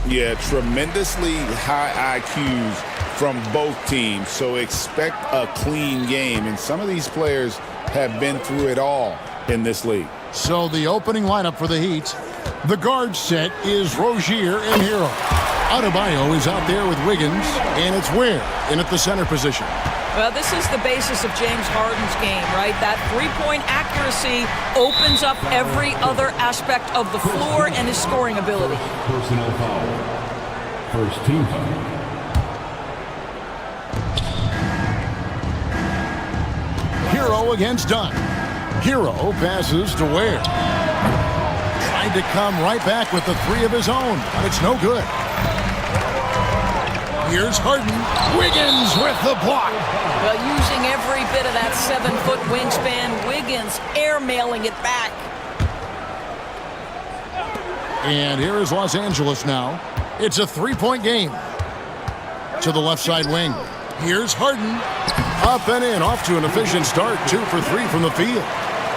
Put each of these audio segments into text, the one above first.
Yeah, tremendously high IQs from both teams, so expect a clean game. And some of these players have been through it all in this league. So the opening lineup for the Heat. The guard set is Rozier and Hero. Adebayo is out there with Wiggins, and it's Ware in at the center position. Well, this is the basis of James Harden's game, right? That three-point accuracy opens up every other aspect of the floor and his scoring ability. Personal foul. First team foul. Hero against Dunn. Hero passes to Ware. Tried to come right back with the three of his own, but it's no good. Here's Harden. Wiggins with the block. Well, using every bit of that 7-foot wingspan, Wiggins airmailing it back. And here is Los Angeles now. It's a three-point game. To the left side wing. Here's Harden. Up and in, off to an efficient start. 2 for 3 from the field.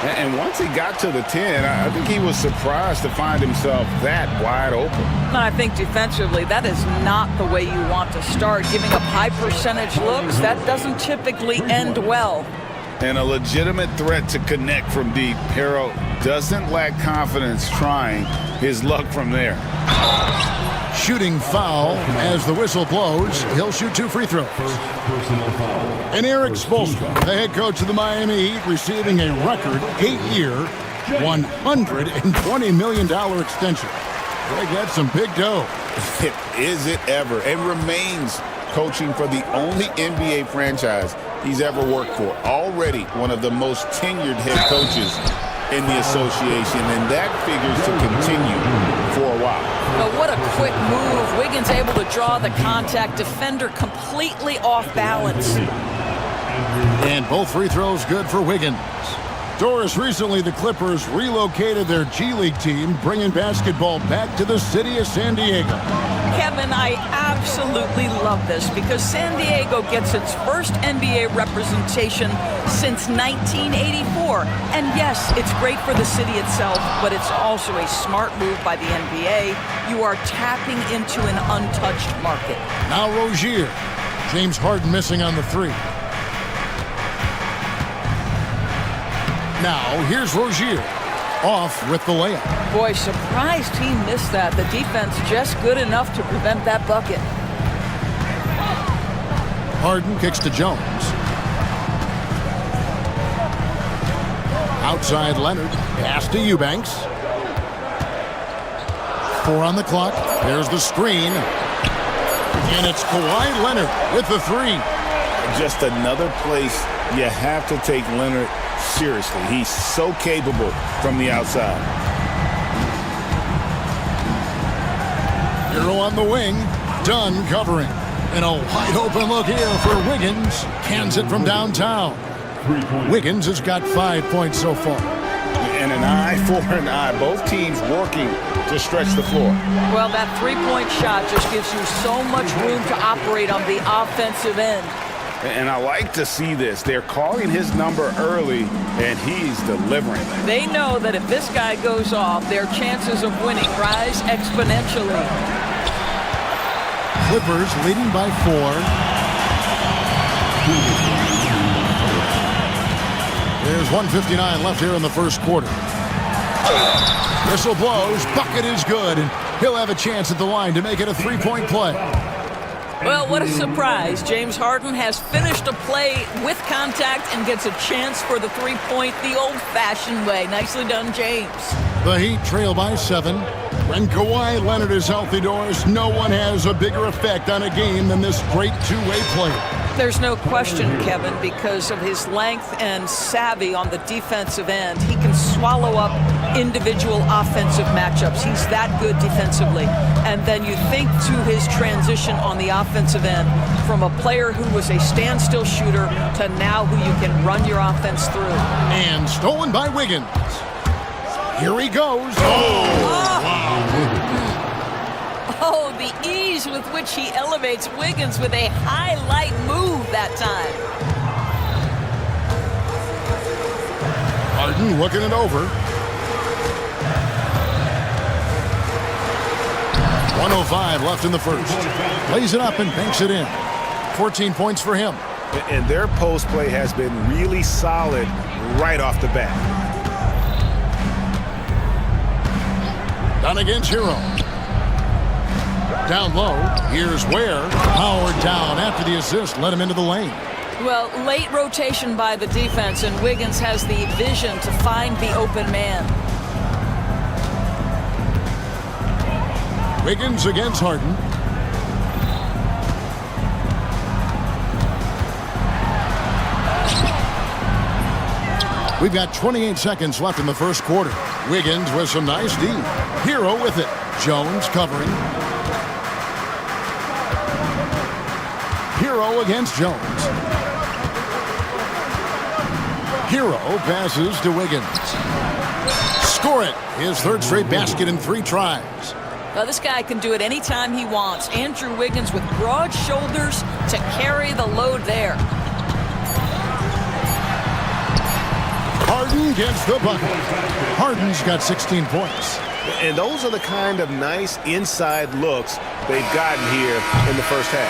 And once he got to the 10, I think he was surprised to find himself that wide open. And I think defensively, that is not the way you want to start. Giving up high percentage looks, that doesn't typically end well. And a legitimate threat to connect from deep. Hero doesn't lack confidence trying his luck from there. Shooting foul as the whistle blows. He'll shoot 2 free throws. Personal foul. And Eric Spoelstra, the head coach of the Miami Heat, receiving a record 8-year, $120 million extension. They got some big dough. Is it ever? And remains coaching for the only NBA franchise he's ever worked for. Already one of the most tenured head coaches in the association, and that figures to continue for a while. But what a quick move. Wiggins able to draw the contact. Defender completely off balance. And both free throws good for Wiggins. Doris, recently the Clippers relocated their G League team, bringing basketball back to the city of San Diego. Kevin, I absolutely love this because San Diego gets its first NBA representation since 1984. And yes, it's great for the city itself, but it's also a smart move by the NBA. You are tapping into an untouched market. Now Rozier. James Harden missing on the 3. Now here's Rozier. Off with the layup. Boy, surprised he missed that. The defense just good enough to prevent that bucket. Harden kicks to Jones. Outside Leonard. Pass to Eubanks. 4 on the clock. There's the screen. And it's Kawhi Leonard with the 3. Just another place you have to take Leonard seriously. He's so capable from the outside. Hero on the wing. Dunn covering. And a wide open look here for Wiggins. Cans it from downtown. Wiggins has got 5 points so far. And an eye for an eye. Both teams working to stretch the floor. Well, that three-point shot just gives you so much room to operate on the offensive end. And I like to see this. They're calling his number early, and he's delivering. They know that if this guy goes off, their chances of winning rise exponentially. Clippers leading by 4. There's 1:59 left here in the first quarter. Whistle blows. Bucket is good, and he'll have a chance at the line to make it a 3-point play. Well, what a surprise. James Harden has finished a play with contact and gets a chance for the 3-point the old-fashioned way. Nicely done, James. The Heat trail by 7. When Kawhi Leonard is healthy, Doris, no one has a bigger effect on a game than this great two-way player. There's no question, Kevin, because of his length and savvy on the defensive end. He can swallow up individual offensive matchups. He's that good defensively. And then you think to his transition on the offensive end from a player who was a standstill shooter to now who you can run your offense through. And stolen by Wiggins. Here he goes. Oh, the ease with which he elevates Wiggins with a highlight move that time. Harden looking it over. 1:05 left in the first. Lays it up and banks it in. 14 points for him. And their post play has been really solid right off the bat. Done against Hero. Down low. Here's Ware. Powered down after the assist. Let him into the lane. Well, late rotation by the defense, and Wiggins has the vision to find the open man. Wiggins against Harden. We've got 28 seconds left in the first quarter. Wiggins with some nice D. Hero with it. Jones covering. Hero against Jones. Hero passes to Wiggins. Score it. His third straight basket in 3 tries. Well, this guy can do it anytime he wants. Andrew Wiggins with broad shoulders to carry the load there. Harden gets the bucket. Harden's got 16 points. And those are the kind of nice inside looks they've gotten here in the first half.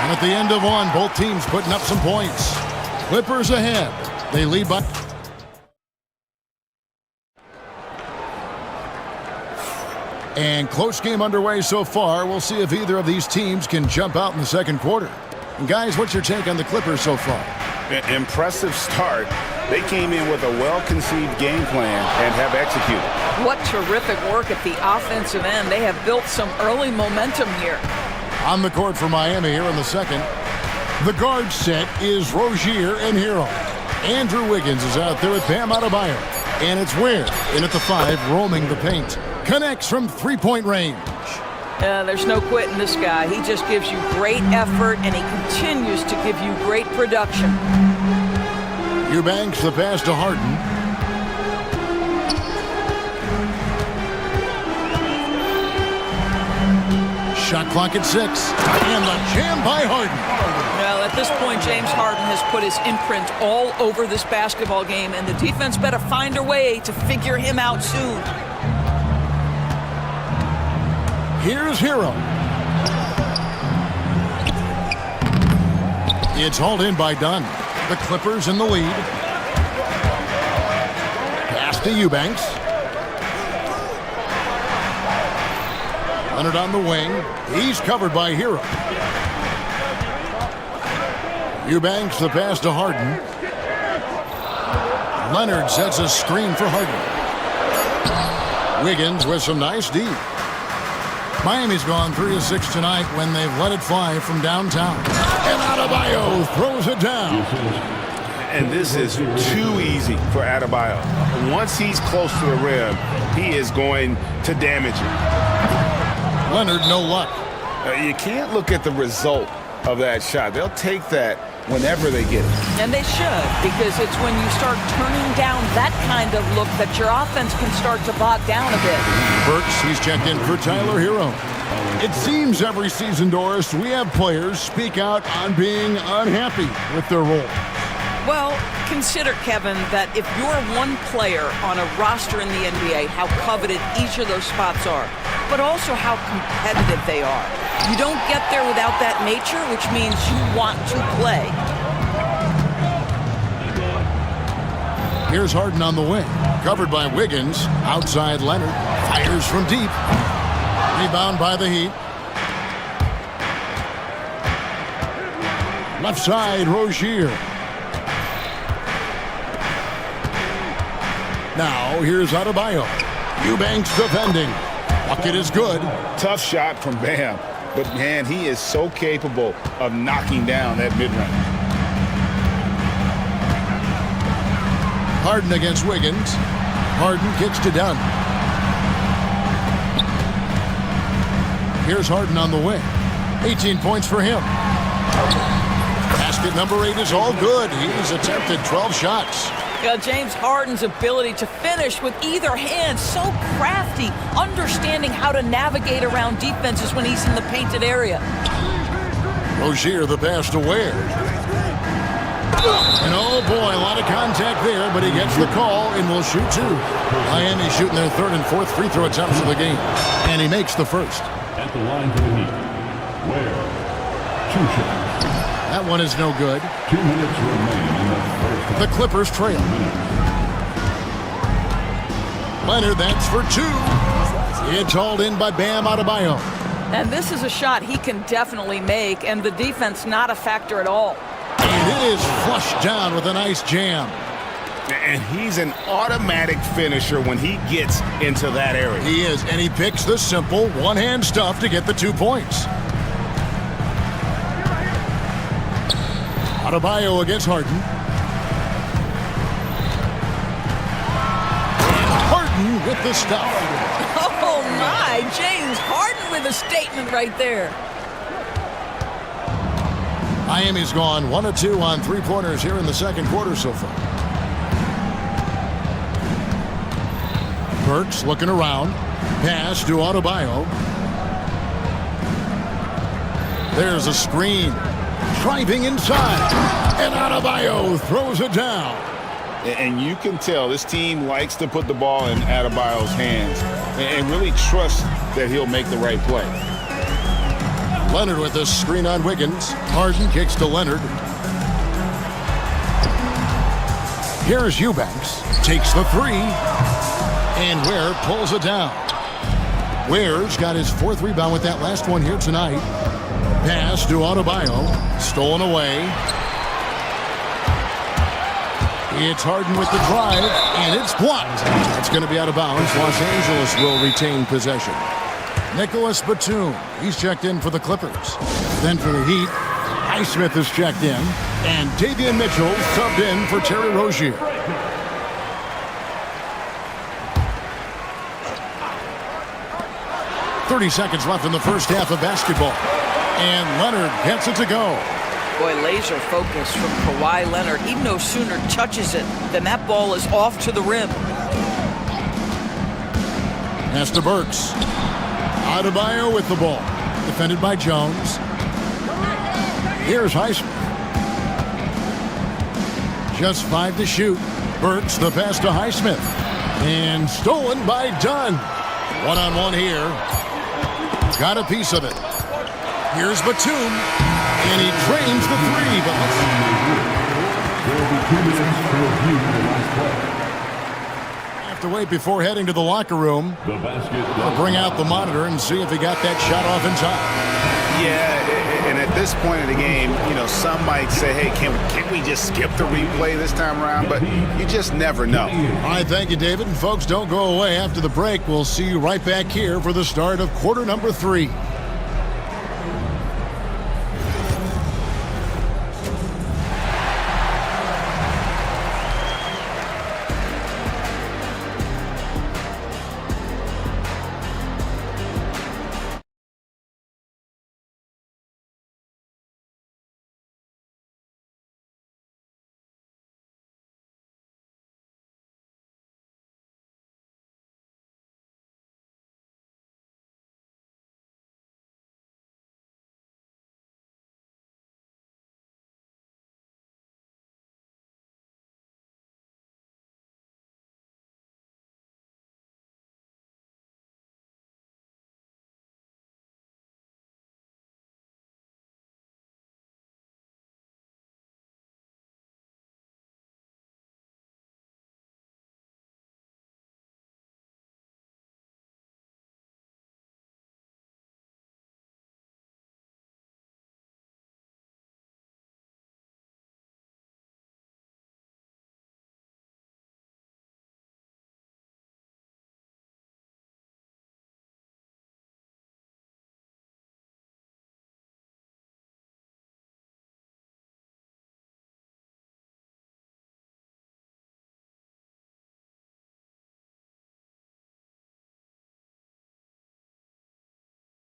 And at the end of one, both teams putting up some points. Clippers ahead. They lead by... And close game underway so far. We'll see if either of these teams can jump out in the second quarter. And guys, what's your take on the Clippers so far? Impressive start. They came in with a well-conceived game plan and have executed. What terrific work at the offensive end. They have built some early momentum here. On the court for Miami here in the second. The guard set is Rozier and Hero. Andrew Wiggins is out there with Bam Adebayo. And it's Ware in at the 5, roaming the paint. Connects from 3-point range. There's no quitting this guy. He just gives you great effort, and he continues to give you great production. Eubanks the pass to Harden. Shot clock at 6. And the jam by Harden. Well, at this point, James Harden has put his imprint all over this basketball game, and the defense better find a way to figure him out soon. Here's Hero. It's hauled in by Dunn. The Clippers in the lead. Pass to Eubanks. Leonard on the wing. He's covered by Hero. Eubanks the pass to Harden. Leonard sets a screen for Harden. Wiggins with some nice D. Miami's gone 3 of 6 tonight when they've let it fly from downtown. And Adebayo throws it down. And this is too easy for Adebayo. Once he's close to the rim, he is going to damage it. Leonard, no luck. You can't look at the result of that shot. They'll take that whenever they get it. And they should, because it's when you start turning down that kind of look that your offense can start to bog down a bit. Burks, he's checked in for Tyler Hero. It seems every season, Doris, we have players speak out on being unhappy with their role. Well, consider, Kevin, that if you're one player on a roster in the NBA, how coveted each of those spots are, but also how competitive they are. You don't get there without that nature, which means you want to play. Here's Harden on the wing. Covered by Wiggins. Outside Leonard. Fires from deep. Rebound by the Heat. Left side, Rozier. Now, here's Adebayo. Eubanks defending. Bucket is good. Tough shot from Bam. But, man, he is so capable of knocking down that mid-range. Harden against Wiggins. Harden kicks to Dunn. Here's Harden on the wing. 18 points for him. Basket number 8 is all good. He's attempted 12 shots. James Harden's ability to finish with either hand, so crafty, understanding how to navigate around defenses when he's in the painted area. Rozier the pass to Ware. And oh boy, a lot of contact there, but he gets the call and will shoot 2. Miami shooting their 3rd and 4th free throw attempts of the game. And he makes the first. At the line for the Heat, Ware. 2 shots. That one is no good. 2 minutes remain in the first half. The Clippers trail. Leonard, that's for 2. It's hauled in by Bam Adebayo. And this is a shot he can definitely make, and the defense not a factor at all. And it is flushed down with a nice jam. And he's an automatic finisher when he gets into that area. He is, and he picks the simple one-hand stuff to get the 2 points. Adebayo against Harden. And Harden with the stuff. Oh my, James Harden with a statement right there. Miami's gone 1 of 2 on 3-pointers here in the second quarter so far. Burks looking around. Pass to Adebayo. There's a screen. Driving inside. And Adebayo throws it down. And you can tell this team likes to put the ball in Adebayo's hands and really trust that he'll make the right play. Leonard with a screen on Wiggins. Harden kicks to Leonard. Here's Eubanks. Takes the 3. And Ware pulls it down. Ware's got his 4th rebound with that last one here tonight. Pass to Adebayo. Stolen away. It's Harden with the drive, and it's blocked. That's going to be out of bounds. Los Angeles will retain possession. Nicholas Batum, he's checked in for the Clippers. Then for the Heat, Highsmith is checked in, and Davion Mitchell subbed in for Terry Rozier. .30 seconds left in the first half of basketball. And Leonard gets it to go. Boy, laser focus from Kawhi Leonard. He no sooner touches it than that ball is off to the rim. Pass to Burks. Adebayo with the ball. Defended by Jones. Here's Highsmith. Just 5 to shoot. Burks the pass to Highsmith. And stolen by Dunn. One-on-one here. Got a piece of it. Here's Batum. And he drains the 3, but let's see. There will be 2 minutes to review the last play. Have to wait before heading to the locker room. The basket. I'll bring out the monitor and see if he got that shot off in time. Yeah, and at this point in the game, you know, some might say, hey, can't we just skip the replay this time around? But you just never know. All right, thank you, David. And folks, don't go away. After the break, we'll see you right back here for the start of quarter number 3.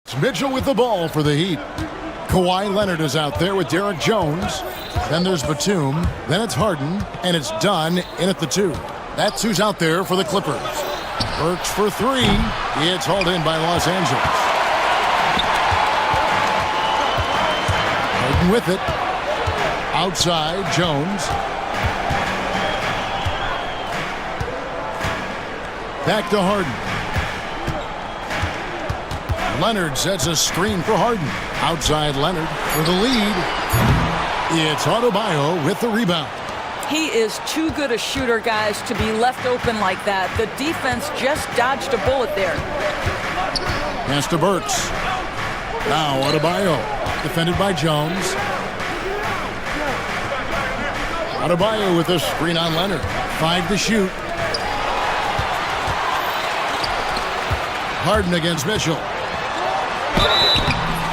It's Mitchell with the ball for the Heat. Kawhi Leonard is out there with Derek Jones. Then there's Batum. Then it's Harden. And it's Dunn in at the 2. That's who's out there for the Clippers. Burks for 3. It's hauled in by Los Angeles. Harden with it. Outside, Jones. Back to Harden. Leonard sets a screen for Harden. Outside Leonard for the lead. It's Adebayo with the rebound. He is too good a shooter, guys, to be left open like that. The defense just dodged a bullet there. Pass to Burks. Now Adebayo, defended by Jones. Adebayo with a screen on Leonard. 5 to shoot. Harden against Mitchell.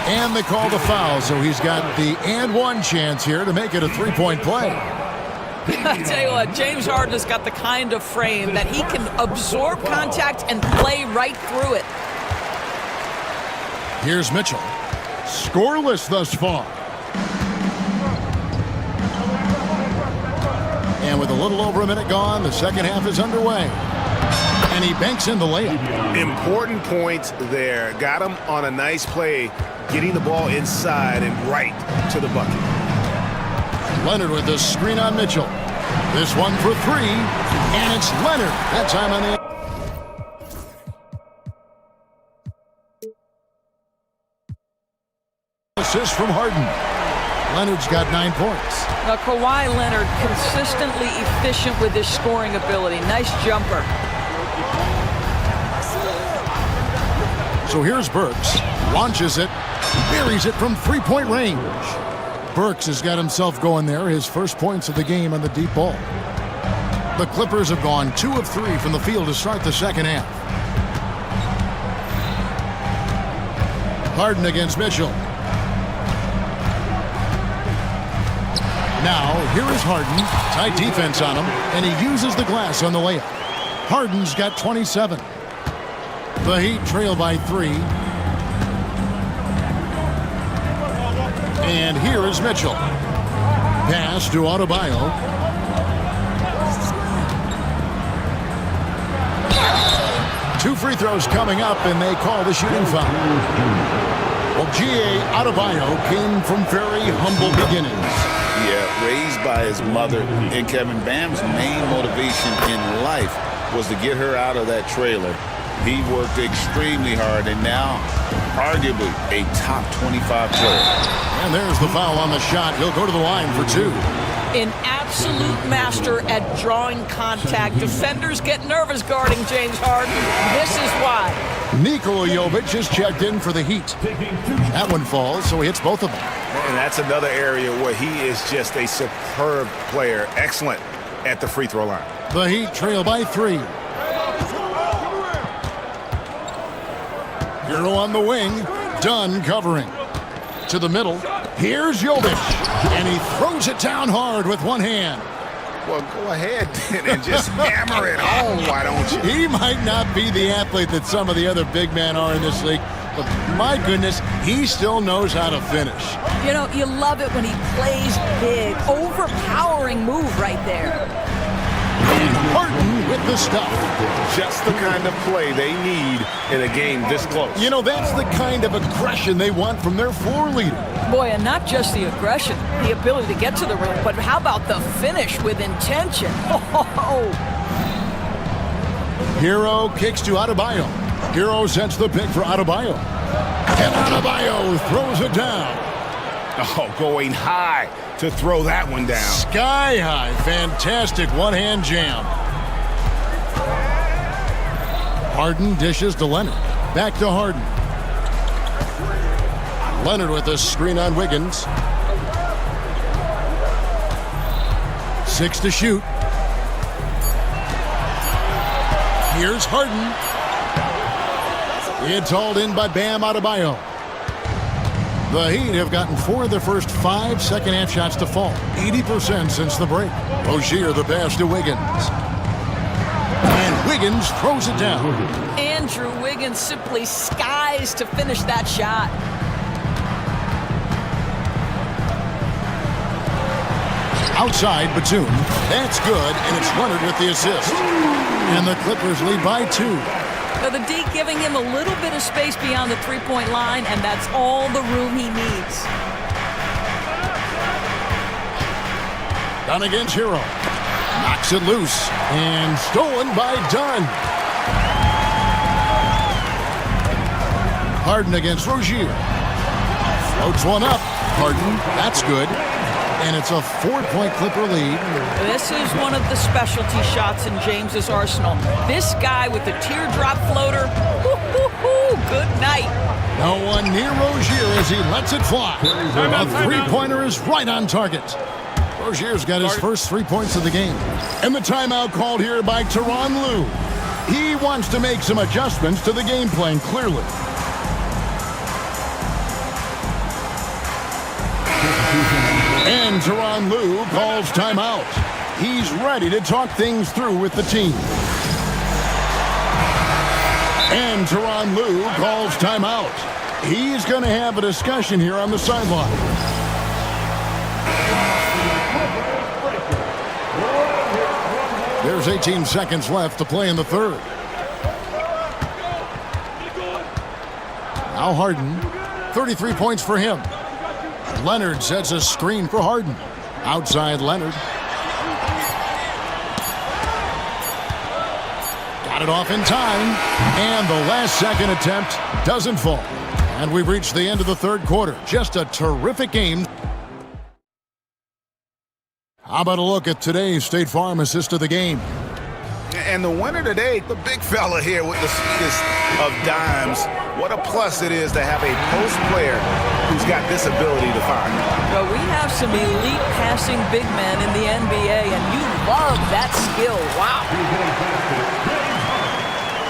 And they call the foul, so he's got the and one chance here to make it a three-point play. I tell you what, James Harden has got the kind of frame that he can absorb contact and play right through it. Here's Mitchell. Scoreless thus far. And with a little over a minute gone, the second half is underway. And he banks in the layup. Important points there. Got him on a nice play, getting the ball inside and right to the bucket. Leonard with the screen on Mitchell. This one for 3, and it's Leonard. That time on the... assist from Harden. Leonard's got 9 points. Now, Kawhi Leonard consistently efficient with his scoring ability. Nice jumper. So here's Burks. Launches it. Buries it from three-point range. Burks has got himself going there. His first points of the game on the deep ball. The Clippers have gone 2 of 3 from the field to start the second half. Harden against Mitchell. Now, here is Harden. Tight defense on him, and he uses the glass on the layup. Harden's got 27. The Heat trail by 3. And here is Mitchell. Pass to Adebayo. Two free throws coming up, and they call the shooting foul. Well, G.A. Adebayo came from very humble beginnings. Yeah, raised by his mother. And Kevin, Bam's main motivation in life was to get her out of that trailer. He worked extremely hard, and now arguably a top 25 player. And there's the foul on the shot. He'll go to the line for 2. An absolute master at drawing contact. Defenders get nervous guarding James Harden. This is why. Nikola Jovic is checked in for the Heat. That one falls, so he hits both of them. And that's another area where he is just a superb player. Excellent at the free throw line. The Heat trail by 3. Hero on the wing. Dunn covering. To the middle. Here's Jovic. And he throws it down hard with one hand. Well, go ahead and just hammer it home, why don't you? He might not be the athlete that some of the other big men are in this league, but my goodness, he still knows how to finish. You know, you love it when he plays big. Overpowering move right there. And Harden with the stuff. Just the kind of play they need in a game this close. You know, that's the kind of aggression they want from their floor leader. Boy, and not just the aggression, the ability to get to the rim, but how about the finish with intention? Oh. Hero kicks to Adebayo. Hero sets the pick for Adebayo. And Adebayo throws it down. Oh, going high to throw that one down. Sky high. Fantastic one-hand jam. Harden dishes to Leonard. Back to Harden. Leonard with a screen on Wiggins. 6 to shoot. Here's Harden. It's hauled in by Bam Adebayo. The Heat have gotten 4 of their first 5 second-half shots to fall. 80% since the break. Rozier the pass to Wiggins. And Wiggins throws it down. Andrew Wiggins simply skies to finish that shot. Outside, Batum. That's good, and it's Leonard with the assist. And the Clippers lead by 2. So the D giving him a little bit of space beyond the three-point line, and that's all the room he needs. Dunn against Hero. Knocks it loose. And stolen by Dunn. Harden against Rozier. Floats one up. Harden, that's good. And it's a 4-point Clipper lead. This is one of the specialty shots in James's arsenal. This guy with the teardrop floater, good night. No one near Rozier as he lets it fly. A three-pointer is right on target. Rozier's got his first 3 points of the game. And the timeout called here by Tyronn Lue. He wants to make some adjustments to the game plan, clearly. And Tyronn Lue calls timeout. He's ready to talk things through with the team. And Tyronn Lue calls timeout. He's going to have a discussion here on the sideline. There's 18 seconds left to play in the third. Now Harden, 33 points for him. Leonard sets a screen for Harden. Outside Leonard. Got it off in time. And the last second attempt doesn't fall. And we've reached the end of the third quarter. Just a terrific game. How about a look at today's State Farm assist of the game? And the winner today, the big fella here with the sweetest of dimes. What a plus it is to have a post player who's got this ability to find. Well, we have some elite passing big men in the NBA, and you love that skill. Wow.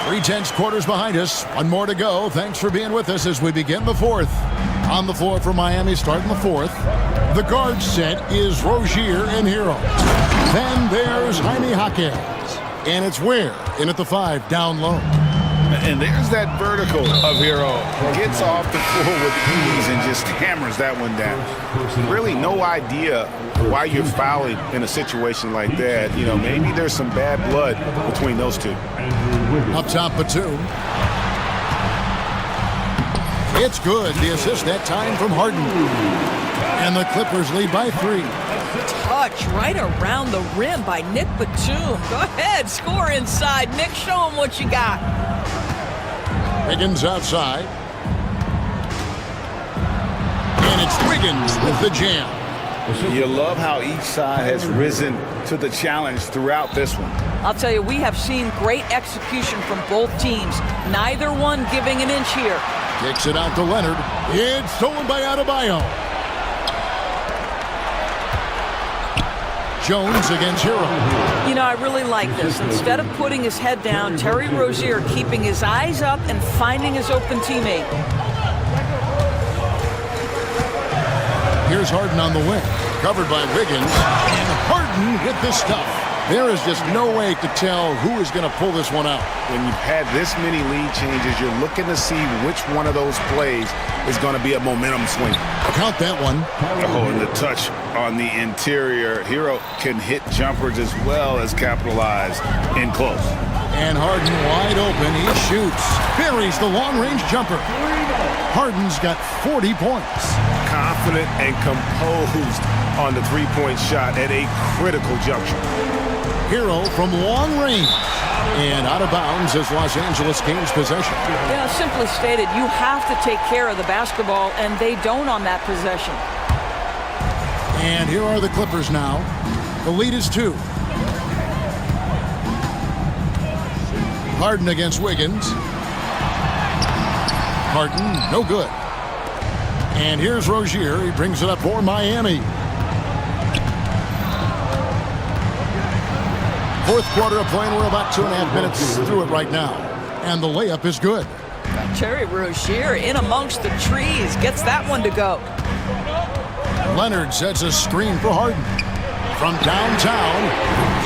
3/10 quarters behind us. One more to go. Thanks for being with us as we begin the fourth. On the floor for Miami starting the fourth. The guard set is Rozier and Hero. Then there's Jaime Jaquez. And it's Ware in at the 5 down low. And there's that vertical of Hero. Gets off the floor with ease and just hammers that one down. Really no idea why you're fouling in a situation like that. You know, maybe there's some bad blood between those two. Up top, Batum. It's good. The assist that time from Harden. And the Clippers lead by 3. Touch right around the rim by Nick Batum. Go ahead, score inside. Nick, show him what you got. Wiggins outside. And it's Wiggins with the jam. You love how each side has risen to the challenge throughout this one. I'll tell you, we have seen great execution from both teams. Neither one giving an inch here. Kicks it out to Leonard. It's stolen by Adebayo. Jones against Hero. You know, I really like this. Instead of putting his head down, Terry Rozier keeping his eyes up and finding his open teammate. Here's Harden on the wing. Covered by Wiggins. And Harden with the stuff. There is just no way to tell who is going to pull this one out. When you've had this many lead changes, you're looking to see which one of those plays is going to be a momentum swing. Count that one. Oh, and the touch on the interior. Hero can hit jumpers as well as capitalize in close. And Harden wide open. He shoots. Buries the long-range jumper. Harden's got 40 points. Confident and composed on the three-point shot at a critical juncture. Hero from long range. And out of bounds as Los Angeles gains possession. Yeah, simply stated, you have to take care of the basketball, and they don't on that possession. And here are the Clippers now. The lead is 2. Harden against Wiggins. Harden, no good. And here's Rozier. He brings it up for Miami. Fourth quarter of play, and we're about 2.5 minutes through it right now. And the layup is good. Terry Rozier in amongst the trees. Gets that one to go. Leonard sets a screen for Harden. From downtown,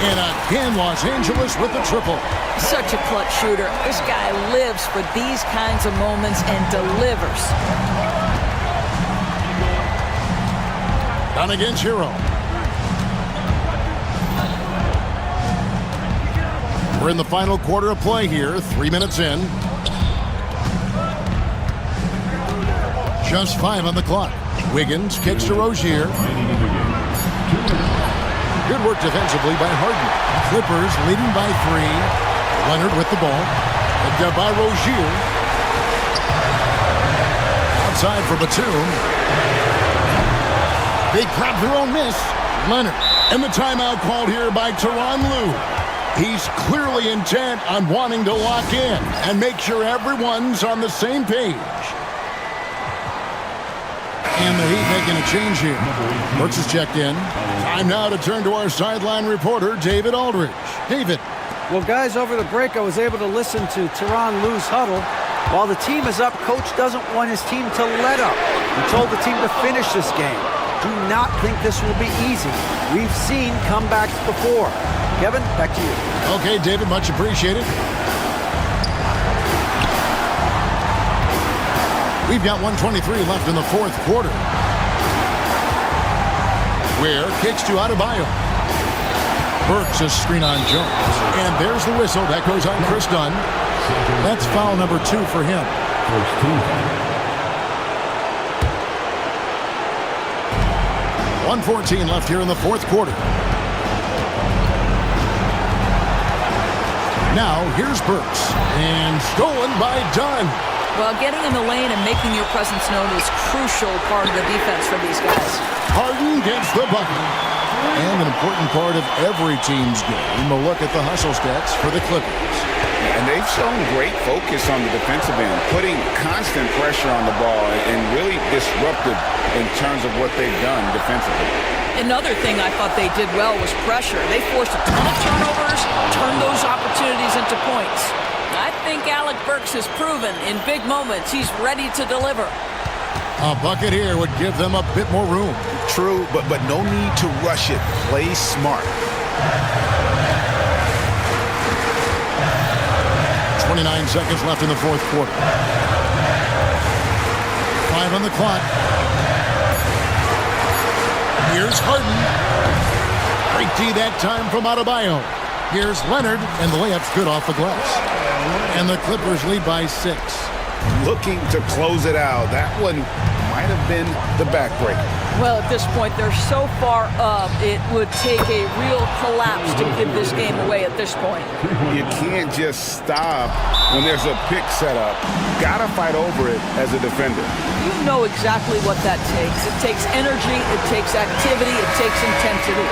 and again Los Angeles with the triple. Such a clutch shooter. This guy lives for these kinds of moments and delivers. Down against Hero. We're in the final quarter of play here, 3 minutes in. Just 5 on the clock. Wiggins kicks to Rozier. Good work defensively by Harden. Clippers leading by 3. Leonard with the ball. Picked up by Rozier. inside for Batum. They grab their own miss. Leonard. And the timeout called here by Tyronn Lue. He's clearly intent on wanting to lock in and make sure everyone's on the same page. And the Heat making a change here. Brooks is checked in. Time now to turn to our sideline reporter, David Aldridge. David. Well, guys, over the break, I was able to listen to Tyronn Lue's huddle. While the team is up, Coach doesn't want his team to let up. He told the team to finish this game. Do not think this will be easy. We've seen comebacks before. Kevin, back to you. Okay, David, much appreciated. We've got 1:23 left in the fourth quarter. Ware kicks to Adebayo. Burks a screen on Jones. And there's the whistle. That goes on Chris Dunn. That's foul number 2 for him. First team. 1:14 left here in the fourth quarter. Now, here's Burks. And stolen by Dunn. Well, getting in the lane and making your presence known is crucial part of the defense for these guys. Harden gets the bucket. And an important part of every team's game, a look at the hustle stats for the Clippers. And they've shown great focus on the defensive end, putting constant pressure on the ball and really disruptive in terms of what they've done defensively. Another thing I thought they did well was pressure. They forced a ton of turnovers, turned those opportunities into points. I think Alec Burks has proven in big moments he's ready to deliver. A bucket here would give them a bit more room. True, but no need to rush it. Play smart. 29 seconds left in the fourth quarter. 5 on the clock. Here's Harden. Great D that time from Adebayo. Here's Leonard, and the layup's good off the glass. And the Clippers lead by 6. Looking to close it out. That one might have been the backbreaker. Well, at this point, they're so far up, it would take a real collapse to give this game away at this point. You can't just stop when there's a pick set up. Gotta fight over it as a defender. You know exactly what that takes. It takes energy, it takes activity, it takes intensity.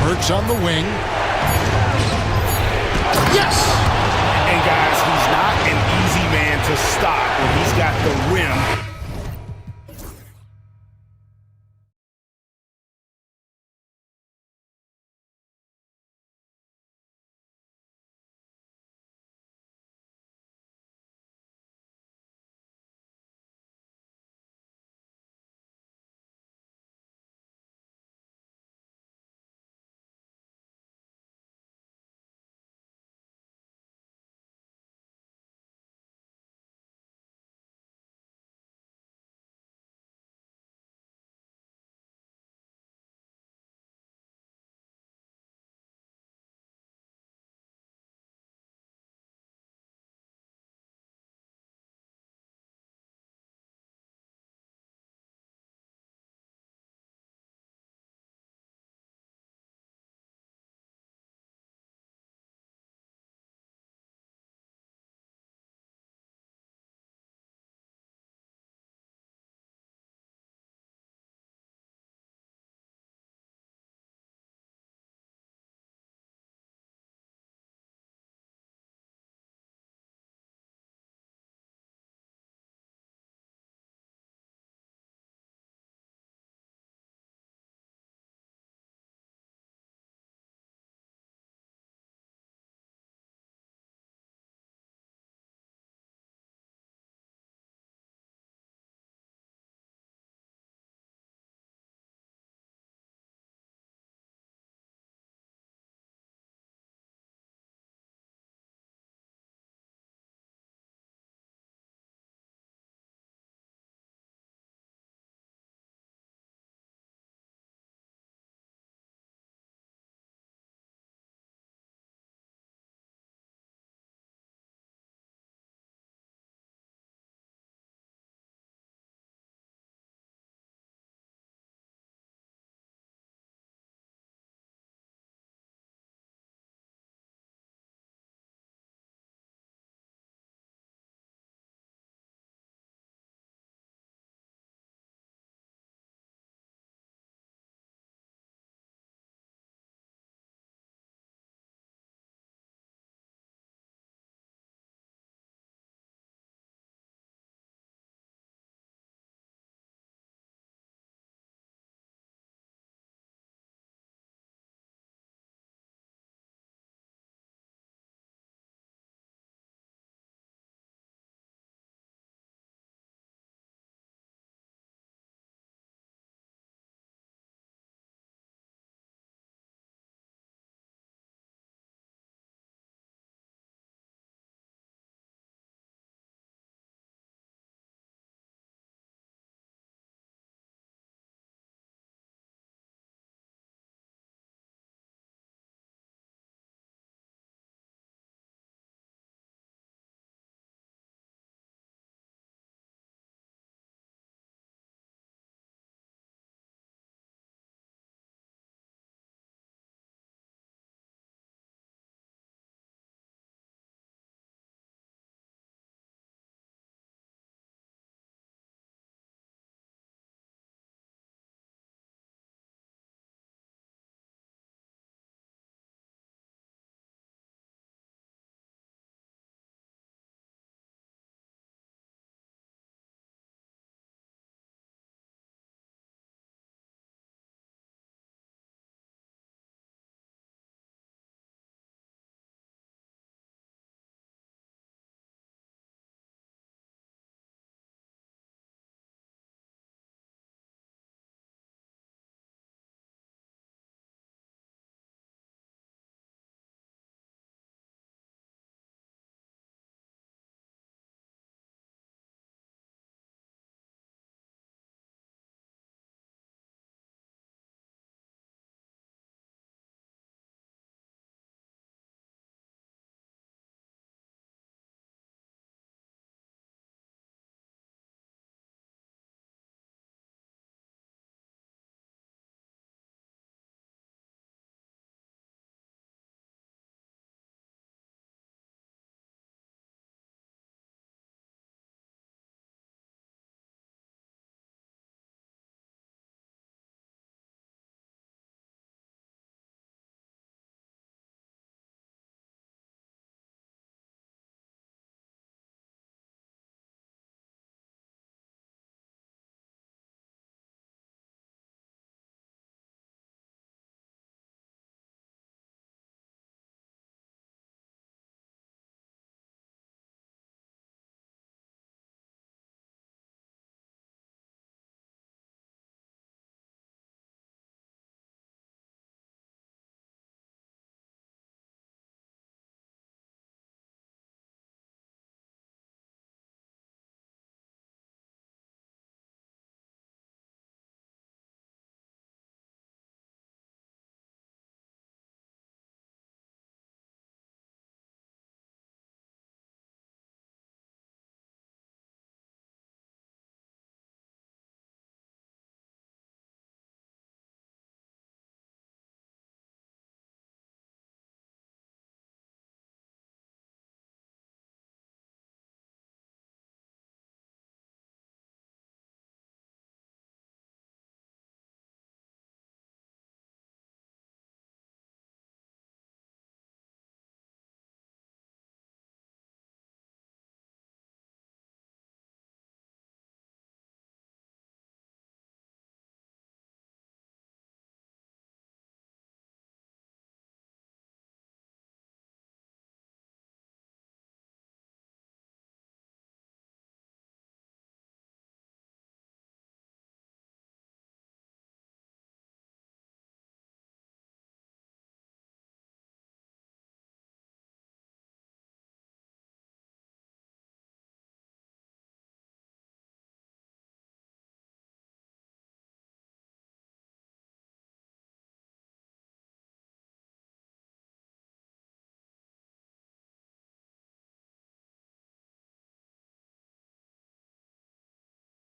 Burks on the wing. Yes! And guys, he's not an easy man to stop when he's got the rim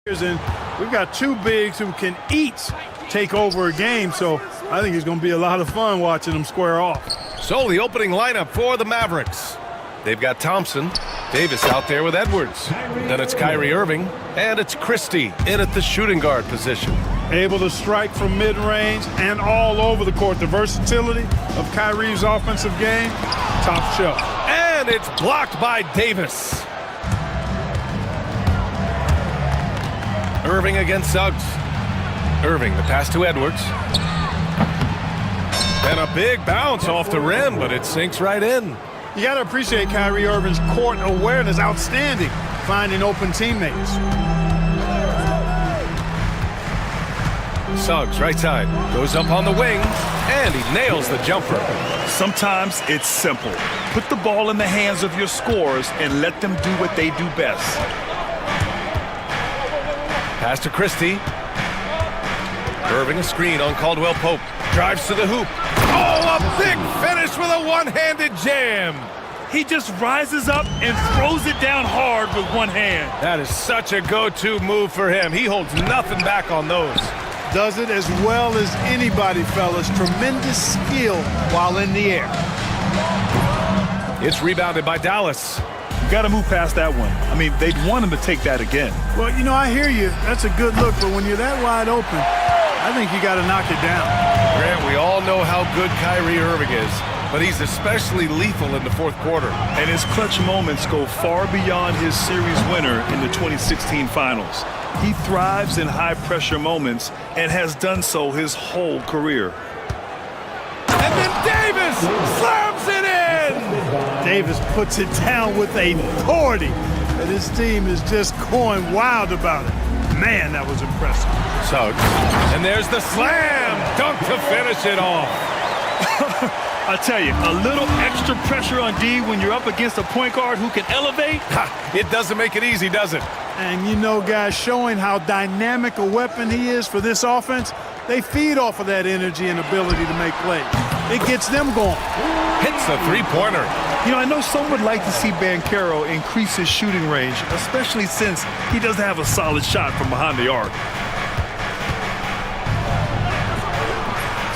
And we've got two bigs who can each take over a game, so I think it's going to be a lot of fun watching them square off. So the opening lineup for the Mavericks. They've got Thompson, Davis out there with Edwards. Then it's Kyrie Irving, and it's Christie in at the shooting guard position. Able to strike from mid-range and all over the court. The versatility of Kyrie's offensive game, top shelf. And it's blocked by Davis. Irving against Suggs. Irving, the pass to Edwards. And a big bounce off the rim, but it sinks right in. You got to appreciate Kyrie Irving's court awareness, outstanding, finding open teammates. Suggs, right side, goes up on the wing, and he nails the jumper. Sometimes it's simple. Put the ball in the hands of your scorers and let them do what they do best. Pass to Christie. Irving a screen on Caldwell Pope. Drives to the hoop. Oh, a big finish with a one-handed jam. He just rises up and throws it down hard with one hand. That is such a go-to move for him. He holds nothing back on those. Does it as well as anybody, fellas. Tremendous skill while in the air. It's rebounded by Dallas. You got to move past that one. I mean, they'd want him to take that again. Well, you know, I hear you. That's a good look, but when you're that wide open, I think you got to knock it down. Grant, we all know how good Kyrie Irving is, but he's especially lethal in the fourth quarter. And his clutch moments go far beyond his series winner in the 2016 finals. He thrives in high-pressure moments and has done so his whole career. And then Davis slams it in! Davis puts it down with authority, and his team is just going wild about it. Man, that was impressive. Suggs. And there's the slam dunk to finish it off. I tell you, a little extra pressure on D when you're up against a point guard who can elevate. It doesn't make it easy, does it? And you know, guys, showing how dynamic a weapon he is for this offense, they feed off of that energy and ability to make plays. It gets them going. Hits the three-pointer. You know, I know some would like to see Banchero increase his shooting range, especially since he doesn't have a solid shot from behind the arc.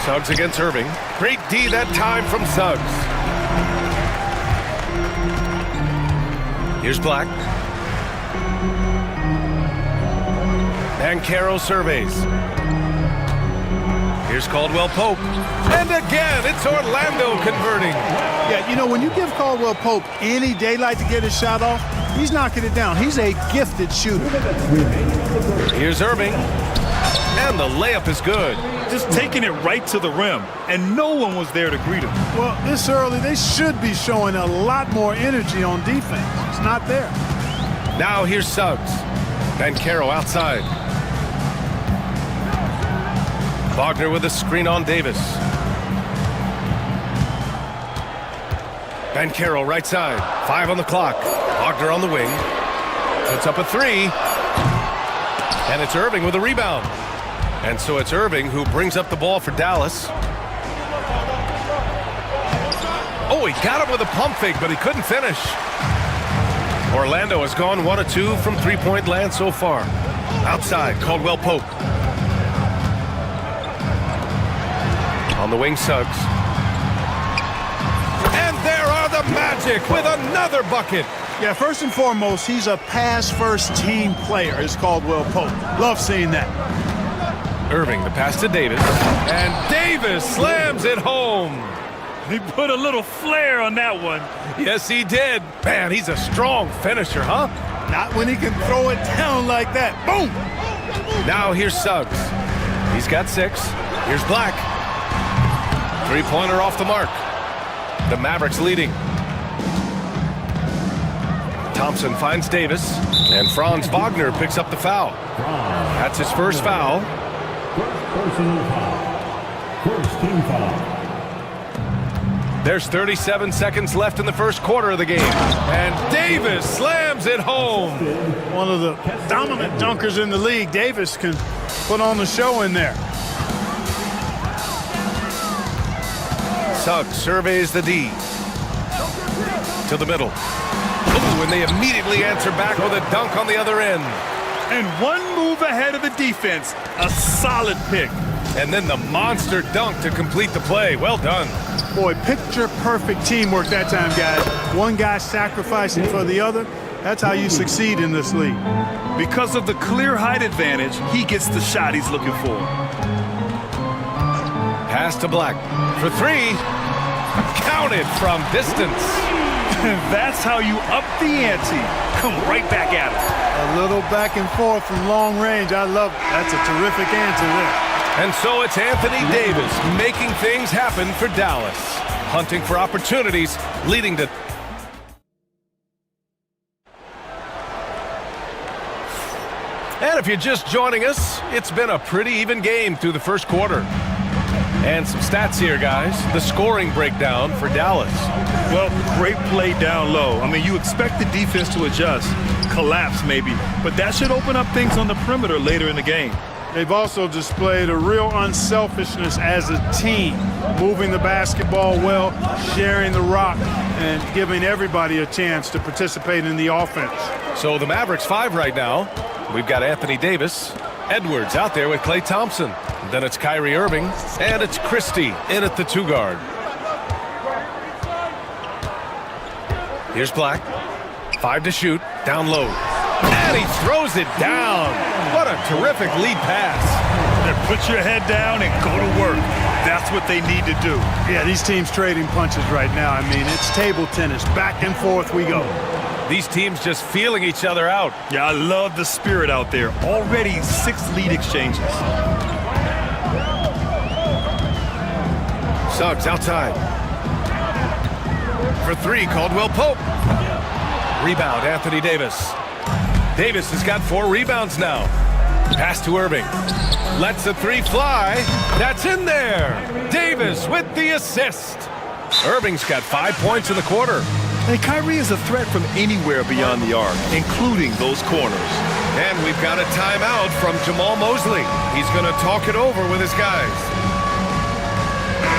Suggs against Irving. Great D that time from Suggs. Here's Black. Banchero surveys. Here's Caldwell Pope. And again, it's Orlando converting. Yeah, you know, when you give Caldwell Pope any daylight to get his shot off, he's knocking it down. He's a gifted shooter. Here's Irving. And the layup is good. Just taking it right to the rim, and no one was there to greet him. Well, this early, they should be showing a lot more energy on defense. It's not there. Now here's Suggs. Banchero outside. Wagner with a screen on Davis. Banchero right side. 5 on the clock. Wagner on the wing. Puts up a 3. And it's Irving with a rebound. And so it's Irving who brings up the ball for Dallas. Oh, he got him with a pump fake, but he couldn't finish. Orlando has gone 1 of 2 from three-point land so far. Outside, Caldwell Pope. On the wing, Suggs. And there are the Magic with another bucket. Yeah, first and foremost, he's a pass-first team player, is Caldwell Pope. Love seeing that. Irving, the pass to Davis. And Davis slams it home. He put a little flair on that one. Yes, he did. Man, he's a strong finisher, huh? Not when he can throw it down like that. Boom! Now here's Suggs. He's got 6. Here's Black. Three-pointer off the mark. The Mavericks leading. Thompson finds Davis, and Franz Wagner picks up the foul. That's his first foul. Personal foul. First team foul. There's 37 seconds left in the first quarter of the game. And Davis slams it home. One of the dominant dunkers in the league. Davis can put on the show in there. Suggs surveys the D. To the middle. Ooh, and they immediately answer back with a dunk on the other end. And one move ahead of the defense. A solid pick. And then the monster dunk to complete the play. Well done. Boy, picture-perfect teamwork that time, guys. One guy sacrificing for the other. That's how you succeed in this league. Because of the clear height advantage, he gets the shot he's looking for. Pass to Black for three. Counted from distance. That's how you up the ante. Come right back at it. A little back and forth from long range. I love it. That's a terrific answer there. And so it's Anthony Davis making things happen for Dallas. Hunting for opportunities, leading to... And if you're just joining us, it's been a pretty even game through the first quarter. And some stats here, guys. The scoring breakdown for Dallas. Well, great play down low. I mean, you expect the defense to adjust, collapse maybe, but that should open up things on the perimeter later in the game. They've also displayed a real unselfishness as a team, moving the basketball well, sharing the rock, and giving everybody a chance to participate in the offense. So the Mavericks 5 right now. We've got Anthony Davis, Edwards out there with Klay Thompson. Then it's Kyrie Irving, and it's Christie in at the 2 guard. Here's Black. 5 to shoot, down low. And he throws it down. What a terrific lead pass. Then put your head down and go to work. That's what they need to do. Yeah, these teams trading punches right now. I mean, it's table tennis. Back and forth we go. These teams just feeling each other out. Yeah, I love the spirit out there. Already 6 lead exchanges. Suggs outside. For 3, Caldwell Pope. Rebound, Anthony Davis. Davis has got 4 rebounds now. Pass to Irving. Lets the 3 fly. That's in there. Davis with the assist. Irving's got 5 points in the quarter. And Kyrie is a threat from anywhere beyond the arc, including those corners. And we've got a timeout from Jamal Mosley. He's going to talk it over with his guys.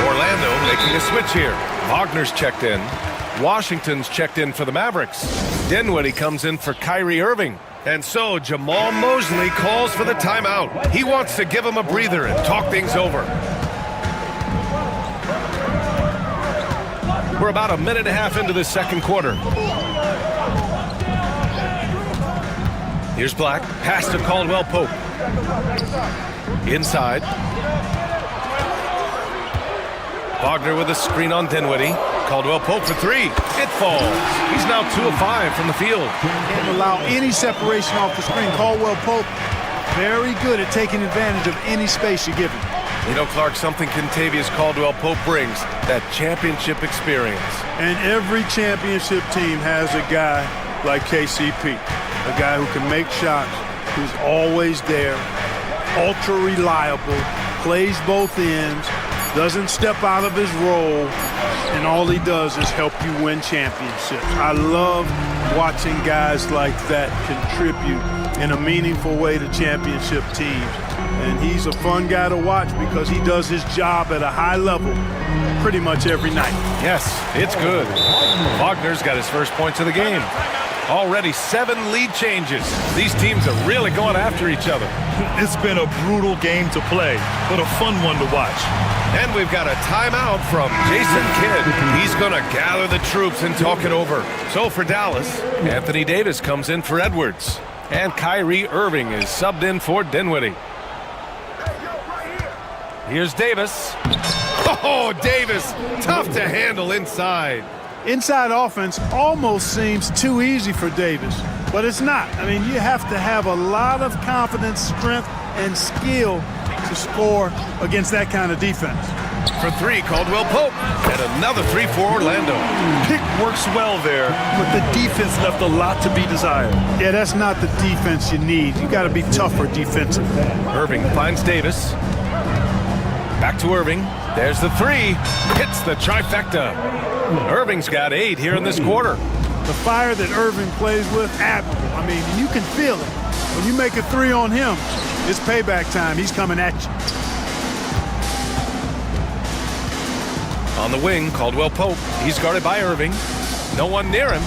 Orlando making a switch here. Wagner's checked in. Washington's checked in for the Mavericks. Dinwiddie comes in for Kyrie Irving. And so Jamal Mosley calls for the timeout. He wants to give him a breather and talk things over. We're about a minute and a half into the second quarter. Here's Black. Pass to Caldwell Pope. Inside. Wagner with a screen on Dinwiddie. Caldwell Pope for 3. It falls. He's now 2 of 5 from the field. Can't allow any separation off the screen. Caldwell Pope, very good at taking advantage of any space you give him. You know, Clark, something Kentavious Caldwell Pope brings, that championship experience. And every championship team has a guy like KCP, a guy who can make shots, who's always there, ultra reliable, plays both ends, doesn't step out of his role, and all he does is help you win championships. I love watching guys like that contribute in a meaningful way to championship teams. And he's a fun guy to watch because he does his job at a high level pretty much every night. Yes, it's good. Wagner's got his first points of the game. Already 7 lead changes. These teams are really going after each other. It's been a brutal game to play, but a fun one to watch. And we've got a timeout from Jason Kidd. He's going to gather the troops and talk it over. So for Dallas, Anthony Davis comes in for Edwards. And Kyrie Irving is subbed in for Dinwiddie. Here's Davis. Oh, Davis, tough to handle inside. Inside offense almost seems too easy for Davis, but it's not. I mean, you have to have a lot of confidence, strength, and skill to score against that kind of defense. For 3, Caldwell Pope. And another 3 for Orlando. Pick works well there, but the defense left a lot to be desired. Yeah, that's not the defense you need. You got to be tougher defensively. Irving finds Davis. Back to Irving. There's the 3. Hits the trifecta. Irving's got 8 here in this quarter. The fire that Irving plays with, admirable. I mean, you can feel it. When you make a 3 on him, it's payback time. He's coming at you. On the wing, Caldwell Pope. He's guarded by Irving. No one near him.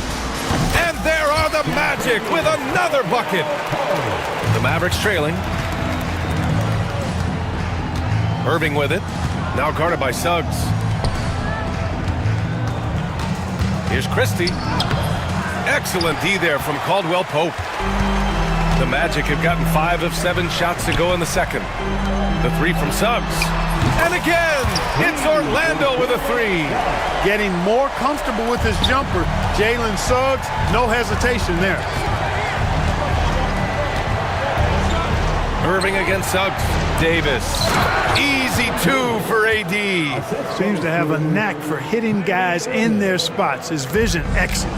And there are the Magic Magic with another bucket. The Mavericks trailing. Irving with it. Now guarded by Suggs. Here's Christie. Excellent D there from Caldwell Pope. The Magic have gotten 5 of 7 shots to go in the second. The three from Suggs. And again, it's Orlando with a three. Getting more comfortable with his jumper. Jalen Suggs, no hesitation there. Irving against Suggs. Davis. Easy two for AD. Seems to have a knack for hitting guys in their spots. His vision excellent.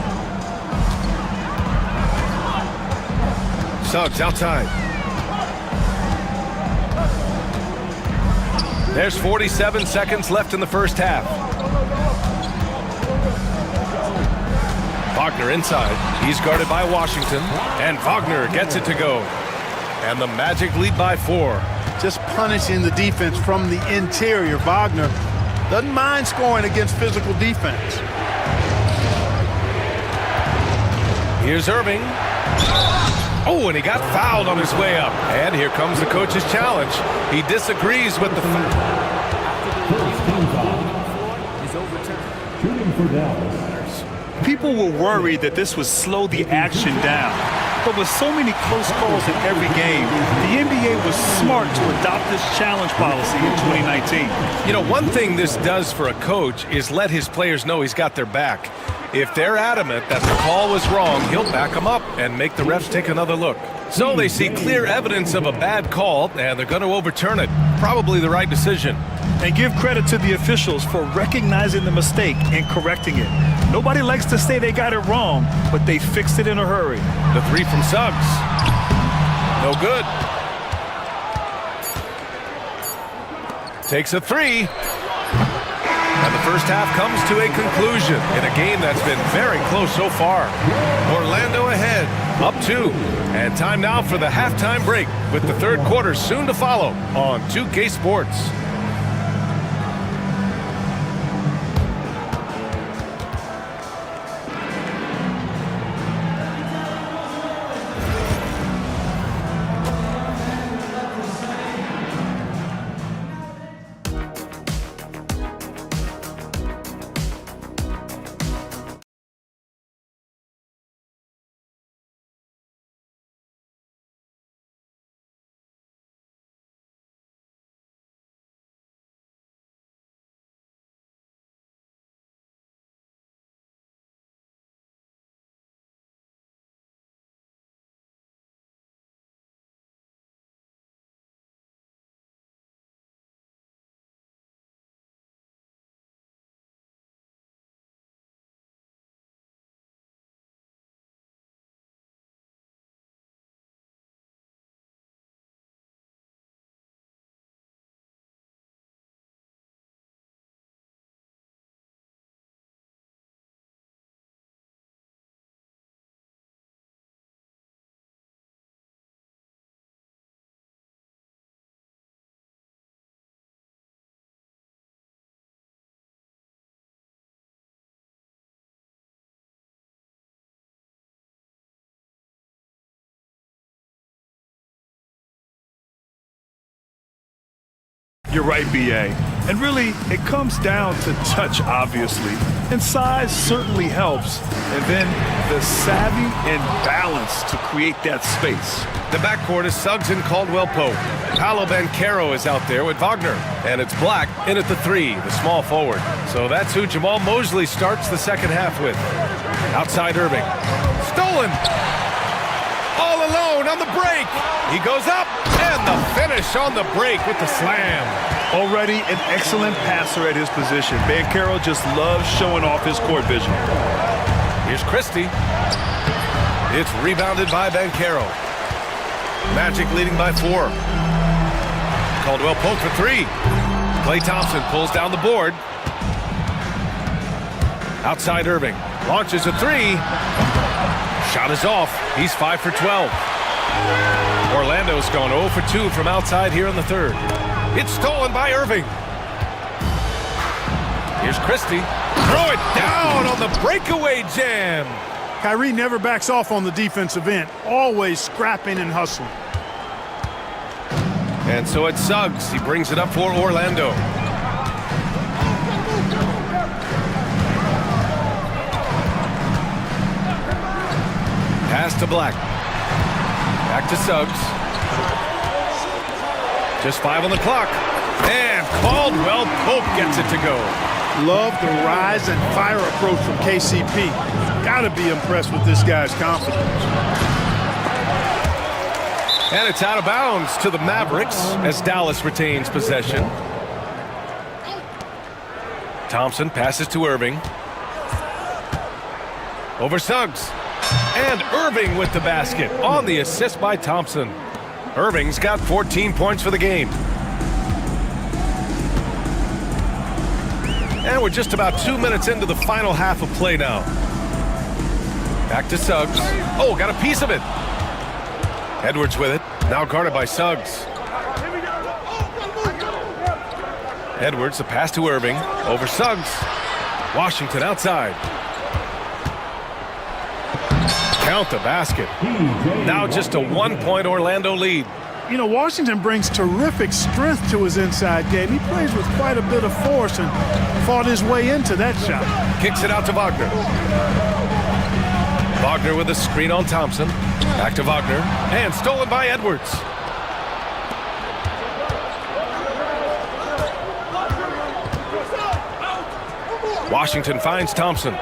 Suggs outside. There's 47 seconds left in the first half. Wagner inside. He's guarded by Washington. And Wagner gets it to go. And the Magic lead by 4. Just punishing the defense from the interior. Wagner doesn't mind scoring against physical defense. Here's Irving. Oh, and he got fouled on his way up. And here comes the coach's challenge. He disagrees with the People were worried that this would slow the action down. But with so many close calls in every game, the NBA was smart to adopt this challenge policy in 2019. You know, one thing this does for a coach is let his players know he's got their back. If they're adamant that the call was wrong, he'll back them up and make the refs take another look. So they see clear evidence of a bad call, and they're going to overturn it. Probably the right decision. And give credit to the officials for recognizing the mistake and correcting it. Nobody likes to say they got it wrong, but they fixed it in a hurry. The three from Suggs. No good. Takes a three. And the first half comes to a conclusion in a game that's been very close so far. Orlando ahead, up 2. And time now for the halftime break with the third quarter soon to follow on 2K Sports. You're right, B.A. And really, it comes down to touch, obviously. And size certainly helps. And then the savvy and balance to create that space. The backcourt is Suggs and Caldwell Pope. Paolo Banchero is out there with Wagner. And it's Black in at the 3, the small forward. So that's who Jamal Mosley starts the second half with. Outside Irving. Stolen! All alone on the break. He goes up, and the finish on the break with the slam. Already an excellent passer at his position. Banchero just loves showing off his court vision. Here's Christie. It's rebounded by Banchero. Magic leading by 4. Caldwell Pope for 3. Klay Thompson pulls down the board. Outside Irving. Launches a 3. Shot is off. He's 5 for 12. Orlando's gone 0 for 2 from outside here in the third. It's stolen by Irving. Here's Christie. Throw it down on the breakaway jam. Kyrie never backs off on the defensive end, always scrapping and hustling. And so it's Suggs. He brings it up for Orlando. Pass to Black. Back to Suggs. Just 5 on the clock. And Caldwell Pope gets it to go. Love the rise and fire approach from KCP. Gotta be impressed with this guy's confidence. And it's out of bounds to the Mavericks as Dallas retains possession. Thompson passes to Irving. Over Suggs. And Irving with the basket on the assist by Thompson. Irving's got 14 points for the game. And we're just about 2 minutes into the final half of play now. Back to Suggs. Oh, got a piece of it. Edwards with it. Now guarded by Suggs. Edwards, the pass to Irving. Over Suggs. Washington outside. Count the basket. Now just a 1-point Orlando lead. You know, Washington brings terrific strength to his inside game. He plays with quite a bit of force and fought his way into that shot. Kicks it out to Wagner. Wagner with a screen on Thompson. Back to Wagner. And stolen by Edwards. Washington finds Thompson.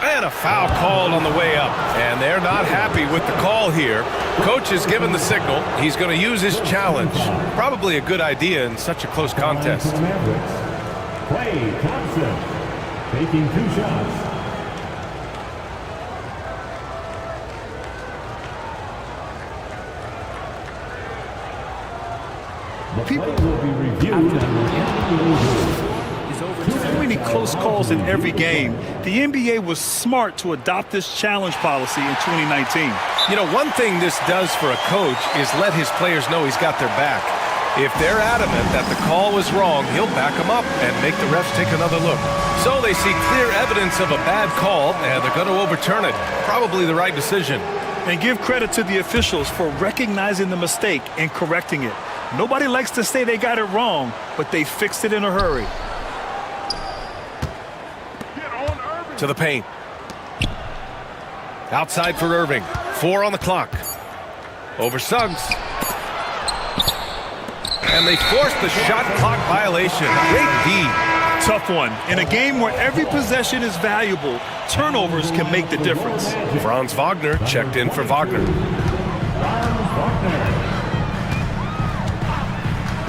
And a foul called on the way up. And they're not happy with the call here. Coach has given the signal. He's going to use his challenge. Probably a good idea in such a close contest. Klay Thompson taking 2 shots. People will be reviewed. So many close calls in every game. The NBA was smart to adopt this challenge policy in 2019. You know, one thing this does for a coach is let his players know he's got their back. If they're adamant that the call was wrong, he'll back them up and make the refs take another look. So they see clear evidence of a bad call, and they're going to overturn it. Probably the right decision. And give credit to the officials for recognizing the mistake and correcting it. Nobody likes to say they got it wrong, but they fixed it in a hurry. To the paint. Outside for Irving. 4 on the clock. Over Suggs. And they forced the shot clock violation. Great D. Tough one. In a game where every possession is valuable, turnovers can make the difference. Franz Wagner checked in for Wagner.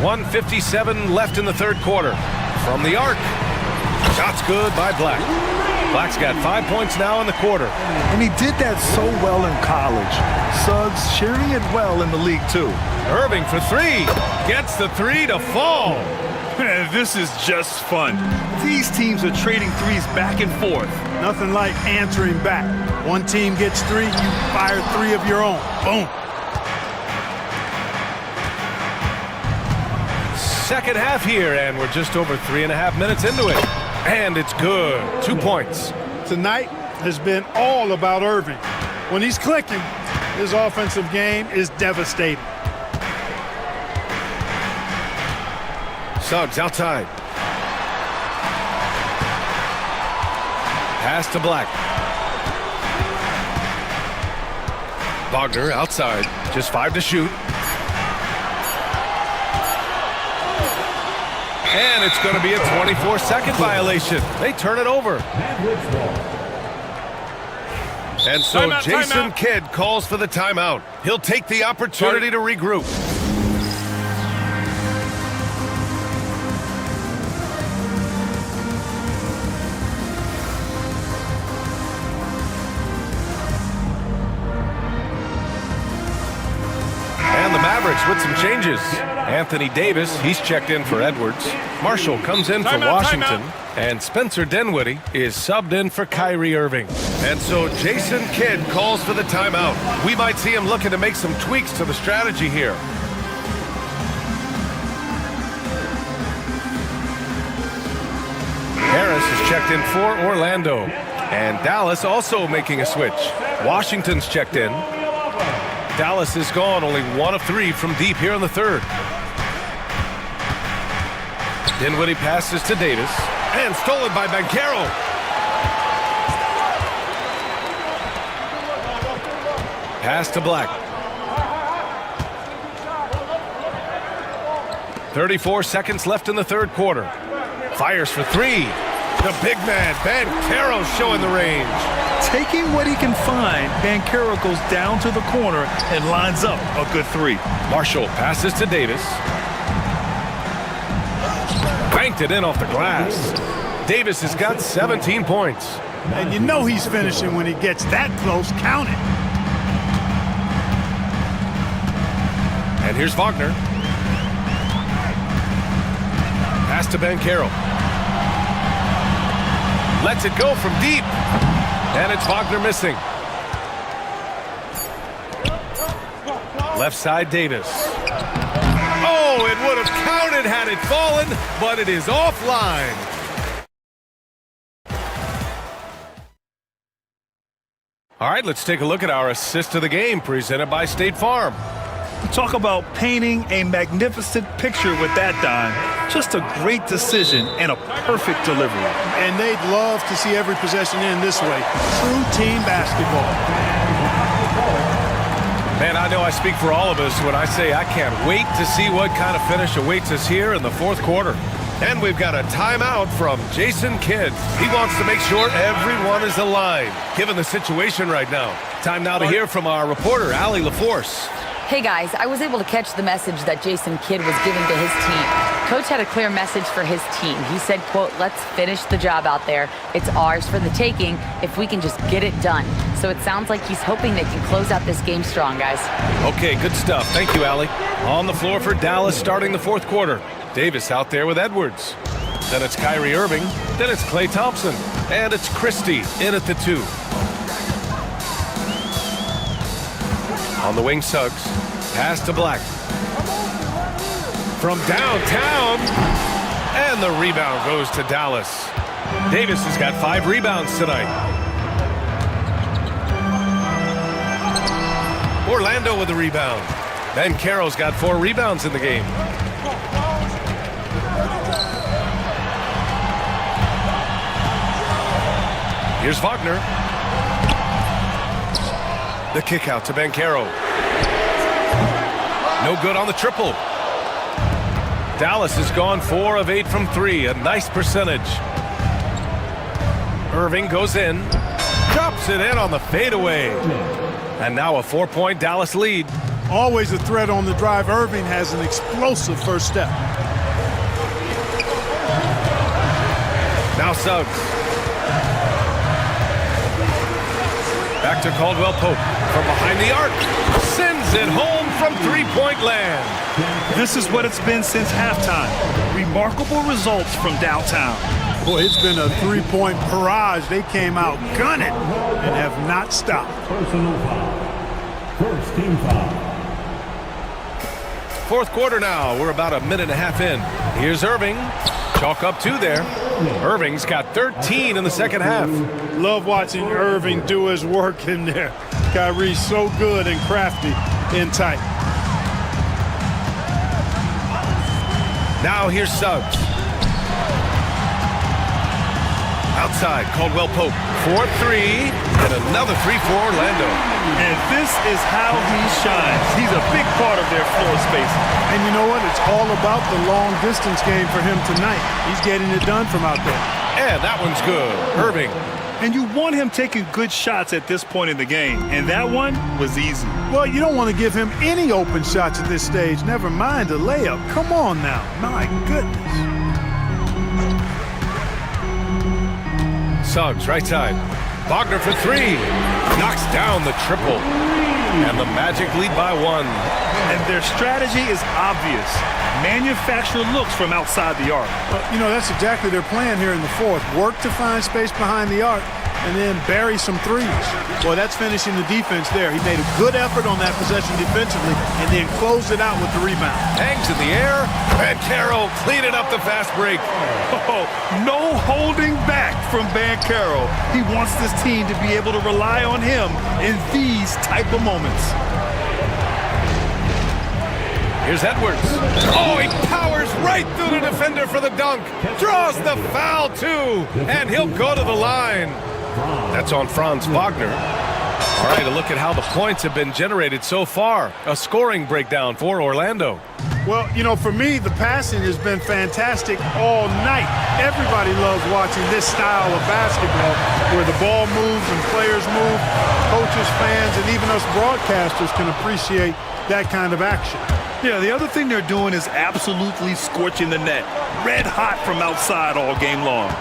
1:57 left in the third quarter. From the arc. Shot's good by Black. Black's got 5 points now in the quarter. And he did that so well in college. Suggs sharing it well in the league, too. Irving for 3. Gets the 3 to fall. This is just fun. These teams are trading threes back and forth. Nothing like answering back. One team gets 3, you fire 3 of your own. Boom. Second half here, and we're just over 3.5 minutes into it. And it's good. 2 points. Tonight has been all about Irving. When he's clicking, his offensive game is devastating. Suggs outside. Pass to Black. Wagner outside. Just 5 to shoot. And it's going to be a 24-second violation. They turn it over. And so Jason Kidd calls for the timeout. He'll take the opportunity to regroup. And the Mavericks with some changes. Anthony Davis, he's checked in for Edwards. Marshall comes in for Washington. And Spencer Dinwiddie is subbed in for Kyrie Irving. And so Jason Kidd calls for the timeout. We might see him looking to make some tweaks to the strategy here. Harris is checked in for Orlando. And Dallas also making a switch. Washington's checked in. Dallas is gone, only 1 of 3 from deep here in the third. Dinwiddie passes to Davis. And stolen by Banchero. Pass to Black. 34 seconds left in the third quarter. Fires for 3. The big man, Banchero, showing the range. Taking what he can find, Banchero goes down to the corner and lines up a good 3. Marshall passes to Davis. Banked it in off the glass. Davis has got 17 points. And you know he's finishing when he gets that close. Count it. And here's Wagner. Pass to Banchero. Lets it go from deep. And it's Wagner missing. Left side, Davis. Oh, it would have counted had it fallen, but it is offline. All right, let's take a look at our assist of the game presented by State Farm. Talk about painting a magnificent picture with that dime. Just a great decision and a perfect delivery. And they'd love to see every possession in this way. True team basketball. Man, I know I speak for all of us when I say I can't wait to see what kind of finish awaits us here in the fourth quarter. And we've got a timeout from Jason Kidd. He wants to make sure everyone is aligned, given the situation right now. Time now to hear from our reporter, Allie LaForce. Hey guys, I was able to catch the message that Jason Kidd was giving to his team. Coach had a clear message for his team. He said, quote, let's finish the job out there. It's ours for the taking if we can just get it done. So it sounds like he's hoping they can close out this game strong, guys. Okay, good stuff. Thank you, Allie. On the floor for Dallas starting the fourth quarter. Davis out there with Edwards. Then it's Kyrie Irving. Then it's Klay Thompson. And it's Christie in at the 2. On the wing, Suggs. Pass to Black. From downtown. And the rebound goes to Dallas. Davis has got 5 rebounds tonight. Orlando with the rebound. Banchero's got 4 rebounds in the game. Here's Wagner. The kick out to Banchero. No good on the triple. Dallas has gone 4 of 8 from 3. A nice percentage. Irving goes in. Drops it in on the fadeaway. And now a 4-point Dallas lead. Always a threat on the drive. Irving has an explosive first step. Now Suggs. Back to Caldwell Pope from behind the arc. Sends it home from three-point land. This is what it's been since halftime. Remarkable results from downtown. Boy, it's been a three-point barrage. They came out gunning and have not stopped. Personal foul. First team foul. Fourth quarter now. We're about a minute and a half in. Here's Irving. Chalk up 2 there. Irving's got 13 in the second half. Love watching Irving do his work in there. Kyrie's so good and crafty in tight. Now here's Suggs. Outside, Caldwell Pope. 4-3, and another 3 for Orlando. And this is how he shines. He's a big part of their floor space. And you know what? It's all about the long distance game for him tonight. He's getting it done from out there. And that one's good. Irving. And you want him taking good shots at this point in the game. And that one was easy. Well, you don't want to give him any open shots at this stage. Never mind a layup. Come on now. My goodness. Suggs, right side. Wagner for 3. Knocks down the triple. And the Magic lead by 1. And their strategy is obvious. Manufacture looks from outside the arc. Well, you know, that's exactly their plan here in the fourth. Work to find space behind the arc and then bury some threes. Boy, that's finishing the defense there. He made a good effort on that possession defensively and then closed it out with the rebound. Hangs in the air. Bankero cleaning up the fast break. Oh, no holding back from Bankero. He wants this team to be able to rely on him in these type of moments. Here's Edwards. Oh, he powers right through the defender for the dunk. Draws the foul, too. And he'll go to the line. That's on Franz Wagner. All right, a look at how the points have been generated so far. A scoring breakdown for Orlando. Well, you know, for me, the passing has been fantastic all night. Everybody loves watching this style of basketball where the ball moves and players move. Coaches, fans, and even us broadcasters can appreciate that kind of action. Yeah, the other thing they're doing is absolutely scorching the net. Red hot from outside all game long.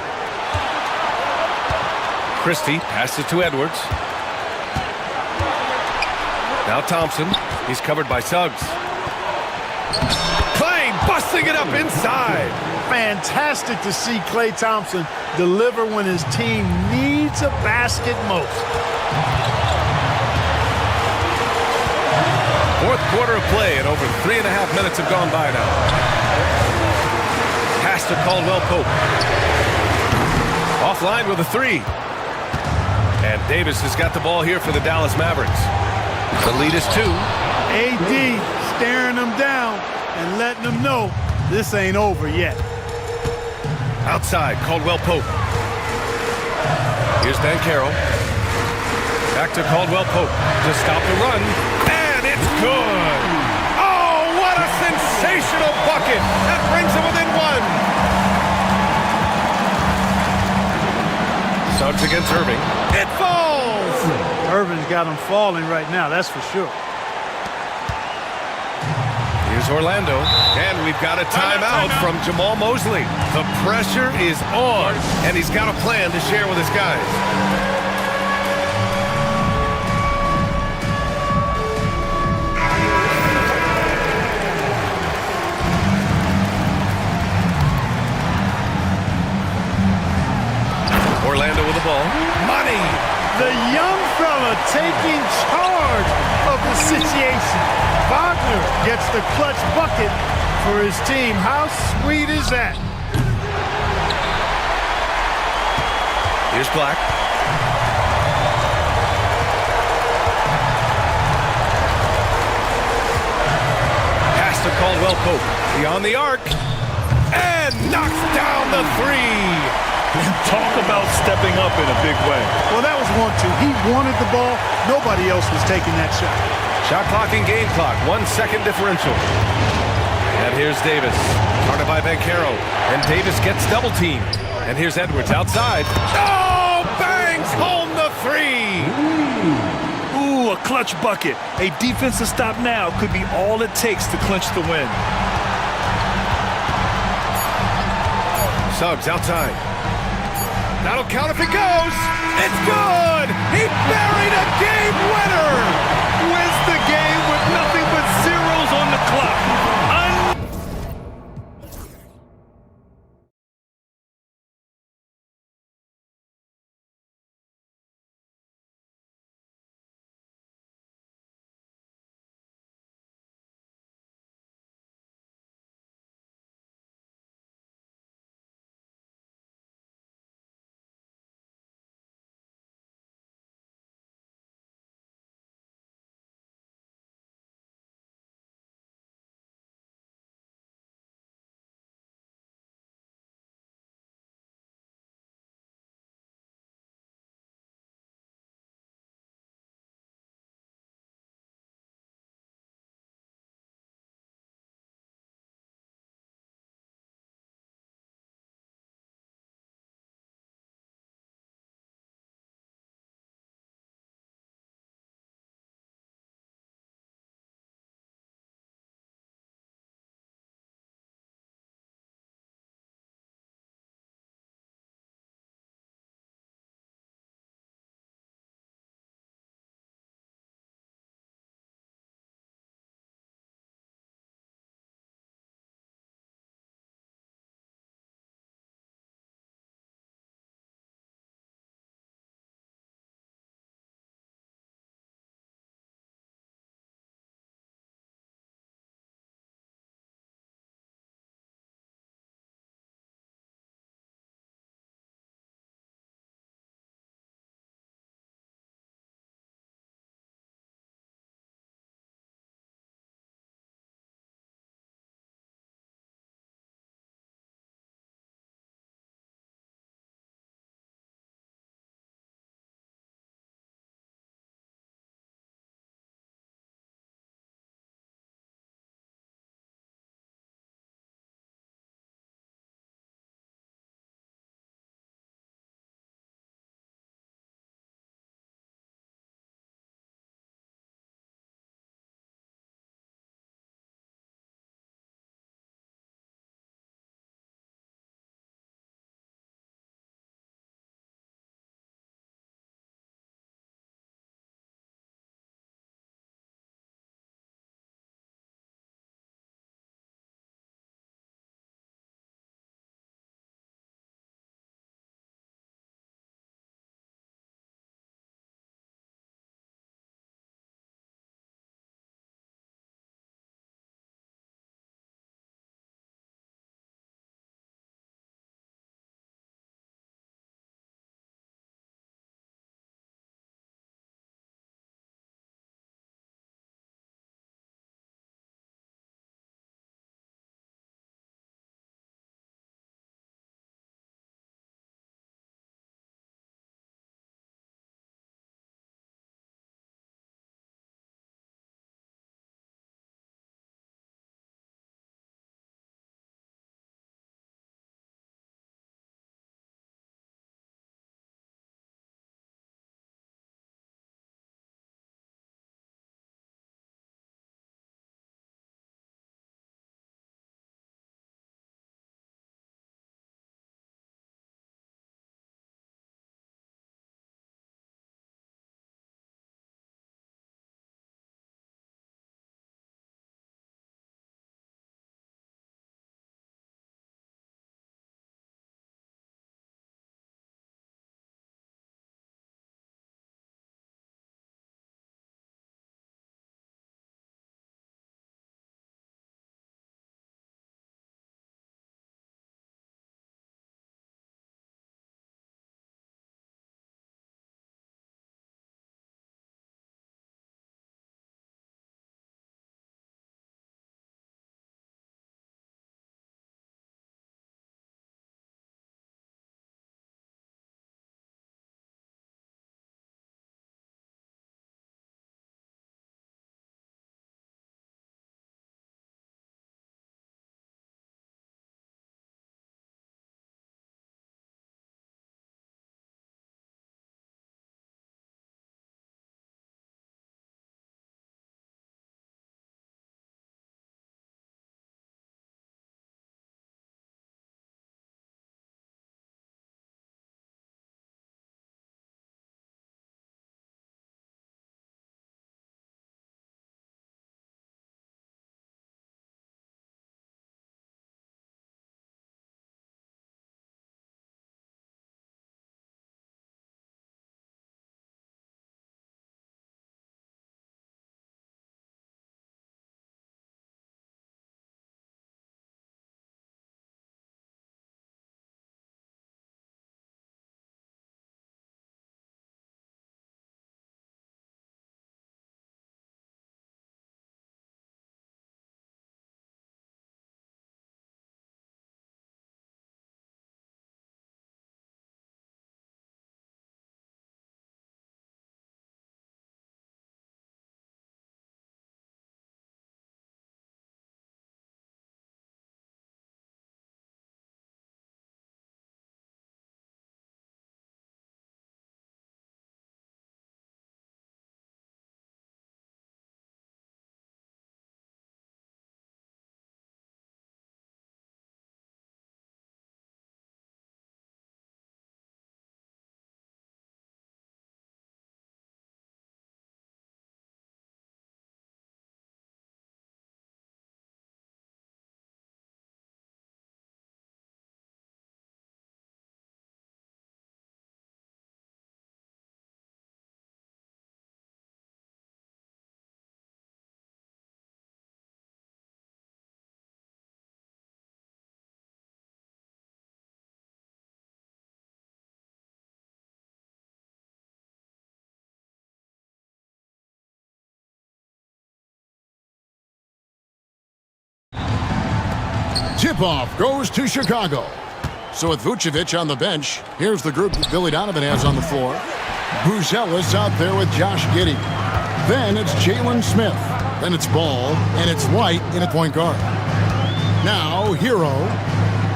Christie passes to Edwards. Now Thompson. He's covered by Suggs. Clay busting it up inside. Fantastic to see Klay Thompson deliver when his team needs a basket most. Fourth quarter of play, and over 3.5 minutes have gone by now. Pass to Caldwell Pope. Offline with a three. And Davis has got the ball here for the Dallas Mavericks. The lead is 2. AD staring them down and letting them know this ain't over yet. Outside, Caldwell Pope. Here's Bankero. Back to Caldwell Pope to stop the run. And it's good. Oh, what a sensational bucket. That brings him within 1. Suggs against Irving. It falls. Irving's got him falling right now, that's for sure. Here's Orlando, and we've got a timeout from Jamal Mosley. The pressure is on, and he's got a plan to share with his guys. Orlando with the ball. Money! The young fella taking charge of the situation. Wagner gets the clutch bucket for his team. How sweet is that? Here's Black. Pass to Caldwell Pope. Beyond the arc. And knocks down the three. Talk about stepping up in a big way. Well, that was 1-2. He wanted the ball. Nobody else was taking that shot. Shot clock and game clock. 1 second differential. And here's Davis. Guarded by Bankero. And Davis gets double teamed. And here's Edwards outside. Oh! Bangs home the three! Ooh, a clutch bucket. A defensive stop now could be all it takes to clinch the win. Suggs outside. That'll count if it goes. It's good. He buried a game winner. Wins the game with nothing but zeros on the clock. Tip-off goes to Chicago. So with Vucevic on the bench, here's the group that Billy Donovan has on the floor. Buzelis out there with Josh Giddey. Then it's Jalen Smith. Then it's Ball, and it's White in at point guard. Now, Hero.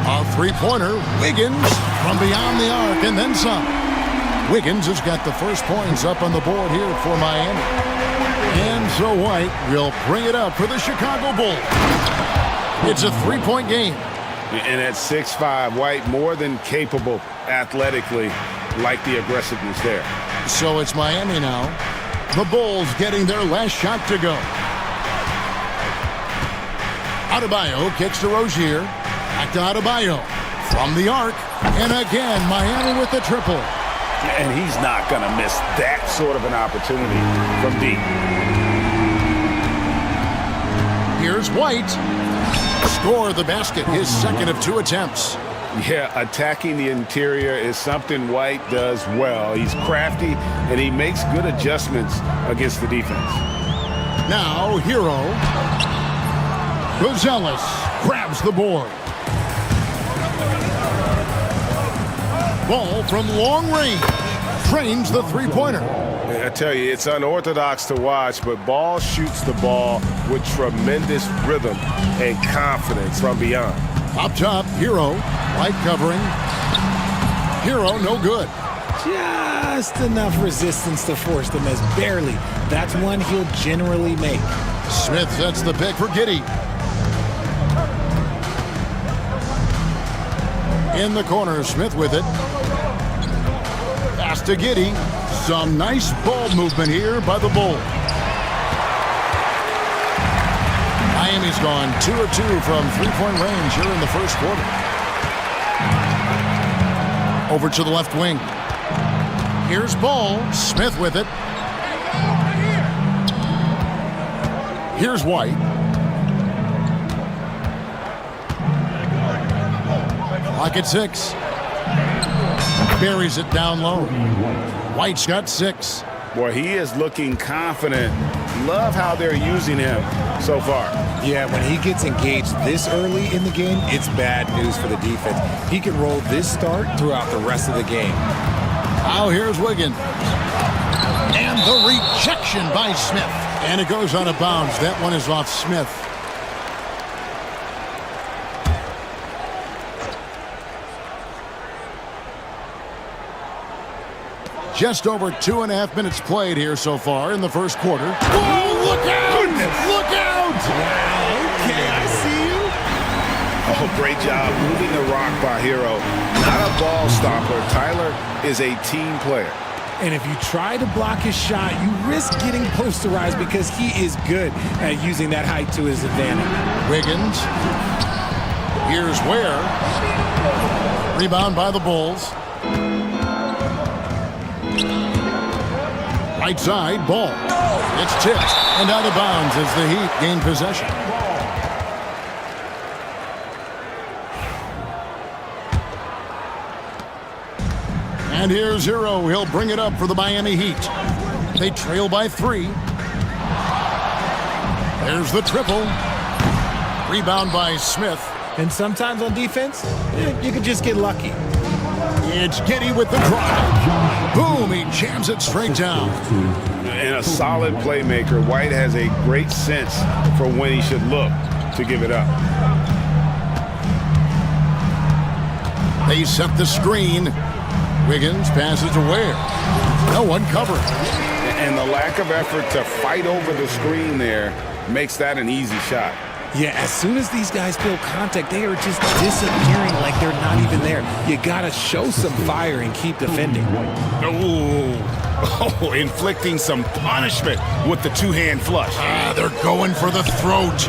A three-pointer. Wiggins from beyond the arc, and then some. Wiggins has got the first points up on the board here for Miami. And so White will bring it up for the Chicago Bulls. It's a three-point game. And at 6'5", White more than capable athletically, like the aggressiveness there. So it's Miami now. The Bulls getting their last shot to go. Adebayo kicks to Rozier. Back to Adebayo. From the arc. And again, Miami with the triple. And he's not going to miss that sort of an opportunity from deep. Here's White. Score the basket, his second of 2 attempts. Yeah, attacking the interior is something White does well. He's crafty, and he makes good adjustments against the defense. Now, Hero. Buzelis grabs the board. Ball from long range. Trains the three-pointer. I tell you, it's unorthodox to watch, but Ball shoots the ball with tremendous rhythm and confidence from beyond. Up top, Hero. White covering. Hero, no good. Just enough resistance to force the miss. Barely. That's one he'll generally make. Smith sets the pick for Giddey. In the corner, Smith with it. Pass to Giddey. Some nice ball movement here by the Bulls. Miami's gone 2 of 2 from three-point range here in the first quarter. Over to the left wing. Here's Ball. Smith with it. Here's White. Clock at 6. Buries it down low. White's got 6. Boy, he is looking confident. Love how they're using him so far. Yeah, when he gets engaged this early in the game, it's bad news for the defense. He can roll this start throughout the rest of the game. Now here's Wiggins. And the rejection by Smith. And it goes out of bounds. That one is off Smith. Just over 2.5 minutes played here so far in the first quarter. Whoa, look out! Goodness. Look out! Wow, okay, I see you. Oh, great job moving the rock by Hero. Not a ball stopper. Tyler is a team player. And if you try to block his shot, you risk getting posterized because he is good at using that height to his advantage. Wiggins. Here's Ware. Rebound by the Bulls. Right side, Ball. It's tipped and out of bounds as the Heat gain possession. And here's Hero. He'll bring it up for the Miami Heat. They trail by 3. There's the triple. Rebound by Smith. And sometimes on defense, you can just get lucky. It's Giddey with the drive. Boom, he jams it straight down. And a solid playmaker. White has a great sense for when he should look to give it up. They set the screen. Wiggins passes to Ware. No one covering. And the lack of effort to fight over the screen there makes that an easy shot. Yeah, as soon as these guys feel contact, they are just disappearing like they're not even there. You gotta show some fire and keep defending. Oh, inflicting some punishment with the two-hand flush. They're going for the throat.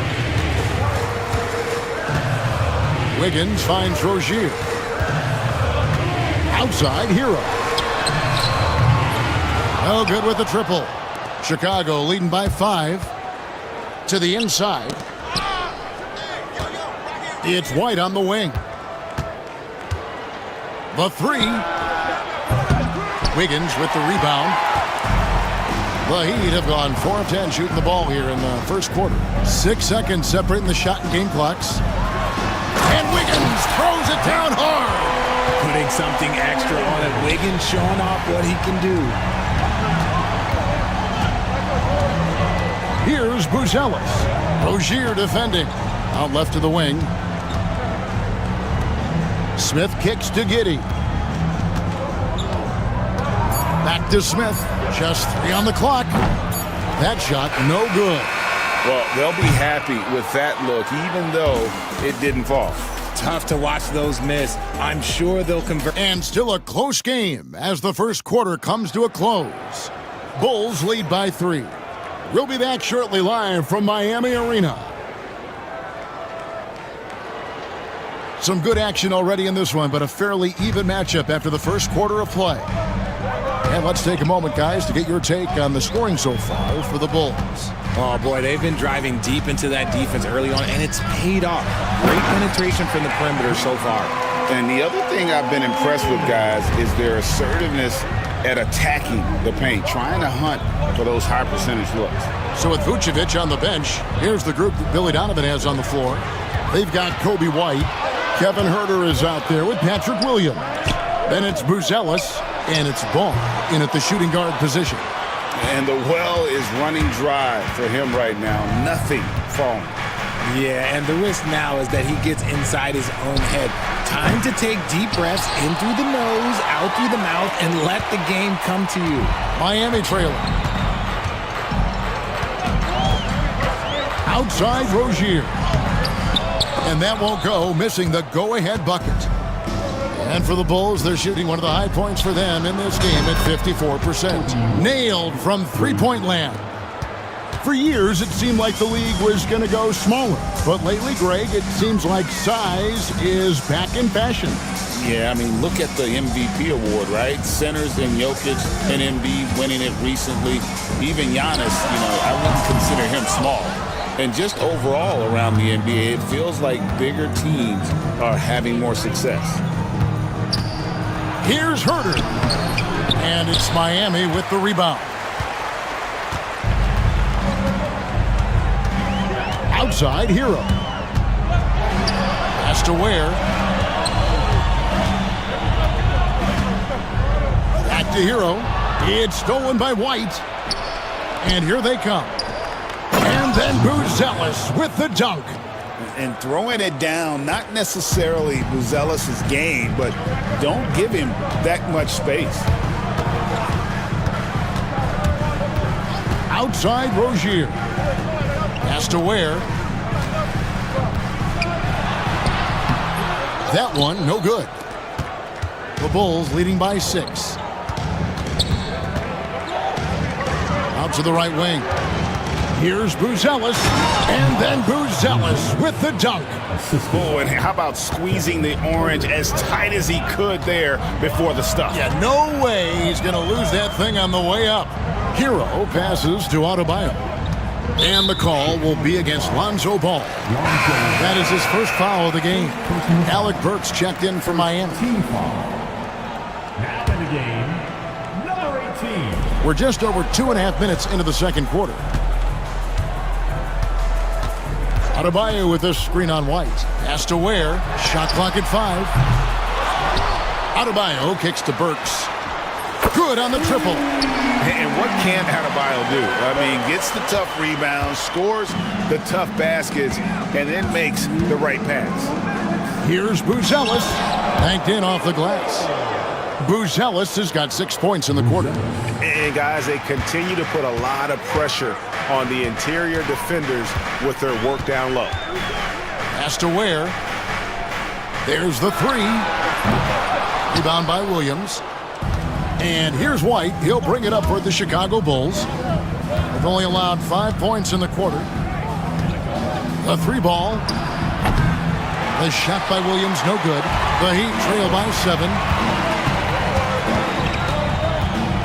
Wiggins finds Rozier. Outside, Hero. No good with the triple. Chicago leading by 5. To the inside. It's White on the wing. The 3. Wiggins with the rebound. The Heat have gone 4 of 10 shooting the ball here in the first quarter. 6 seconds separating the shot and game clocks. And Wiggins throws it down hard. Putting something extra on it. Wiggins showing off what he can do. Here's Buzelis. Rozier defending. Out left to the wing. Smith kicks to Giddey. Back to Smith. Just 3 on the clock. That shot, no good. Well, they'll be happy with that look, even though it didn't fall. Tough to watch those miss. I'm sure they'll convert. And still a close game as the first quarter comes to a close. Bulls lead by 3. We'll be back shortly live from Miami Arena. Some good action already in this one, but a fairly even matchup after the first quarter of play. And let's take a moment, guys, to get your take on the scoring so far for the Bulls. Oh, boy, they've been driving deep into that defense early on, and it's paid off. Great penetration from the perimeter so far. And the other thing I've been impressed with, guys, is their assertiveness at attacking the paint, trying to hunt for those high percentage looks. So with Vucevic on the bench, here's the group that Billy Donovan has on the floor. They've got Kobe White. Kevin Huerter is out there with Patrick Williams. Then it's Buzelis, and it's Ball in at the shooting guard position. And the well is running dry for him right now. Nothing falling. Yeah, and the risk now is that he gets inside his own head. Time to take deep breaths in through the nose, out through the mouth, and let the game come to you. Miami trailing. Outside Rozier. And that won't go, missing the go-ahead bucket. And for the Bulls, they're shooting one of the high points for them in this game at 54%. Nailed from three-point land. For years, it seemed like the league was going to go smaller. But lately, Greg, it seems like size is back in fashion. Yeah, I mean, look at the MVP award, right? Centers and Jokic and Embiid winning it recently. Even Giannis, I wouldn't consider him small. And just overall around the NBA, it feels like bigger teams are having more success. Here's Huerter. And it's Miami with the rebound. Outside, Hero. Pass to Ware. Back to Hero. It's stolen by White. And here they come. And then Buzelis with the dunk. And throwing it down, not necessarily Buzelis' game, but don't give him that much space. Outside Rozier. Pass to Ware. That one, no good. The Bulls leading by 6. Out to the right wing. Here's Buzelis, and then Buzelis with the dunk. Oh, and how about squeezing the orange as tight as he could there before the stuff? Yeah, no way he's going to lose that thing on the way up. Hero passes to Adebayo. And the call will be against Lonzo Ball. That is his first foul of the game. Alec Burks checked in for Miami. Now in the game, number 18. We're just over 2.5 minutes into the second quarter. Adebayo with this screen on White. Pass to Ware. Shot clock at 5. Adebayo kicks to Burks. Good on the triple. And what can Adebayo do? I mean, gets the tough rebounds, scores the tough baskets, and then makes the right pass. Here's Buzelis. Banked in off the glass. Buzelis has got 6 points in the quarter. And guys, they continue to put a lot of pressure on the interior defenders with their work down low. Pass to Ware. There's the 3. Rebound by Williams. And here's White. He'll bring it up for the Chicago Bulls. They've only allowed 5 points in the quarter. The 3 ball. The shot by Williams, no good. The Heat trail by 7.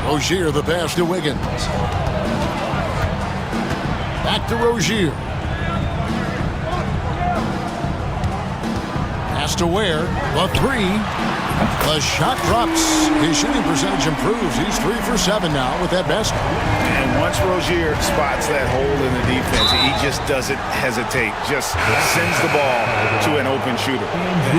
Rozier, the pass to Wiggins. Back to Rozier. Pass to Ware. The 3. The shot drops. His shooting percentage improves. He's 3 for 7 now with that basket. And once Rozier spots that hole in the defense, he just doesn't hesitate. Just sends the ball to an open shooter.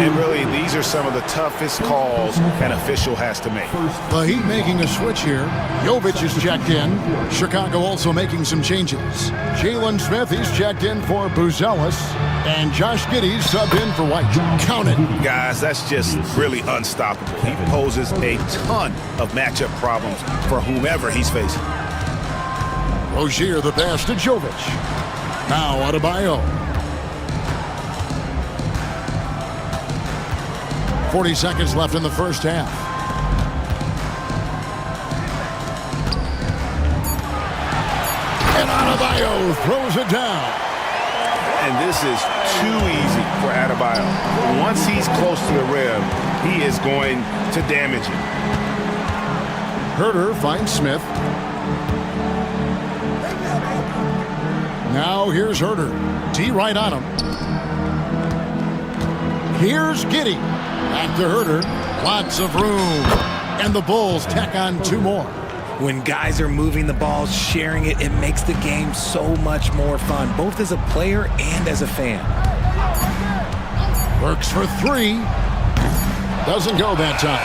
And really, these are some of the toughest calls an official has to make. The Heat making a switch here. Jovic is checked in. Chicago also making some changes. Jalen Smith, he's checked in for Buzelis. And Josh Giddey subbed in for White. Count it. Guys, that's just really unstoppable. He poses a ton of matchup problems for whomever he's facing. Rozier the pass to Jovic. Now Adebayo. 40 seconds left in the first half. And Adebayo throws it down. And this is too easy for Adebayo. Once he's close to the rim, he is going to damage it. Herter finds Smith. Now here's Herter. D right on him. Here's Giddey. Back to Herter. Lots of room. And the Bulls tack on 2 more. When guys are moving the ball, sharing it, it makes the game so much more fun, both as a player and as a fan. Works for 3. Doesn't go that time.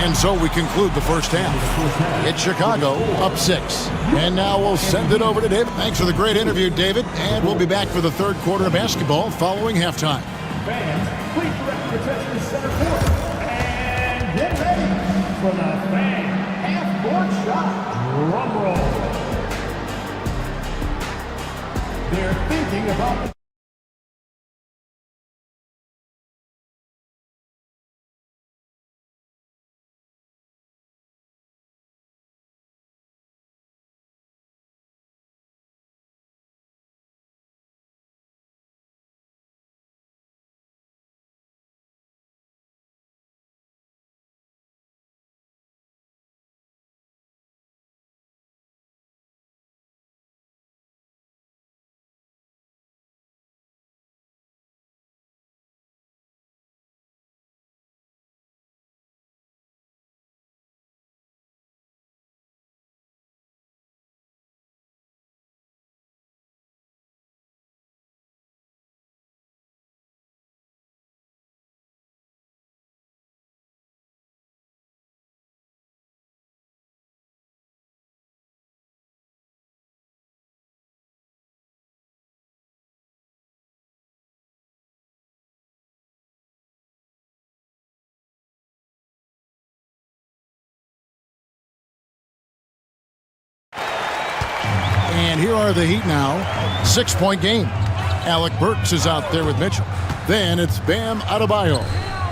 And so we conclude the first half. It's Chicago up 6. And now we'll send it over to David. Thanks for the great interview, David. And we'll be back for the third quarter of basketball following halftime. Fans, please direct your attention to center court. And get ready for the fan half-court shot. Drum roll. They're thinking about the And here are the Heat now. 6-point game. Alec Burks is out there with Mitchell. Then it's Bam Adebayo.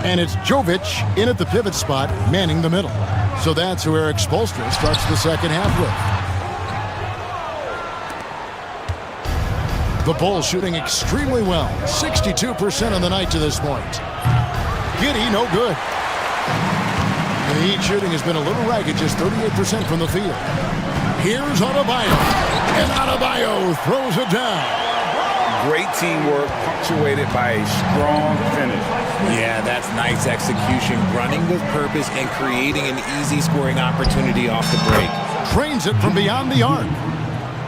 And it's Jovic in at the pivot spot, manning the middle. So that's who Eric Spoelstra starts the second half with. The Bulls shooting extremely well. 62% on the night to this point. Giddey, no good. The Heat shooting has been a little ragged, just 38% from the field. Here's Adebayo. And Adebayo throws it down. Great teamwork, punctuated by a strong finish. Yeah, that's nice execution, running with purpose and creating an easy scoring opportunity off the break. Trains it from beyond the arc.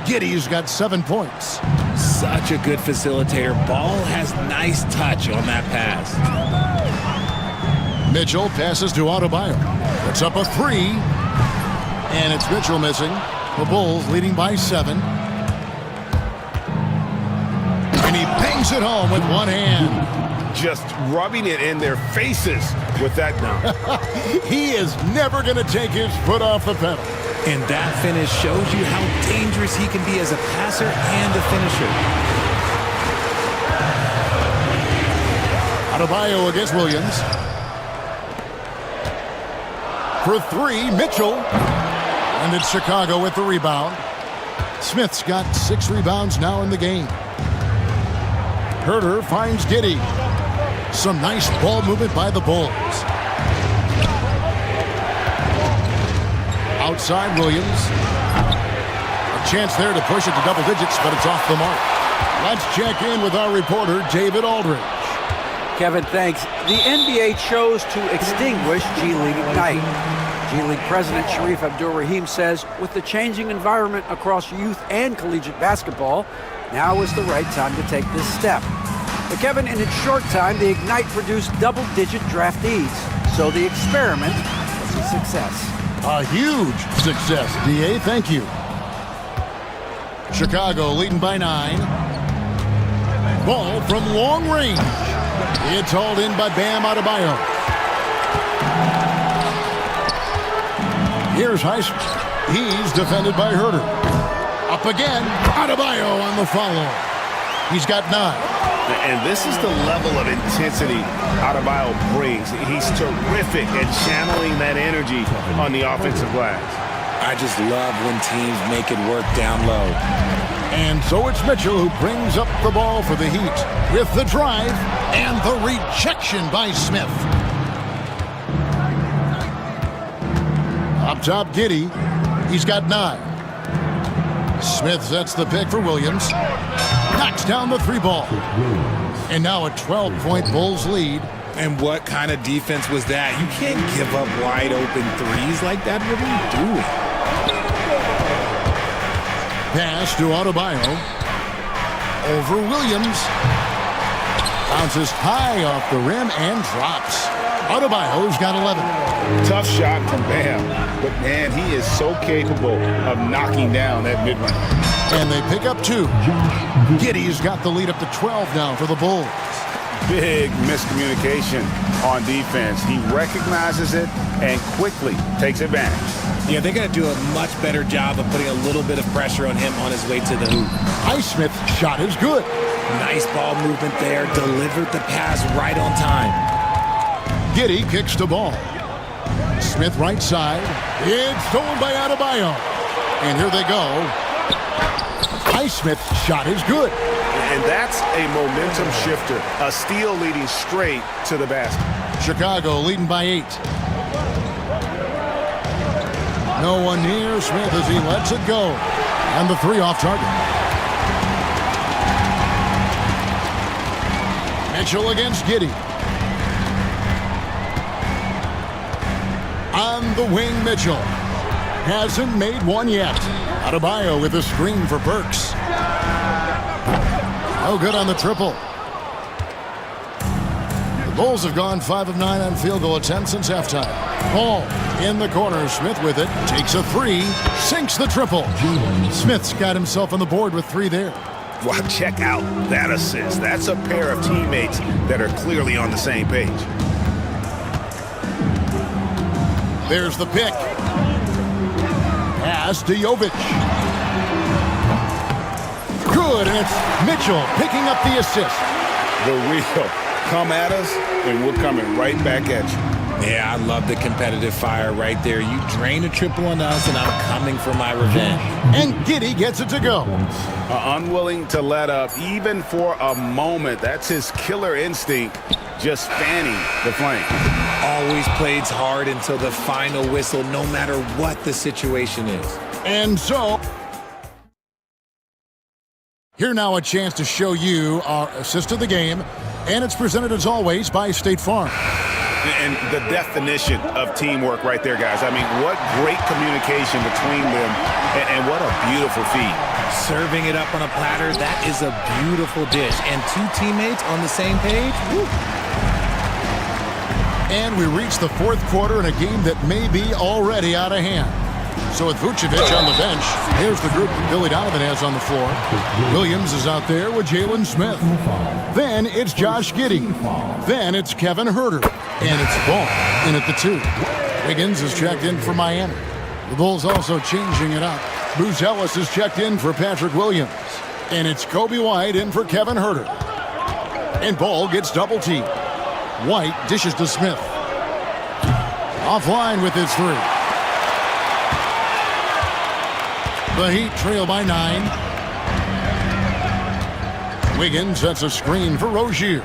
Giddey's got 7 points. Such a good facilitator. Ball has nice touch on that pass. Mitchell passes to Adebayo. It's up a 3. And it's Mitchell missing. The Bulls leading by 7. And he bangs it home with one hand. Just rubbing it in their faces with that dunk. He is never going to take his foot off the pedal. And that finish shows you how dangerous he can be as a passer and a finisher. Adebayo against Williams. For 3, Mitchell. And it's Chicago with the rebound. Smith's got 6 rebounds now in the game. Herter finds Giddey. Some nice ball movement by the Bulls. Outside Williams. A chance there to push it to double digits, but it's off the mark. Let's check in with our reporter, David Aldridge. Kevin, thanks. The NBA chose to extinguish G League Ignite. G League President Sharif Abdur-Rahim says, with the changing environment across youth and collegiate basketball, now is the right time to take this step. But Kevin, in its short time, the Ignite produced double-digit draftees. So the experiment was a success. A huge success, DA. Thank you. Chicago leading by 9. Ball from long range. It's hauled in by Bam Adebayo. Here's Heisman. He's defended by Herter. Up again. Adebayo on the follow. He's got 9. And this is the level of intensity Adebayo brings. He's terrific at channeling that energy on the offensive glass. I just love when teams make it work down low. And so it's Mitchell who brings up the ball for the Heat with the drive and the rejection by Smith. Up top, Giddey. He's got 9. Smith sets the pick for Williams. Knocks down the 3 ball. And now a 12-point Bulls lead. And what kind of defense was that? You can't give up wide open threes like that. What are you doing? Pass to Adebayo. Over Williams. Bounces high off the rim and drops. Adebayo's got 11. Tough shot from Bam, but man, he is so capable of knocking down that mid-range. And they pick up 2. Giddey's got the lead up to 12 now for the Bulls. Big miscommunication on defense. He recognizes it and quickly takes advantage. Yeah, they're going to do a much better job of putting a little bit of pressure on him on his way to the hoop. Highsmith's shot is good. Nice ball movement there. Delivered the pass right on time. Giddey kicks the ball. Smith right side. It's stolen by Adebayo. And here they go. Highsmith's shot is good. And that's a momentum shifter. A steal leading straight to the basket. Chicago leading by 8. No one near Smith as he lets it go. And the 3 off target. Mitchell against Giddey. On the wing, Mitchell. Hasn't made one yet. Adebayo with a screen for Burks. No good on the triple. The Bulls have gone 5 of 9 on field goal attempts since halftime. Ball in the corner. Smith with it. Takes a 3. Sinks the triple. Smith's got himself on the board with 3 there. Wow, check out that assist. That's a pair of teammates that are clearly on the same page. There's the pick. Pass to Jovic. Good, and it's Mitchell picking up the assist. The real come at us, and we're coming right back at you. Yeah, I love the competitive fire right there. You drain a triple on us, and I'm coming for my revenge. And Giddey gets it to go. Unwilling to let up, even for a moment. That's his killer instinct, just fanning the flame. Always plays hard until the final whistle, no matter what the situation is. And so, here now a chance to show you our assist of the game, and it's presented as always by State Farm. And the definition of teamwork right there, guys. I mean, what great communication between them, and what a beautiful feed. Serving it up on a platter, that is a beautiful dish. And 2 teammates on the same page, woo. And we reach the 4th quarter in a game that may be already out of hand. So with Vucevic on the bench, here's the group Billy Donovan has on the floor. Williams is out there with Jalen Smith. Then it's Josh Giddey. Then it's Kevin Herter. And it's Ball in at the 2. Wiggins is checked in for Miami. The Bulls also changing it up. Bruce Ellis is checked in for Patrick Williams. And it's Kobe White in for Kevin Herter. And Ball gets double teamed. White dishes to Smith. Offline with his 3. The Heat trail by 9. Wiggins sets a screen for Rozier.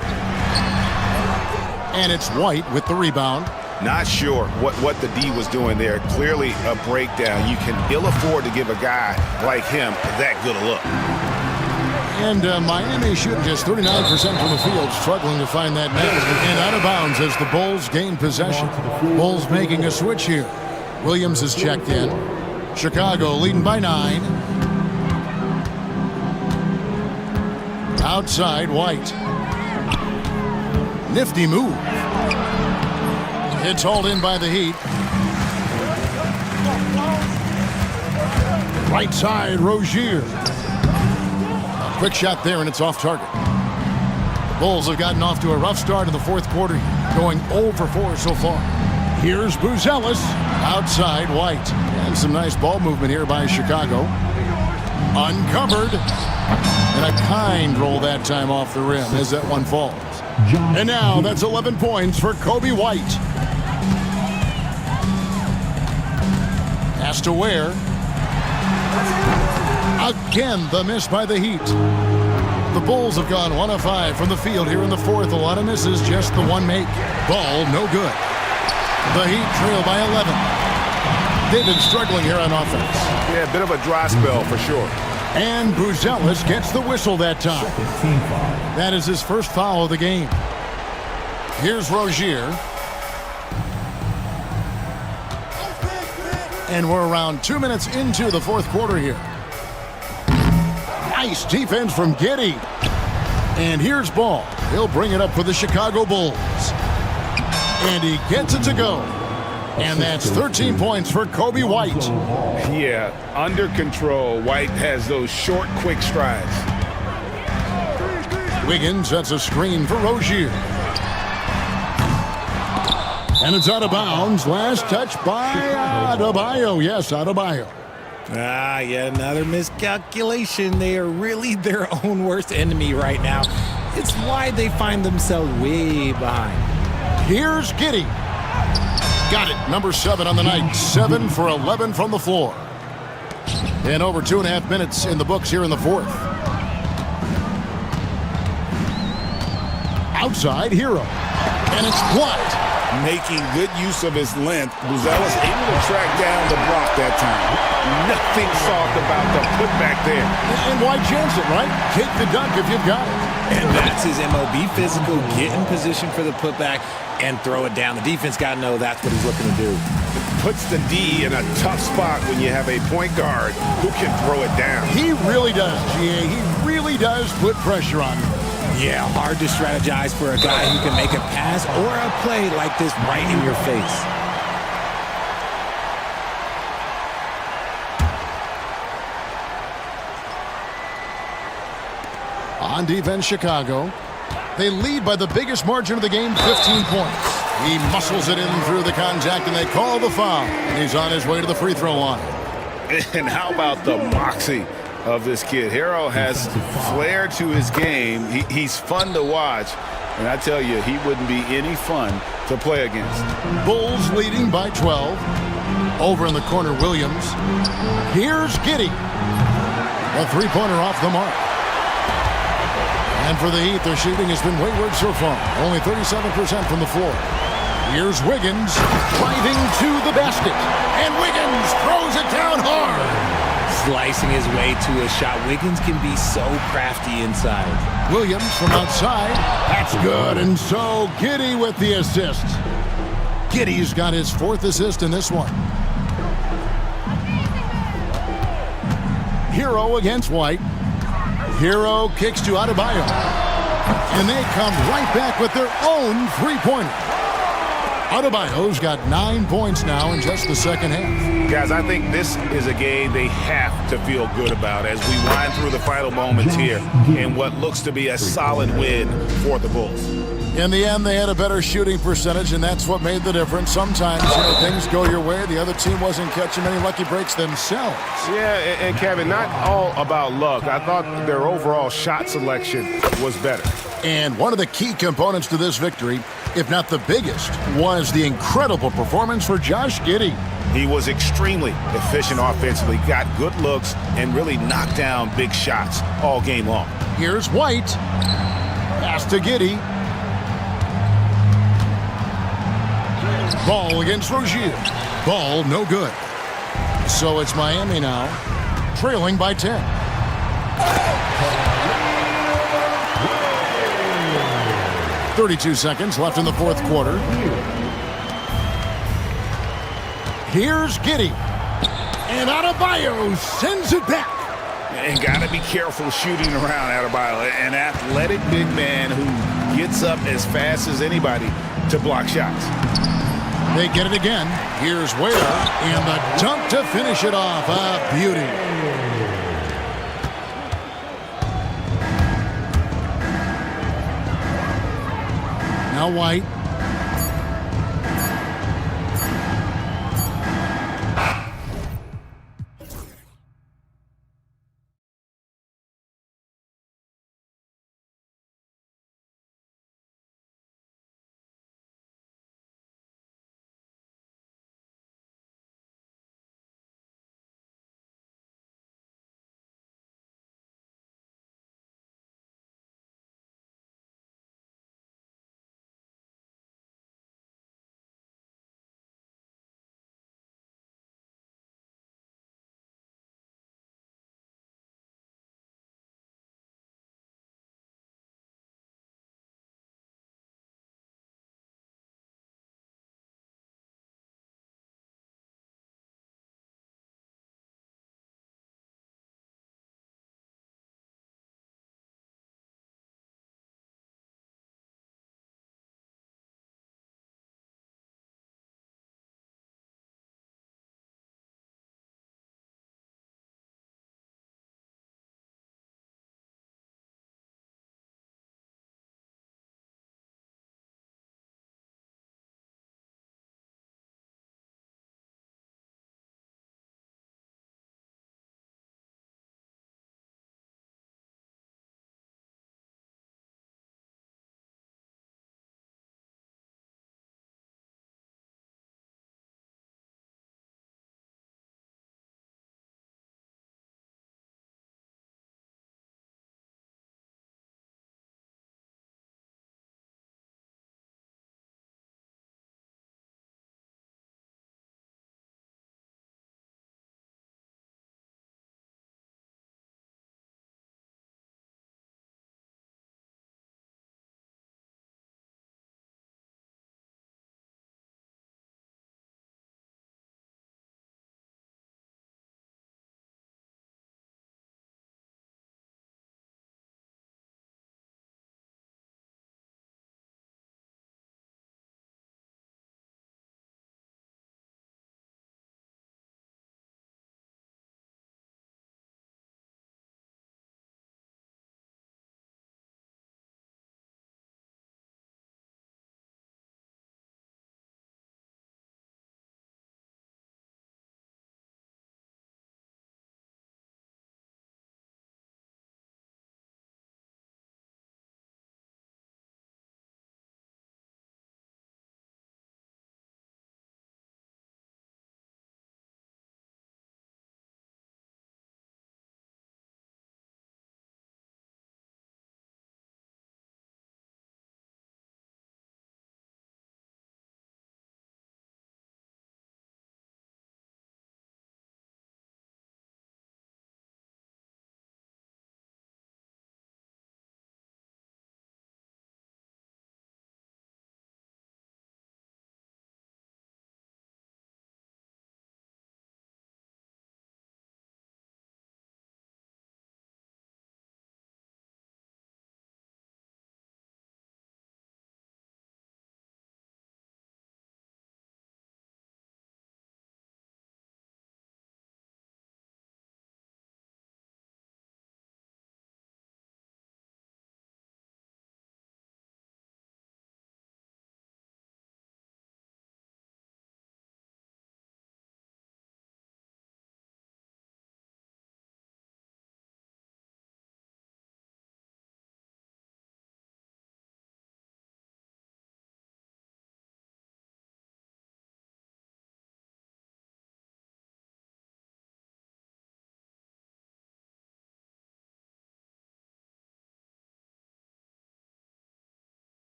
And it's White with the rebound. Not sure what the D was doing there. Clearly a breakdown. You can ill afford to give a guy like him that good a look. And Miami shooting just 39% from the field, struggling to find that net. And out of bounds as the Bulls gain possession. Bulls making a switch here. Williams is checked in. Chicago leading by 9. Outside, White. Nifty move. It's hauled in by the Heat. Right side, Rozier. A quick shot there, and it's off target. The Bulls have gotten off to a rough start in the fourth quarter, going 0 for 4 so far. Here's Buzelis. Outside, White. And some nice ball movement here by Chicago. Uncovered. And a kind roll that time off the rim as that one falls. And now that's 11 points for Kobe White. Pass to Ware. Again, the miss by the Heat. The Bulls have gone 1 of 5 from the field here in the fourth. A lot of misses, just the one make. Ball, no good. The Heat trail by 11. They've been struggling here on offense. Yeah, a bit of a dry spell for sure. And Buzelis gets the whistle that time. That is his first foul of the game. Here's Rozier. And we're around 2 minutes into the fourth quarter here. Nice defense from Giddey. And here's Ball. He'll bring it up for the Chicago Bulls. And he gets it to go. And that's 13 points for Kobe White. Yeah, under control. White has those short, quick strides. Wiggins sets a screen for Rozier. And it's out of bounds. Last touch by Adebayo. Yes, Adebayo. Yeah, another miscalculation. They are really their own worst enemy right now. It's why they find themselves way behind. Here's Giddey. Got it. Number 7 on the night. 7 for 11 from the floor. And over 2.5 minutes in the books here in the fourth. Outside, Hero. And it's blocked. Making good use of his length. Buzelis able to track down the block that time. Nothing soft about the putback there. And why chance it, right? Take the dunk if you've got it. And that's his MO. Be physical, get in position for the putback, and throw it down. The defense got to know that's what he's looking to do. Puts the D in a tough spot when you have a point guard who can throw it down. He really does, GA. He really does put pressure on him. Yeah, hard to strategize for a guy who can make a pass or a play like this right in your face. On defense, Chicago. They lead by the biggest margin of the game, 15 points. He muscles it in through the contact, and they call the foul. And he's on his way to the free throw line. And how about the moxie of this kid? Hero has flair to his game. He's fun to watch. And I tell you, he wouldn't be any fun to play against. Bulls leading by 12. Over in the corner, Williams. Here's Giddey. A three-pointer off the mark. And for the Heat, their shooting has been wayward so far. Only 37% from the floor. Here's Wiggins driving to the basket. And Wiggins throws it down hard. Slicing his way to a shot. Wiggins can be so crafty inside. Williams from outside. That's good. And so Giddey with the assist. Giddey's got his 4th assist in this one. Hero against White. Hero kicks to Adebayo. And they come right back with their own three-pointer. Adebayo's got 9 points now in just the second half. Guys, I think this is a game they have to feel good about as we wind through the final moments here in what looks to be a solid win for the Bulls. In the end, they had a better shooting percentage, and that's what made the difference. Sometimes, things go your way. The other team wasn't catching any lucky breaks themselves. Yeah, and Kevin, not all about luck. I thought their overall shot selection was better. And one of the key components to this victory, if not the biggest, was the incredible performance for Josh Giddey. He was extremely efficient offensively, got good looks, and really knocked down big shots all game long. Here's White. Pass to Giddey. Ball against Rozier. Ball no good. So it's Miami now, trailing by 10. 32 seconds left in the fourth quarter. Here's Giddey. And Adebayo sends it back. And got to be careful shooting around Adebayo, an athletic big man who gets up as fast as anybody to block shots. They get it again. Here's Ware, and the dunk to finish it off. A beauty. Now White.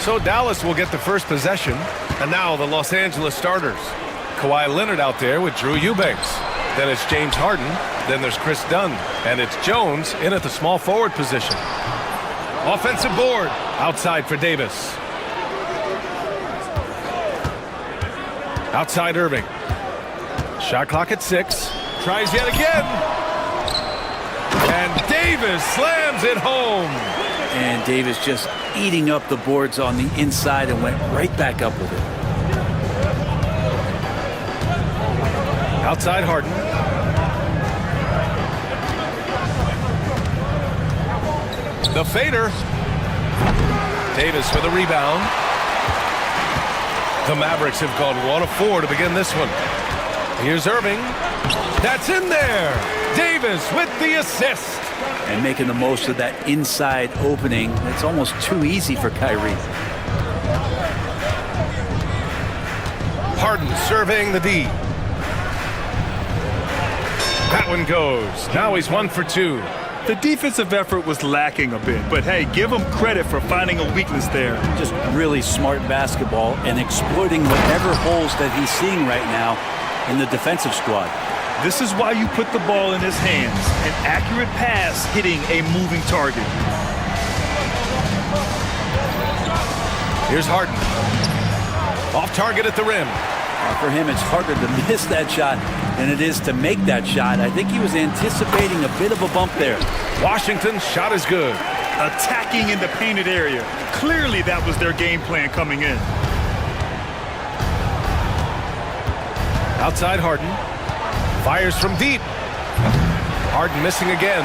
So Dallas will get the first possession. And now the Los Angeles starters. Kawhi Leonard out there with Drew Eubanks. Then it's James Harden. Then there's Chris Dunn. And it's Jones in at the small forward position. Offensive board. Outside for Davis. Outside Irving. Shot clock at 6. Tries yet again. And Davis slams it home. And Davis just eating up the boards on the inside and went right back up with it. Outside Harden. The fader. Davis for the rebound. The Mavericks have gone 1 of 4 to begin this one. Here's Irving. That's in there. Davis with the assist. And making the most of that inside opening. It's almost too easy for Kyrie. Harden surveying the D. That one goes. Now he's 1 for 2. The defensive effort was lacking a bit, but hey, give him credit for finding a weakness there. Just really smart basketball and exploiting whatever holes that he's seeing right now in the defensive squad. This is why you put the ball in his hands. An accurate pass hitting a moving target. Here's Harden. Off target at the rim. For him, it's harder to miss that shot than it is to make that shot. I think he was anticipating a bit of a bump there. Washington's shot is good. Attacking in the painted area. Clearly that was their game plan coming in. Outside Harden. Fires from deep. Harden missing again.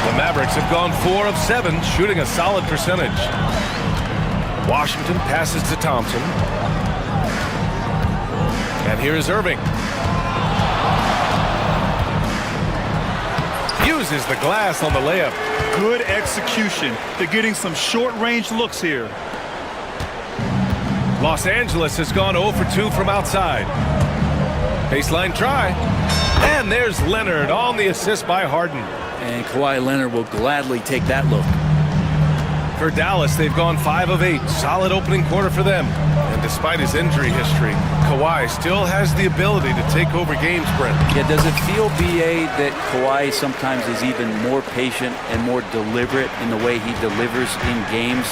The Mavericks have gone 4 of 7, shooting a solid percentage. Washington passes to Thompson. And here's Irving. Uses the glass on the layup. Good execution. They're getting some short-range looks here. Los Angeles has gone 0 for 2 from outside. Baseline try. And there's Leonard on the assist by Harden. And Kawhi Leonard will gladly take that look. For Dallas, they've gone 5 of 8. Solid opening quarter for them. And despite his injury history, Kawhi still has the ability to take over games, Brent. Yeah, does it feel, B.A., that Kawhi sometimes is even more patient and more deliberate in the way he delivers in games?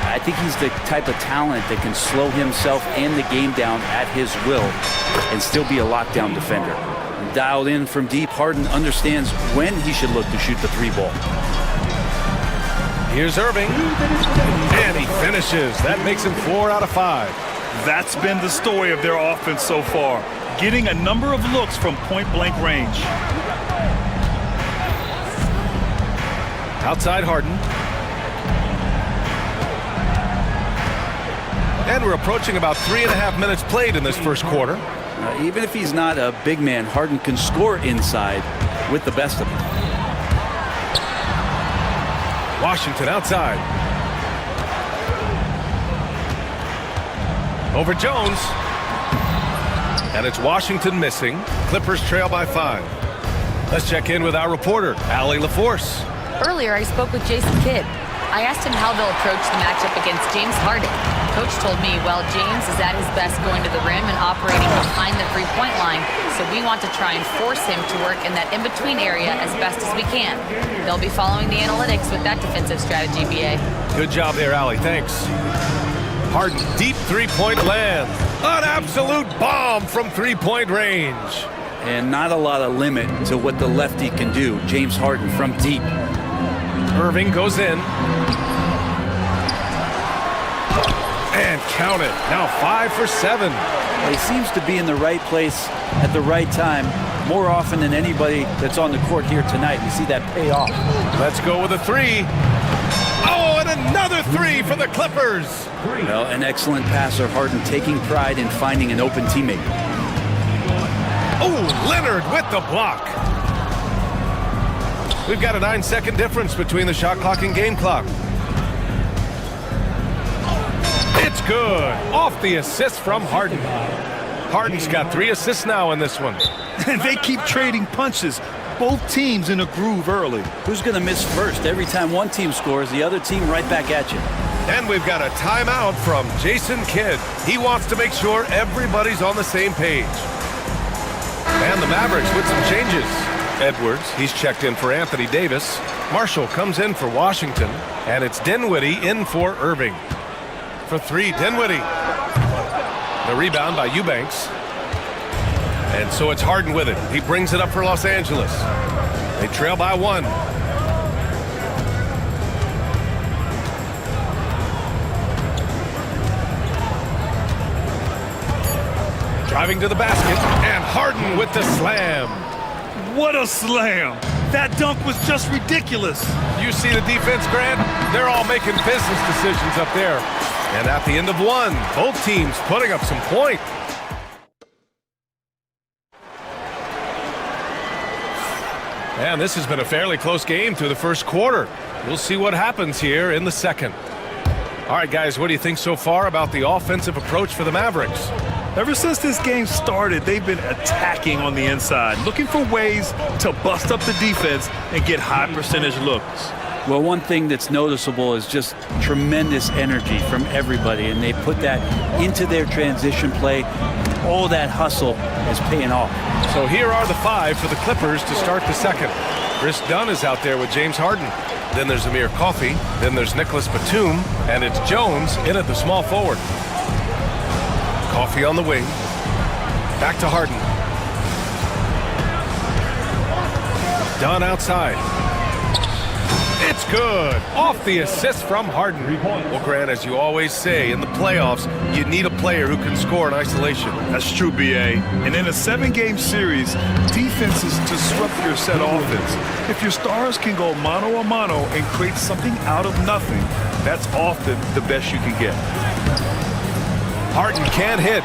I think he's the type of talent that can slow himself and the game down at his will and still be a lockdown defender. Dialed in from deep, Harden understands when he should look to shoot the 3-ball. Here's Irving. And he finishes. That makes him 4 out of 5. That's been the story of their offense so far. Getting a number of looks from point-blank range. Outside Harden. And we're approaching about 3.5 minutes played in this first quarter. Even if he's not a big man, Harden can score inside with the best of them. Washington outside. Over Jones. And it's Washington missing. Clippers trail by 5. Let's check in with our reporter, Allie LaForce. Earlier, I spoke with Jason Kidd. I asked him how they'll approach the matchup against James Harden. Coach told me, well, James is at his best going to the rim and operating behind the three-point line, so we want to try and force him to work in that in-between area as best as we can. They'll be following the analytics with that defensive strategy, BA. Good job there, Allie. Thanks. Harden, deep three-point land. An absolute bomb from three-point range. And not a lot of limit to what the lefty can do. James Harden from deep. Irving goes in. And count it. Now 5 for 7. Well, he seems to be in the right place at the right time more often than anybody that's on the court here tonight. We see that pay off. Let's go with a 3. Oh, and another 3 for the Clippers. Well, an excellent passer. Harden taking pride in finding an open teammate. Oh, Leonard with the block. We've got a 9-second difference between the shot clock and game clock. It's good. Off the assist from Harden. Harden's got 3 assists now in this one. They keep trading punches. both teams in a groove early. Who's going to miss first? Every time one team scores, the other team right back at you. And we've got a timeout from Jason Kidd. He wants to make sure everybody's on the same page. And the Mavericks with some changes. Edwards, he's checked in for Anthony Davis. Marshall comes in for Washington. And it's Dinwiddie in for Irving. For three, Dinwiddie. The rebound by Eubanks. And so it's Harden with it. He brings it up for Los Angeles. They trail by one. Driving to the basket, and Harden with the slam. What a slam! That dunk was just ridiculous. You see the defense, Grant? They're all making business decisions up there. And at the end of one, both teams putting up some point. And this has been a fairly close game through the first quarter. We'll see what happens here in the second. All right, guys, what do you think so far about the offensive approach for the Mavericks? Ever since this game started, they've been attacking on the inside, looking for ways to bust up the defense and get high percentage looks. Well, one thing that's noticeable is just tremendous energy from everybody, and they put that into their transition play. All that hustle is paying off. So here are the five for the Clippers to start the second. Chris Dunn is out there with James Harden. Then there's Amir Coffey. Then there's Nicholas Batum. And it's Jones in at the small forward. Coffey on the wing. Back to Harden. Dunn outside. It's good. Off the assist from Harden. Well, Grant, as you always say, in the playoffs, you need a player who can score in isolation. That's true, BA. And in a 7-game series, defense is disrupt your set offense. If your stars can go mano a mano and create something out of nothing, that's often the best you can get. Harden can't hit.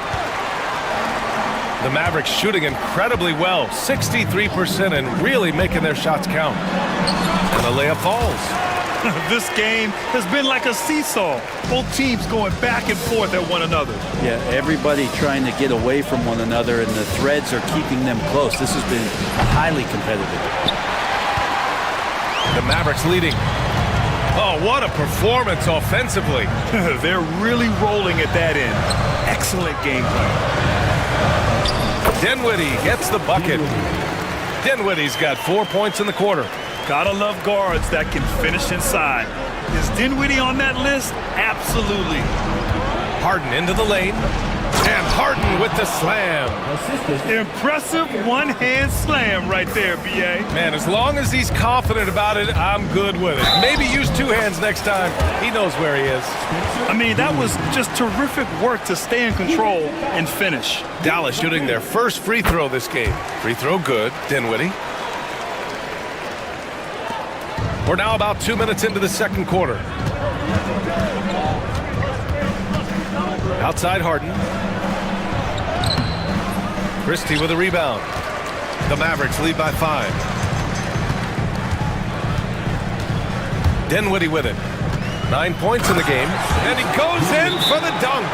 The Mavericks shooting incredibly well, 63%, and really making their shots count. And the layup falls. This game has been like a seesaw. Both teams going back and forth at one another. Yeah, everybody trying to get away from one another, and the threads are keeping them close. This has been highly competitive. The Mavericks leading. Oh, what a performance offensively. They're really rolling at that end. Excellent game plan. Dinwiddie gets the bucket. Dinwiddie's got 4 points in the quarter. Gotta love guards that can finish inside. Is Dinwiddie on that list? Absolutely. Harden into the lane. And Harden with the slam. Impressive one-hand slam right there, B.A. Man, as long as he's confident about it, I'm good with it. Maybe use two hands next time. He knows where he is. I mean, that was just terrific work to stay in control and finish. Dallas shooting their first free throw this game. Free throw good. Dinwiddie. We're now about 2 minutes into the second quarter. Outside Harden. Christie with a rebound. The Mavericks lead by 5. Dinwiddie with it. 9 points in the game. And he goes in for the dunk.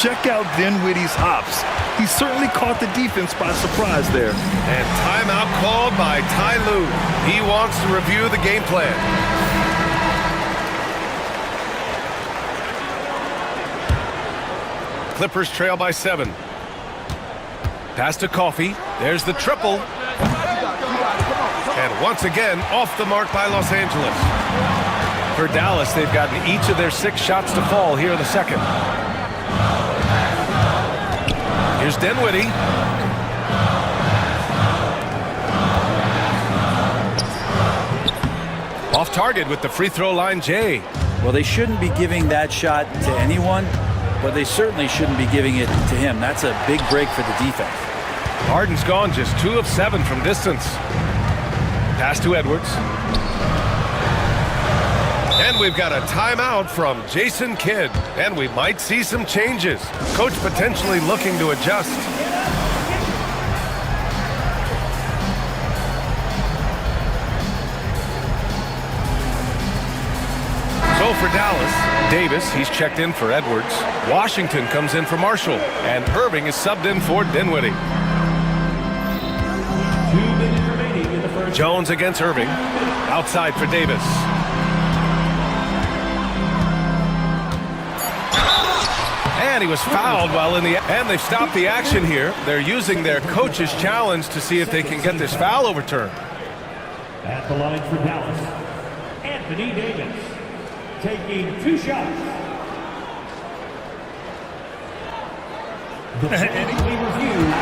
Check out Dinwiddie's hops. He certainly caught the defense by surprise there. And timeout called by Ty Lue. He wants to review the game plan. Clippers trail by 7. Pass to Coffey. There's the triple. And once again, off the mark by Los Angeles. For Dallas, they've gotten each of their 6 shots to fall here in the second. Here's Dinwiddie. Off target with the free throw line, Jay. Well, they shouldn't be giving that shot to anyone, but they certainly shouldn't be giving it to him. That's a big break for the defense. Harden's gone just 2 of 7 from distance. Pass to Edwards. And we've got a timeout from Jason Kidd. And we might see some changes. Coach potentially looking to adjust. So for Dallas, Davis, he's checked in for Edwards. Washington comes in for Marshall. And Irving is subbed in for Dinwiddie. Jones against Irving. Outside for Davis. And he was fouled while in the... And they've stopped the action here. They're using their coach's challenge to see if they can get this foul overturned. At the line for Dallas, Anthony Davis, taking 2 shots. The penalty review.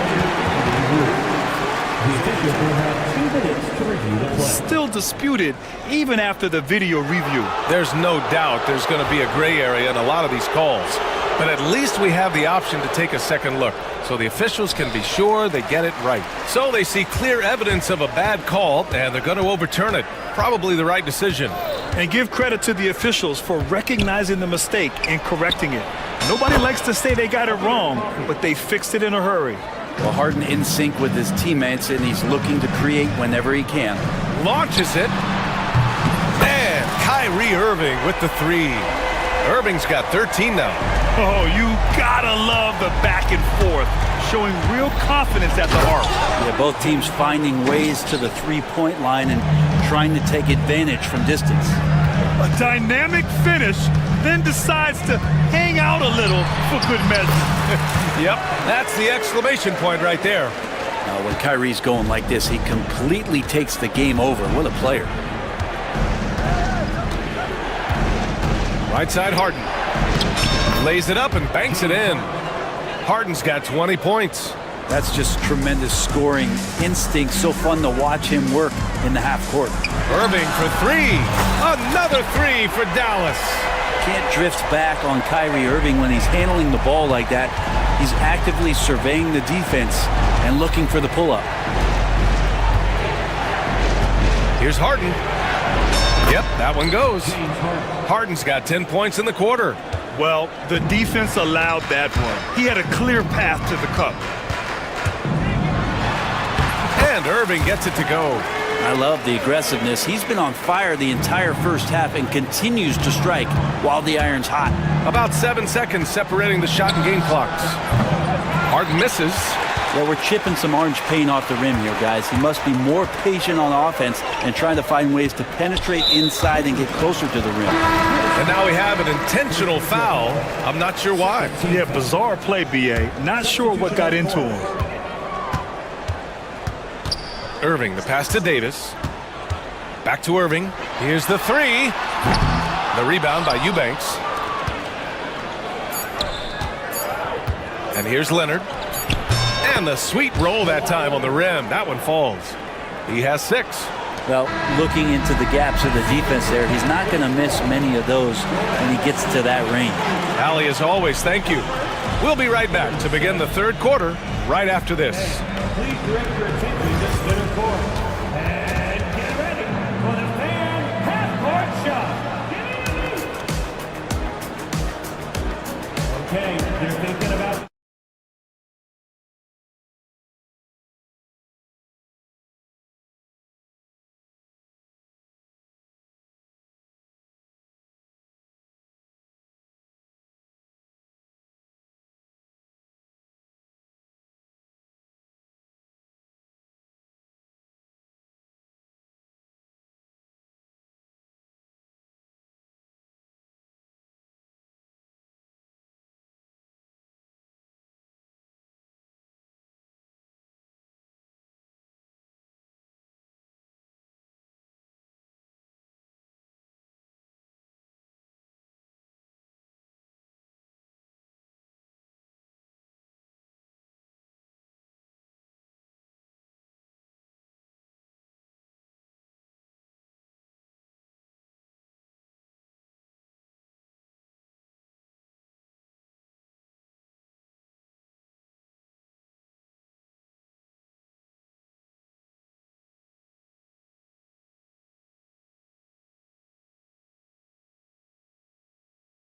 The officials will have 2 minutes to review the play. Still disputed even after the video review. There's no doubt there's going to be a gray area in a lot of these calls. But at least we have the option to take a second look, so the officials can be sure they get it right. So they see clear evidence of a bad call, and they're going to overturn it. Probably the right decision. And give credit to the officials for recognizing the mistake and correcting it. Nobody likes to say they got it wrong, but they fixed it in a hurry. Well, Harden in sync with his teammates, and he's looking to create whenever he can. Launches it. And Kyrie Irving with the 3. Irving's got 13 now. Oh, you gotta love the back and forth, showing real confidence at the arc. Yeah, both teams finding ways to the three-point line and trying to take advantage from distance. A dynamic finish, then decides to hang out a little for good measure. Yep, that's the exclamation point right there. Now, when Kyrie's going like this, he completely takes the game over. What a player. Right side Harden. Lays it up and banks it in. Harden's got 20 points. That's just tremendous scoring instinct. So fun to watch him work in the half court. Irving for 3. Another 3 for Dallas. Can't drift back on Kyrie Irving when he's handling the ball like that. He's actively surveying the defense and looking for the pull-up. Here's Harden. Yep, that one goes. Harden's got 10 points in the quarter. Well, the defense allowed that one. He had a clear path to the cup. And Irving gets it to go. I love the aggressiveness. He's been on fire the entire first half and continues to strike while the iron's hot. About 7 seconds separating the shot and game clocks. Harden misses. Well, we're chipping some orange paint off the rim here, guys. He must be more patient on offense and trying to find ways to penetrate inside and get closer to the rim. And now we have an intentional foul. I'm not sure why. Yeah, bizarre play, B.A. Not sure what got into him. Irving, the pass to Davis. Back to Irving. Here's the 3. The rebound by Eubanks. And here's Leonard. And the sweet roll that time on the rim. That one falls. He has 6. Well, looking into the gaps of the defense there, he's not going to miss many of those when he gets to that range. Allie, as always, thank you. We'll be right back to begin the third quarter right after this. Please direct your attention to center court. And get ready for the fan half-court shot. Okay, they're thinking about...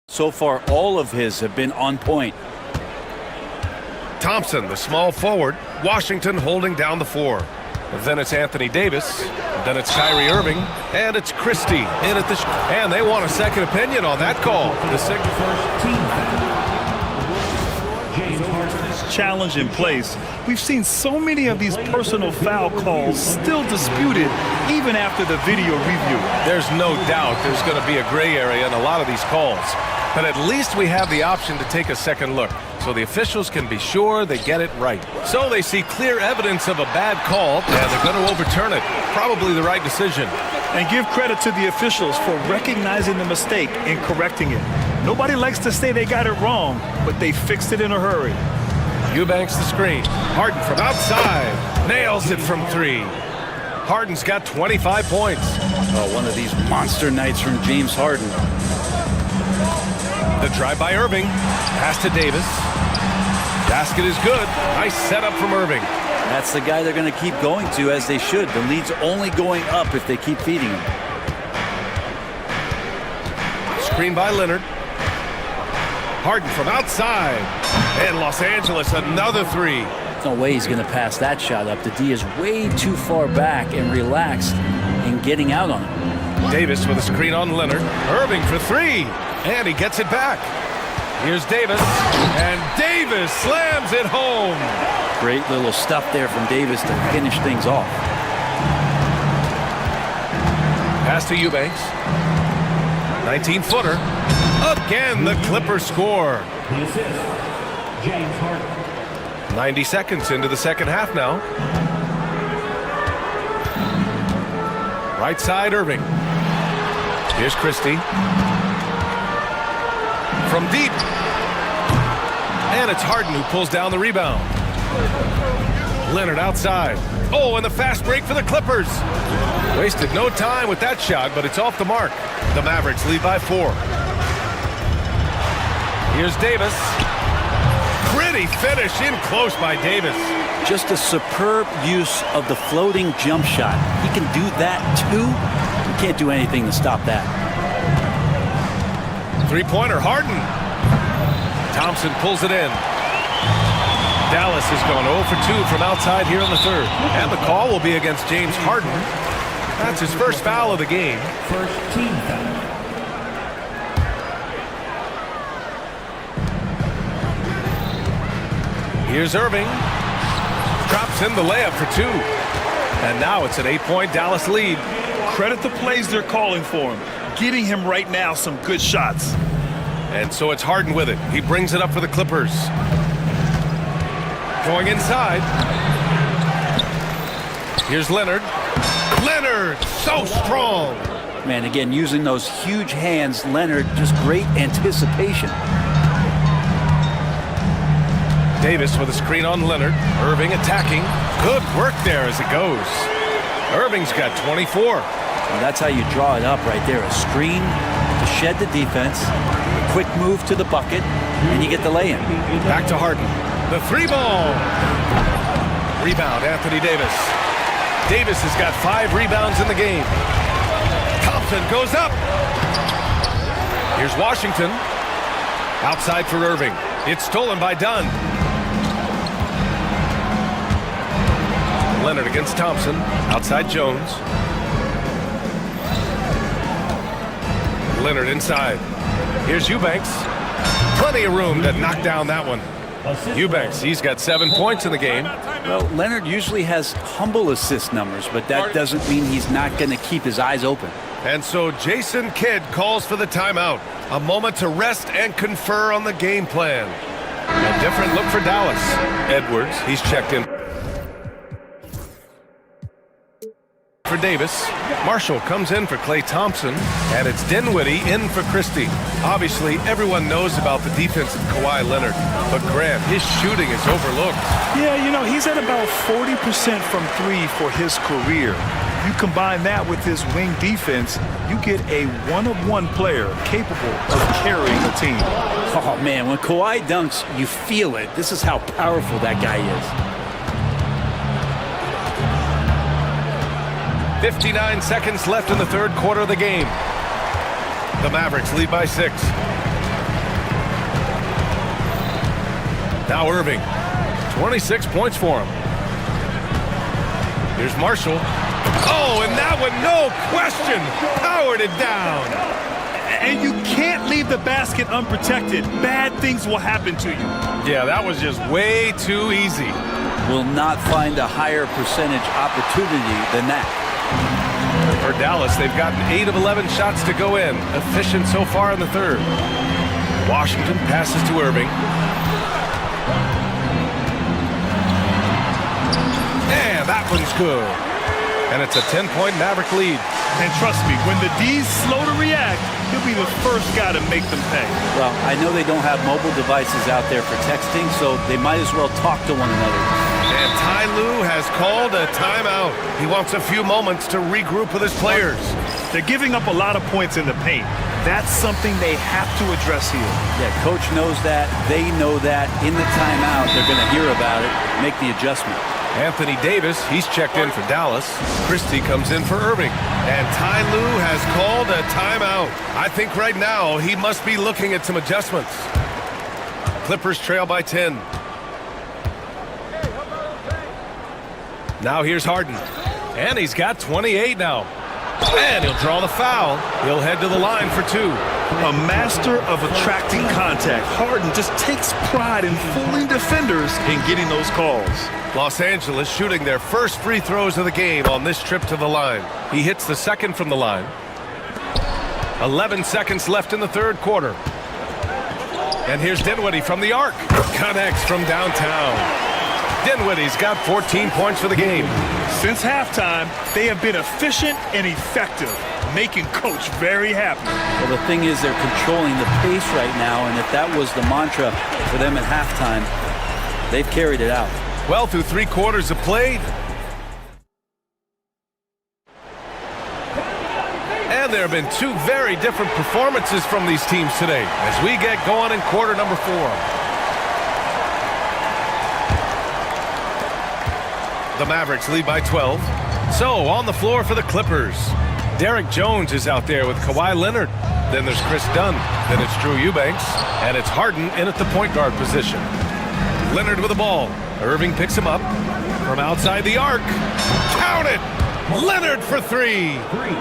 So far, all of his have been on point. Thompson, the small forward. Washington holding down the 4. Then it's Anthony Davis. Then it's Kyrie Irving. And it's Christie in at the... And they want a second opinion on that call. The challenge in place, we've seen so many of these personal foul calls still disputed even after the video review. There's no doubt there's going to be a gray area in a lot of these calls. But at least we have the option to take a second look, so the officials can be sure they get it right. So they see clear evidence of a bad call, and they're going to overturn it. Probably the right decision. And give credit to the officials for recognizing the mistake and correcting it. Nobody likes to say they got it wrong, but they fixed it in a hurry. Eubanks the screen. Harden from outside. Nails it from three. Harden's got 25 points. Oh, one of these monster nights from James Harden. The drive by Irving. Pass to Davis. Basket is good. Nice setup from Irving. That's the guy they're going to keep going to, as they should. The lead's only going up if they keep feeding him. Screen by Leonard. Harden from outside. And Los Angeles, another three. There's no way he's going to pass that shot up. The D is way too far back and relaxed in getting out on it. Davis with a screen on Leonard. Irving for three. And he gets it back. Here's Davis. And Davis slams it home. Great little stuff there from Davis to finish things off. Pass to Eubanks. 19-footer. Again, the Clippers score. The assist, James Harden. 90 seconds into the second half now. Right side, Irving. Here's Christie. From deep. And it's Harden who pulls down the rebound. Leonard outside. Oh, and the fast break for the Clippers. Wasted no time with that shot, but it's off the mark. The Mavericks lead by 4. Here's Davis. Pretty finish in close by Davis. Just a superb use of the floating jump shot. He can do that too. You can't do anything to stop that. Three-pointer, Harden. Thompson pulls it in. Dallas has gone 0 for 2 from outside here in the third. And the call will be against James Harden. That's his first foul of the game. First team foul. Here's Irving. Drops in the layup for 2. And now it's an 8-point Dallas lead. Credit the plays they're calling for him. Getting him right now some good shots. And so it's Harden with it. He brings it up for the Clippers. Going inside. Here's Leonard. Leonard, so strong. Man, again, using those huge hands, Leonard, just great anticipation. Davis with a screen on Leonard. Irving attacking. Good work there as it goes. Irving's got 24. And that's how you draw it up right there. A screen to shed the defense, a quick move to the bucket, and you get the lay-in. Back to Harden. The three ball. Rebound, Anthony Davis. Davis has got 5 rebounds in the game. Thompson goes up. Here's Washington. Outside for Irving. It's stolen by Dunn. Leonard against Thompson. Outside Jones. Leonard inside. Here's Eubanks. Plenty of room to knock down that one. Eubanks, he's got 7 points in the game. Well, Leonard usually has humble assist numbers, but that doesn't mean he's not going to keep his eyes open. And so Jason Kidd calls for the timeout. A moment to rest and confer on the game plan. A different look for Dallas. Edwards, he's checked in for Davis. Marshall comes in for Klay Thompson, and it's Dinwiddie in for Christie. Obviously, everyone knows about the defense of Kawhi Leonard, but Grant, his shooting is overlooked. Yeah, you know, he's at about 40% from 3 for his career. You combine that with his wing defense, you get a one-of-one player capable of carrying a team. Oh, man, when Kawhi dunks, you feel it. This is how powerful that guy is. 59 seconds left in the third quarter of the game. The Mavericks lead by 6. Now Irving. 26 points for him. Here's Marshall. Oh, and that one, no question, powered it down. And you can't leave the basket unprotected. Bad things will happen to you. Yeah, that was just way too easy. Will not find a higher percentage opportunity than that. For Dallas, they've gotten 8 of 11 shots to go in. Efficient so far in the third. Washington passes to Irving. And that one's good. And it's a 10-point Maverick lead. And trust me, when the D's slow to react, he'll be the first guy to make them pay. Well, I know they don't have mobile devices out there for texting, so they might as well talk to one another. And Ty Lue has called a timeout. He wants a few moments to regroup with his players. They're giving up a lot of points in the paint. That's something they have to address here. Yeah, coach knows that. They know that. In the timeout, they're going to hear about it, make the adjustment. Anthony Davis, he's checked in for Dallas. Christie comes in for Irving. And Ty Lue has called a timeout. I think right now he must be looking at some adjustments. Clippers trail by 10. Now here's Harden. And he's got 28 now. And he'll draw the foul. He'll head to the line for 2. A master of attracting contact. Harden just takes pride in fooling defenders and getting those calls. Los Angeles shooting their first free throws of the game on this trip to the line. He hits the second from the line. 11 seconds left in the third quarter. And here's Dinwiddie from the arc. Connects from downtown. Dinwiddie's got 14 points for the game. Since halftime, they have been efficient and effective, making coach very happy. Well, the thing is, they're controlling the pace right now, and if that was the mantra for them at halftime, they've carried it out. Well, through 3 quarters of play. And there have been 2 very different performances from these teams today as we get going in quarter number 4. The Mavericks lead by 12. So, on the floor for the Clippers. Derek Jones is out there with Kawhi Leonard. Then there's Chris Dunn. Then it's Drew Eubanks. And it's Harden in at the point guard position. Leonard with the ball. Irving picks him up from outside the arc. Count it! Leonard for 3.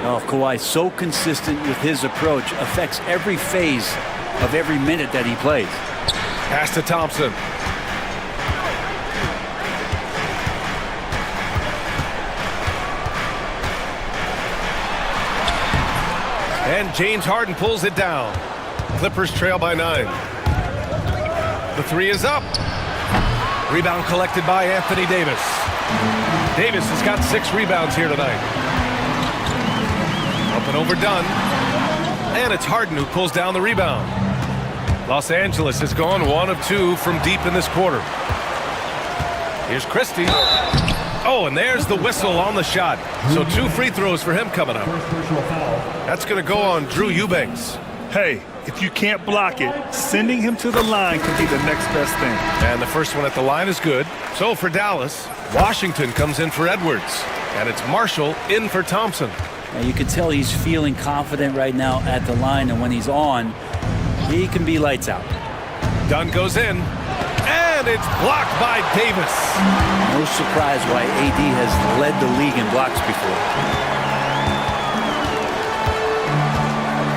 Oh, Kawhi, so consistent with his approach. Affects every phase of every minute that he plays. Pass to Thompson. And James Harden pulls it down. Clippers trail by 9. The 3 is up. Rebound collected by Anthony Davis. Davis has got 6 rebounds here tonight. Up and over Dunn. And it's Harden who pulls down the rebound. Los Angeles has gone 1 of 2 from deep in this quarter. Here's Christie. Oh, and there's the whistle on the shot. So 2 free throws for him coming up. That's going to go on Drew Eubanks. Hey, if you can't block it, sending him to the line could be the next best thing. And the first one at the line is good. So for Dallas, Washington comes in for Edwards. And it's Marshall in for Thompson. Now you can tell he's feeling confident right now at the line, and when he's on, he can be lights out. Dunn goes in, and it's blocked by Davis. No surprise why AD has led the league in blocks before.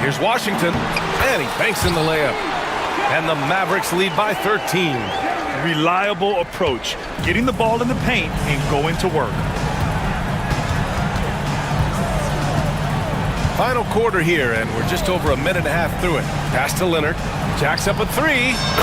Here's Washington, and he banks in the layup. And the Mavericks lead by 13. Reliable approach, getting the ball in the paint and going to work. Final quarter here, and we're just over a minute and a half through it. Pass to Leonard. Jacks up a 3.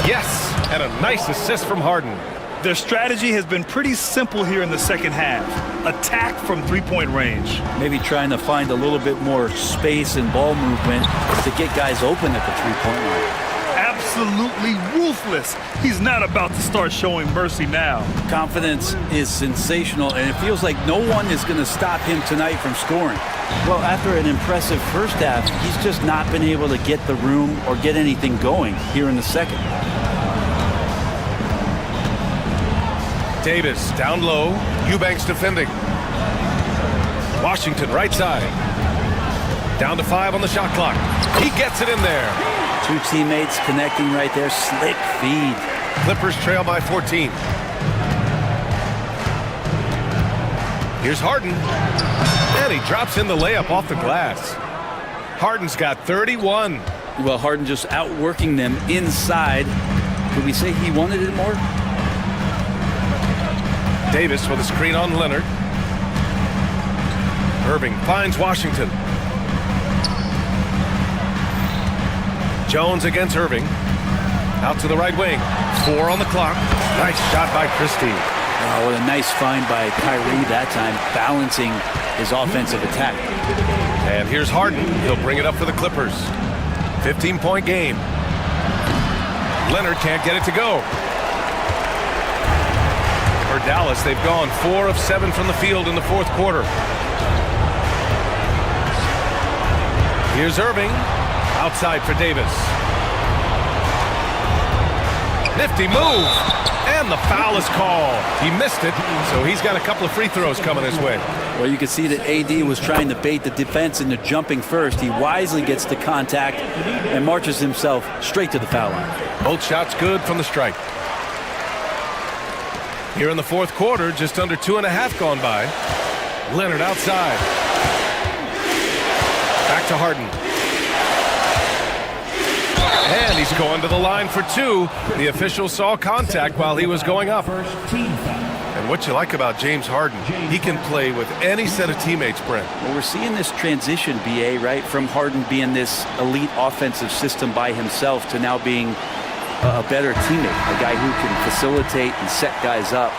Yes, and a nice assist from Harden. Their strategy has been pretty simple here in the second half. Attack from 3-point range. Maybe trying to find a little bit more space and ball movement to get guys open at the 3-point line. Absolutely ruthless. He's not about to start showing mercy now. Confidence is sensational, and it feels like no one is going to stop him tonight from scoring. Well, after an impressive first half, he's just not been able to get the room or get anything going here in the second. Davis down low. Eubanks defending. Washington right side. Down to 5 on the shot clock. He gets it in there. 2 teammates connecting right there. Slick feed. Clippers trail by 14. Here's Harden. And he drops in the layup off the glass. Harden's got 31. Well, Harden just outworking them inside. Could we say he wanted it more? Davis with a screen on Leonard. Irving finds Washington. Jones against Irving. Out to the right wing. 4 on the clock. Nice shot by Christie. Oh, what a nice find by Kyrie that time, balancing his offensive attack. And here's Harden. He'll bring it up for the Clippers. 15-point game. Leonard can't get it to go. For Dallas, they've gone 4 of 7 from the field in the fourth quarter. Here's Irving. Outside for Davis. Nifty move. And the foul is called. He missed it, so he's got a couple of free throws coming his way. Well, you can see that AD was trying to bait the defense into jumping first. He wisely gets to contact and marches himself straight to the foul line. Both shots good from the strike. Here in the fourth quarter, just under 2.5 gone by. Leonard outside. Back to Harden. And he's going to the line for 2. The official saw contact while he was going up. And what you like about James Harden, he can play with any set of teammates, Brent. Well, we're seeing this transition, BA, right, from Harden being this elite offensive system by himself to now being a better teammate, a guy who can facilitate and set guys up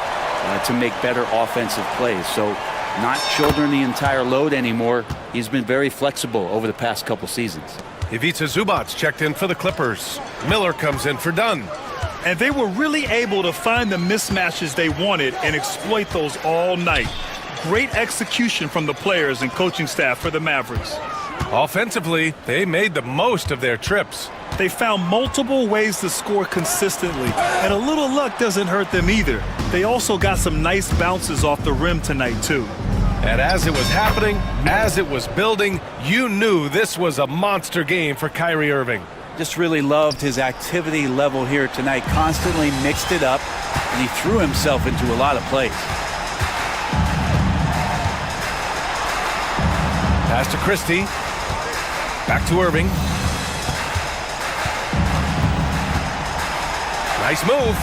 to make better offensive plays. So not shouldering the entire load anymore. He's been very flexible over the past couple seasons. Ivica Zubac's checked in for the Clippers. Miller comes in for Dunn. And they were really able to find the mismatches they wanted and exploit those all night. Great execution from the players and coaching staff for the Mavericks. Offensively, they made the most of their trips. They found multiple ways to score consistently, and a little luck doesn't hurt them either. They also got some nice bounces off the rim tonight, too. And as it was happening, as it was building, you knew this was a monster game for Kyrie Irving. Just really loved his activity level here tonight. Constantly mixed it up, and he threw himself into a lot of plays. Pass to Christie. Back to Irving. Nice move.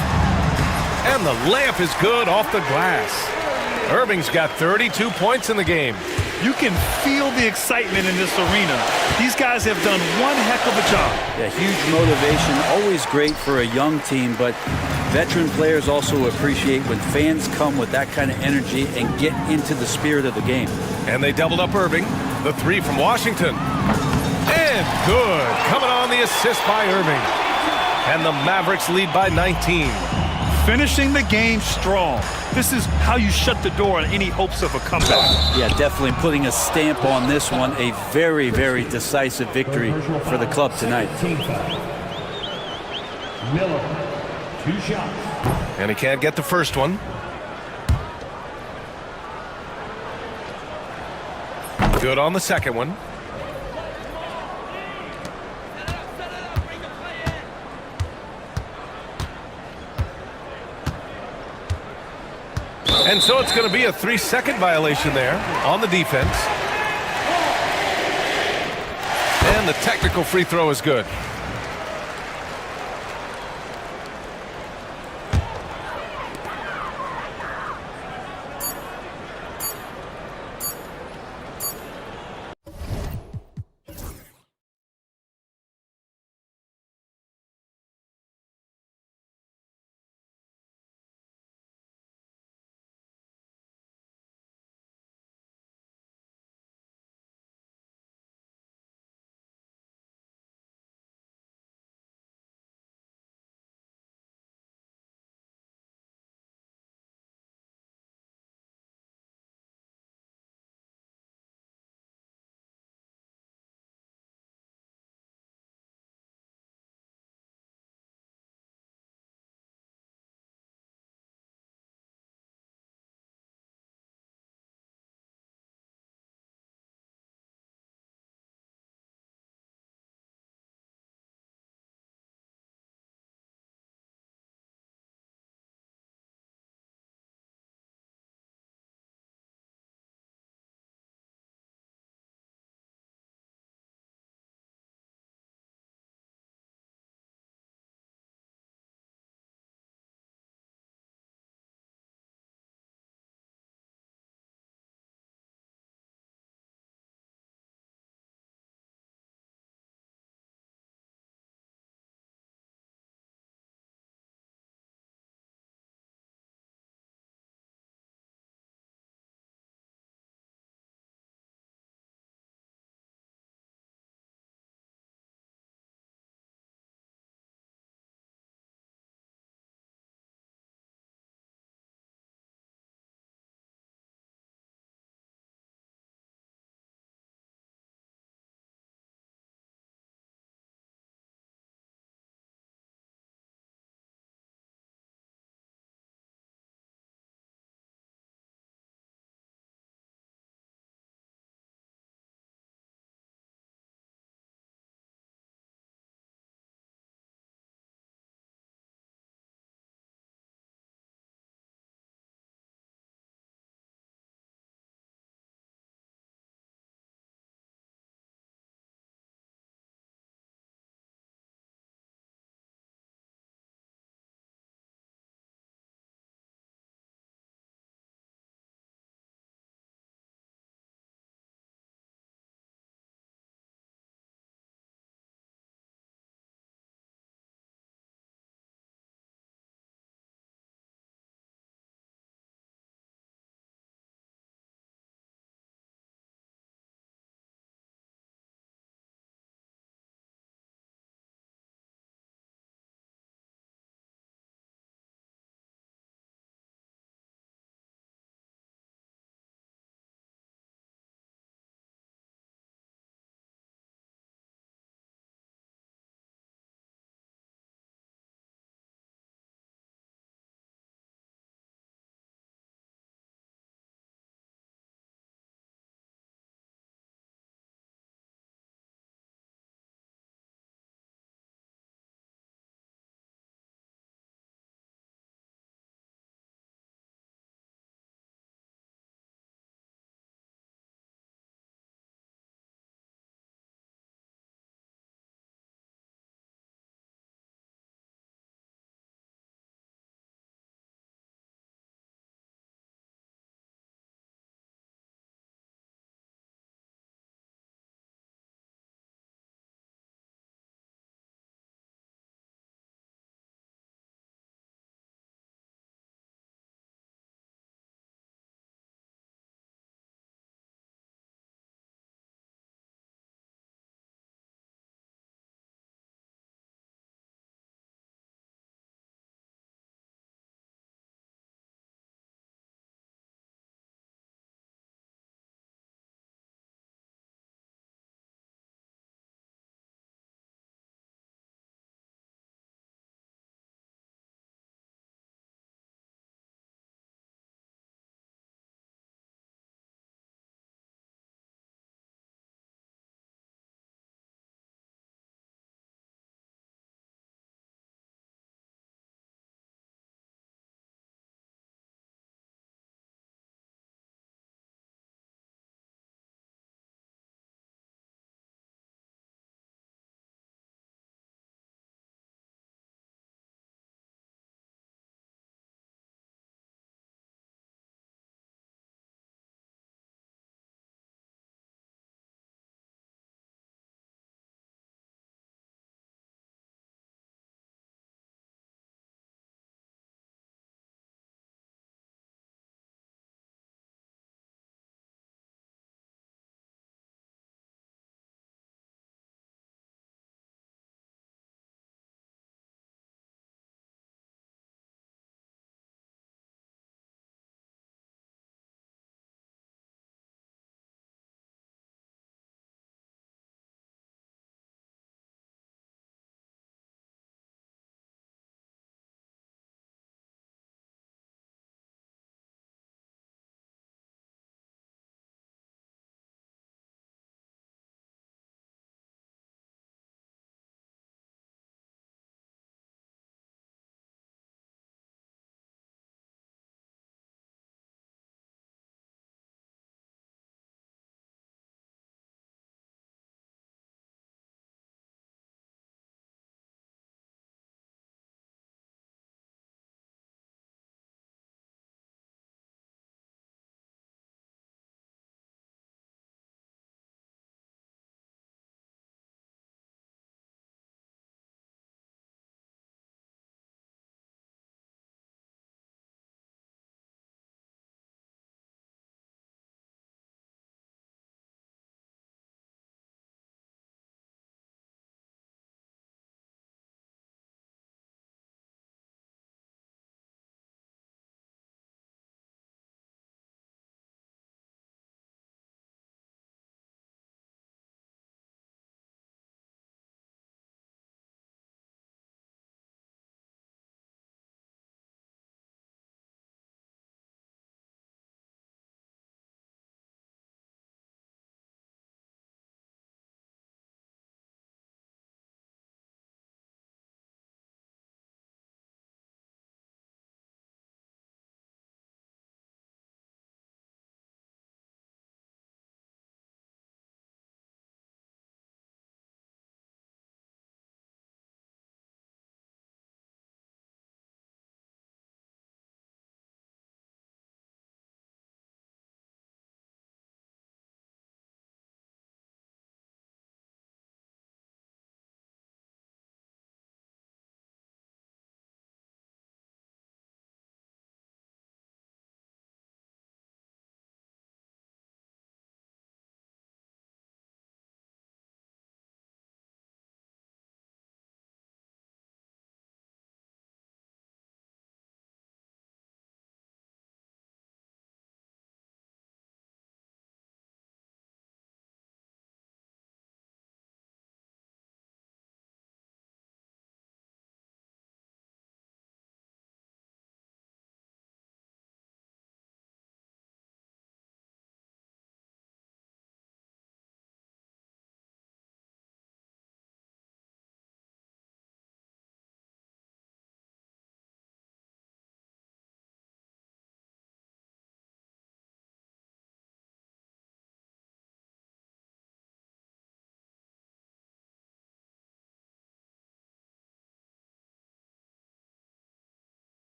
And the layup is good off the glass. Irving's got 32 points in the game. You can feel the excitement in this arena. These guys have done one heck of a job. Yeah, huge motivation, always great for a young team, but veteran players also appreciate when fans come with that kind of energy and get into the spirit of the game. And they doubled up Irving. The 3 from Washington. And good. Coming on the assist by Irving. And the Mavericks lead by 19. Finishing the game strong. This is how you shut the door on any hopes of a comeback. Yeah, definitely putting a stamp on this one. A very, very decisive victory for the club tonight. Miller, 2 shots. And he can't get the first one. Good on the second one. And so it's going to be a 3-second violation there on the defense. And the technical free throw is good.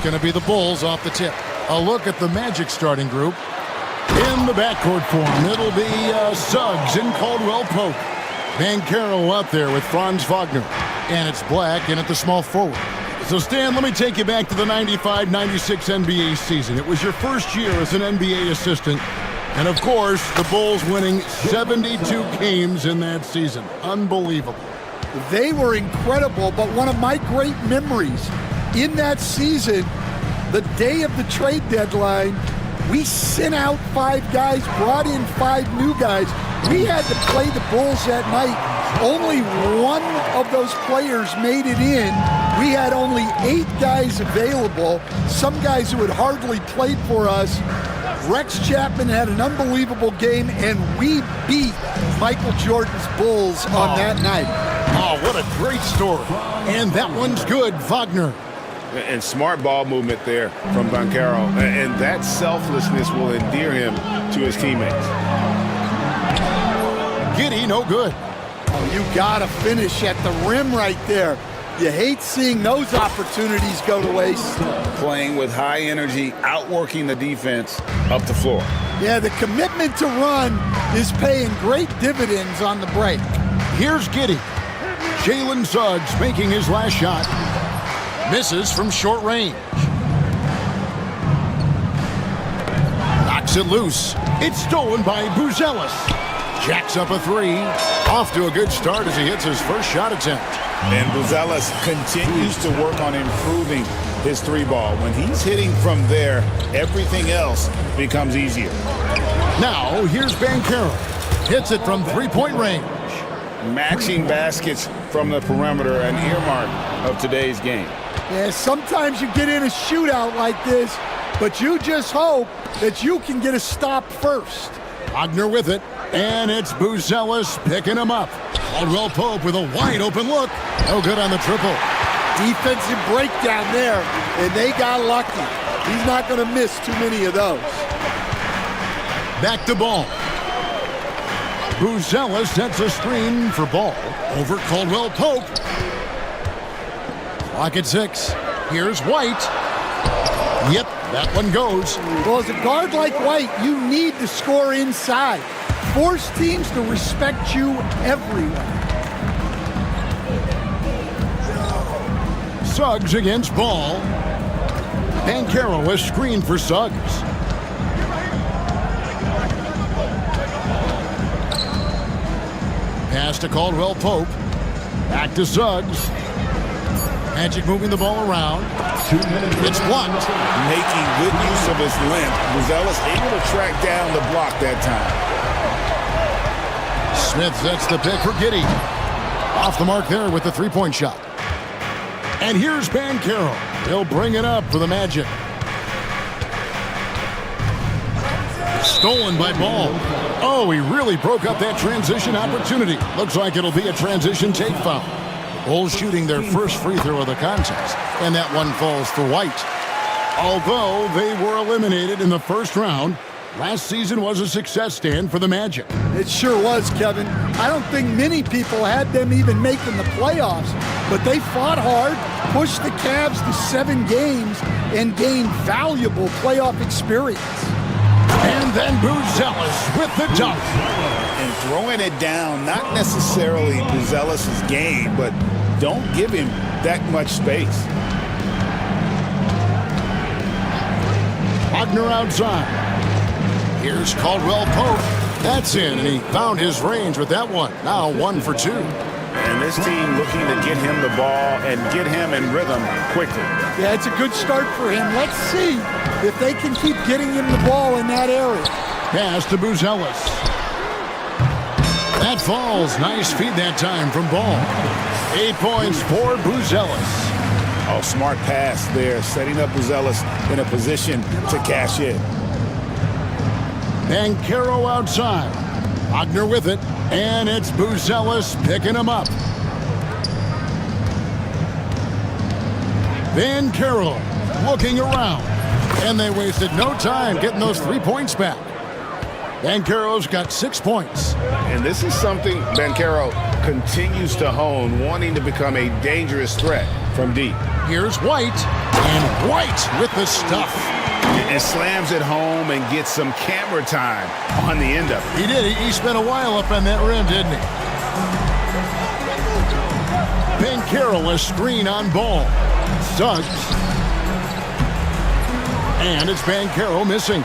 going to be the Bulls off the tip. A look at the Magic starting group. In the backcourt form, it'll be Suggs and Caldwell Pope. Banchero out there with Franz Wagner. And it's Black in at the small forward. So, Stan, let me take you back to the 95-96 NBA season. It was your first year as an NBA assistant. And, of course, the Bulls winning 72 games in that season. Unbelievable. They were incredible, but one of my great memories in that season, the day of the trade deadline, we sent out 5 guys, brought in 5 new guys. We had to play the Bulls that night. Only one of those players made it in. We had only 8 guys available, some guys who had hardly played for us. Rex Chapman had an unbelievable game, and we beat Michael Jordan's Bulls on that night. Oh, what a great story. And that one's good, Wagner. And smart ball movement there from Banchero. And that selflessness will endear him to his teammates. Giddy, no good. Oh, you gotta finish at the rim right there. You hate seeing those opportunities go to waste. Playing with high energy, outworking the defense up the floor. Yeah, the commitment to run is paying great dividends on the break. Here's Giddy. Jalen Suggs making his last shot. Misses from short range. Knocks it loose. It's stolen by Buzelis. Jacks up a 3. Off to a good start as he hits his first shot attempt. And Buzelis continues to work on improving his 3-ball. When he's hitting from there, everything else becomes easier. Now, here's Banchero. Hits it from 3-point range. Matching baskets from the perimeter, an earmark of today's game. Yeah, sometimes you get in a shootout like this, but you just hope that you can get a stop first. Wagner with it, and it's Buzelis picking him up. Caldwell Pope with a wide open look. No good on the triple. Defensive breakdown there, and they got lucky. He's not going to miss too many of those. Back to Ball. Buzelis sets a screen for Ball over Caldwell Pope. Clock at 6. Here's White. Yep, that one goes. Well, as a guard like White, you need to score inside. Force teams to respect you everywhere. Suggs against Ball. Banchero is screened for Suggs. Pass to Caldwell Pope. Back to Suggs. Magic moving the ball around. It's blocked. Making good use of his length. Buzelis able to track down the block that time. Smith sets the pick for Giddy. Off the mark there with the 3-point shot. And here's Banchero. He'll bring it up for the Magic. Stolen by Ball. Oh, he really broke up that transition opportunity. Looks like it'll be a transition take foul. The Bulls shooting their first free throw of the contest, and that one falls for White. Although they were eliminated in the first round, last season was a success stand for the Magic. It sure was, Kevin. I don't think many people had them even making the playoffs, but they fought hard, pushed the Cavs to 7 games, and gained valuable playoff experience. And then Buzelis with the dunk. And throwing it down, not necessarily Buzelis' game, but don't give him that much space. Wagner outside. Here's Caldwell Pope. That's in, and he found his range with that one. Now 1 for 2. And this team looking to get him the ball and get him in rhythm quickly. Yeah, it's a good start for him. Let's see if they can keep getting him the ball in that area. Pass to Buzelis. That falls. Nice feed that time from Ball. 8 points for Buzelis. Oh, smart pass there, setting up Buzelis in a position to cash in. Banchero outside. Wagner with it, and it's Buzelis picking him up. Banchero looking around, and they wasted no time getting those 3 points back. Banchero's got 6 points. And this is something Banchero continues to hone, wanting to become a dangerous threat from deep. Here's White, and White with the stuff. And slams it home and gets some camera time on the end of it. He did. He spent a while up on that rim, didn't he? Banchero, a screen on ball. Suggs. And it's Banchero missing.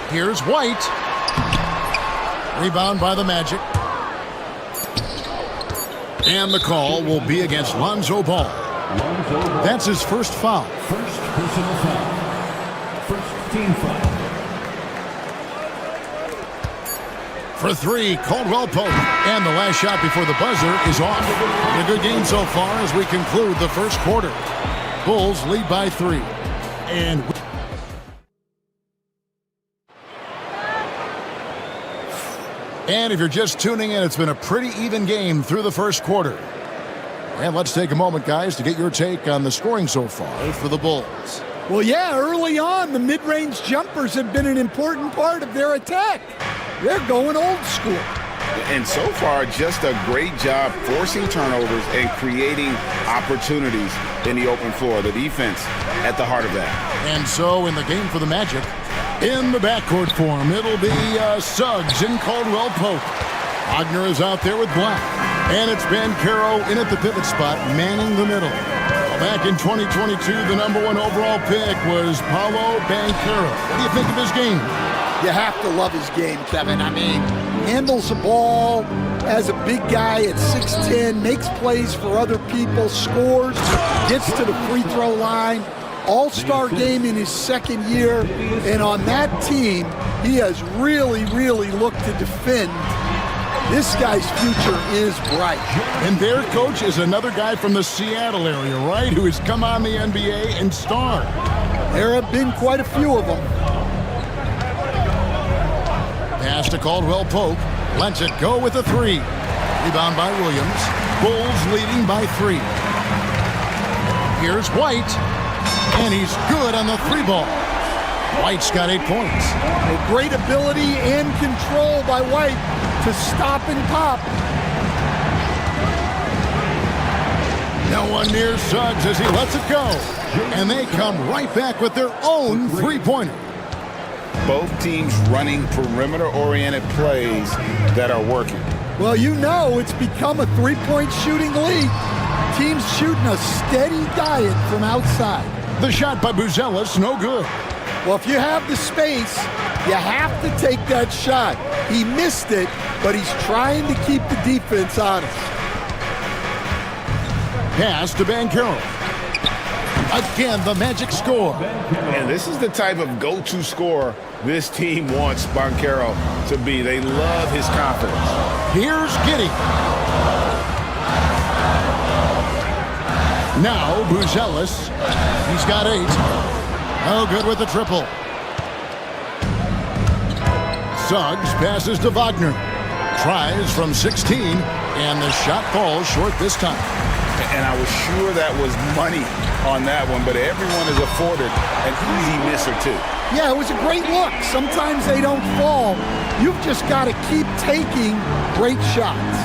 Here's White. Rebound by the Magic. And the call will be against Lonzo Ball. That's his first foul. First personal foul. First team foul. For three, Caldwell Pope. And the last shot before the buzzer is off. A good game so far as we conclude the first quarter. Bulls lead by 3. And if you're just tuning in, it's been a pretty even game through the first quarter. And let's take a moment, guys, to get your take on the scoring so far for the Bulls. Well, yeah, early on, the mid-range jumpers have been an important part of their attack. They're going old school. And so far, just a great job forcing turnovers and creating opportunities in the open floor. The defense at the heart of that. And so in the game for the Magic, in the backcourt form, it'll be Suggs and Caldwell Pope. Wagner is out there with Black. And it's Banchero in at the pivot spot, manning the middle. Back in 2022, the #1 overall pick was Paolo Banchero. What do you think of his game? You have to love his game, Kevin. I mean, handles the ball as a big guy at 6'10", makes plays for other people, scores, gets to the free throw line. All-star game in his second year. And on that team, he has really, really looked to defend. This guy's future is bright. And their coach is another guy from the Seattle area, right, who has come on the NBA and starred. There have been quite a few of them. Pass to Caldwell Pope. Lets it go with a 3. Rebound by Williams. Bulls leading by 3. Here's White. And he's good on the 3 ball. White's got 8 points. A great ability and control by White to stop and pop. No one near Suggs as he lets it go. And they come right back with their own 3-pointer. Both teams running perimeter-oriented plays that are working. Well, you know it's become a 3-point shooting league. Teams shooting a steady diet from outside. The shot by Buzelis, no good. Well, if you have the space, you have to take that shot. He missed it, but he's trying to keep the defense honest. Pass to Banchero. Again, the Magic score. And this is the type of go-to scorer this team wants Banchero to be. They love his confidence. Here's Giddey. Now Buzelis. He's got 8. No good with the triple. Suggs passes to Wagner. Tries from 16, and the shot falls short this time. And I was sure that was money on that one, but everyone is afforded an easy miss or 2. Yeah, it was a great look. Sometimes they don't fall. You've just got to keep taking great shots.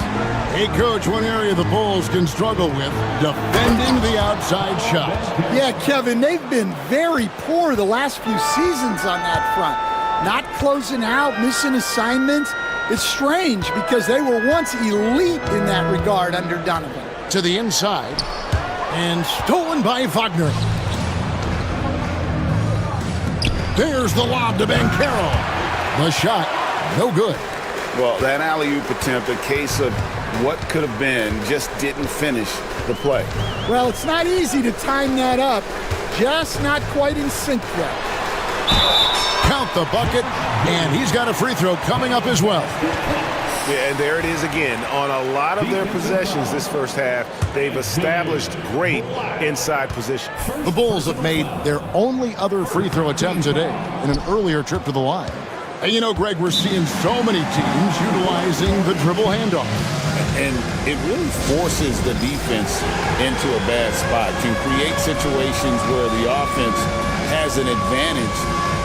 Hey, Coach, one area the Bulls can struggle with, defending the outside shot. Yeah, Kevin, they've been very poor the last few seasons on that front. Not closing out, missing assignments. It's strange because they were once elite in that regard under Donovan. To the inside, and stolen by Wagner. There's the lob to Banchero. The shot, no good. Well, that alley-oop attempt, a case of what could have been, just didn't finish the play. Well, it's not easy to time that up. Just not quite in sync yet. Count the bucket, and he's got a free throw coming up as well. Yeah, and there it is again. On a lot of their possessions this first half, they've established great inside position. The Bulls have made their only other free throw attempt today in an earlier trip to the line. And you know, Greg, we're seeing so many teams utilizing the dribble handoff. And it really forces the defense into a bad spot, can create situations where the offense has an advantage,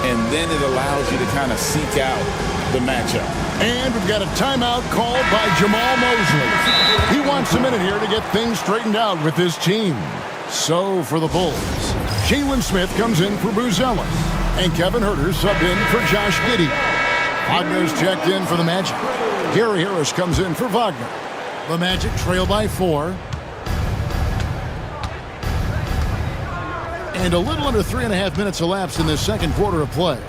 and then it allows you to kind of seek out the matchup. And we've got a timeout called by Jamal Mosley. He wants a minute here to get things straightened out with his team. So for the Bulls, Jalen Smith comes in for Buzella. And Kevin Huerter subbed in for Josh Giddey. Wagner's checked in for the Magic. Gary Harris comes in for Wagner. The Magic trail by 4. And a little under 3.5 minutes elapsed in this second quarter of play.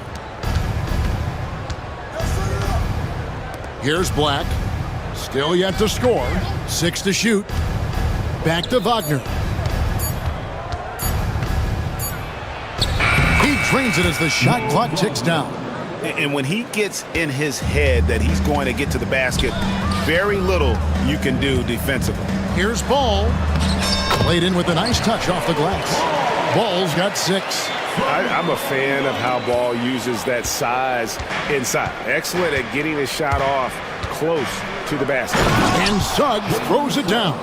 Here's Black. Still yet to score. 6 to shoot. Back to Wagner. He drains it as the shot clock ticks down. And when he gets in his head that he's going to get to the basket, very little you can do defensively. Here's Ball. Played in with a nice touch off the glass. Ball's got 6. I'm a fan of how Ball uses that size inside. Excellent at getting his shot off close to the basket. And Suggs throws it down.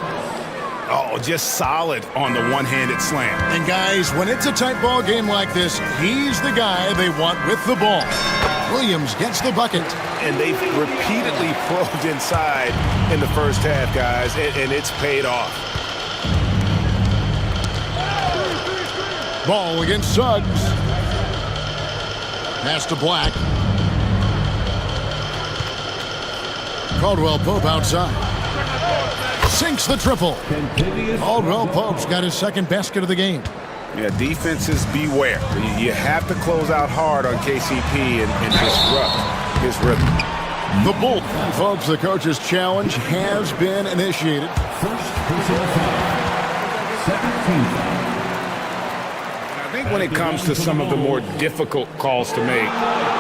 Oh, just solid on the one-handed slam. And guys, when it's a tight ball game like this, he's the guy they want with the ball. Williams gets the bucket. And they've repeatedly probed inside in the first half, guys, and it's paid off. Ball against Suggs. Pass to Black. Caldwell Pope outside. Sinks the triple. Caldwell Pope's got his second basket of the game. Yeah, defenses beware. You have to close out hard on KCP and disrupt his rhythm. The Bulls, folks, the coach's challenge has been initiated. First personal foul. Second team foul. I think when it comes to some of the more difficult calls to make,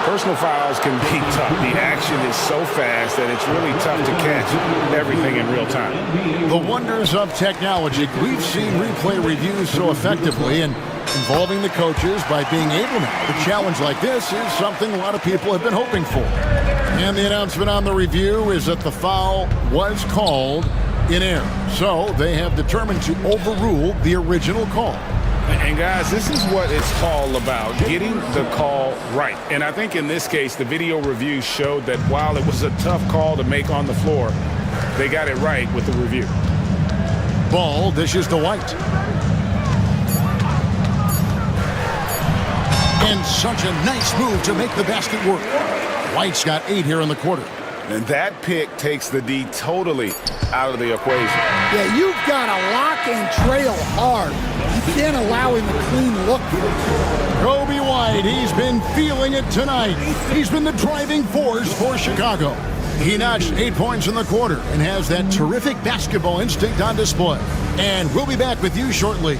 personal fouls can be tough. The action is so fast that it's really tough to catch everything in real time. The wonders of technology. We've seen replay reviews so effectively and involving the coaches by being able now to challenge like this is something a lot of people have been hoping for. And the announcement on the review is that the foul was called in error. So they have determined to overrule the original call. And guys, this is what it's all about, getting the call right. And I think in this case, the video review showed that while it was a tough call to make on the floor, they got it right with the review. Ball dishes to White. And such a nice move to make the basket work. White's got 8 here in the quarter. And that pick takes the D totally out of the equation. Yeah, you've got to lock and trail hard. You can't allow him a clean look. Kobe White, he's been feeling it tonight. He's been the driving force for Chicago. He notched 8 points in the quarter and has that terrific basketball instinct on display. And we'll be back with you shortly.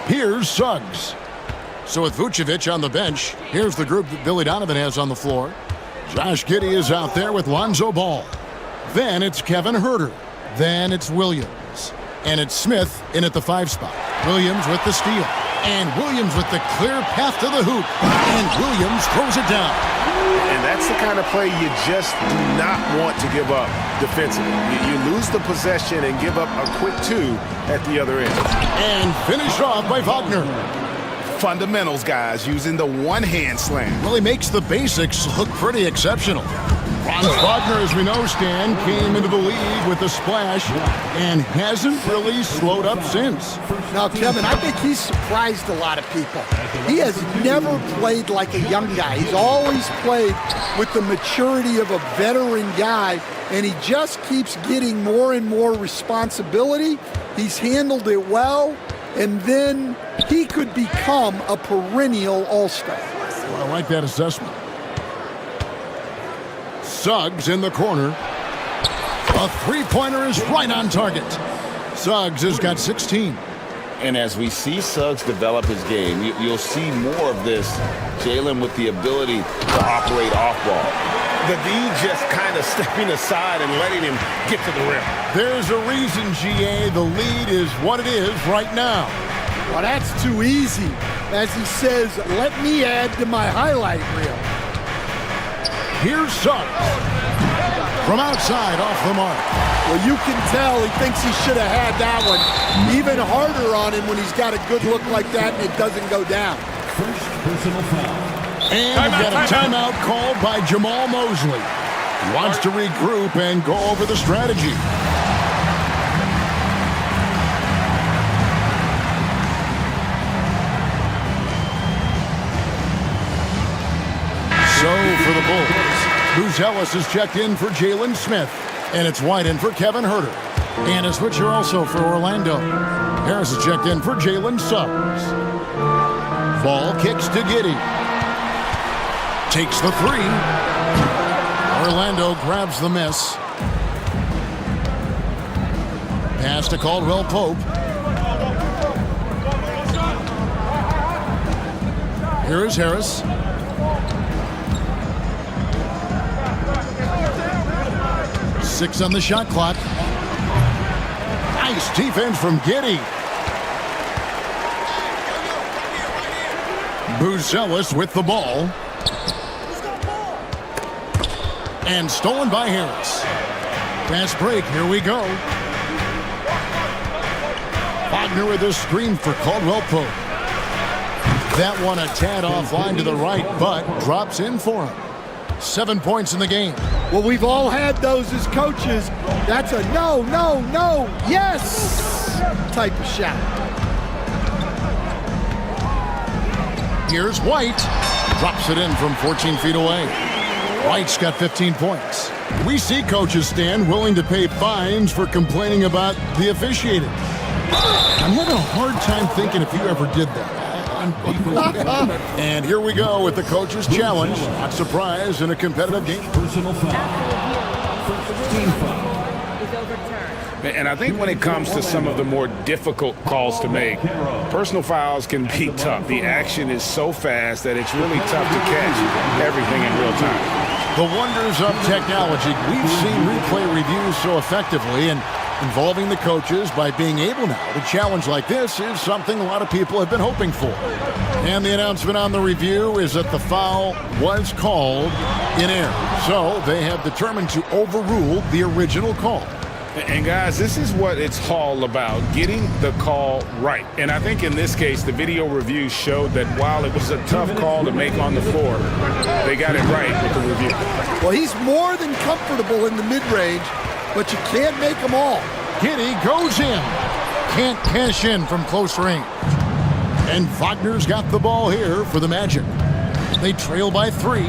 Here's Suggs. So with Vucevic on the bench, here's the group that Billy Donovan has on the floor. Josh Giddey is out there with Lonzo Ball. Then it's Kevin Huerter. Then it's Williams. And it's Smith in at the 5 spot. Williams with the steal. And Williams with the clear path to the hoop. And Williams throws it down. And that's that's the kind of play you just do not want to give up defensively. You lose the possession and give up a quick two at the other end. And finished off by Wagner. Fundamentals, guys, using the one-hand slam. Well, he makes the basics look pretty exceptional. Franz Wagner, as we know, Stan, came into the league with a splash and hasn't really slowed up since. Now, Kevin, I think he's surprised a lot of people. He has never played like a young guy. He's always played with the maturity of a veteran guy, and he just keeps getting more and more responsibility. He's handled it well, and then he could become a perennial all-star. Well, I like that assessment. Suggs in the corner. A three-pointer is right on target. Suggs has got 16. And as we see Suggs develop his game, you'll see more of this. Jalen with the ability to operate off ball. The D just kind of stepping aside and letting him get to the rim. There's a reason, GA, the lead is what it is right now. Well, that's too easy. As he says, let me add to my highlight reel. Here's Suggs. From outside, off the mark. Well, you can tell he thinks he should have had that one. Even harder on him when he's got a good look like that and it doesn't go down. First personal foul. And we've got a timeout called by Jamal Mosley. He wants to regroup and go over the strategy. So for the Bulls, Bruce Ellis is checked in for Jalen Smith, and it's White in for Kevin Herter. And a switcher also for Orlando. Harris is checked in for Jalen Suggs. Ball kicks to Giddey. Takes the three. Orlando grabs the miss. Pass to Caldwell Pope. Here is Harris. Six on the shot clock. Nice defense from Giddey. Buzelis with the ball. And stolen by Harris. Fast break, here we go. Wagner with a screen for Caldwell Pope. That one a tad offline to the right, but drops in for him. 7 points in the game. Well, we've all had those as coaches. That's a no, no, no, yes type of shot. Here's White. Drops it in from 14 feet away. White's got 15 points. We see coaches, Stan, willing to pay fines for complaining about the officiating. I'm having a hard time thinking if you ever did that. And here we go with the coach's challenge. Not surprised in a competitive game. Personal foul. Team foul. And I think when it comes to some of the more difficult calls to make, personal fouls can be tough. The action is so fast that it's really tough to catch everything in real time. The wonders of technology. We've seen replay reviews so effectively, and involving the coaches by being able now to challenge like this is something a lot of people have been hoping for. And the announcement on the review is that the foul was called in error. So they have determined to overrule the original call. And guys, this is what it's all about, getting the call right. And I think in this case, the video review showed that while it was a tough call to make on the floor, they got it right with the review. Well, he's more than comfortable in the mid-range, but you can't make them all. Giddey goes in. Can't cash in from close range. And Wagner's got the ball here for the Magic. They trail by 3.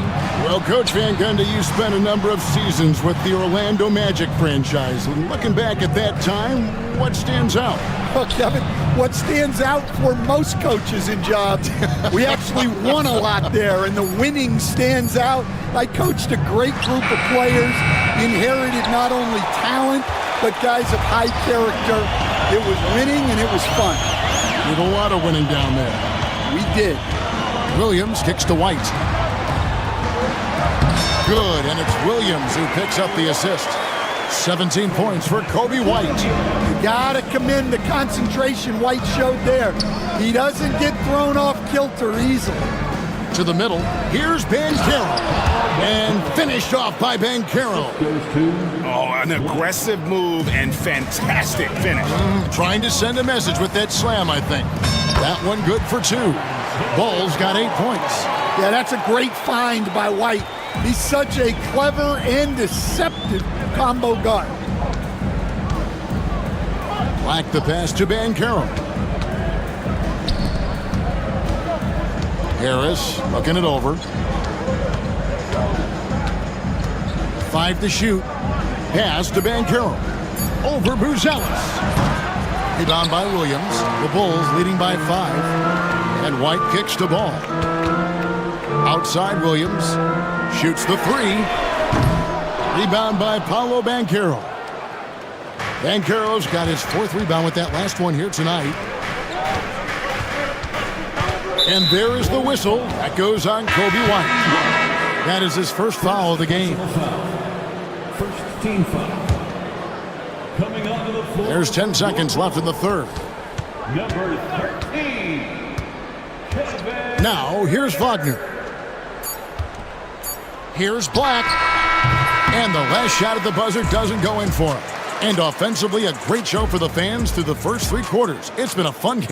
Well, Coach Van Gundy, you spent a number of seasons with the Orlando Magic franchise. Looking back at that time, what stands out? Well, Kevin, what stands out for most coaches in jobs, we actually won a lot there, and the winning stands out. I coached a great group of players, inherited not only talent, but guys of high character. It was winning, and it was fun. Did a lot of winning down there. We did. Williams kicks to White. Good, and it's Williams who picks up the assist. 17 points for Kobe White. You gotta commend the concentration White showed there. He doesn't get thrown off kilter easily. To the middle. Here's Banchero. And finished off by Banchero. Oh, an aggressive move and fantastic finish. Trying to send a message with that slam, I think. That one good for 2. Ball's got 8 points. Yeah, that's a great find by White. He's such a clever and deceptive combo guard. Black the pass to Banchero. Harris looking it over. 5 to shoot. Pass to Banchero. Over Buzelis. Rebound by Williams. The Bulls leading by 5. And White kicks the ball. Outside Williams. Shoots the 3. Rebound by Paolo Banchero. Banchero's got his 4th rebound with that last one here tonight. And there is the whistle. That goes on Kobe White. That is his first foul of the game. First team foul. Coming onto the floor. There's 10 seconds left in the third. Number 13. Kevin. Now, here's Wagner. Here's Black. And the last shot at the buzzer doesn't go in for him. And offensively, a great show for the fans through the first 3 quarters. It's been a fun game.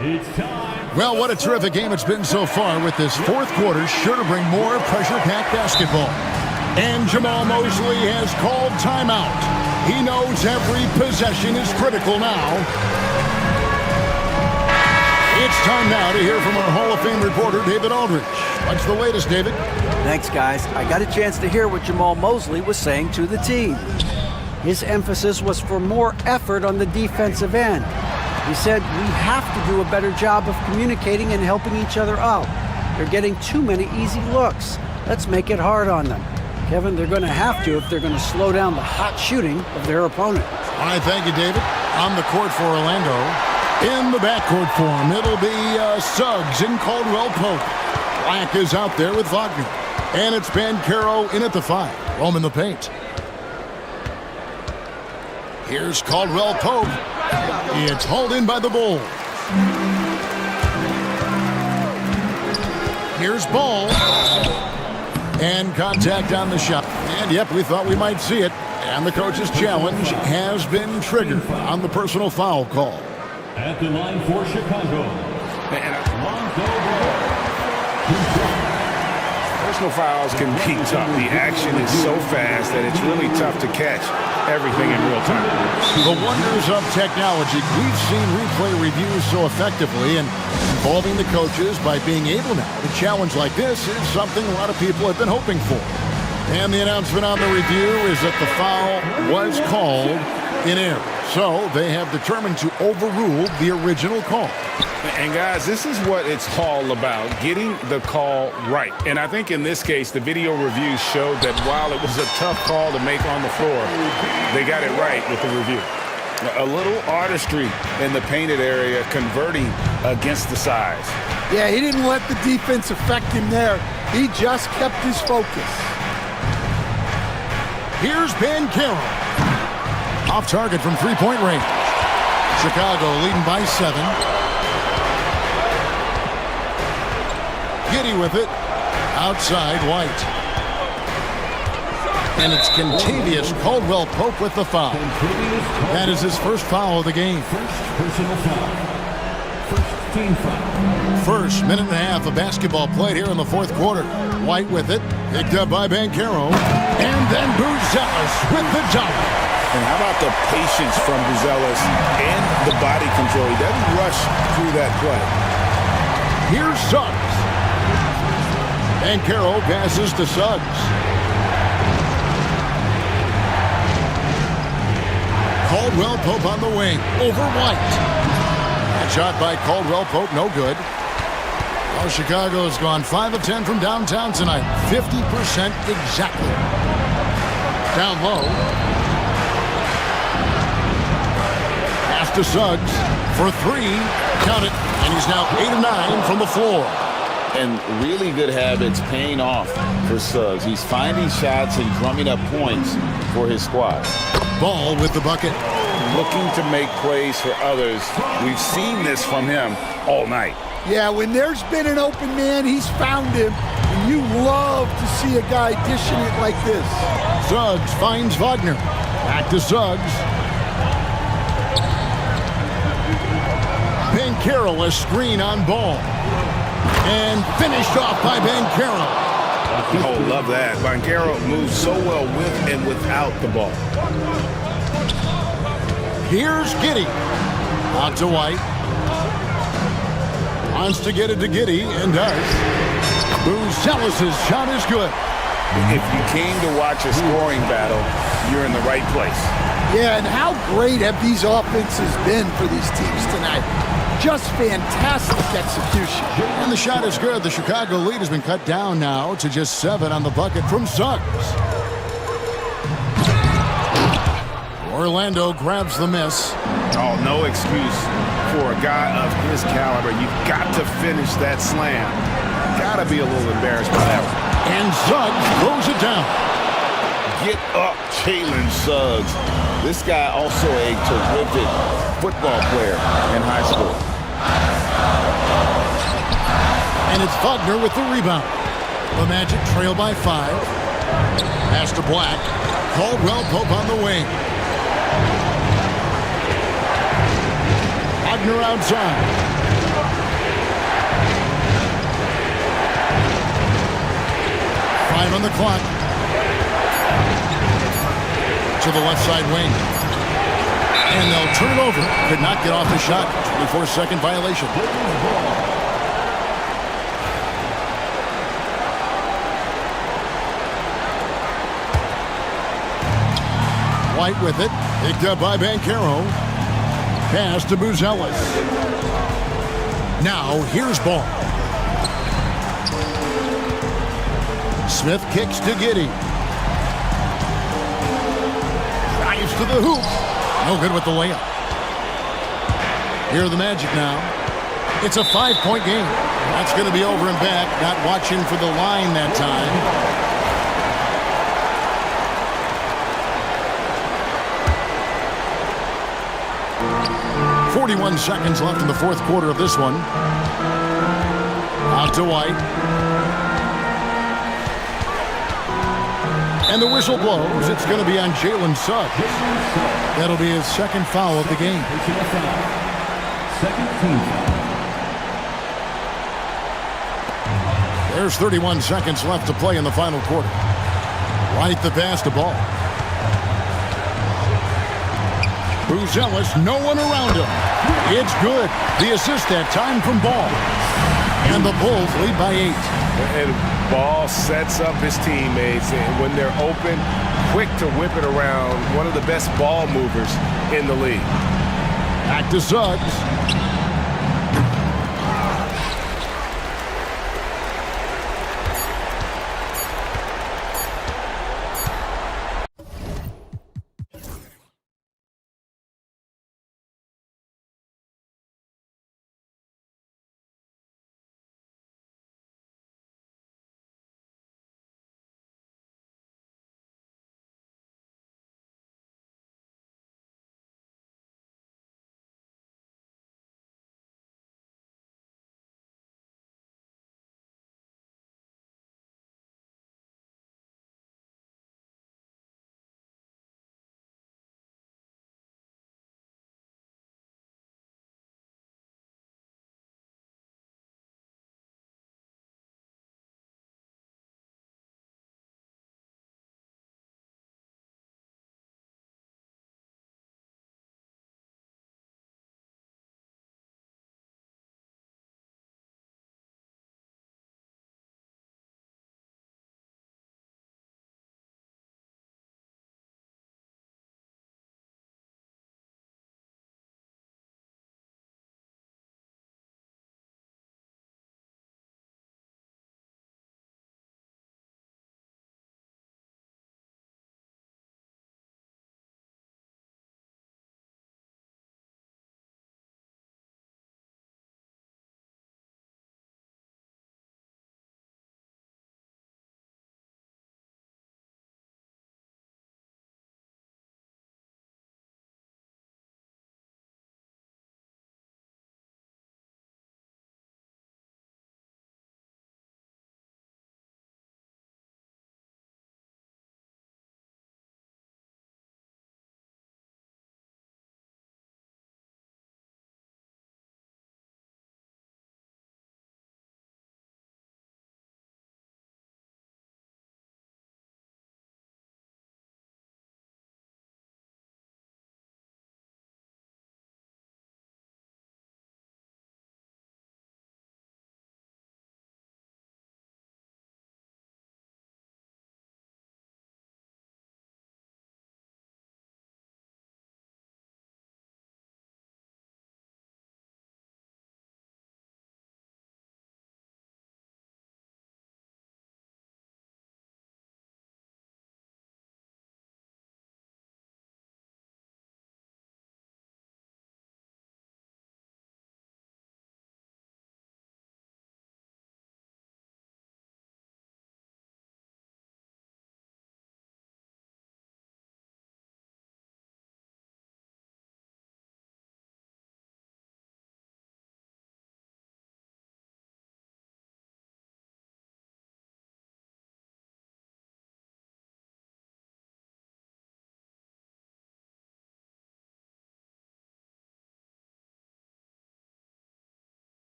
It's time. Well, what a terrific game it's been so far, with this 4th quarter sure to bring more pressure-packed basketball. And Jamal Mosley has called timeout. He knows every possession is critical now. It's time now to hear from our Hall of Fame reporter, David Aldridge. What's the latest, David? Thanks, guys. I got a chance to hear what Jamal Mosley was saying to the team. His emphasis was for more effort on the defensive end. He said, we have to do a better job of communicating and helping each other out. They're getting too many easy looks. Let's make it hard on them. Kevin, they're going to have to if they're going to slow down the hot shooting of their opponent. All right, thank you, David. On the court for Orlando. In the backcourt for him, it'll be Suggs and Caldwell Pope. Black is out there with Wagner. And it's Banchero in at the 5. Roam in the paint. Here's Caldwell Pope. It's hauled in by the Bulls. Here's Ball. And contact on the shot. And yep, we thought we might see it. And the coach's challenge has been triggered on the personal foul call. At the line for Chicago. Personal fouls can be tough. The action is so fast that it's really tough to catch everything in real time. The wonders of technology. We've seen replay reviews so effectively, and involving the coaches by being able now to challenge like this is something a lot of people have been hoping for. And the announcement on the review is that the foul was called in error. So they have determined to overrule the original call. And guys, this is what it's all about, getting the call right. And I think in this case, the video review showed that while it was a tough call to make on the floor, they got it right with the review. A little artistry in the painted area, converting against the size. Yeah, he didn't let the defense affect him there. He just kept his focus. Here's Banchero. Off target from 3-point range. Chicago leading by 7. Giddy with it. Outside White. And it's Kentavious Caldwell Pope with the foul. That is his first foul of the game. First personal foul. First team foul. First minute and a half of basketball played here in the 4th quarter. White with it. Picked up by Banchero. And then Buzelis with the dunk. And how about the patience from Buzelis and the body control? He doesn't rush through that play. Here's Suggs. Banchero passes to Suggs. Caldwell Pope on the wing. Over White. That shot by Caldwell Pope, no good. Well, Chicago's gone 5 of 10 from downtown tonight. 50% exactly. Down low. To Suggs for 3, count it, and he's now 8 of 9 from the floor. And really good habits paying off for Suggs. He's finding shots and drumming up points for his squad. Ball with the bucket. looking to make plays for others. We've seen this from him all night. Yeah, when there's been an open man, he's found him. And you love to see a guy dishing it like this. Suggs finds Wagner. Back to Suggs. Banchero, a screen on ball. And finished off by Banchero. Oh, love that. Banchero moves so well with and without the ball. Here's Giddey. Out to White. Wants to get it to Giddey and does. Buzelis' shot is good. If you came to watch a scoring battle, you're in the right place. Yeah, and how great have these offenses been for these teams tonight? Just fantastic execution. And the shot is good. The Chicago lead has been cut down now to just 7 on the bucket from Suggs. Orlando grabs the miss. Oh, no excuse for a guy of his caliber. You've got to finish that slam. Got to be a little embarrassed by that one. And Suggs throws it down. Get up, Jalen Suggs. This guy also a terrific football player in high school. And it's Wagner with the rebound. The Magic trail by 5. Pass to Black. Caldwell Pope on the wing. Wagner outside. Five on the clock. To the left side wing. And they'll turn it over. Could not get off the shot. 24-second violation. White with it. Picked up by Banchero. Pass to Buzelis. Now here's ball. Smith kicks to Giddey. Drives to the hoop. No good with the layup. Here are the Magic now. It's a 5-point game. That's going to be over and back. Not watching for the line that time. 41 seconds left in the fourth quarter of this one. Out to White. And the whistle blows. It's going to be on Jalen Suggs. That'll be his second foul of the game. Second team foul. There's 31 seconds left to play in the final quarter. White the pass to ball. Buzelis, no one around him. It's good. The assist that time from Ball. And the Bulls lead by 8. And Ball sets up his teammates, and when they're open, quick to whip it around. One of the best ball movers in the league. Back to Suggs.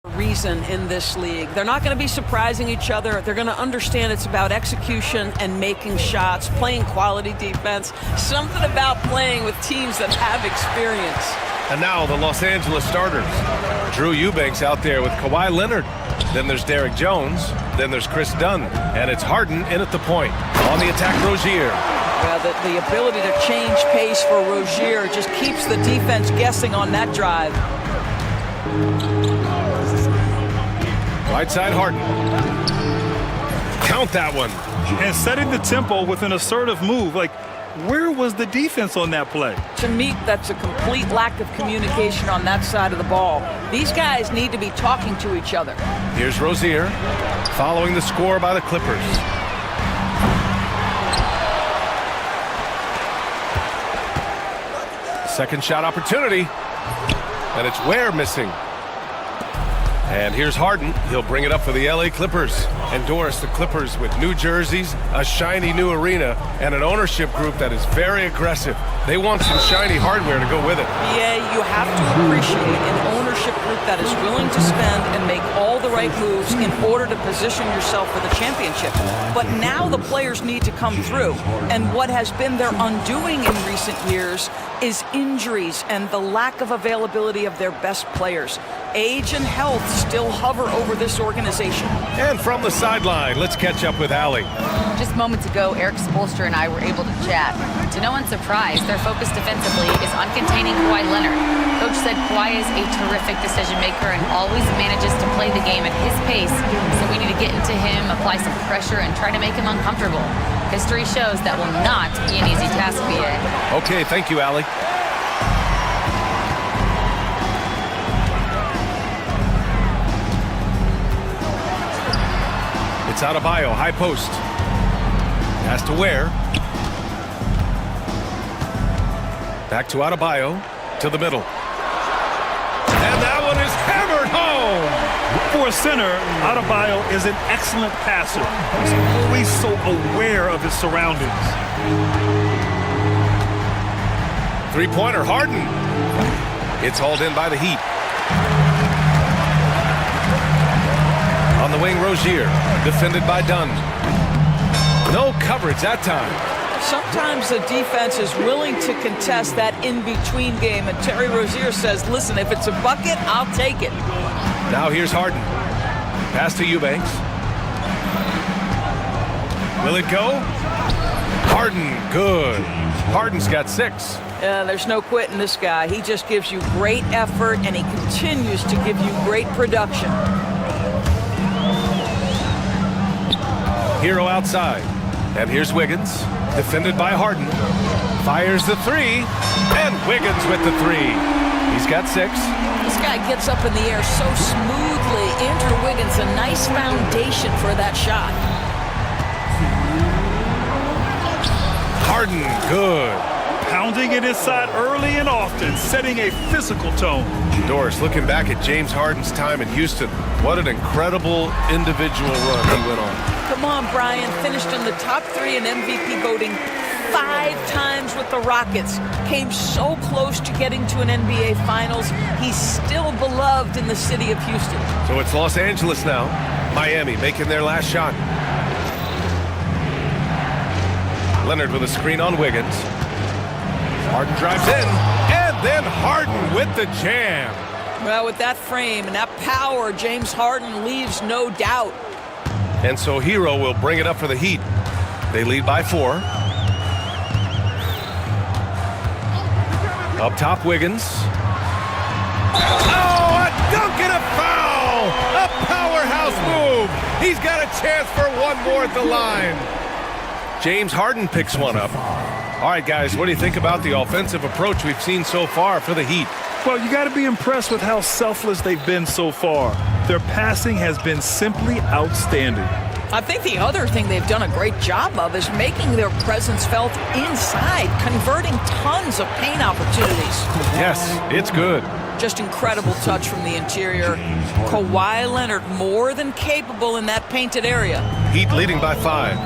reason in this league. They're not going to be surprising each other. They're going to understand it's about execution and making shots, playing quality defense, something about playing with teams that have experience. And now the Los Angeles starters. Drew Eubanks out there with Kawhi Leonard. Then there's Derek Jones. Then there's Chris Dunn. And it's Harden in at the point. On the attack, Rozier. The ability to change pace for Rozier just keeps the defense guessing on that drive. Right side, Harden. Count that one. And setting the tempo with an assertive move. Like, where was the defense on that play? To me, that's a complete lack of communication on that side of the ball. These guys need to be talking to each other. Here's Rozier, following the score by the Clippers. Second shot opportunity, and it's Ware missing. And here's Harden. He'll bring it up for the LA Clippers. And Doris, the Clippers with new jerseys, a shiny new arena, and an ownership group that is very aggressive. They want some shiny hardware to go with it. Yeah, you have to appreciate an ownership group that is willing to spend and make all the right moves in order to position yourself for the championship. But now the players need to come through. And what has been their undoing in recent years is injuries and the lack of availability of their best players. Age and health still hover over this organization. And from the sideline, let's catch up with Allie. Just moments ago, Eric Spoelstra and I were able to chat. To no one's surprise, their focus defensively is on containing Kawhi Leonard. Coach said Kawhi is a terrific decision maker and always manages to play the game at his pace, so we need to get into him, apply some pressure, and try to make him uncomfortable. History shows that will not be an easy task, BA. Okay, thank you, Allie. It's Adebayo, high post. Pass to Ware. Back to Adebayo, to the middle. And that one is hammered home! For a center, Adebayo is an excellent passer. He's always so aware of his surroundings. Three-pointer, Harden. It's hauled in by the Heat. On the wing, Rozier, defended by Dunn. No coverage that time. Sometimes the defense is willing to contest that in-between game, and Terry Rozier says, listen, if it's a bucket, I'll take it. Now here's Harden. Pass to Eubanks. Will it go? Harden, good. Harden's got 6. There's no quitting this guy. He just gives you great effort, and he continues to give you great production. Hero outside. And here's Wiggins, defended by Harden. Fires the 3, and Wiggins with the 3. He's got 6. This guy gets up in the air so smoothly. Andrew Wiggins, a nice foundation for that shot. Harden, good. Pounding it inside early and often, setting a physical tone. Doris, looking back at James Harden's time in Houston, what an incredible individual run he went on. Come on, Brian. Finished in the top 3 in MVP voting 5 times with the Rockets. Came so close to getting to an NBA Finals. He's still beloved in the city of Houston. So it's Los Angeles now. Miami making their last shot. Leonard with a screen on Wiggins. Harden drives in, and then Harden with the jam. Well, with that frame and that power, James Harden leaves no doubt. And so Hero will bring it up for the Heat. They lead by 4. Up top, Wiggins. Oh, a dunk and a foul! A powerhouse move! He's got a chance for one more at the line. James Harden picks one up. All right, guys, what do you think about the offensive approach we've seen so far for the Heat? Well, you got to be impressed with how selfless they've been so far. Their passing has been simply outstanding. I think the other thing they've done a great job of is making their presence felt inside, converting tons of paint opportunities. Yes, it's good. Just incredible touch from the interior. Kawhi Leonard more than capable in that painted area. Heat leading by 5.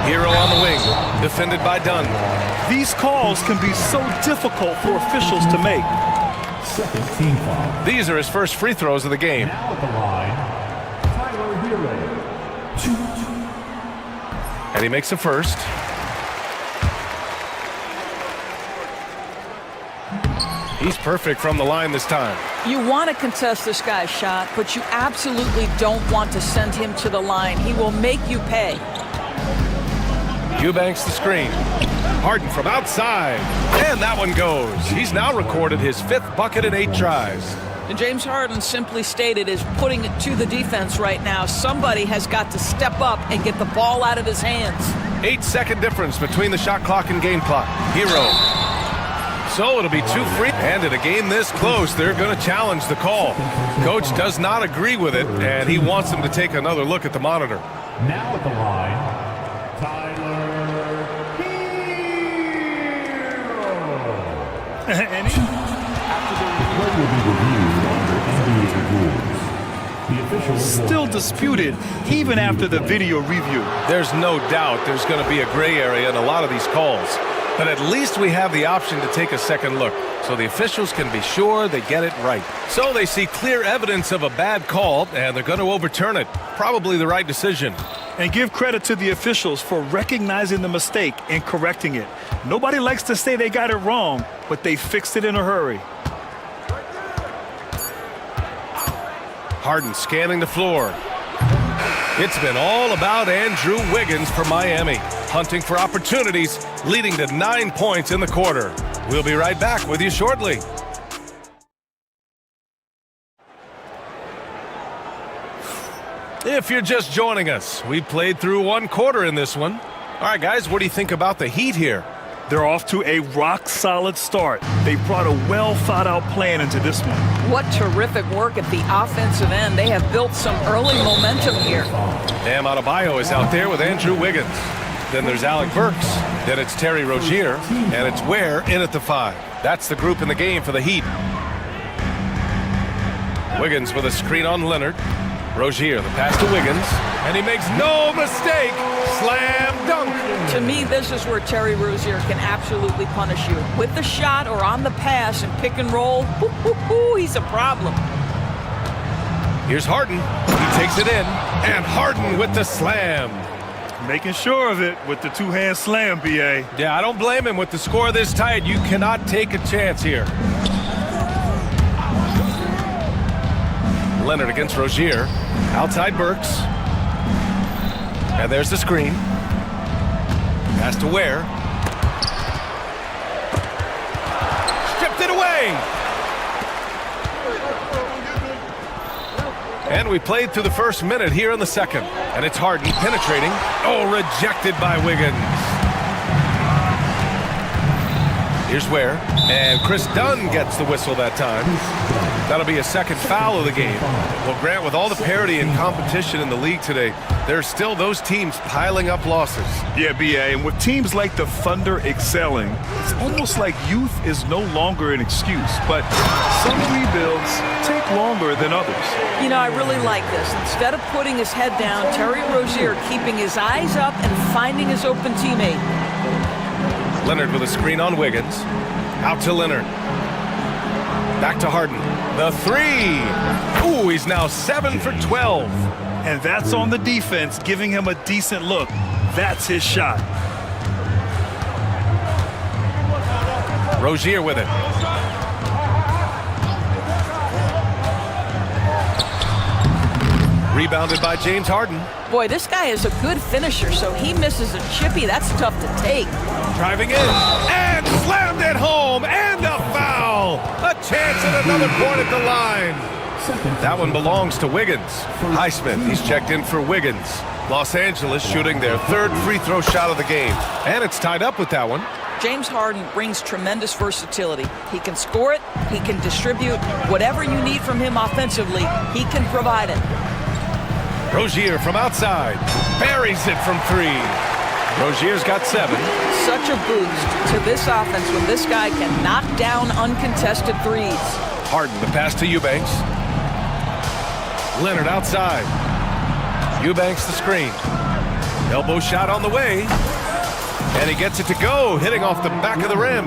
Hero on the wing, defended by Dunn. These calls can be so difficult for officials to make. Second team foul. These are his first free throws of the game. Now at the line, Tyler Hero. And he makes a first. He's perfect from the line this time. You want to contest this guy's shot, but you absolutely don't want to send him to the line. He will make you pay. Eubanks the screen. Harden from outside. And that one goes. He's now recorded his 5th bucket in 8 tries. And James Harden, simply stated, is putting it to the defense right now. Somebody has got to step up and get the ball out of his hands. 8-second difference between the shot clock and game clock. Hero. So it'll be 2 free. And in a game this close, they're going to challenge the call. Coach does not agree with it, and he wants them to take another look at the monitor. Now at the line, Tyler Hero. After the play will be reviewed under NBA rules. The officials Still disputed even after the video review. There's no doubt there's going to be a gray area in a lot of these calls. But at least we have the option to take a second look, so the officials can be sure they get it right. So they see clear evidence of a bad call, and they're going to overturn it. Probably the right decision. And give credit to the officials for recognizing the mistake and correcting it. Nobody likes to say they got it wrong, but they fixed it in a hurry. Harden scanning the floor. It's been all about Andrew Wiggins for Miami, hunting for opportunities, leading to 9 points in the quarter. We'll be right back with you shortly. If you're just joining us, we played through 1 quarter in this one. All right, guys, what do you think about the Heat here? They're off to a rock-solid start. They brought a well-thought-out plan into this one. What terrific work at the offensive end. They have built some early momentum here. Bam Adebayo is out there with Andrew Wiggins. Then there's Alec Burks. Then it's Terry Rozier. And it's Ware in at the 5. That's the group in the game for the Heat. Wiggins with a screen on Leonard. Rozier, the pass to Wiggins. And he makes no mistake. Slam dunk. To me, this is where Terry Rozier can absolutely punish you. With the shot or on the pass and pick and roll, he's a problem. Here's Harden. He takes it in. And Harden with the slam. Making sure of it with the 2-hand slam, B.A. Yeah, I don't blame him. With the score this tight, you cannot take a chance here. Leonard against Rozier. Outside Burks. And there's the screen. Pass to Ware. Stripped it away. And we played through the first minute here in the second. And it's Harden penetrating. Oh, rejected by Wiggins. Here's Ware. And Chris Dunn gets the whistle that time. That'll be a second foul of the game. Well, Grant, with all the parity and competition in the league today, there's still those teams piling up losses. Yeah, B.A., and with teams like the Thunder excelling, it's almost like youth is no longer an excuse. But some rebuilds take longer than others. You know, I really like this. Instead of putting his head down, Terry Rozier keeping his eyes up and finding his open teammate. Leonard with a screen on Wiggins. Out to Leonard. Back to Harden. The 3. Ooh, he's now 7 for 12. And that's on the defense, giving him a decent look. That's his shot. Rozier with it. Rebounded by James Harden. Boy, this guy is a good finisher, so he misses a chippy. That's tough to take. Driving in. And slammed it home. And a foul. A chance at another point at the line. That one belongs to Wiggins. Highsmith, he's checked in for Wiggins. Los Angeles shooting their 3rd free throw shot of the game. And it's tied up with that one. James Harden brings tremendous versatility. He can score it, he can distribute. Whatever you need from him offensively, he can provide it. Rozier from outside. Buries it from 3. Rozier's got 7. Such a boost to this offense when this guy can knock down uncontested threes. Harden, the pass to Eubanks. Leonard outside. Eubanks the screen. Elbow shot on the way. And he gets it to go, hitting off the back of the rim.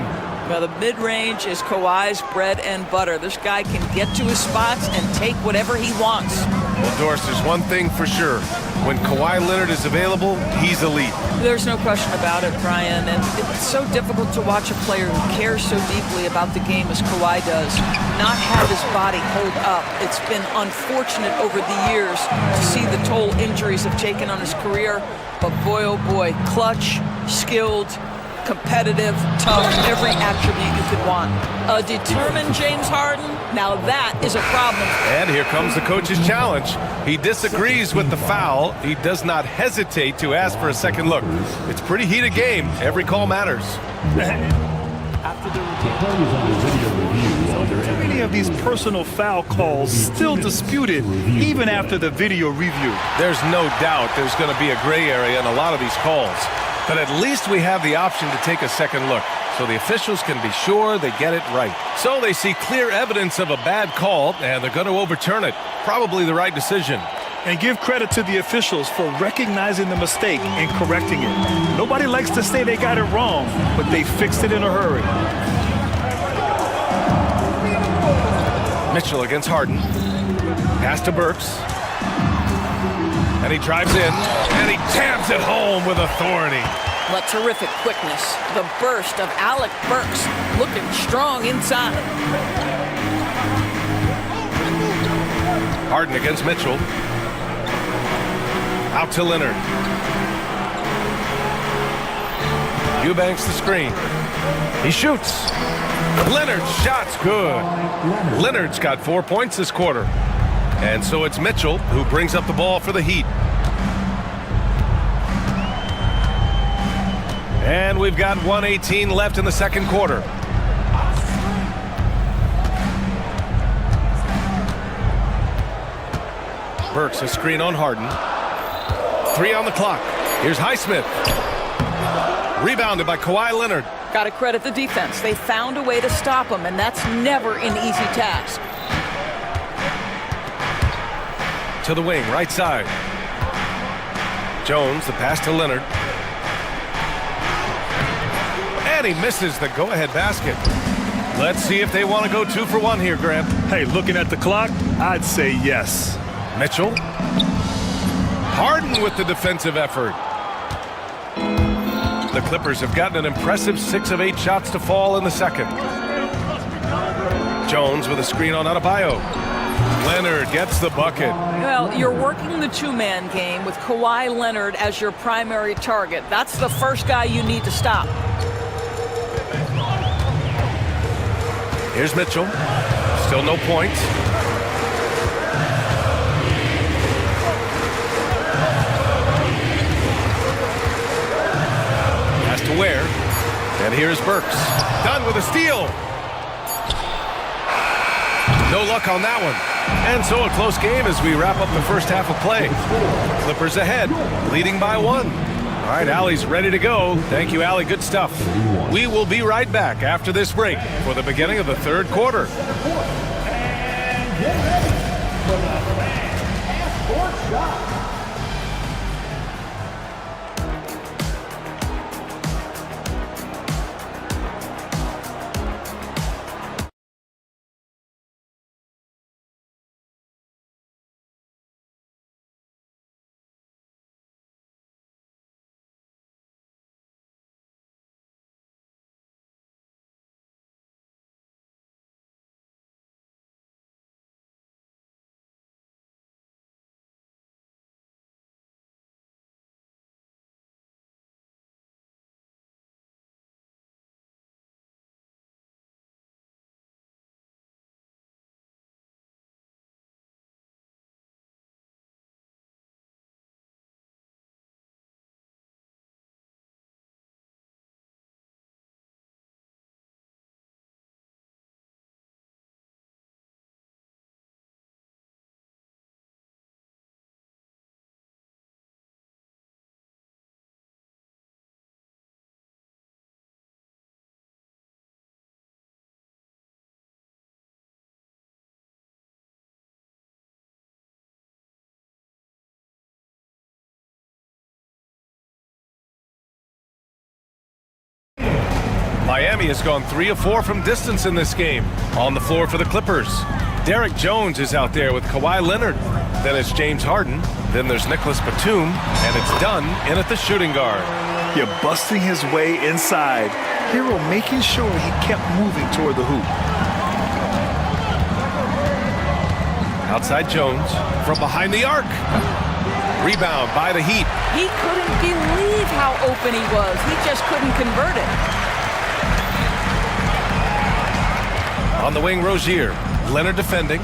Well, the mid-range is Kawhi's bread and butter. This guy can get to his spots and take whatever he wants. Well, Doris, there's one thing for sure. When Kawhi Leonard is available, he's elite. There's no question about it, Brian. And it's so difficult to watch a player who cares so deeply about the game as Kawhi does not have his body hold up. It's been unfortunate over the years to see the toll injuries have taken on his career. But boy, oh boy, clutch, skilled, competitive, tough, every attribute you could want. A determined James Harden, now that is a problem. And here comes the coach's challenge. He disagrees with the foul. He does not hesitate to ask for a second look. It's a pretty heated game. Every call matters. Too many of these personal foul calls still disputed even after the video review. There's no doubt there's going to be a gray area in a lot of these calls. But at least we have the option to take a second look, so the officials can be sure they get it right. So they see clear evidence of a bad call, and they're going to overturn it. Probably the right decision. And give credit to the officials for recognizing the mistake and correcting it. Nobody likes to say they got it wrong, but they fixed it in a hurry. Mitchell against Harden. Pass to Burks. And he drives in, and he taps it home with authority. What terrific quickness. The burst of Alec Burks looking strong inside. Harden against Mitchell. Out to Leonard. Eubanks the screen. He shoots. Leonard's shot's good. Leonard's got 4 points this quarter. And so it's Mitchell who brings up the ball for the Heat. And we've got 1:18 left in the second quarter. Burks a screen on Harden. 3 on the clock. Here's Highsmith. Rebounded by Kawhi Leonard. Got to credit the defense. They found a way to stop him, and that's never an easy task. To the wing, right side. Jones, the pass to Leonard. And he misses the go-ahead basket. Let's see if they want to go 2 for 1 here, Graham. Hey, looking at the clock, I'd say yes. Mitchell. Harden with the defensive effort. The Clippers have gotten an impressive 6 of 8 shots to fall in the second. Jones with a screen on Adebayo. Leonard gets the bucket. Well, you're working the two-man game with Kawhi Leonard as your primary target. That's the first guy you need to stop. Here's Mitchell. Still no points. Pass to Ware. And here's Burks. Done with a steal. No luck on that one. And so a close game as we wrap up the first half of play. Clippers ahead, leading by 1. All right, Allie's ready to go. Thank you, Allie. Good stuff. We will be right back after this break for the beginning of the third quarter. And get ready for the half-court shot. Miami has gone 3 of 4 from distance in this game. On the floor for the Clippers, Derek Jones is out there with Kawhi Leonard. Then it's James Harden. Then there's Nicholas Batum. And it's Dunn in at the shooting guard. You're busting his way inside. Hero making sure he kept moving toward the hoop. Outside Jones from behind the arc. Rebound by the Heat. He couldn't believe how open he was. He just couldn't convert it. On the wing, Rozier. Leonard defending.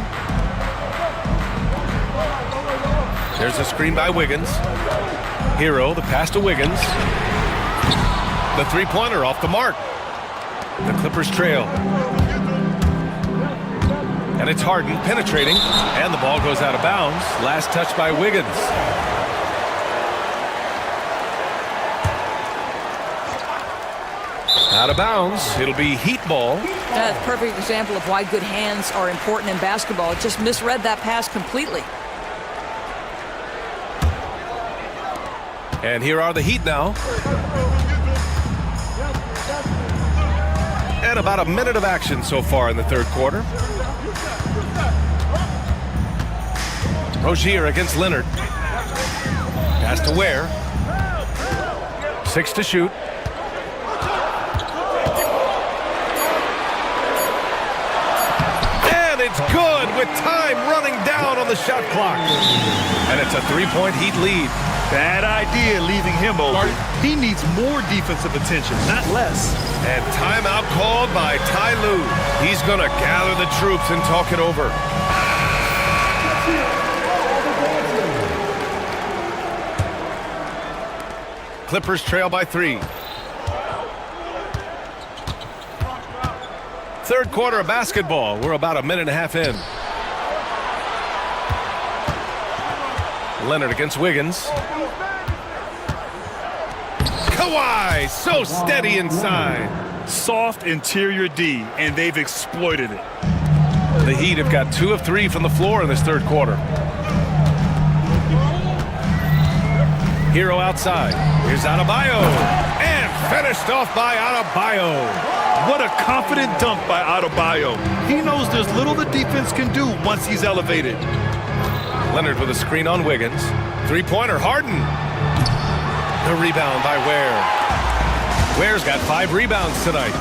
There's a screen by Wiggins. Hero, the pass to Wiggins. The three-pointer off the mark. The Clippers trail. And it's Harden penetrating. And the ball goes out of bounds. Last touch by Wiggins. Out of bounds. It'll be Heat ball. That's a perfect example of why good hands are important in basketball. It just misread that pass completely. And here are the Heat now. And about a minute of action so far in the third quarter. Rozier against Leonard. Pass to Ware. 6 to shoot. And it's good with time running down on the shot clock. And it's a 3-point Heat lead. Bad idea leaving him open. He needs more defensive attention, not less. And timeout called by Ty Lue. He's going to gather the troops and talk it over. Clippers trail by 3. Third quarter of basketball. We're about a minute and a half in. Leonard against Wiggins. Kawhi, so steady inside. Soft interior D, and they've exploited it. The Heat have got 2 of 3 from the floor in this third quarter. Hero outside. Here's Adebayo. And finished off by Adebayo. What a confident dunk by Adebayo. He knows there's little the defense can do once he's elevated. Leonard with a screen on Wiggins. Three-pointer, Harden. The rebound by Ware. Ware's got 5 rebounds tonight.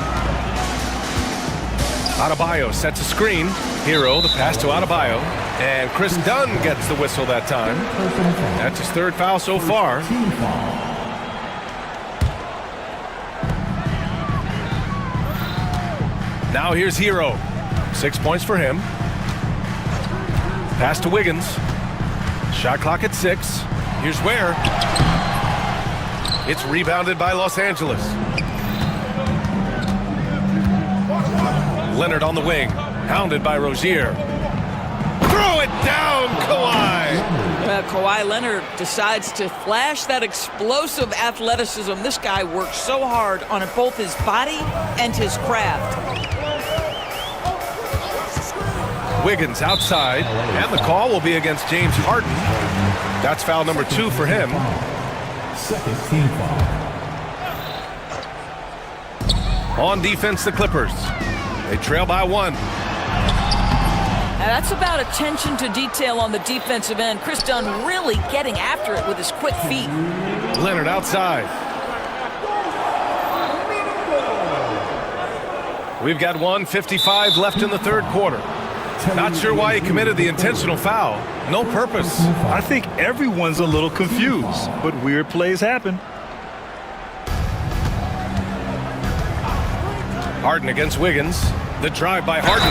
Adebayo sets a screen. Hero, the pass to Adebayo. And Chris Dunn gets the whistle that time. That's his 3rd foul so far. Now here's Hero. 6 points for him. Pass to Wiggins. Shot clock at 6. Here's Ware. It's rebounded by Los Angeles. Leonard on the wing. Hounded by Rozier. Throw it down, Kawhi. Kawhi Leonard decides to flash that explosive athleticism. This guy works so hard on both his body and his craft. Wiggins outside, and the call will be against James Harden. That's foul number 2 for him. Second team foul. On defense, the Clippers. They trail by 1. Now that's about attention to detail on the defensive end. Chris Dunn really getting after it with his quick feet. Leonard outside. We've got 1:55 left in the third quarter. Not sure why he committed the intentional foul. No purpose. I think everyone's a little confused, but weird plays happen. Harden against Wiggins. The drive by Harden.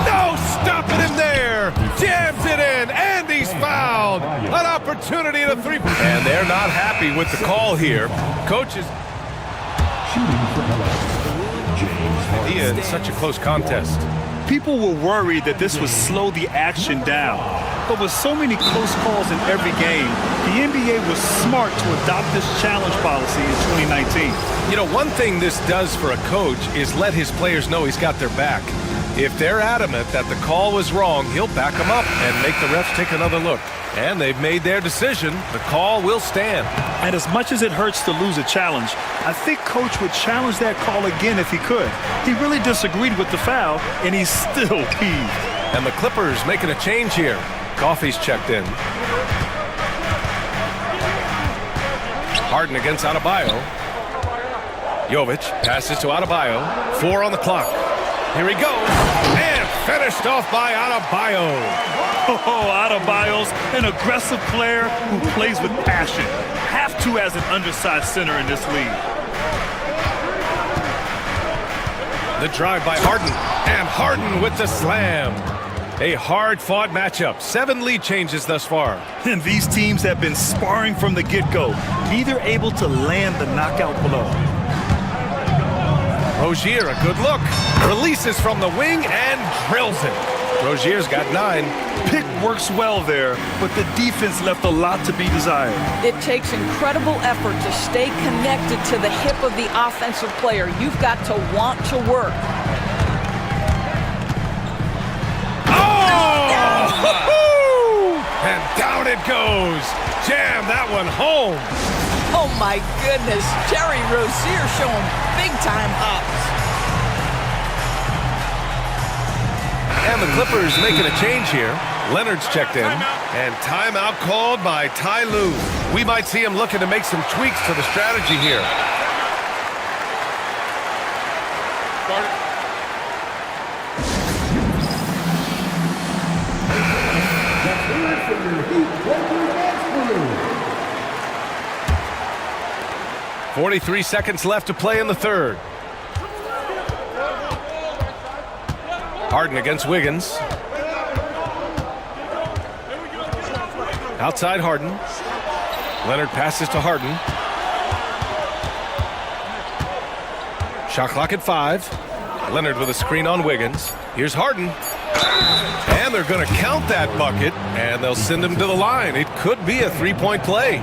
No stopping him there. Jams it in, and he's fouled. An opportunity to 3. And they're not happy with the call here. Coaches. In such a close contest. People were worried that this would slow the action down. But with so many close calls in every game, the NBA was smart to adopt this challenge policy in 2019. You know, one thing this does for a coach is let his players know he's got their back. If they're adamant that the call was wrong, he'll back them up and make the refs take another look. And they've made their decision. The call will stand. And as much as it hurts to lose a challenge, I think Coach would challenge that call again if he could. He really disagreed with the foul, and he's still peeved. And the Clippers making a change here. Coffey's checked in. Harden against Adebayo. Jovic passes to Adebayo. 4 on the clock. Here he goes. And finished off by Adebayo. Oh, Adebayo's an aggressive player who plays with passion. Have to as an undersized center in this league. The drive by Harden. And Harden with the slam. A hard-fought matchup. 7 lead changes thus far. And these teams have been sparring from the get-go. Neither able to land the knockout blow. Rozier, a good look. Releases from the wing and drills it. Rozier's got 9. Pick works well there, but the defense left a lot to be desired. It takes incredible effort to stay connected to the hip of the offensive player. You've got to want to work. And down it goes. Jam that one home. Oh my goodness, Terry Rozier showing big time hops. And the Clippers making a change here. Leonard's checked in. And timeout called by Ty Lue. We might see him looking to make some tweaks to the strategy here. Start. 43 seconds left to play in the third. Harden against Wiggins. Outside Harden. Leonard passes to Harden. Shot clock at 5. Leonard with a screen on Wiggins. Here's Harden. And they're going to count that bucket, and they'll send him to the line. It could be a three-point play.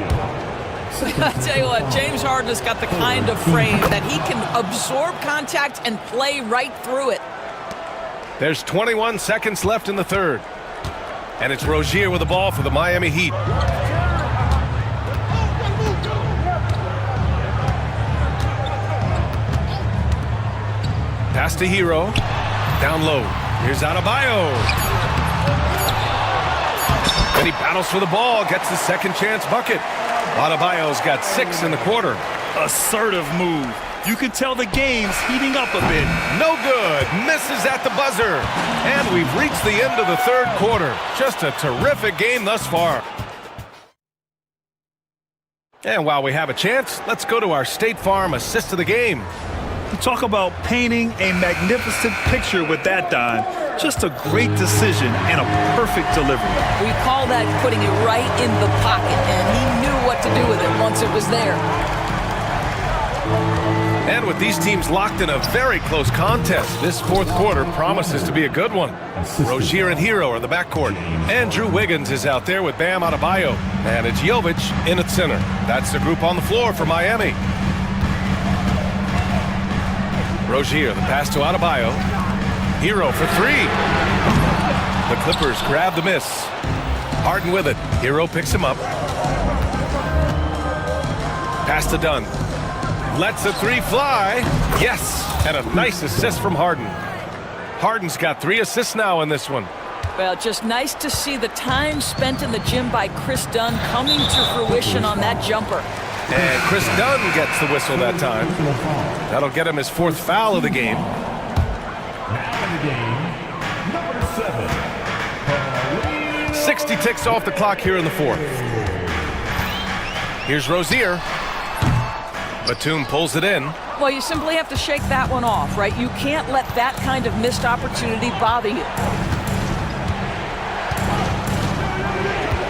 I tell you what, James Harden has got the kind of frame that he can absorb contact and play right through it. There's 21 seconds left in the third. And it's Rozier with the ball for the Miami Heat. Pass to Hero. Down low. Here's Adebayo. And he battles for the ball. Gets the second chance bucket. Adebayo's got 6 in the quarter. Assertive move. You can tell the game's heating up a bit. No good. Misses at the buzzer. And we've reached the end of the third quarter. Just a terrific game thus far. And while we have a chance, let's go to our State Farm assist of the game. Talk about painting a magnificent picture with that, Don. Just a great decision and a perfect delivery. We call that putting it right in the pocket, and he knew what to do with it once it was there. And with these teams locked in a very close contest, this fourth quarter promises to be a good one. Rozier and Hero are the backcourt. Andrew Wiggins is out there with Bam Adebayo. And it's Jovic in at center. That's the group on the floor for Miami. Rozier, the pass to Adebayo. Hero for 3. The Clippers grab the miss. Harden with it. Hero picks him up. Pass to Dunn. Lets the 3 fly. Yes, and a nice assist from Harden. Harden's got 3 assists now in this one. Well, just nice to see the time spent in the gym by Chris Dunn coming to fruition on that jumper. And Chris Dunn gets the whistle that time. That'll get him his 4th foul of the game. Now in the game, number 7. 60 ticks off the clock here in the 4th. Here's Rozier. Batum pulls it in. Well, you simply have to shake that one off, right? You can't let that kind of missed opportunity bother you.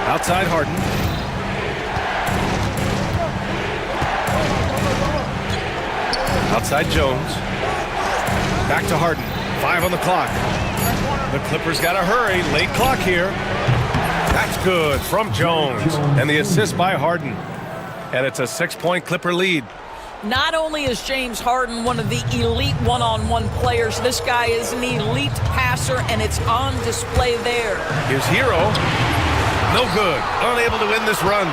Outside Harden. Outside Jones. Back to Harden. 5 on the clock. The Clippers got to hurry. Late clock here. That's good from Jones. And the assist by Harden. And it's a 6-point Clipper lead. Not only is James Harden one of the elite one-on-one players, this guy is an elite passer, and it's on display there. Here's Hero. No good. Unable to win this run.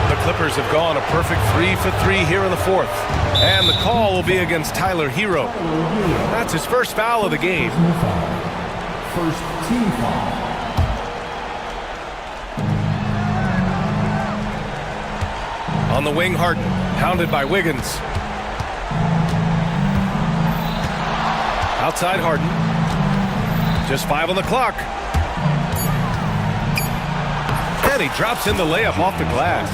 The Clippers have gone a perfect 3 for 3 here in the fourth. And the call will be against Tyler Hero. That's his first foul of the game. First team foul. On the wing, Harden, hounded by Wiggins. Outside Harden. Just 5 on the clock. And he drops in the layup off the glass.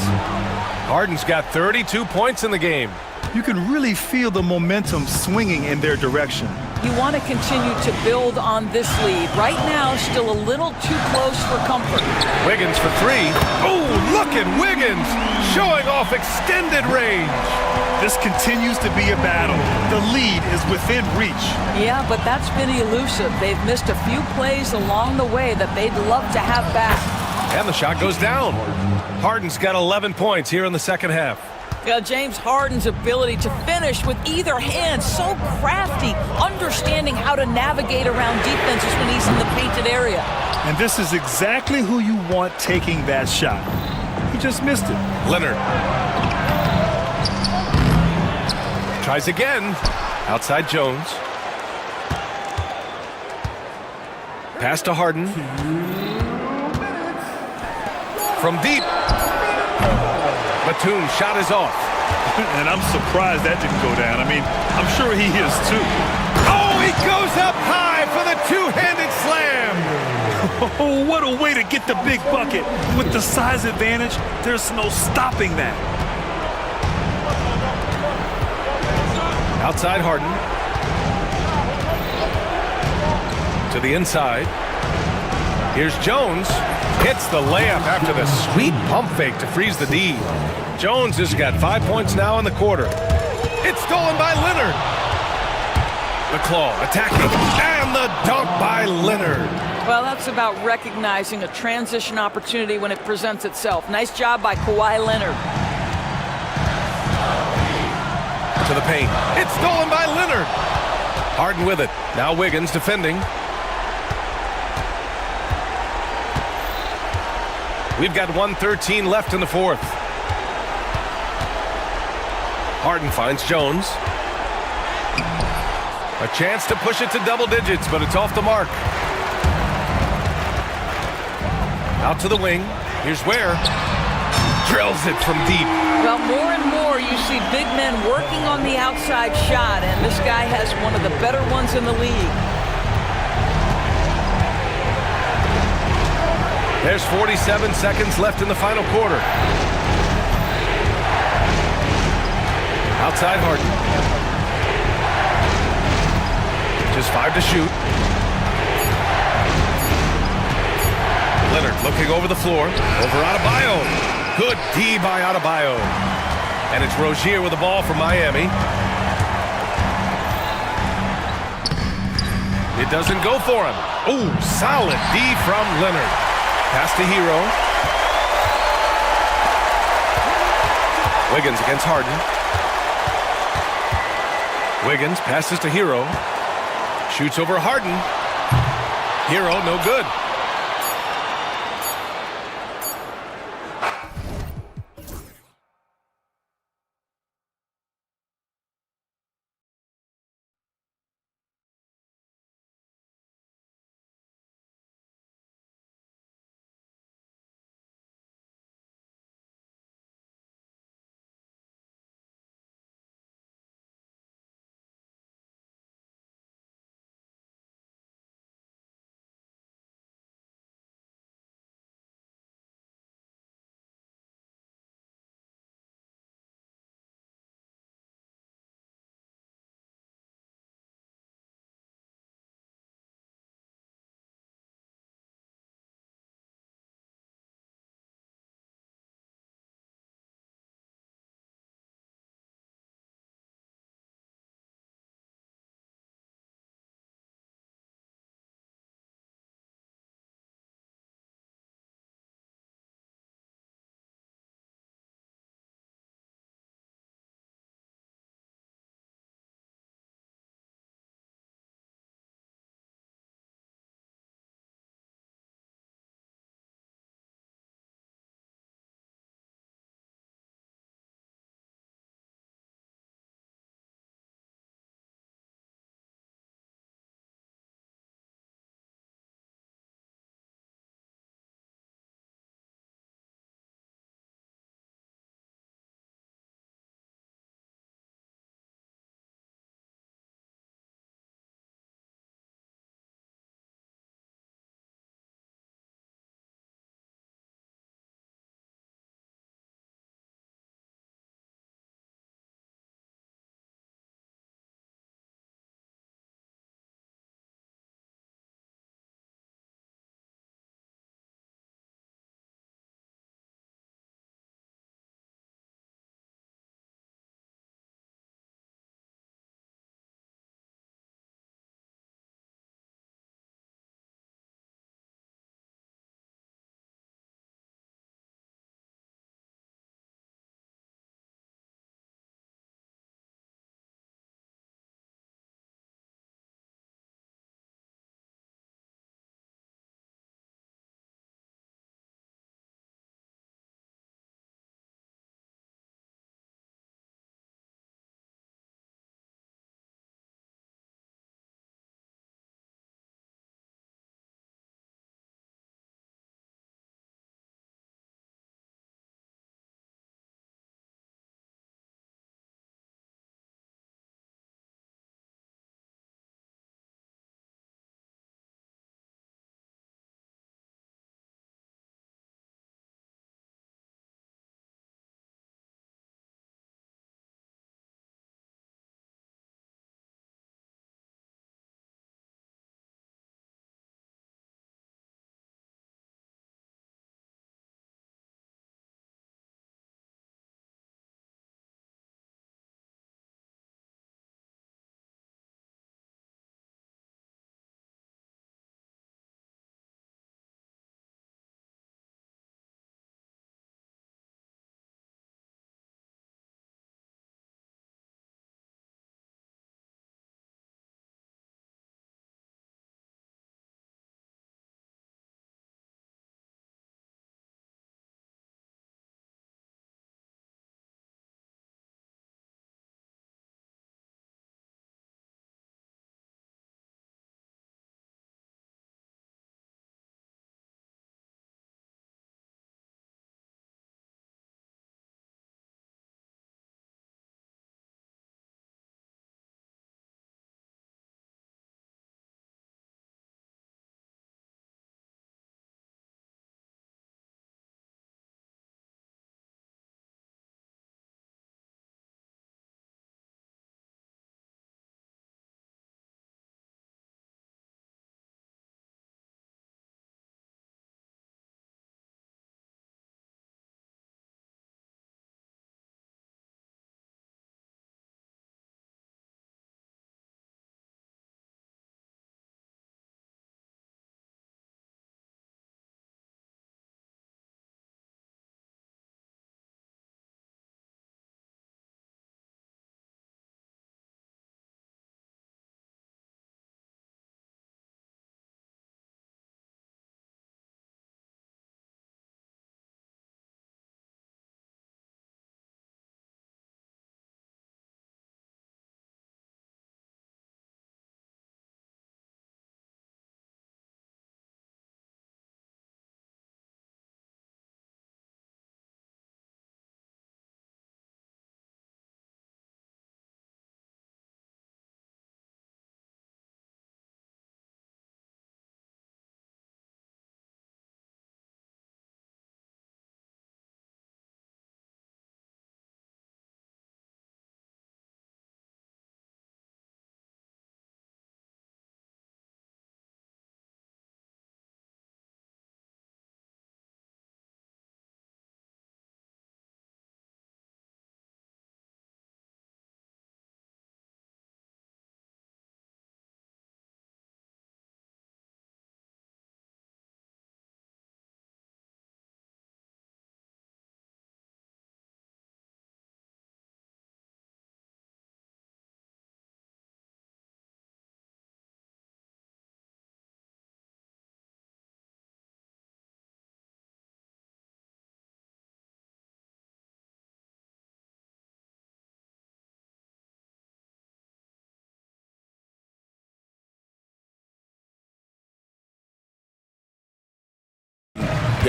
Harden's got 32 points in the game. You can really feel the momentum swinging in their direction. You want to continue to build on this lead. Right now, still a little too close for comfort. Wiggins for 3. Oh, look at Wiggins showing off extended range. This continues to be a battle. The lead is within reach. Yeah, but that's been elusive. They've missed a few plays along the way that they'd love to have back. And the shot goes down. Harden's got 11 points here in the second half. James Harden's ability to finish with either hand, so crafty, understanding how to navigate around defenses when he's in the painted area. And this is exactly who you want taking that shot. He just missed it. Leonard. Tries again. Outside Jones. Pass to Harden. From deep. Batum's shot is off. And I'm surprised that didn't go down. I mean, I'm sure he is too. Oh, he goes up high for the two-handed slam. Oh, what a way to get the big bucket. With the size advantage, there's no stopping that. Outside Harden. To the inside. Here's Jones. Hits the layup after the sweet pump fake to freeze the D. Jones has got 5 points now in the quarter. It's stolen by Leonard. The claw attacking. And the dunk by Leonard. Well, that's about recognizing a transition opportunity when it presents itself. Nice job by Kawhi Leonard. To the paint. It's stolen by Leonard. Harden with it. Now Wiggins defending. We've got 1:13 left in the fourth. Harden finds Jones. A chance to push it to double digits, but it's off the mark. Out to the wing. Here's Ware. Drills it from deep. Well, more and more you see big men working on the outside shot, and this guy has one of the better ones in the league. There's 47 seconds left in the final quarter. Outside Harden. Just 5 to shoot. Leonard looking over the floor. Over Adebayo. Good D by Adebayo. And it's Rozier with the ball for Miami. It doesn't go for him. Ooh, solid D from Leonard. Pass to Hero. Wiggins against Harden. Wiggins passes to Hero. Shoots over Harden. Hero, no good.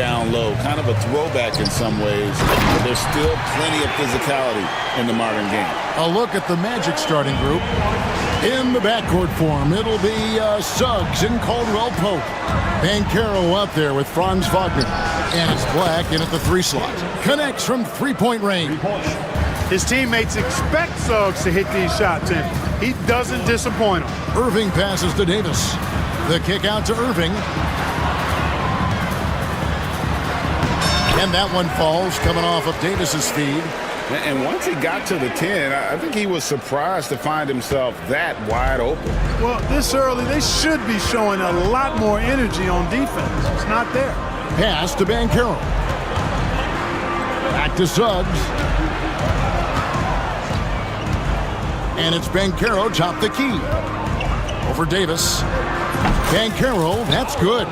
down low. Kind of a throwback in some ways, but there's still plenty of physicality in the modern game. A look at the Magic starting group. In the backcourt form, it'll be Suggs and Caldwell Pope. Banchero up there with Franz Wagner. And it's Black in at the 3 slot. Connects from three-point range. His teammates expect Suggs to hit these shots, and he doesn't disappoint them. Irving passes to Davis. The kick out to Irving. And that one falls, coming off of Davis's feed. And once he got to the 10, I think he was surprised to find himself that wide open. Well, this early, they should be showing a lot more energy on defense. It's not there. Pass to Banchero. Back to Suggs. And it's Banchero, top the key. Over Davis. Banchero, that's good.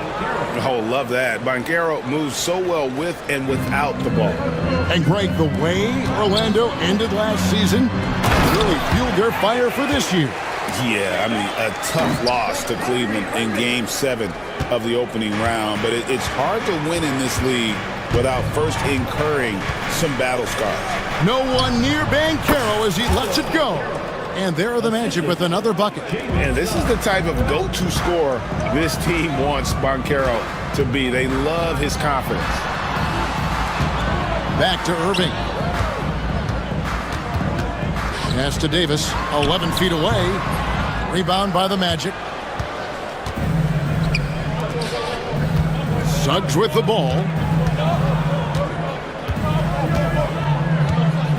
Oh, love that. Banchero moves so well with and without the ball. And Greg, the way Orlando ended last season really fueled their fire for this year. Yeah, I mean, a tough loss to Cleveland in Game 7 of the opening round. But it's hard to win in this league without first incurring some battle scars. No one near Banchero as he lets it go. And there are the Magic with another bucket. And this is the type of go-to scorer this team wants Banchero to be. They love his confidence. Back to Irving. Pass to Davis, 11 feet away. Rebound by the Magic. Suggs with the ball.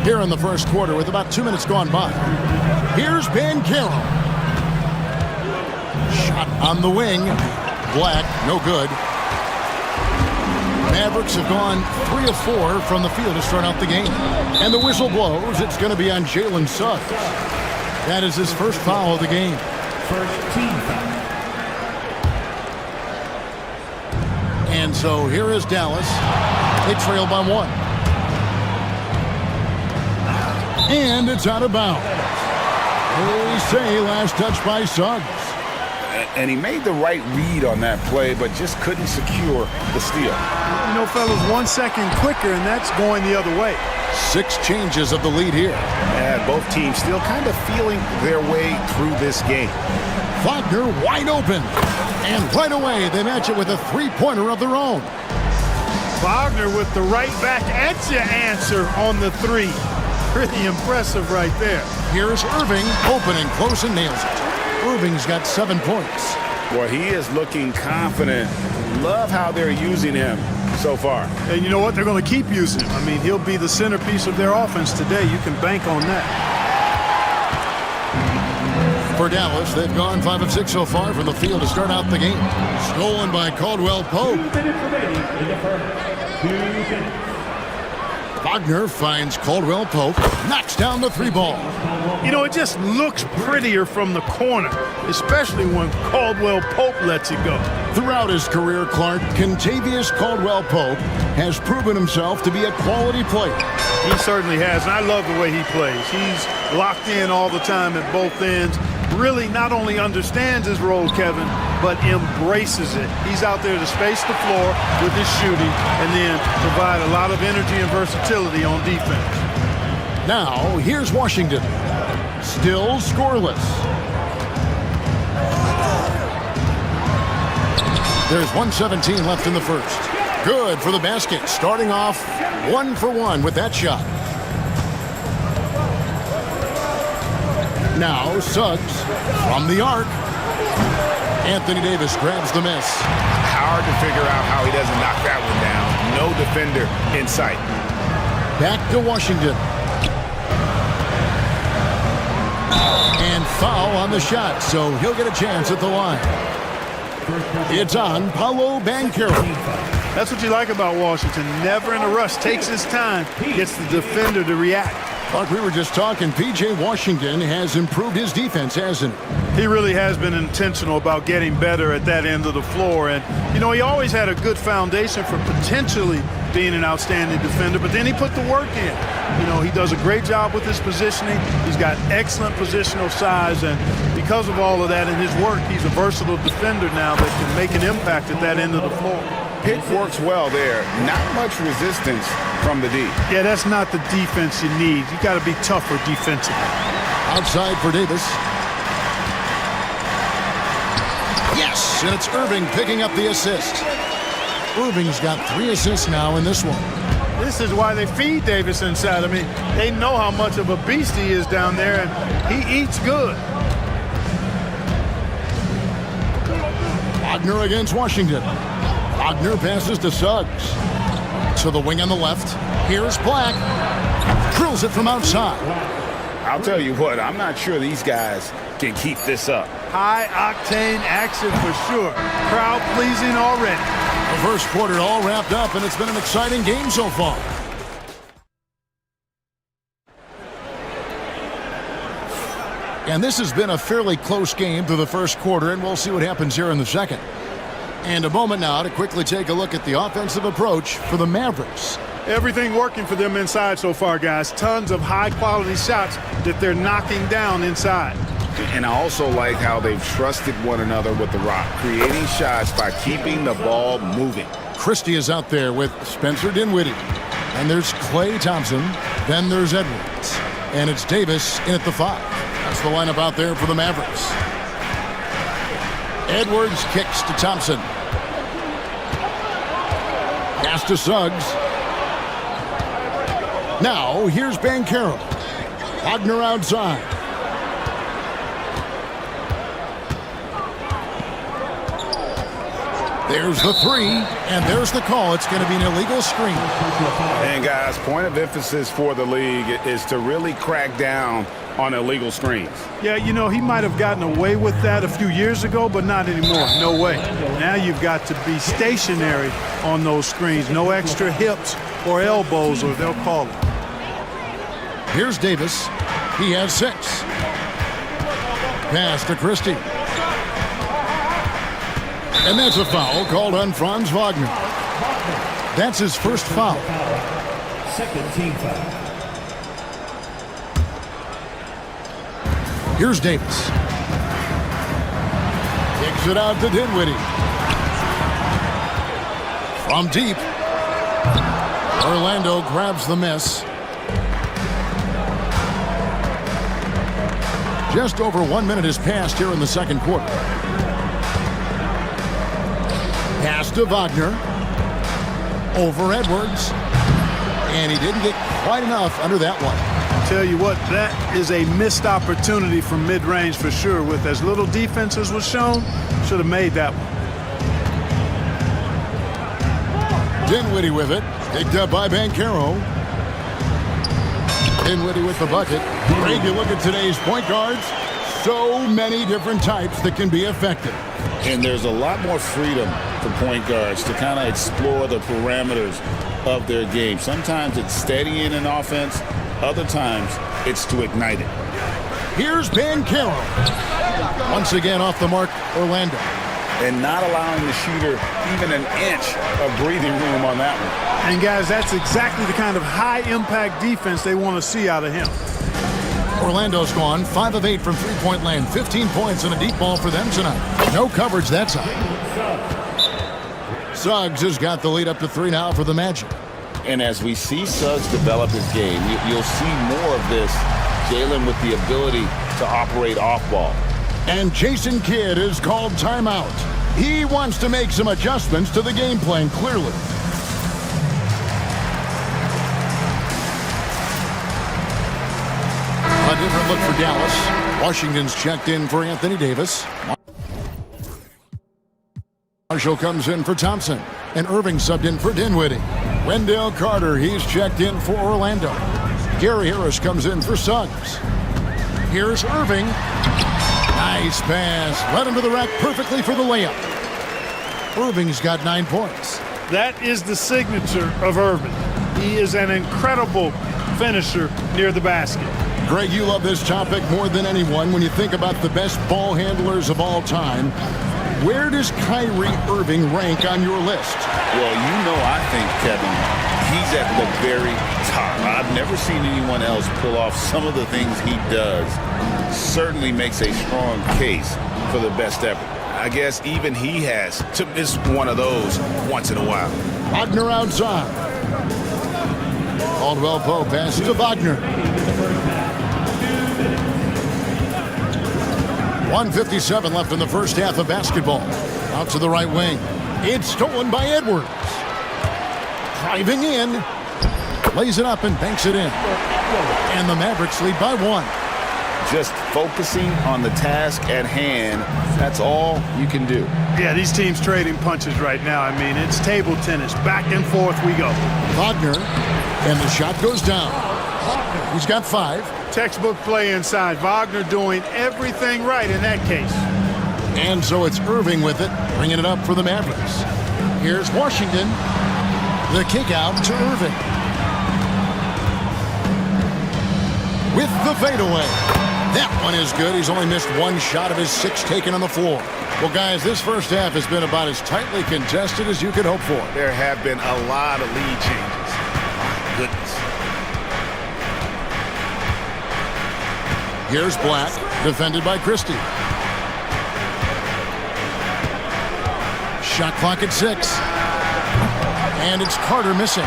Here in the first quarter with about 2 minutes gone by. Here's Banchero. Shot on the wing. Black, no good. Mavericks have gone 3 of 4 from the field to start out the game. And the whistle blows. It's going to be on Jalen Suggs. That is his first foul of the game. First team foul. And so here is Dallas. They trail by 1. And it's out of bounds. They say last touch by Suggs. And he made the right read on that play, but just couldn't secure the steal. You know, fellas, 1 second quicker, and that's going the other way. 6 changes of the lead here. And both teams still kind of feeling their way through this game. Wagner wide open. And right away, they match it with a 3-pointer of their own. Wagner with the right back at your answer on the 3. Pretty impressive right there. Here's Irving, opening close and nails it. Irving's got 7 points. Boy, he is looking confident. Love how they're using him so far. And you know what? They're going to keep using him. I mean, he'll be the centerpiece of their offense today. You can bank on that. For Dallas, they've gone 5 of 6 so far from the field to start out the game. Stolen by Caldwell Pope. 2 minutes remaining in the first. 2 minutes. Wagner finds Caldwell Pope, knocks down the 3 ball. You know, it just looks prettier from the corner, especially when Caldwell Pope lets it go. Throughout his career, Clark, Kentavious Caldwell Pope has proven himself to be a quality player. He certainly has, and I love the way he plays. He's locked in all the time at both ends. Really not only understands his role, Kevin, but embraces it. He's out there to space the floor with his shooting and then provide a lot of energy and versatility on defense. Now, here's Washington. Still scoreless. There's 1:17 left in the first. Good for the basket. Starting off 1 for 1 with that shot. Now Suggs from the arc. Anthony Davis grabs the miss. Hard to figure out how he doesn't knock that one down. No defender in sight. Back to Washington. And foul on the shot, so he'll get a chance at the line. It's on Paolo Banchero. That's what you like about Washington. Never in a rush. Takes his time. Gets the defender to react. Like we were just talking, P.J. Washington has improved his defense, hasn't he? He really has been intentional about getting better at that end of the floor. And, you know, he always had a good foundation for potentially being an outstanding defender, but then he put the work in. You know, he does a great job with his positioning. He's got excellent positional size, and because of all of that and his work, he's a versatile defender now that can make an impact at that end of the floor. Pick works well there. Not much resistance from the D. Yeah, that's not the defense you need. You got to be tougher defensively. Outside for Davis. Yes, and it's Irving picking up the assist. Irving's got 3 assists now in this one. This is why they feed Davis inside. I mean, they know how much of a beast he is down there, and he eats good. Wagner against Washington. Wagner passes to Suggs. To the wing on the left. Here's Black. Drills it from outside. I'll tell you what, I'm not sure these guys can keep this up. High-octane action for sure. Crowd-pleasing already. The first quarter all wrapped up, and it's been an exciting game so far. And this has been a fairly close game through the first quarter, and we'll see what happens here in the second. And a moment now to quickly take a look at the offensive approach for the Mavericks. Everything working for them inside so far, guys. Tons of high-quality shots that they're knocking down inside. And I also like how they've trusted one another with the rock, creating shots by keeping the ball moving. Christie is out there with Spencer Dinwiddie. And there's Klay Thompson. Then there's Edwards. And it's Davis in at the 5. That's the lineup out there for the Mavericks. Edwards kicks to Thompson. Pass to Suggs. Now, here's Banchero. Wagner outside. There's the 3, and there's the call. It's going to be an illegal screen. And, guys, point of emphasis for the league is to really crack down on illegal screens. Yeah, you know, he might have gotten away with that a few years ago, but not anymore. No way. Now you've got to be stationary on those screens. No extra hips or elbows, or they'll call it. Here's Davis. He has 6. Pass to Christie. And that's a foul called on Franz Wagner. That's his first foul. Second team foul. Here's Davis. Kicks it out to Dinwiddie. From deep. Orlando grabs the miss. Just over 1 minute has passed here in the second quarter. Pass to Wagner. Over Edwards. And he didn't get quite enough under that one. Tell you what, that is a missed opportunity from mid-range for sure. With as little defense as was shown, should have made that one. Dinwiddie with it. Picked up by Banchero. Dinwiddie with the bucket. Greg, you look at today's point guards. So many different types that can be effective. And there's a lot more freedom for point guards to kind of explore the parameters of their game. Sometimes it's steadying an offense. Other times, it's to ignite it. Here's Banchero. Once again off the mark, Orlando. And not allowing the shooter even an inch of breathing room on that one. And, guys, that's exactly the kind of high-impact defense they want to see out of him. Orlando's gone 5 of 8 from three-point land. 15 points and a deep ball for them tonight. No coverage that side. Suggs has got the lead up to 3 now for the Magic. And as we see Suggs develop his game, you'll see more of this. Jalen with the ability to operate off ball. And Jason Kidd is called timeout. He wants to make some adjustments to the game plan, clearly. A different look for Dallas. Washington's checked in for Anthony Davis. Marshall comes in for Thompson. And Irving subbed in for Dinwiddie. Wendell Carter, he's checked in for Orlando. Gary Harris comes in for Suggs. Here's Irving. Nice pass. Led him to the rack perfectly for the layup. Irving's got 9 points. That is the signature of Irving. He is an incredible finisher near the basket. Greg, you love this topic more than anyone. When you think about the best ball handlers of all time, where does Kyrie Irving rank on your list? Well, you know, I think, Kevin, he's at the very top. I've never seen anyone else pull off some of the things he does. Certainly makes a strong case for the best ever. I guess even he has to miss one of those once in a while. Wagner outside. Caldwell Pope passes to Wagner. 1:57 left in the first half of basketball. Out to the right wing. It's stolen by Edwards. Driving in. Lays it up and banks it in. And the Mavericks lead by 1. Just focusing on the task at hand, that's all you can do. Yeah, these teams trading punches right now. I mean, it's table tennis. Back and forth we go. Wagner, and the shot goes down. He's got 5. Textbook play inside. Wagner doing everything right in that case. And so it's Irving with it, bringing it up for the Mavericks. Here's Washington. The kick out to Irving. With the fadeaway. That one is good. He's only missed 1 shot of his 6 taken on the floor. Well, guys, this first half has been about as tightly contested as you could hope for. There have been a lot of lead changes. My goodness. Here's Black, defended by Christie. Shot clock at 6. And it's Carter missing.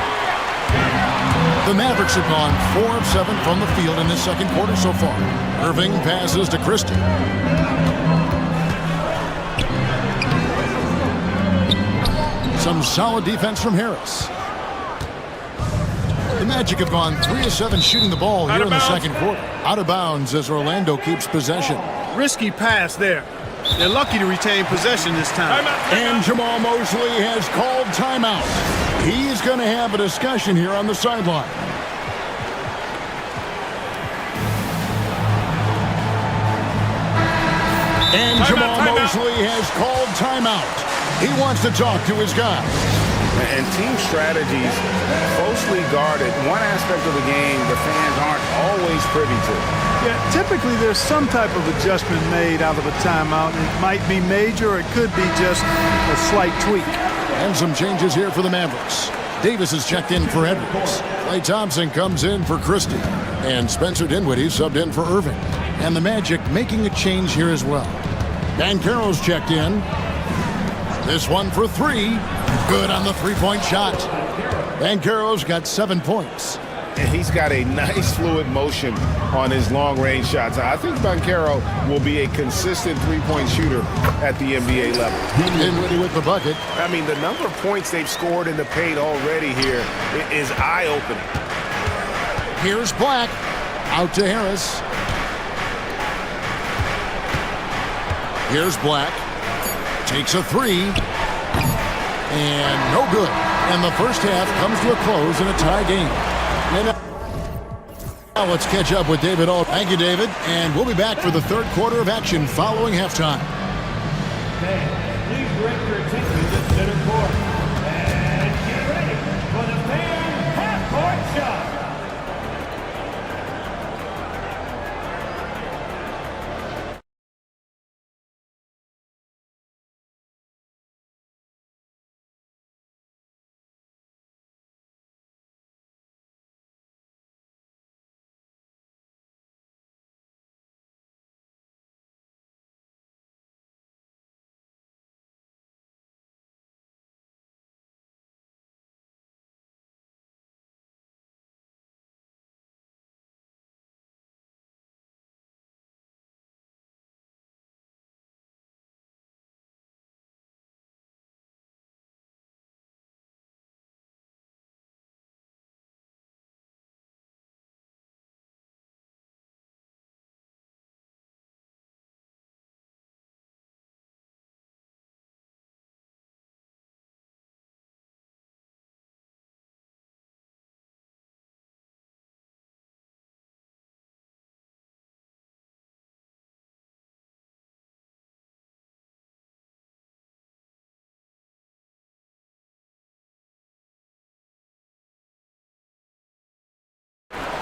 The Mavericks have gone 4 of 7 from the field in this second quarter so far. Irving passes to Christie. Some solid defense from Harris. The Magic have gone 3 of 7 shooting the ball here in the second quarter. Out of bounds as Orlando keeps possession. Risky pass there. They're lucky to retain possession this time. And Jamal Mosley has called timeout. He's going to have a discussion here on the sideline. And Jamal Mosley has called timeout. He wants to talk to his guys. And team strategies closely guarded. One aspect of the game the fans aren't always privy to. Yeah, typically there's some type of adjustment made out of a timeout. It might be major, or it could be just a slight tweak. And some changes here for the Mavericks. Davis is checked in for Edwards. Klay Thompson comes in for Christie. And Spencer Dinwiddie subbed in for Irving. And the Magic making a change here as well. Banchero's checked in. This one for 3. Good on the 3-point shot. Banchero's got 7 points. And he's got a nice fluid motion on his long-range shots. I think Banchero will be a consistent 3-point shooter at the NBA level. Dinwiddie with the bucket. I mean, the number of points they've scored in the paint already here is eye-opening. Here's Black. Out to Harris. Here's Black. Takes a 3. And no good. And the first half comes to a close in a tie game. And now let's catch up with David Ault. Thank you, David. And we'll be back for the third quarter of action following halftime. Please direct your attention to the center court. And get ready for the fan half-court shot.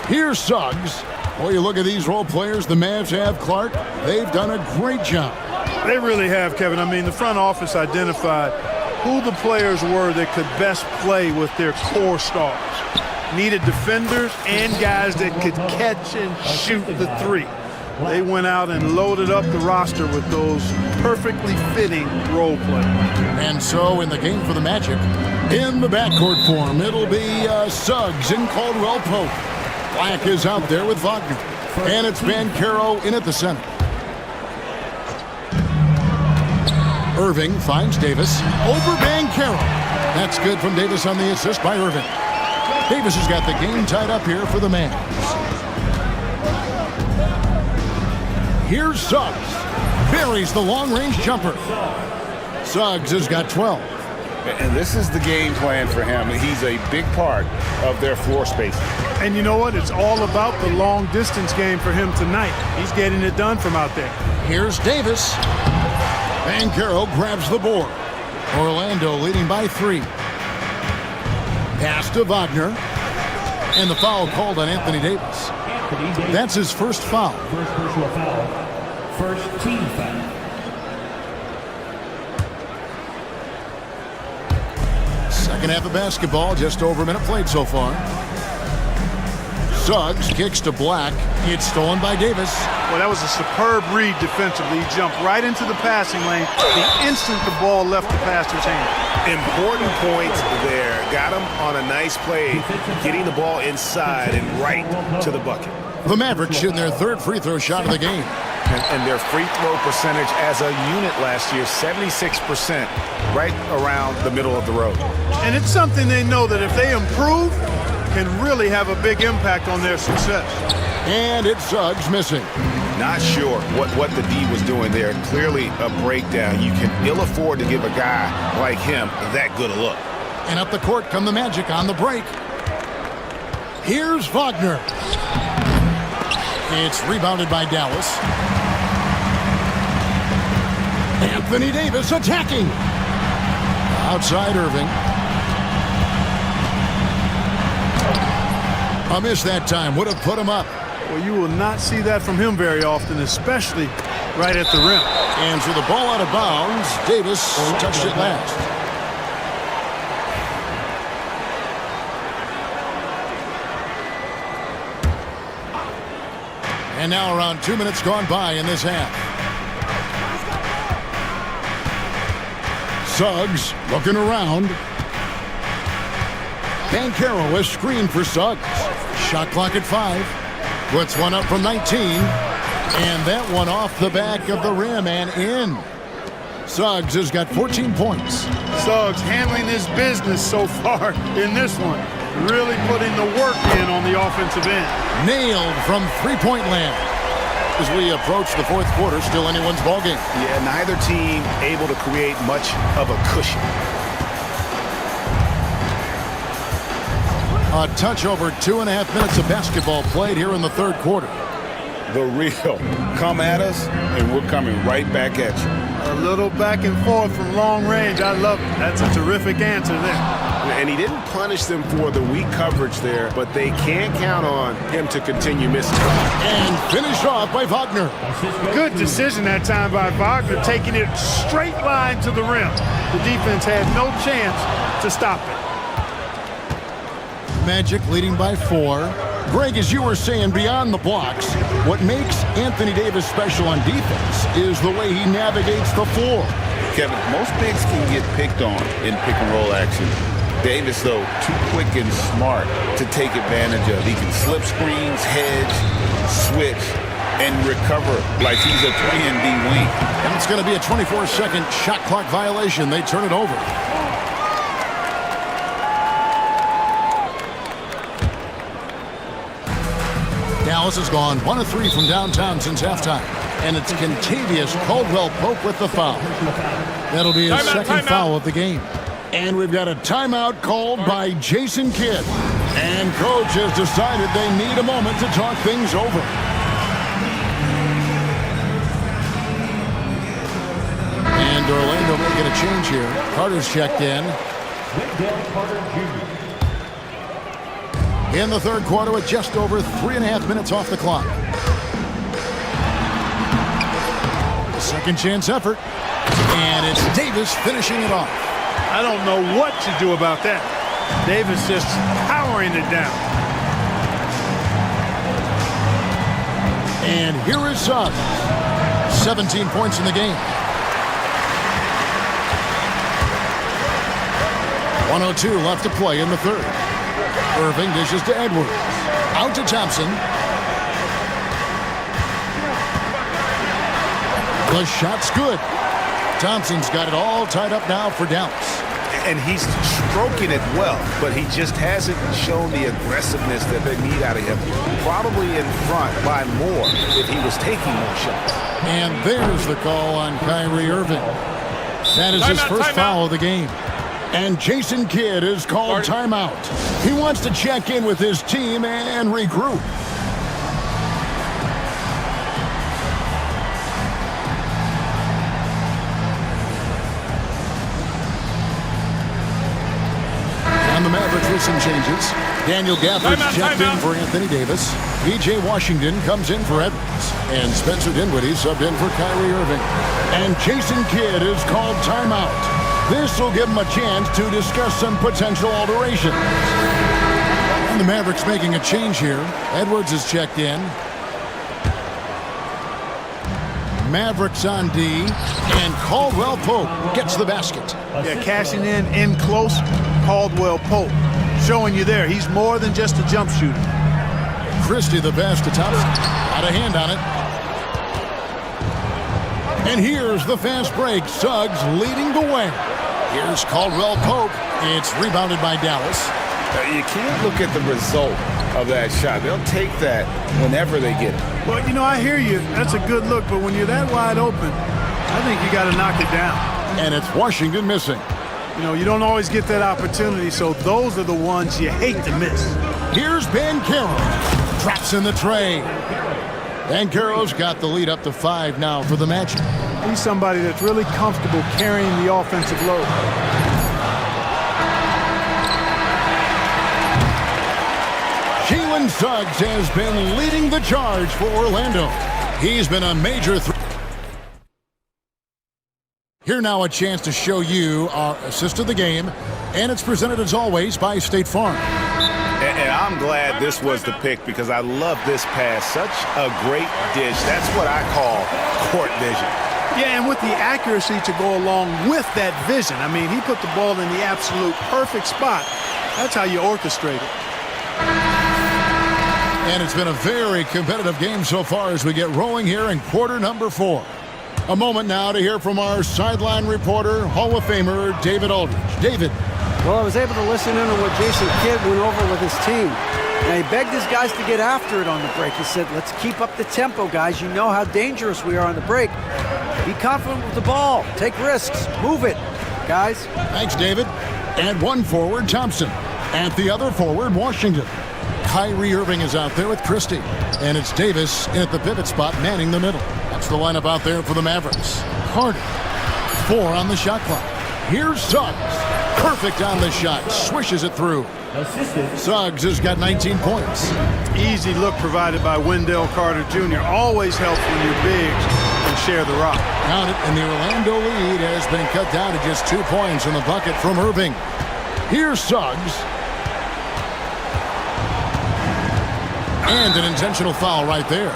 Here's Suggs. Well, you look at these role players the Mavs have, Clark. They've done a great job. They really have, Kevin. I mean, the front office identified who the players were that could best play with their core stars. Needed defenders and guys that could catch and shoot the 3. They went out and loaded up the roster with those perfectly fitting role play. And so in the game for the Magic, in the backcourt form, it'll be Suggs and Caldwell Pope. Black is out there with Wagner. And it's Banchero in at the center. Irving finds Davis over Banchero. That's good from Davis on the assist by Irving. Davis has got the game tied up here for the Mavs. Here's Suggs. Buries the long-range jumper. Suggs has got 12. And this is the game plan for him. He's a big part of their floor space. And you know what? It's all about the long-distance game for him tonight. He's getting it done from out there. Here's Davis. Banchero grabs the board. Orlando leading by 3. Pass to Wagner. And the foul called on Anthony Davis. That's his first foul. First personal foul. First team foul. Second half of basketball, just over a minute played so far. Suggs kicks to Black. It's stolen by Davis. Well, that was a superb read defensively. He jumped right into the passing lane the instant the ball left the passer's hand. Important points there. Got him on a nice play, getting the ball inside and right to the bucket. The Mavericks shooting their third free throw shot of the game. And their free throw percentage as a unit last year, 76%, right around the middle of the road. And it's something they know that if they improve, can really have a big impact on their success. And it's Suggs missing. Not sure what the D was doing there. Clearly a breakdown. You can ill afford to give a guy like him that good a look. And up the court come the Magic on the break. Here's Wagner. It's rebounded by Dallas. Anthony Davis attacking. Outside Irving. A miss that time. Would have put him up. Well, you will not see that from him very often, especially right at the rim. And so the ball out of bounds. Davis touched it last. And now around 2 minutes gone by in this half. Suggs looking around. Banchero is screened for Suggs. Shot clock at 5. Puts one up from 19. And that one off the back of the rim and in. Suggs has got 14 points. Suggs handling his business so far in this one. Really putting the work in on the offensive end. Nailed from three-point land. As we approach the fourth quarter, still anyone's ballgame. Yeah, neither team able to create much of a cushion. A touch over 2.5 minutes of basketball played here in the third quarter. The real come at us, and we're coming right back at you. A little back and forth from long range. I love it. That's a terrific answer there. And he didn't punish them for the weak coverage there, but they can't count on him to continue missing. And finished off by Wagner. Good decision that time by Wagner, taking it straight line to the rim. The defense had no chance to stop it. Magic leading by 4. Greg, as you were saying, beyond the blocks, what makes Anthony Davis special on defense is the way he navigates the floor. Kevin, most bigs can get picked on in pick-and-roll action. Davis, though, too quick and smart to take advantage of. He can slip screens, hedge, switch, and recover like he's a 3-and-D wing. And it's going to be a 24-second shot clock violation. They turn it over. Dallas has gone 1 of 3 from downtown since halftime. And it's Kentavious Caldwell-Pope with the foul. That'll be his second foul of the game. And we've got a timeout called by Jason Kidd. And coach has decided they need a moment to talk things over. And Orlando making a change here. Carter's checked in. In the third quarter with just over 3.5 minutes off the clock. Second chance effort. And it's Davis finishing it off. I don't know what to do about that. Davis just powering it down. And here is Suggs. 17 points in the game. 1:02 left to play in the third. Irving dishes to Edwards. Out to Thompson. The shot's good. Thompson's got it all tied up now for Dallas. And he's stroking it well, but he just hasn't shown the aggressiveness that they need out of him. Probably in front by more if he was taking more shots. And there's the call on Kyrie Irving. That is his first foul of the game. And Jason Kidd is called timeout. He wants to check in with his team and regroup. And the Mavericks with some changes. Daniel Gafford's checked in for Anthony Davis. B.J. Washington comes in for Edwards. And Spencer Dinwiddie subbed in for Kyrie Irving. And Jason Kidd is called timeout. This will give him a chance to discuss some potential alterations. And the Mavericks making a change here. Edwards is checked in. Mavericks on D. And Caldwell Pope gets the basket. Yeah, cashing in close, Caldwell Pope. Showing you there, he's more than just a jump shooter. Christie the pass to Thompson. Got a hand on it. And here's the fast break. Suggs leading the way. Here's Caldwell Pope. It's rebounded by Dallas. You can't look at the result of that shot. They'll take that whenever they get it. Well, you know, I hear you. That's a good look, but when you're that wide open, I think you got to knock it down. And it's Washington missing. You know, you don't always get that opportunity, so those are the ones you hate to miss. Here's Banchero. Drops in the tray. Banchero's got the lead up to 5 now for the Magic. He's somebody that's really comfortable carrying the offensive load. Jalen Suggs has been leading the charge for Orlando. He's been a major threat. Here now a chance to show you our assist of the game, and it's presented as always by State Farm. And I'm glad this was the pick because I love this pass. Such a great dish. That's what I call court vision. Yeah, and with the accuracy to go along with that vision. I mean, he put the ball in the absolute perfect spot. That's how you orchestrate it. And it's been a very competitive game so far as we get rolling here in quarter number 4. A moment now to hear from our sideline reporter, Hall of Famer David Aldridge. David. Well, I was able to listen in on what Jason Kidd went over with his team. And he begged his guys to get after it on the break. He said, let's keep up the tempo, guys. You know how dangerous we are on the break. Be confident with the ball. Take risks. Move it, guys. Thanks, David. And one forward, Thompson. And the other forward, Washington. Kyrie Irving is out there with Christie. And it's Davis in at the pivot spot, manning the middle. That's the lineup out there for the Mavericks. Harden. 4 on the shot clock. Here's Suggs. Perfect on the shot. Swishes it through. Suggs has got 19 points. Easy look provided by Wendell Carter Jr. Always helps when your bigs can share the rock. Count it, and the Orlando lead has been cut down to just 2 points in the bucket from Irving. Here's Suggs. And an intentional foul right there.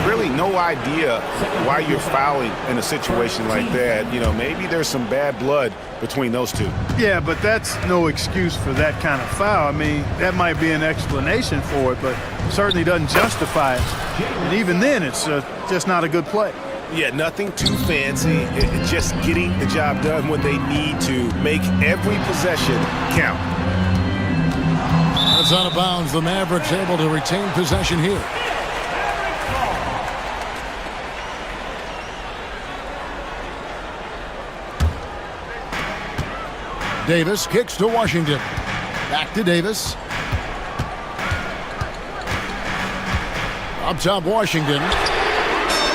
Really no idea why you're fouling in a situation like that. You know, maybe there's some bad blood between those two. Yeah, but that's no excuse for that kind of foul. I mean, that might be an explanation for it, but certainly doesn't justify it. And even then, it's just not a good play. Yeah, nothing too fancy. Just getting the job done when they need to. Make every possession count. That's out of bounds. The Mavericks able to retain possession here. Davis kicks to Washington. Back to Davis. Up top, Washington.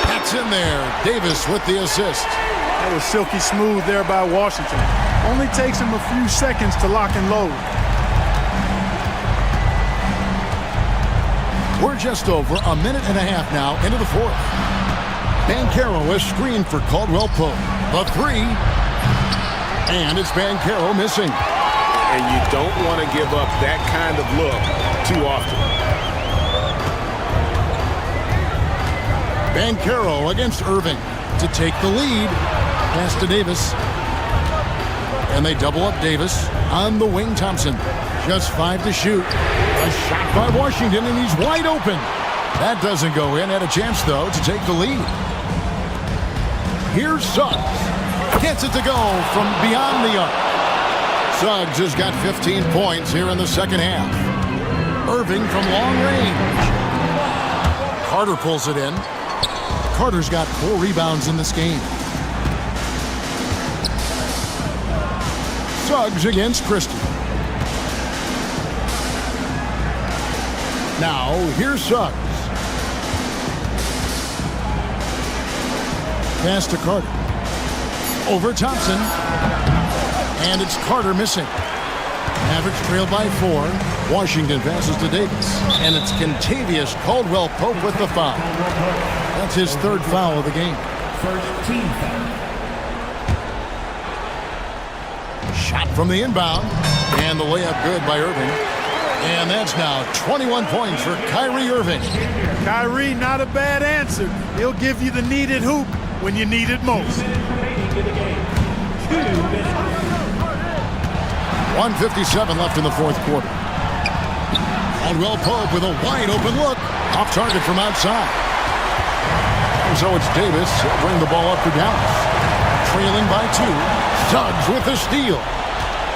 That's in there. Davis with the assist. That was silky smooth there by Washington. Only takes him a few seconds to lock and load. We're just over a minute and a half now into the fourth. Banchero is screened for Caldwell Pope. The 3. And it's Banchero missing. And you don't want to give up that kind of look too often. Banchero against Irving to take the lead. Pass to Davis. And they double up Davis. On the wing, Thompson. Just 5 to shoot. A shot by Washington, and he's wide open. That doesn't go in. Had a chance, though, to take the lead. Here's Suggs. Gets it to go from beyond the arc. Suggs has got 15 points here in the second half. Irving from long range. Carter pulls it in. Carter's got 4 rebounds in this game. Suggs against Christie. Now, here's Suggs. Pass to Carter. Over Thompson. And it's Carter missing. Mavericks trail by 4. Washington passes to Davis. And it's Kentavious Caldwell-Pope with the foul. That's his 3rd foul of the game. First team foul. Shot from the inbound. And the layup good by Irving. And that's now 21 points for Kyrie Irving. Kyrie, not a bad answer. He'll give you the needed hoop when you need it most. 1:57 left in the 4th quarter. Caldwell-Pope with a wide open look. Off target from outside. So it's Davis. He'll bring the ball up for Dallas. Trailing by 2. Suggs with the steal.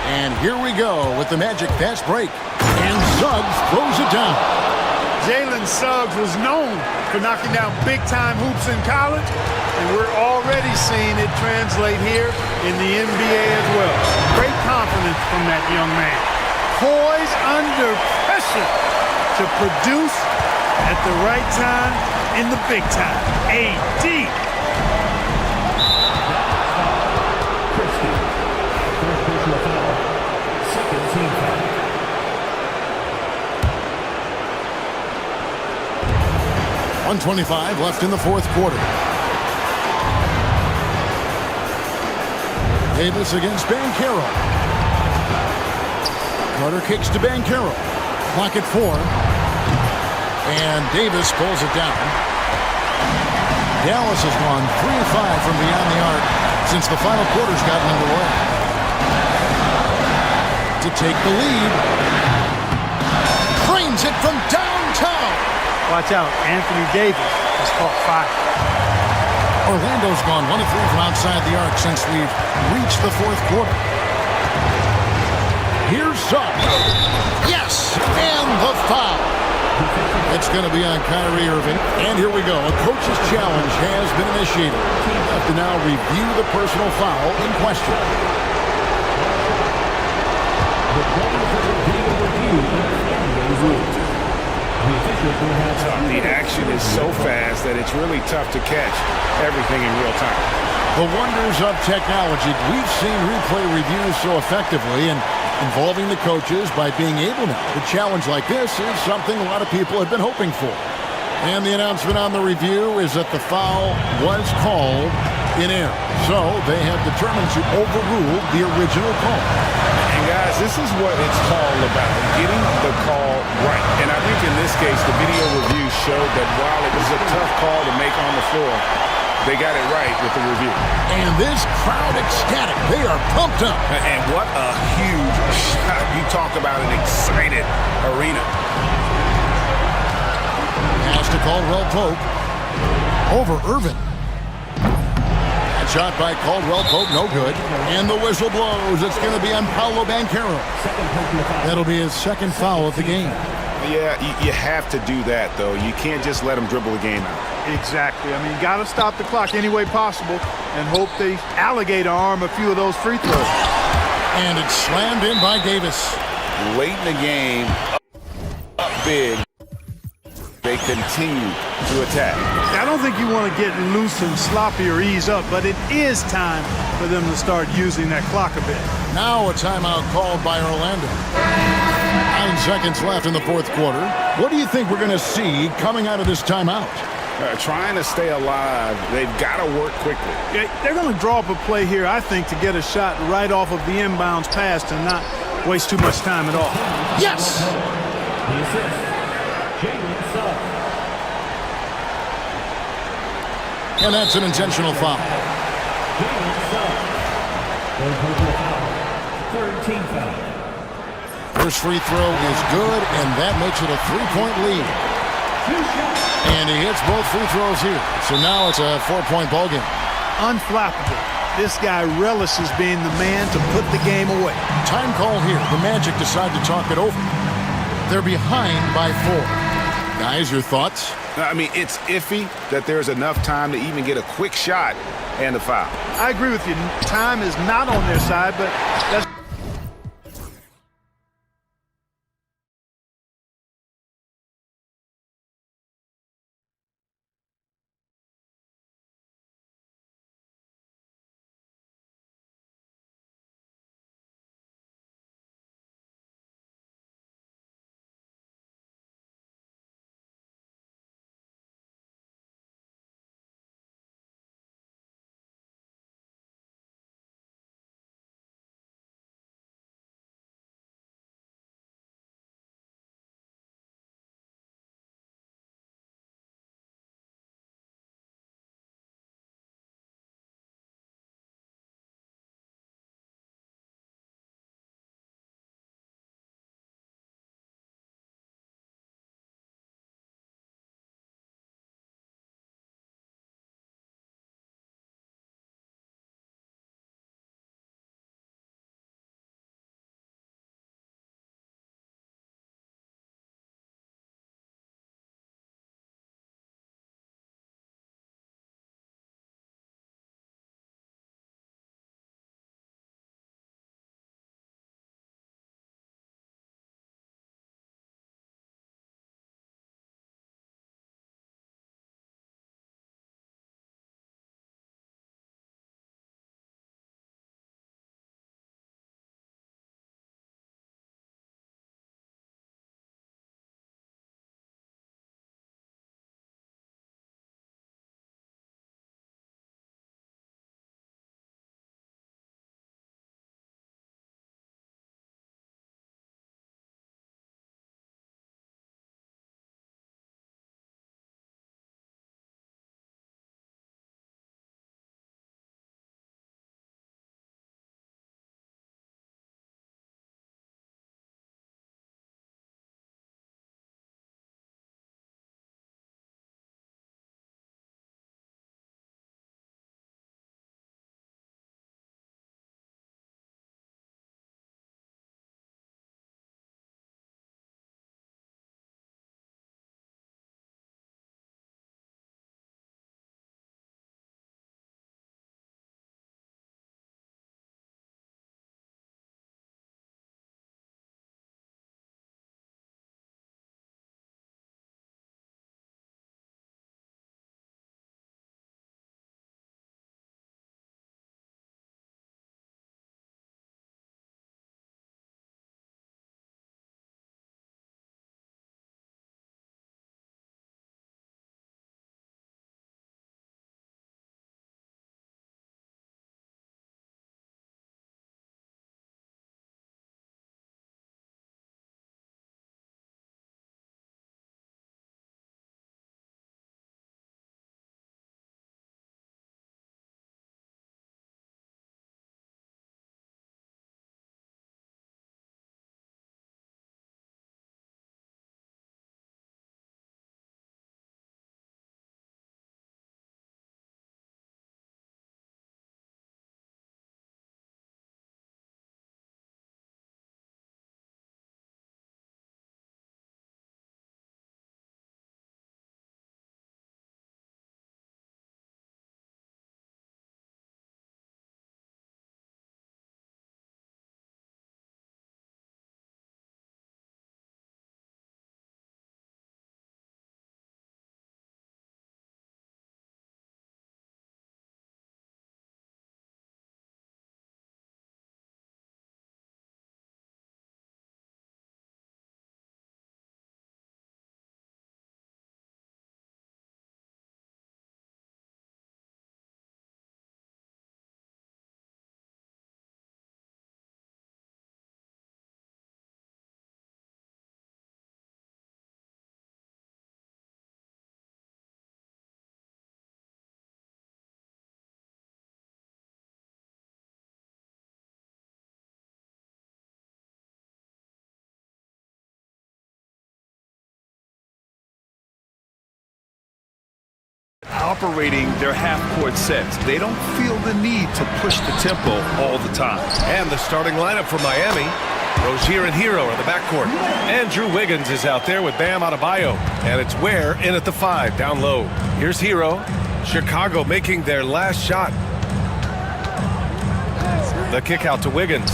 And here we go with the Magic fast break. And Suggs throws it down. Jalen Suggs was known for knocking down big-time hoops in college, and we're already seeing it translate here in the NBA as well. Great confidence from that young man. Poised under pressure to produce at the right time in the big time. AD. Christie. First personal foul. Second team foul. .125 left in the 4th quarter. Davis against Banchero. Carter kicks to Banchero. Clock at 4. And Davis pulls it down. Dallas has gone 3 of 5 from beyond the arc since the final quarter's gotten underway. To take the lead. Drains it from downtown. Watch out, Anthony Davis has caught fire. Orlando's gone 1 of 3 from outside the arc since we've reached the 4th quarter. Here's Suggs. Yes! And the foul. It's going to be on Kyrie Irving. And here we go. A coach's challenge has been initiated. We have to now review the personal foul in question. The players are being reviewed in the rules. The action is so fast that it's really tough to catch everything in real time. The wonders of technology. We've seen replay reviews so effectively and involving the coaches by being able now to challenge like this is something a lot of people have been hoping for. And the announcement on the review is that the foul was called in error. So they have determined to overrule the original call. And guys, this is what it's called about, getting the call right. And I think in this case, the video review showed that while it was a tough call to make on the floor, they got it right with the review. And this crowd ecstatic. They are pumped up. And what a huge shot. You talk about an excited arena. Pass to Caldwell-Pope. Over Irving. That shot by Caldwell-Pope, no good. And the whistle blows. It's going to be on Paolo Banchero. That'll be his 2nd foul of the game. Yeah, you have to do that, though. You can't just let them dribble the game out. Exactly. I mean, you got to stop the clock any way possible and hope they alligator arm a few of those free throws. And it's slammed in by Davis. Late in the game, up big, they continue to attack. I don't think you want to get loose and sloppy or ease up, but it is time for them to start using that clock a bit. Now a timeout called by Orlando. 9 seconds left in the 4th quarter. What do you think we're going to see coming out of this timeout? Trying to stay alive, they've got to work quickly. They're going to draw up a play here, I think, to get a shot right off of the inbounds pass and not waste too much time at all. Yes! The assist, Jalen Suggs. And that's an intentional foul. Jalen Suggs. Third personal foul. First free throw is good, and that makes it a 3-point lead. And he hits both free throws here. So now it's a 4-point ball game. Unflappable. This guy relishes being the man to put the game away. Time call here. The Magic decide to talk it over. They're behind by 4. Guys, your thoughts? I mean, it's iffy that there's enough time to even get a quick shot and a foul. I agree with you. Time is not on their side, but that's operating their half-court sets. They don't feel the need to push the tempo all the time. And the starting lineup for Miami. Rozier and Hero are the backcourt. Andrew Wiggins is out there with Bam Adebayo. And it's Ware in at the 5, down low. Here's Hero. Chicago making their last shot. The kick out to Wiggins.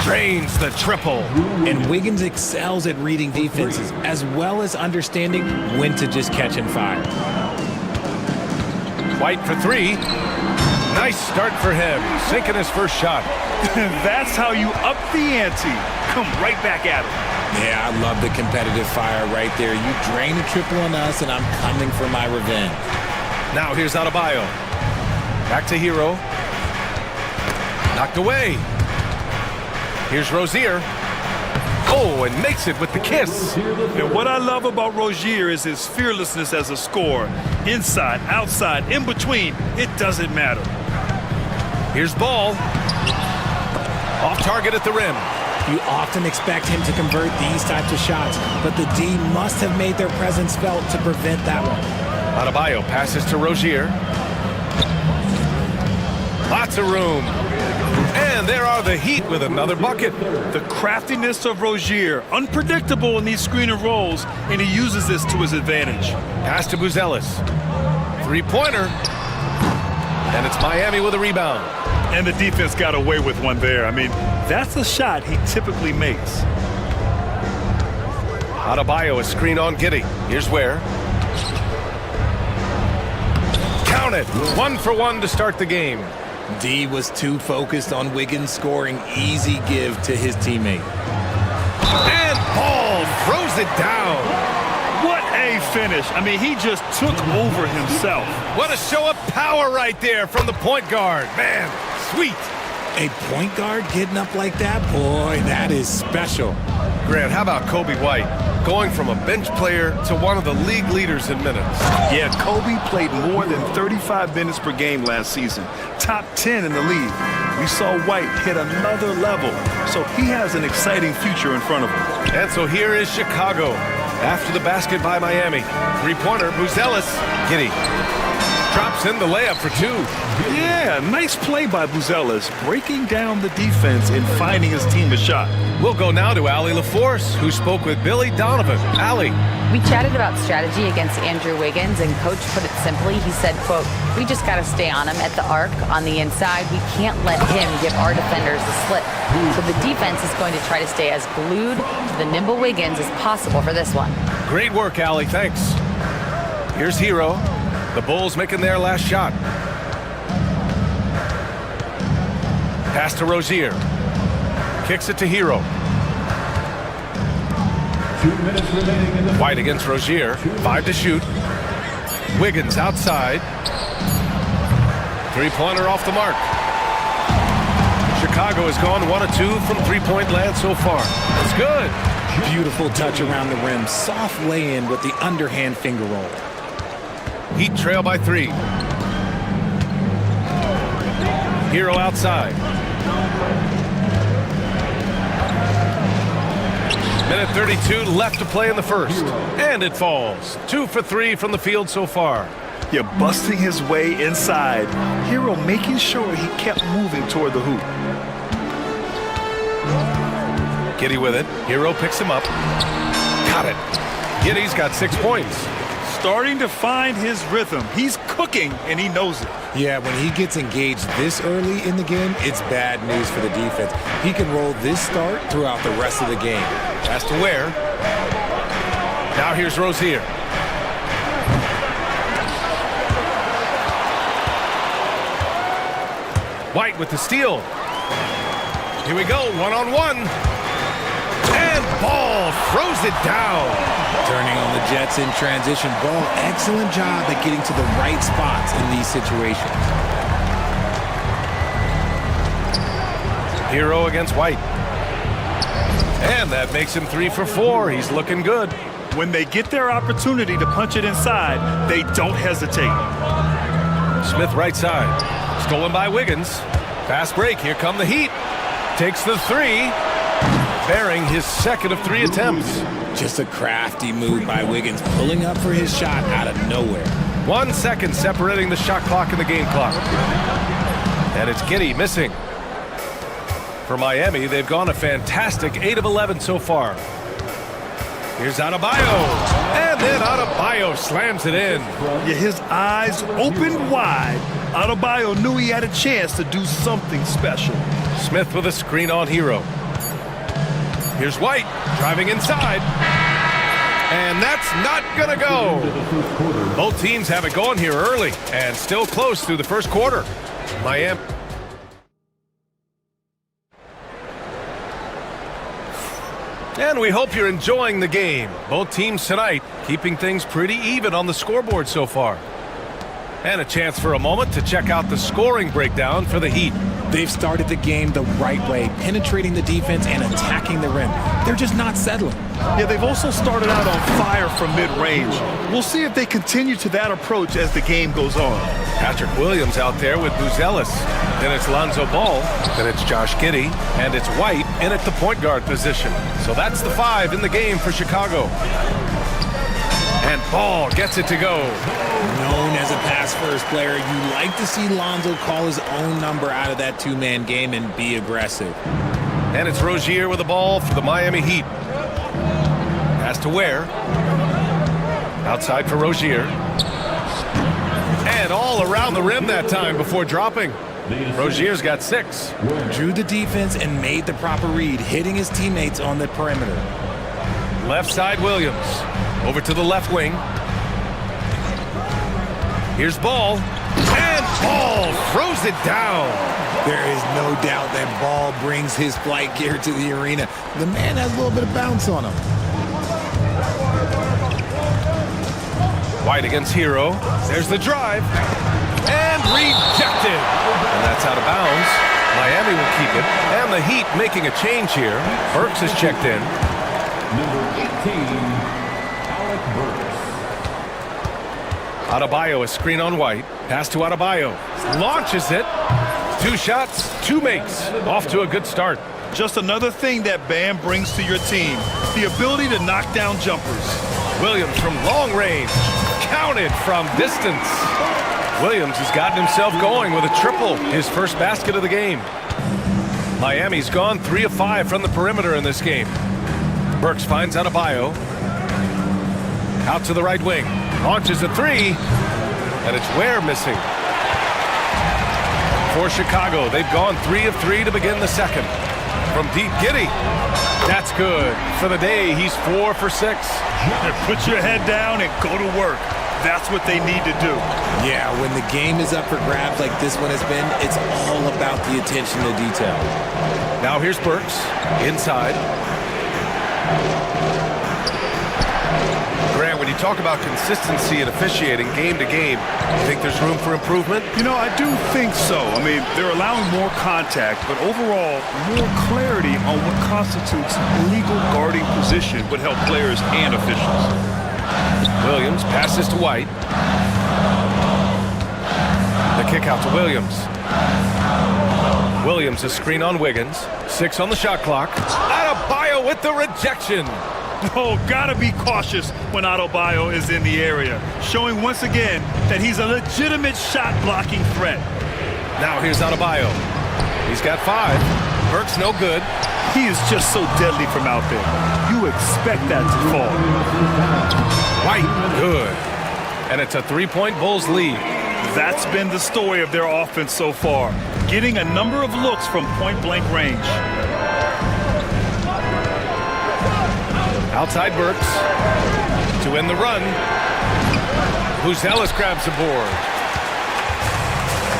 Drains the triple. And Wiggins excels at reading defenses, as well as understanding when to just catch and fire. White for 3. Nice start for him, sinking his first shot. That's how you up the ante. Come right back at it. Yeah, I love the competitive fire right there. You drain a triple on us, and I'm coming for my revenge. Now here's Adebayo. Back to Hero. Knocked away. Here's Rozier. Oh, and makes it with the kiss. And what I love about Rozier is his fearlessness as a scorer. Inside, outside, in between, it doesn't matter. Here's Ball. Off target at the rim. You often expect him to convert these types of shots, but the D must have made their presence felt to prevent that one. Adebayo passes to Rozier. Lots of room. And there are the Heat with another bucket. The craftiness of Rozier, unpredictable in these screen and rolls, and he uses this to his advantage. Pass to Buzelis. Three-pointer. And it's Miami with a rebound. And the defense got away with one there. I mean, that's a shot he typically makes. Adebayo, a screen on Giddey. Here's Ware. Count it. 1 for 1 to start the game. D was too focused on Wiggins scoring easy give to his teammate. And Ball throws it down. What a finish. I mean, he just took over himself. What a show of power right there from the point guard. Man, sweet. A point guard getting up like that? Boy, that is special. Grant, how about Kobe White? Going from a bench player to one of the league leaders in minutes. Yeah, Kobe played more than 35 minutes per game last season. Top 10 in the league. We saw White hit another level, so he has an exciting future in front of him. And so here is Chicago. After the basket by Miami. Three-pointer, Buzelis. Giddey drops in the layup for 2. Yeah, nice play by Buzelis, breaking down the defense and finding his team a shot. We'll go now to Allie LaForce, who spoke with Billy Donovan. Allie. We chatted about strategy against Andrew Wiggins, and Coach put it simply. He said, quote, we just got to stay on him at the arc, on the inside. We can't let him give our defenders a slip. So the defense is going to try to stay as glued to the nimble Wiggins as possible for this one. Great work, Allie. Thanks. Here's Hero. The Bulls making their last shot. Pass to Rozier. Kicks it to Hero. 2 minutes remaining in the White against Rozier. 5 to shoot. Wiggins outside. Three-pointer off the mark. Chicago has gone 1 of 2 from three-point land so far. That's good. Beautiful touch around the rim. Soft lay-in with the underhand finger roll. Heat trail by 3. Hero outside. Minute 32 left to play in the first. And it falls. 2 for 3 from the field so far. You're busting his way inside. Hero making sure he kept moving toward the hoop. Giddey with it. Hero picks him up. Got it. Giddey's got 6 points. Starting to find his rhythm. He's cooking, and he knows it. Yeah, when he gets engaged this early in the game, it's bad news for the defense. He can roll this start throughout the rest of the game. Pass to Ware. Now here's Rozier. White with the steal. Here we go, one-on-one. And Ball throws it down. Turning on the Jets in transition. Ball, excellent job at getting to the right spots in these situations. Hero against White. And that makes him 3 for 4. He's looking good. When they get their opportunity to punch it inside, they don't hesitate. Smith right side. Stolen by Wiggins. Fast break. Here come the Heat. Takes the 3. Bearing his second of 3 attempts. Just a crafty move by Wiggins, pulling up for his shot out of nowhere. 1 second separating the shot clock and the game clock. And it's Giddey missing. For Miami, they've gone a fantastic 8 of 11 so far. Here's Adebayo. And then Adebayo slams it in. Yeah, his eyes opened wide. Adebayo knew he had a chance to do something special. Smith with a screen on Hero. Here's White driving inside. And that's not gonna go. Both teams have it going here early and still close through the first quarter. Miami. And we hope you're enjoying the game. Both teams tonight keeping things pretty even on the scoreboard so far. And a chance for a moment to check out the scoring breakdown for the Heat. They've started the game the right way, penetrating the defense and attacking the rim. They're just not settling. Yeah, they've also started out on fire from mid-range. We'll see if they continue to that approach as the game goes on. Patrick Williams out there with Buzelis. Then it's Lonzo Ball. Then it's Josh Giddey. And it's White in at the point guard position. So that's the 5 in the game for Chicago. And Ball gets it to go. Known as a pass-first player, you like to see Lonzo call his own number out of that two-man game and be aggressive. And it's Rozier with the ball for the Miami Heat. Pass to Ware. Outside for Rozier. And all around the rim that time before dropping. Rozier's got 6. Drew the defense and made the proper read, hitting his teammates on the perimeter. Left side Williams. Over to the left wing. Here's Ball. And Ball throws it down. There is no doubt that Ball brings his flight gear to the arena. The man has a little bit of bounce on him. White against Hero. There's the drive. And rejected. And that's out of bounds. Miami will keep it. And the Heat making a change here. Burks is checked in. Number 18. Adebayo, a screen on White. Pass to Adebayo. Launches it. 2 shots, 2 makes. Off to a good start. Just another thing that Bam brings to your team. The ability to knock down jumpers. Williams from long range. Counted from distance. Williams has gotten himself going with a triple. His first basket of the game. Miami's gone 3 of 5 from the perimeter in this game. Burks finds Adebayo. Out to the right wing. Launches a 3, and it's Ware missing. For Chicago, they've gone 3 of 3 to begin the second. From deep, Giddey. That's good. For the day, he's 4 for 6. Put your head down and go to work. That's what they need to do. Yeah, when the game is up for grabs like this one has been, it's all about the attention to detail. Now here's Burks. Inside. Grant, when you talk about consistency and officiating game to game, you think there's room for improvement? You know, I do think so. I mean, they're allowing more contact, but overall, more clarity on what constitutes legal guarding position would help players and officials. Williams passes to White. The kick out to Williams. Williams, a screen on Wiggins. 6 on the shot clock. Adebayo with the rejection. Oh, gotta be cautious when Adebayo is in the area, showing once again that he's a legitimate shot-blocking threat. Now here's Adebayo. He's got 5. Burks no good. He is just so deadly from out there. You expect that to fall. White, good. And it's a 3-point Bulls lead. That's been the story of their offense so far, getting a number of looks from point-blank range. Outside Burks to end the run. Buzelis grabs the board.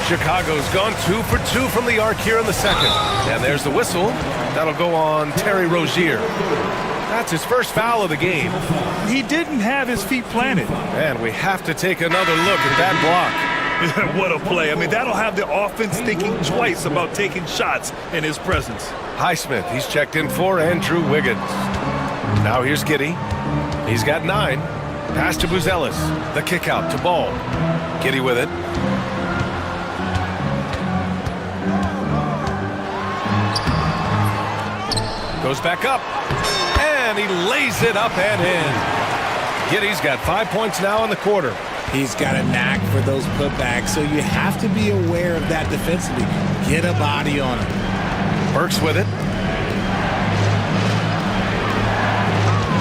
Chicago's gone 2 for 2 from the arc here in the second. And there's the whistle. That'll go on Terry Rozier. That's his first foul of the game. He didn't have his feet planted. And we have to take another look at that block. What a play. I mean, that'll have the offense thinking twice about taking shots in his presence. Highsmith, he's checked in for Andrew Wiggins. Now here's Giddey. He's got 9. Pass to Buzelis. The kick out to Ball. Giddey with it. Goes back up. And he lays it up and in. Giddey's got 5 points now in the quarter. He's got a knack for those putbacks, so you have to be aware of that defensively. Get a body on him. Burks with it.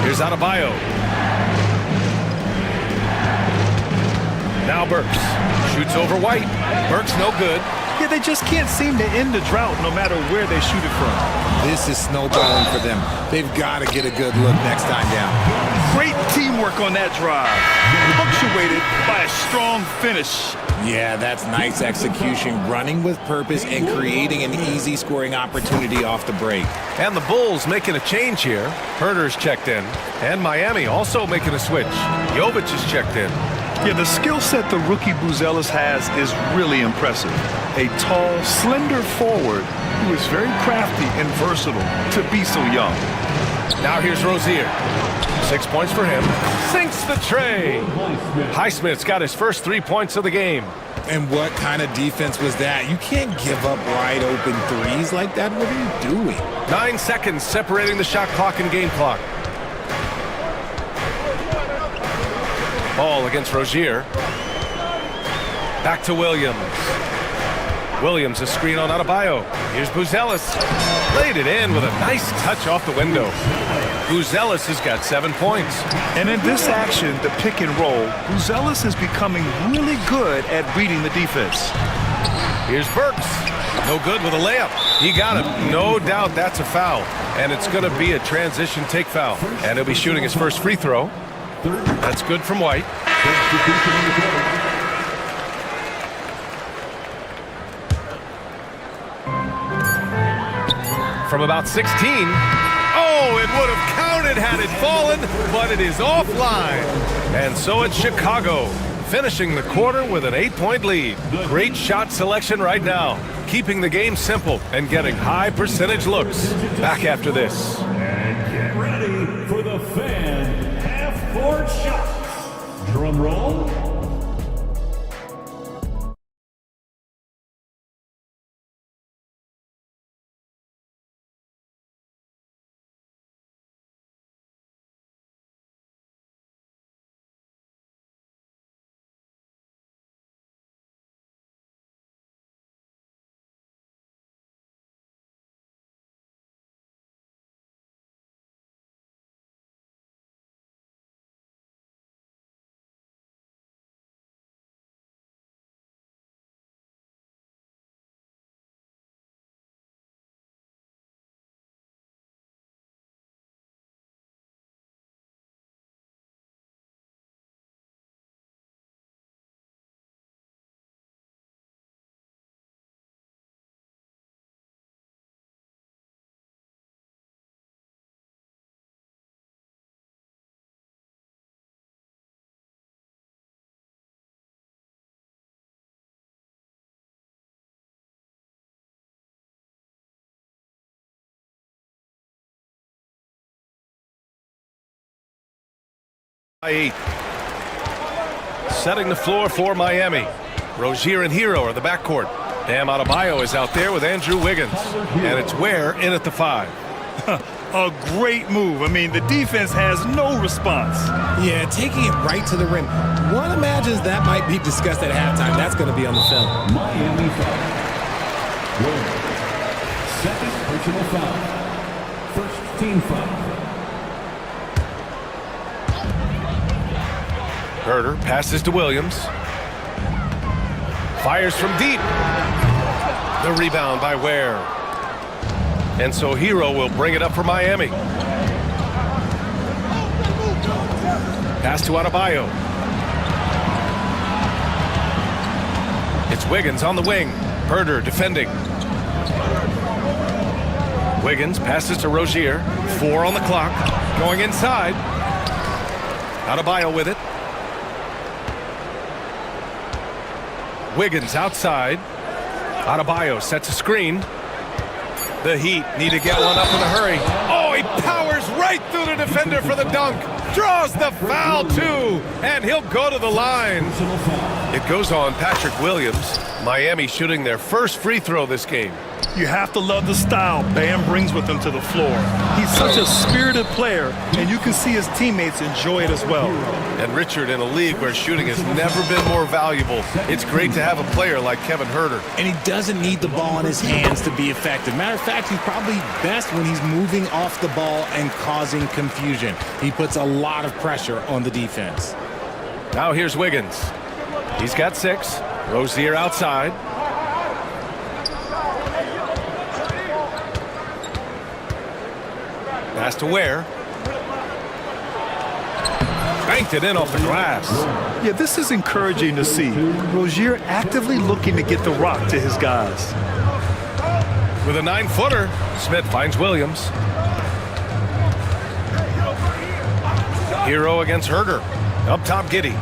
Here's Adebayo. Now Burks shoots over White. Burks no good. Yeah, they just can't seem to end the drought no matter where they shoot it from. This is snowballing for them. They've got to get a good look next time down. Great teamwork on that drive. Punctuated by a strong finish. Yeah, that's nice execution, running with purpose and creating an easy scoring opportunity off the break. And the Bulls making a change here. Herder's checked in. And Miami also making a switch. Jovic is checked in. Yeah, the skill set the rookie Buzelis has is really impressive. A tall, slender forward who is very crafty and versatile to be so young. Now here's Rozier. 6 points for him. Sinks the tray. Highsmith's got his first 3 points of the game. And what kind of defense was that? You can't give up wide open threes like that. What are you doing? 9 seconds separating the shot clock and game clock. Ball against Rozier. Back to Williams. Williams, a screen on Adebayo. Here's Buzelis. Laid it in with a nice touch off the window. Buzelis has got 7 points. And in this action, the pick and roll, Buzelis is becoming really good at reading the defense. Here's Burks. No good with a layup. He got it. No doubt that's a foul. And it's going to be a transition take foul. And he'll be shooting his first free throw. That's good from White. From about 16. Oh, it would have counted had it fallen, but it is offline. And so it's Chicago, finishing the quarter with an 8-point lead. Great shot selection right now, keeping the game simple and getting high percentage looks. Back after this. And get ready for the fan half-court shots. Drum roll. By 8. Setting the floor for Miami. Rozier and Hero are the backcourt. Bam Adebayo is out there with Andrew Wiggins. And it's Ware in at the 5. A great move. I mean, the defense has no response. Yeah, taking it right to the rim. One imagines that might be discussed at halftime. That's going to be on the film. Miami foul. Ware. Second personal foul. First team foul. Herder passes to Williams. Fires from deep. The rebound by Ware. And so Hero will bring it up for Miami. Pass to Adebayo. It's Wiggins on the wing. Herder defending. Wiggins passes to Rozier. 4 on the clock. Going inside. Adebayo with it. Wiggins outside. Adebayo sets a screen. The Heat need to get one up in a hurry. Oh, he powers right through the defender for the dunk. Draws the foul, too. And he'll go to the line. It goes on Patrick Williams. Miami shooting their first free throw this game. You have to love the style Bam brings with him to the floor. He's such a spirited player, and you can see his teammates enjoy it as well. And Richard, in a league where shooting has never been more valuable, it's great to have a player like Kevin Huerter. And he doesn't need the ball in his hands to be effective. Matter of fact, he's probably best when he's moving off the ball and causing confusion. He puts a lot of pressure on the defense. Now here's Wiggins. He's got 6. Rozier outside. Pass to Ware. Banked it in off the glass. Yeah, this is encouraging to see. Rozier actively looking to get the rock to his guys. With a 9-footer, Smith finds Williams. Hero against Huerter. Up top, Giddey.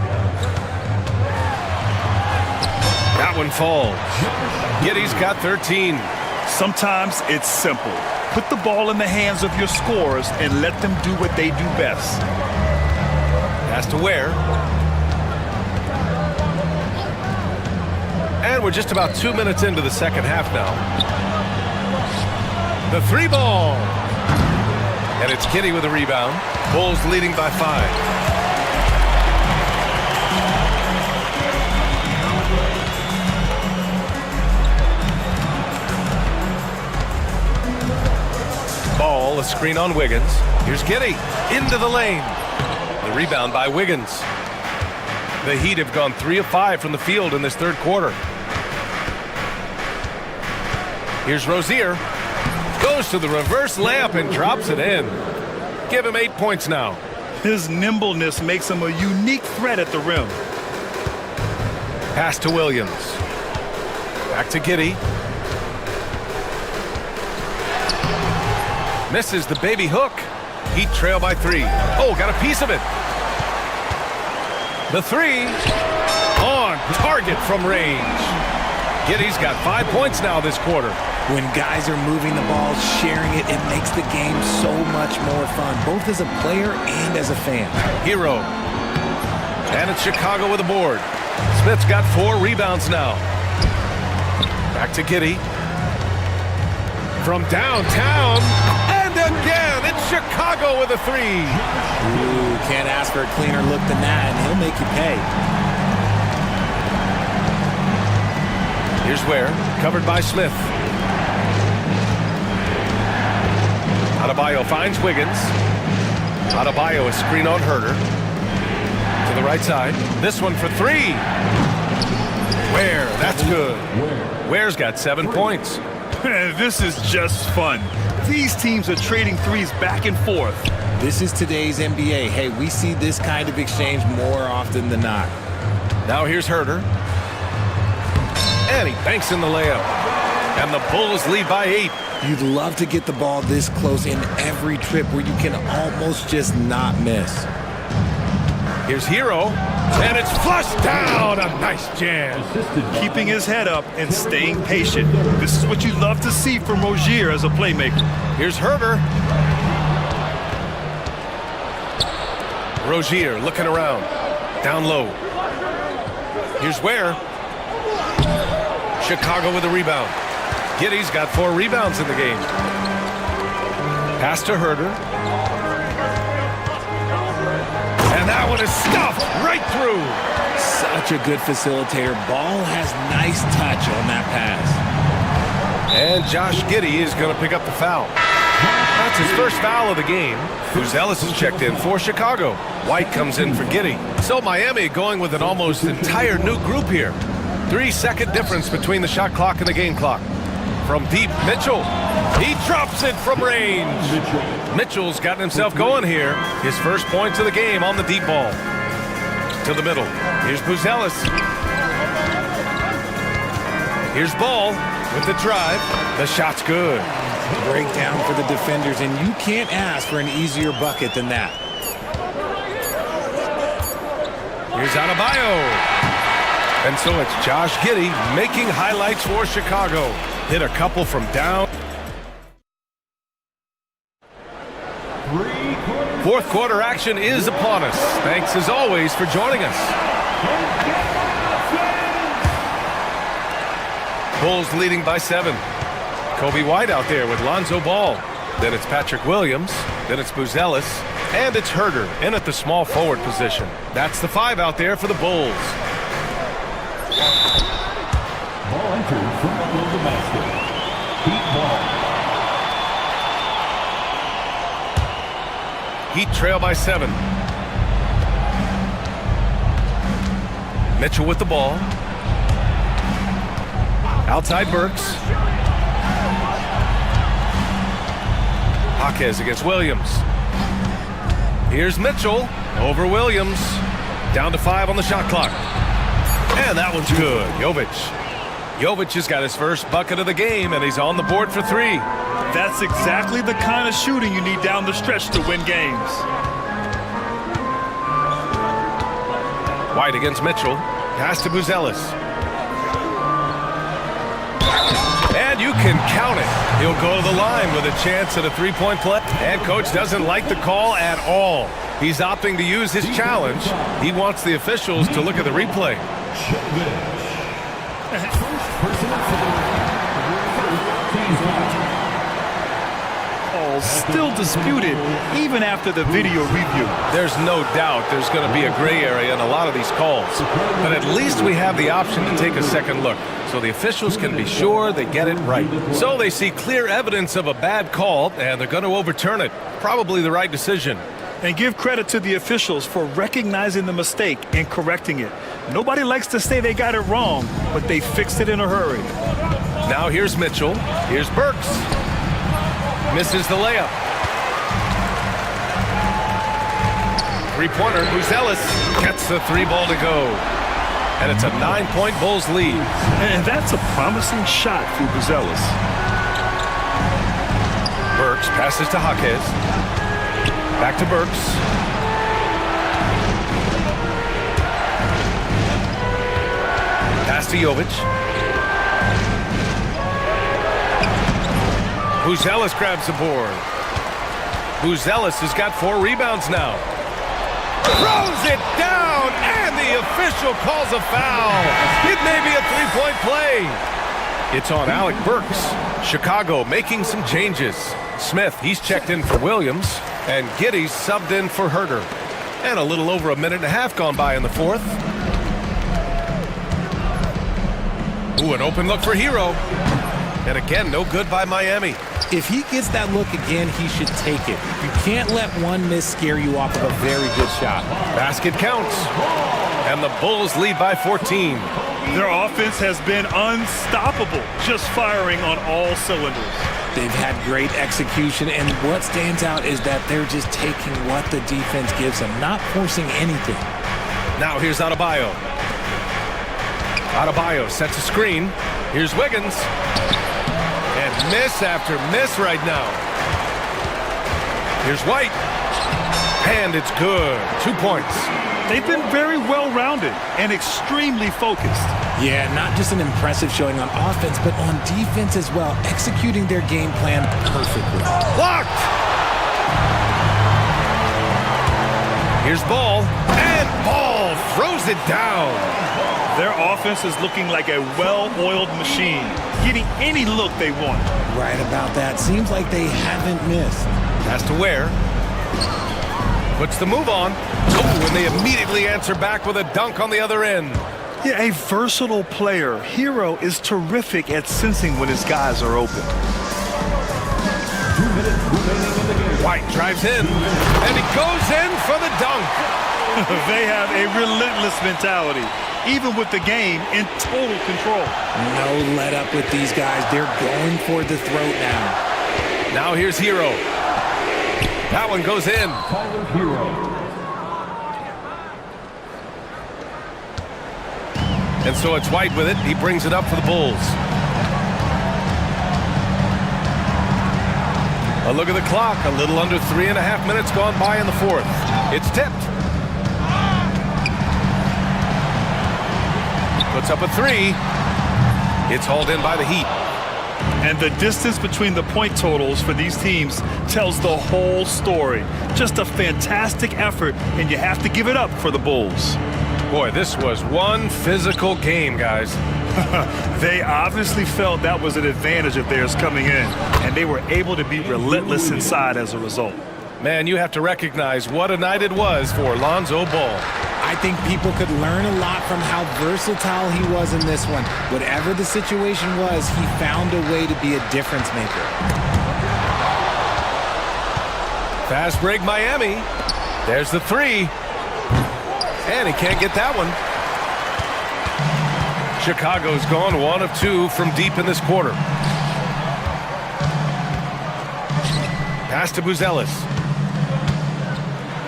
That one falls. Giddey's got 13. Sometimes it's simple. Put the ball in the hands of your scorers and let them do what they do best. Pass to Ware. And we're just about 2 minutes into the second half now. The 3-ball. And it's Giddey with a rebound. Bulls leading by 5. Ball, a screen on Wiggins. Here's Giddey into the lane. The rebound by Wiggins. The Heat have gone 3 of 5 from the field in this third quarter. Here's Rozier. Goes to the reverse layup and drops it in. Give him 8 points now. His nimbleness makes him a unique threat at the rim. Pass to Williams. Back to Giddey. Misses the baby hook. Heat trail by 3. Oh, got a piece of it. The 3 on target from range. Giddey's got 5 points now this quarter. When guys are moving the ball, sharing it, it makes the game so much more fun, both as a player and as a fan. Hero. And it's Chicago with a board. Smith's got 4 rebounds now. Back to Giddey. From downtown. Again, it's Chicago with a 3. Ooh, can't ask for a cleaner look than that, and he'll make you pay. Here's Ware, covered by Smith. Adebayo finds Wiggins. Adebayo, a screen on Huerter. To the right side. This one for 3. Ware, that's good. Ware's got 7 points. This is just fun. These teams are trading threes back and forth. This is today's NBA. Hey, we see this kind of exchange more often than not. Now here's Huerter. And he banks in the layup. And the Bulls lead by 8. You'd love to get the ball this close in every trip where you can almost just not miss. Here's Hero. And it's flushed down. A nice jam. Keeping his head up and staying patient. This is what you love to see from Rozier as a playmaker. Here's Huerter. Rozier looking around. Down low. Here's Ware. Chicago with a rebound. Giddey's got 4 rebounds in the game. Pass to Huerter. And that one is stuffed right through. Such a good facilitator. Ball has nice touch on that pass. And Josh Giddey is going to pick up the foul. That's his first foul of the game. Ellis is checked in for Chicago. White comes in for Giddey. So Miami going with an almost entire new group here. 3-second difference between the shot clock and the game clock. From deep, Mitchell. He drops it from range. Mitchell's gotten himself going here. His first points of the game on the deep ball. To the middle. Here's Ellis. Here's Ball with the drive. The shot's good. Breakdown for the defenders, and you can't ask for an easier bucket than that. Here's Adebayo. And so it's Josh Giddey making highlights for Chicago. Hit a couple from down. Fourth quarter action is upon us. Thanks as always for joining us. Bulls leading by 7. Kobe White out there with Lonzo Ball. Then it's Patrick Williams. Then it's Buzelis. And it's Herder in at the small forward position. That's the 5 out there for the Bulls. Ball entered from below the basket. Heat ball. Heat trail by 7. Mitchell with the ball. Outside Burks. Jaquez against Williams. Here's Mitchell over Williams. Down to 5 on the shot clock. And that one's good. Jovic has got his first bucket of the game, and he's on the board for 3. That's exactly the kind of shooting you need down the stretch to win games. White against Mitchell. Pass to Buzelis. And you can count it. He'll go to the line with a chance at a 3-point play. And coach doesn't like the call at all. He's opting to use his challenge. He wants the officials to look at the replay. Still disputed even after the video review. There's no doubt there's going to be a gray area in a lot of these calls. But at least we have the option to take a second look, so the officials can be sure they get it right. So they see clear evidence of a bad call, and they're going to overturn it. Probably the right decision. And give credit to the officials for recognizing the mistake and correcting it. Nobody likes to say they got it wrong, but they fixed it in a hurry. Now here's Mitchell. Here's Burks. Misses the layup. Three-pointer, Buzelis gets the 3 ball to go. And it's a 9-point Bulls lead. And that's a promising shot for Buzelis. Burks passes to Jaquez. Back to Burks. Pass to Jovic. Buzelis grabs the board. Buzelis has got 4 rebounds now. Throws it down, and the official calls a foul. It may be a 3-point play. It's on Alec Burks. Chicago making some changes. Smith, he's checked in for Williams, and Giddey's subbed in for Herder. And a little over a minute and a half gone by in the 4th. Ooh, an open look for Hero. And again, no good by Miami. If he gets that look again, he should take it. You can't let one miss scare you off of a very good shot. Basket counts. And the Bulls lead by 14. Their offense has been unstoppable, just firing on all cylinders. They've had great execution, and what stands out is that they're just taking what the defense gives them, not forcing anything. Now here's Adebayo. Adebayo sets a screen. Here's Wiggins. And miss after miss right now. Here's White. And it's good. 2 points. They've been very well-rounded and extremely focused. Yeah, not just an impressive showing on offense, but on defense as well, executing their game plan perfectly. Blocked! Here's Ball. And Ball throws it down. Their offense is looking like a well-oiled machine, getting any look they want. Right about that. Seems like they haven't missed. Pass to Ware. Puts the move on. Oh, and they immediately answer back with a dunk on the other end. Yeah, a versatile player. Hero is terrific at sensing when his guys are open. 2 minutes remaining in the game. White drives in, and he goes in for the dunk. They have a relentless mentality, even with the game in total control. No let up with these guys. They're going for the throat now. Now here's Hero. That one goes in. Tyler Hero. And so it's White with it. He brings it up for the Bulls. A look at the clock. A little under 3.5 minutes gone by in the 4th. It's tipped. Puts up a 3. It's hauled in by the Heat. And the distance between the point totals for these teams tells the whole story. Just a fantastic effort, and you have to give it up for the Bulls. Boy, this was one physical game, guys. They obviously felt that was an advantage of theirs coming in, and they were able to be relentless inside as a result. Man, you have to recognize what a night it was for Lonzo Ball. I think people could learn a lot from how versatile he was in this one. Whatever the situation was, he found a way to be a difference maker. Fast break Miami. There's the three. And he can't get that one. Chicago's gone 1 of 2 from deep in this quarter. Pass to Buzelis.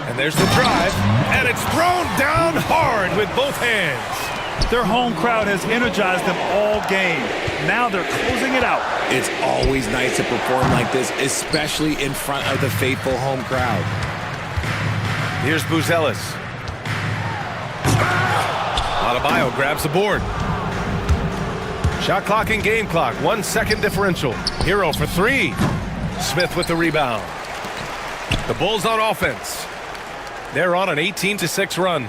And there's the drive. And it's thrown down hard with both hands. Their home crowd has energized them all game. Now they're closing it out. It's always nice to perform like this, especially in front of the faithful home crowd. Here's Buzelis. Adebayo grabs the board. Shot clock and game clock, 1 second differential. Hero for three. Smith with the rebound. The Bulls on offense. They're on an 18-6 run.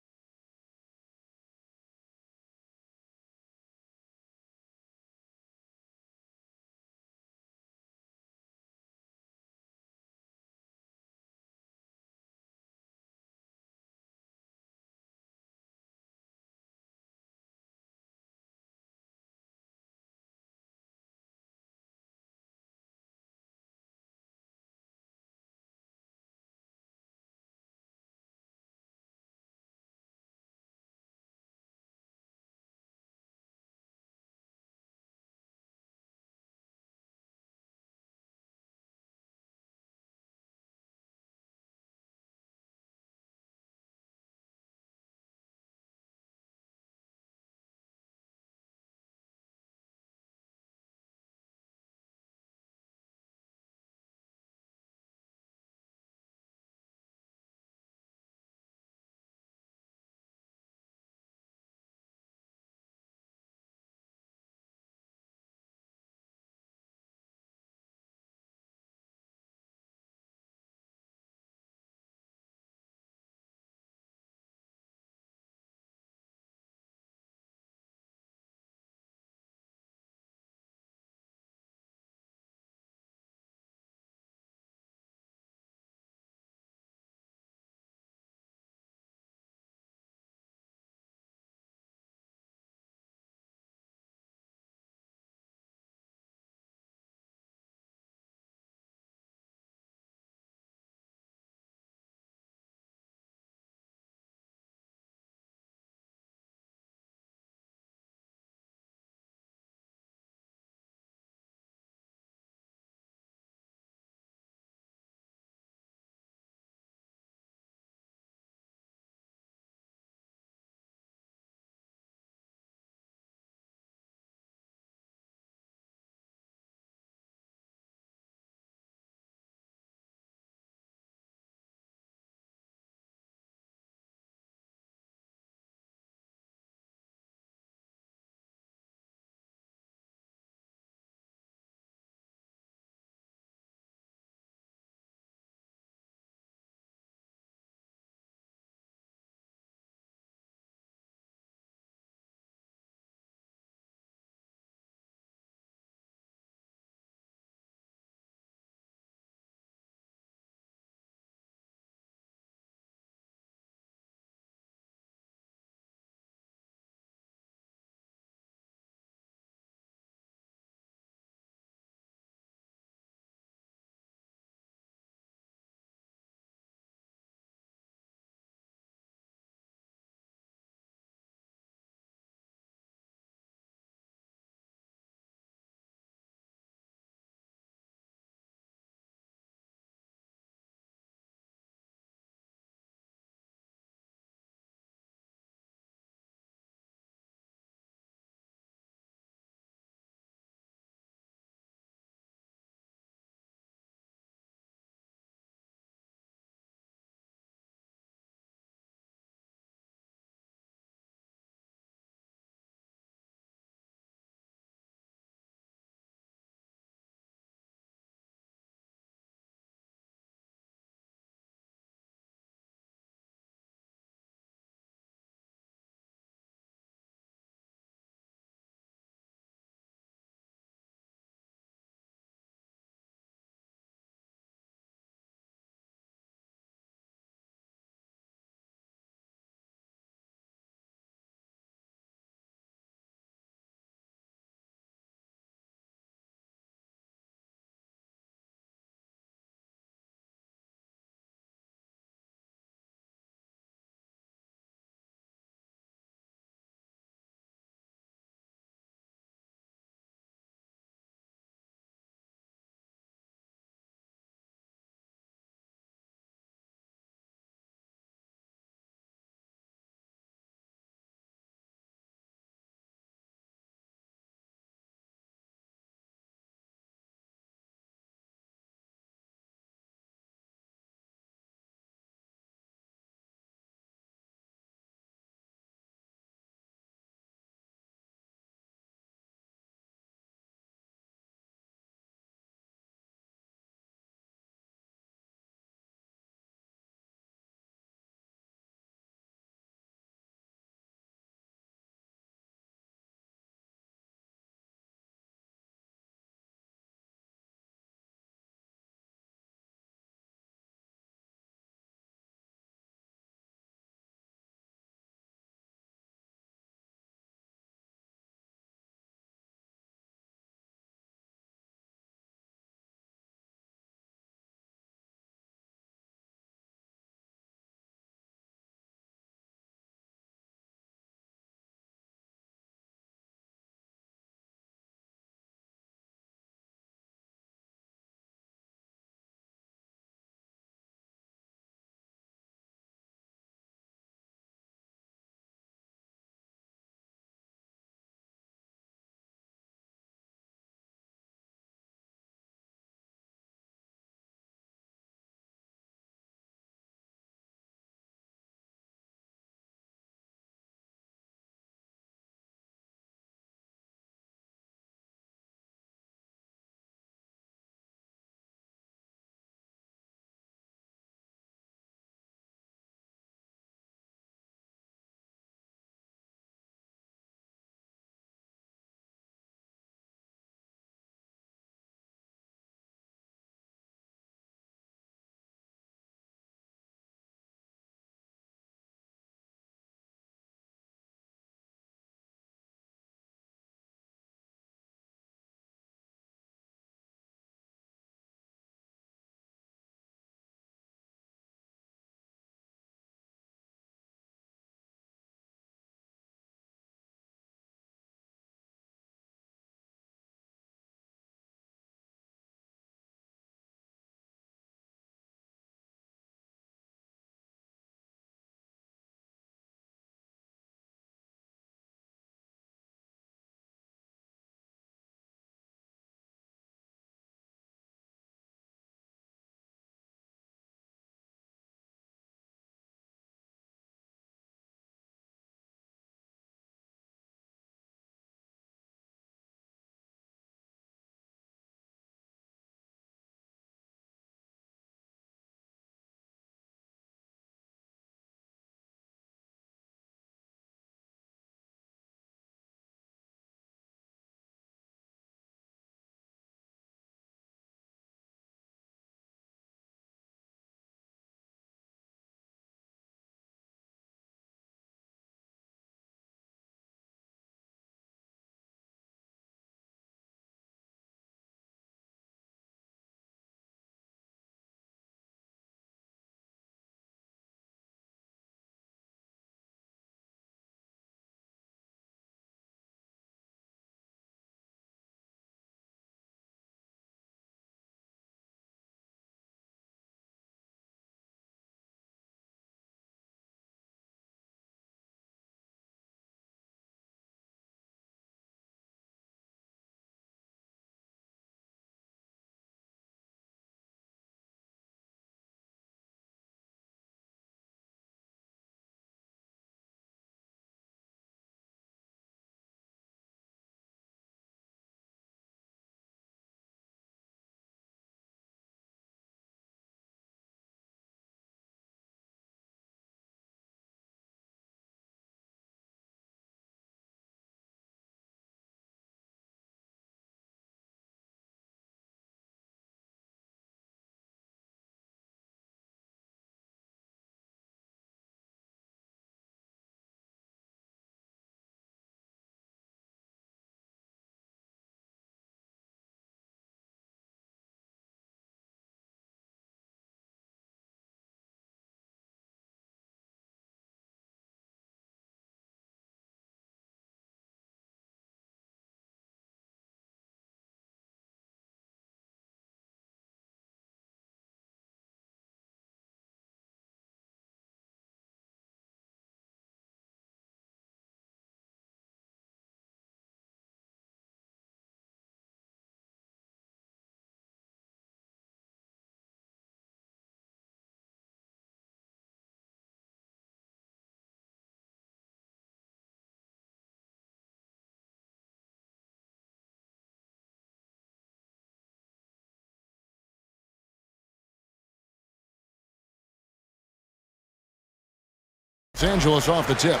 Los Angeles off the tip.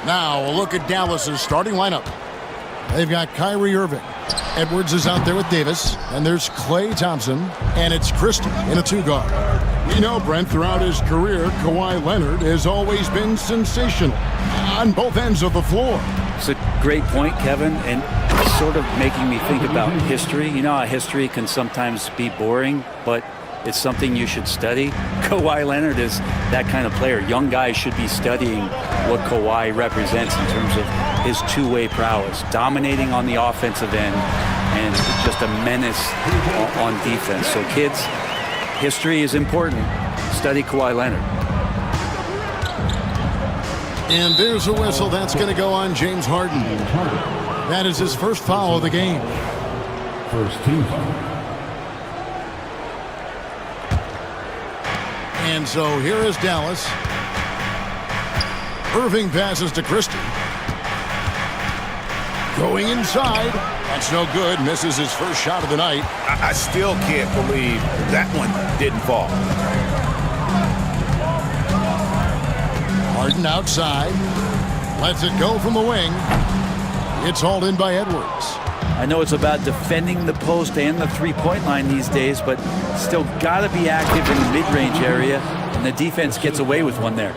Now a look at Dallas's starting lineup. They've got Kyrie Irving. Edwards is out there with Davis. And there's Klay Thompson. And it's Christie in a two-guard. We know, Brent, throughout his career, Kawhi Leonard has always been sensational on both ends of the floor. It's a great point, Kevin, and it's sort of making me think about history. You know how history can sometimes be boring, but it's something you should study. Kawhi Leonard is that kind of player. Young guys should be studying what Kawhi represents in terms of his two-way prowess, dominating on the offensive end, and just a menace on defense. So kids, history is important. Study Kawhi Leonard. And there's a whistle that's going to go on James Harden. That is his first foul of the game. First team foul. And so here is Dallas. Irving passes to Christie. Going inside. That's no good. Misses his first shot of the night. I still can't believe that one didn't fall. Harden outside. Lets it go from the wing. It's hauled in by Edwards. I know it's about defending the post and the three-point line these days, but still got to be active in the mid-range area, and the defense gets away with one there.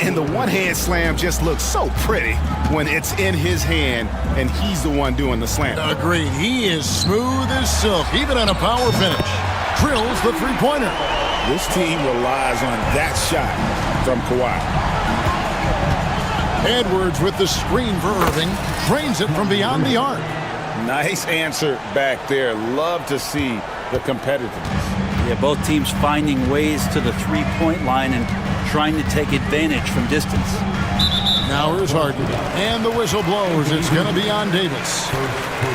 And the one-hand slam just looks so pretty when it's in his hand and he's the one doing the slam. Agreed. He is smooth as silk, even on a power finish. Drills the three-pointer. This team relies on that shot from Kawhi. Edwards with the screen for Irving. Drains it from beyond the arc. Nice answer back there. Love to see the competitiveness. Yeah, both teams finding ways to the three-point line and trying to take advantage from distance. Now here's Harden. And the whistle blows. It's going to be on Davis.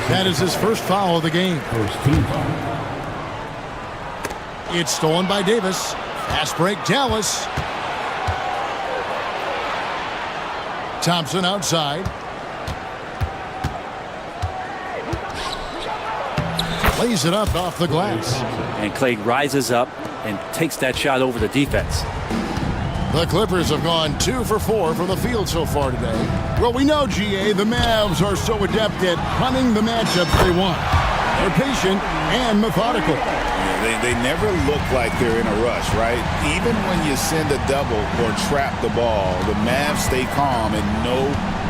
That is his first foul of the game. First team foul. It's stolen by Davis. Fast break, Dallas. Thompson outside. Lays it up off the glass. And Klay rises up and takes that shot over the defense. The Clippers have gone 2 for 4 from the field so far today. Well, we know, GA, the Mavs are so adept at hunting the matchups they want. They're patient and methodical. Yeah, they never look like they're in a rush, right? Even when you send a double or trap the ball, the Mavs stay calm and know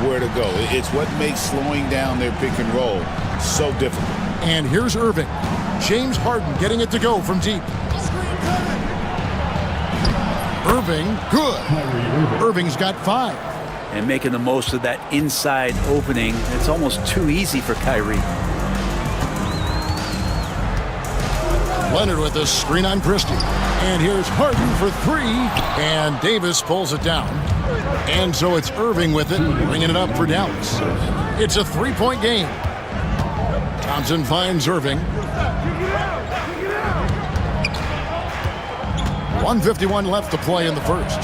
where to go. It's what makes slowing down their pick and roll so difficult. And here's Irving. James Harden getting it to go from deep. Irving, good. Irving's got 5. And making the most of that inside opening. It's almost too easy for Kyrie. Leonard with a screen on Christie. And here's Harden for 3. And Davis pulls it down. And so it's Irving with it, bringing it up for Dallas. It's a 3-point game. Thompson finds Irving. 1:51 left to play in the first.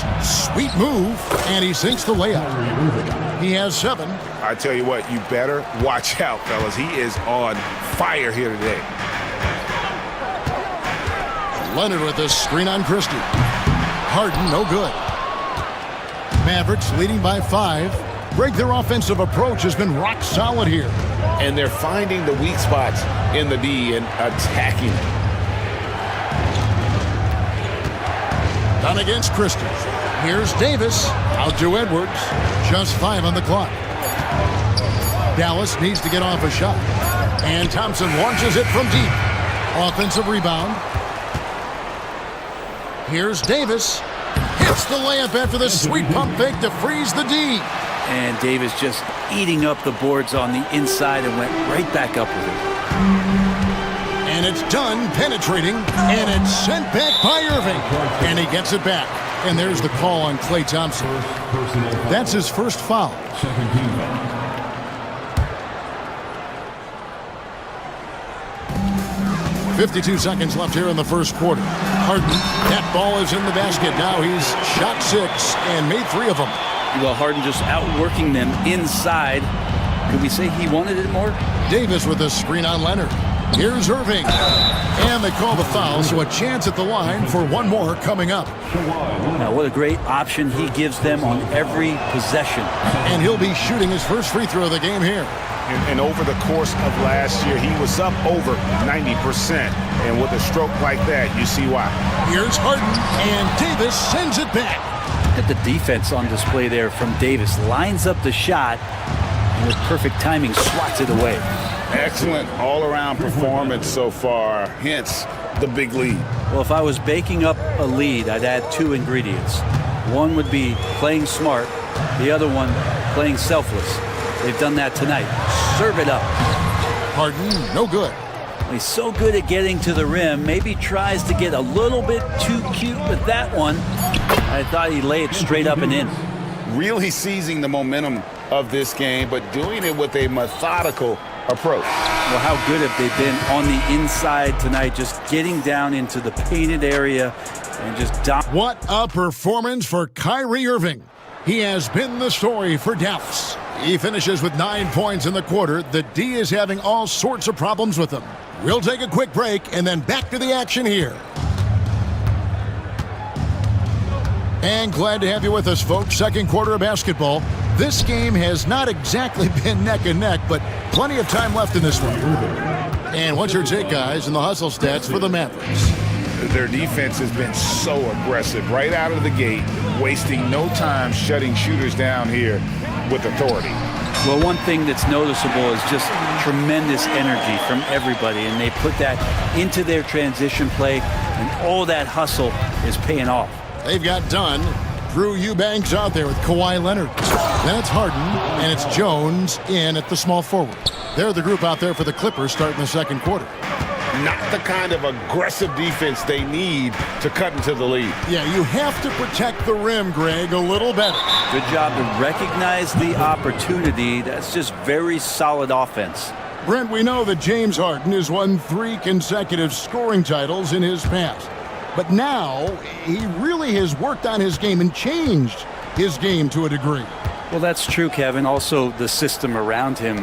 Sweet move, and he sinks the layup. He has 7. I tell you what, you better watch out, fellas. He is on fire here today. Leonard with a screen on Christie. Harden, no good. Mavericks leading by 5. Greg, their offensive approach has been rock solid here. And they're finding the weak spots in the D and attacking it. Done against Christie. Here's Davis. Out to Edwards. Just 5 on the clock. Dallas needs to get off a shot. And Thompson launches it from deep. Offensive rebound. Here's Davis. Hits the layup after the sweet pump fake to freeze the D. And Davis just eating up the boards on the inside and went right back up with it. And it's done penetrating, and it's sent back by Irving. And he gets it back. And there's the call on Klay Thompson. That's his first foul. Second team foul. 52 seconds left here in the first quarter. Harden, that ball is in the basket. Now he's shot 6 and made 3 of them. Well, Harden just outworking them inside. Could we say he wanted it more? Davis with a screen on Leonard. Here's Irving. And they call the foul, so a chance at the line for one more coming up. Now, what a great option he gives them on every possession. And he'll be shooting his first free throw of the game here. And over the course of last year, he was up over 90%. And with a stroke like that, you see why. Here's Harden, and Davis sends it back. Look at the defense on display there from Davis. Lines up the shot, and with perfect timing, swats it away. Excellent all-around performance so far, hence the big lead. Well, if I was baking up a lead, I'd add two ingredients. One would be playing smart, the other one playing selfless. They've done that tonight. Serve it up. Harden, no good. He's so good at getting to the rim, maybe tries to get a little bit too cute with that one. I thought he'd lay it straight up and in. Really seizing the momentum of this game, but doing it with a methodical approach. Well, how good have they been on the inside tonight, just getting down into the painted area and just What a performance for Kyrie Irving. He has been the story for Dallas. He finishes with 9 points in the quarter. The D is having all sorts of problems with him. We'll take a quick break and then back to the action here. And glad to have you with us, folks. Second quarter of basketball. This game has not exactly been neck and neck, but plenty of time left in this one. And what's your take, guys, in the hustle stats for the Mavericks? Their defense has been so aggressive right out of the gate, wasting no time shutting shooters down here with authority. Well, one thing that's noticeable is just tremendous energy from everybody, and they put that into their transition play, and all that hustle is paying off. They've got Dunn. Drew Eubanks out there with Kawhi Leonard. Then it's Harden, and it's Jones in at the small forward. They're the group out there for the Clippers starting the second quarter. Not the kind of aggressive defense they need to cut into the lead. Yeah, you have to protect the rim, Greg, a little better. Good job to recognize the opportunity. That's just very solid offense. Brent, we know that James Harden has won 3 consecutive scoring titles in his past. But now, he really has worked on his game and changed his game to a degree. Well, that's true, Kevin. Also, the system around him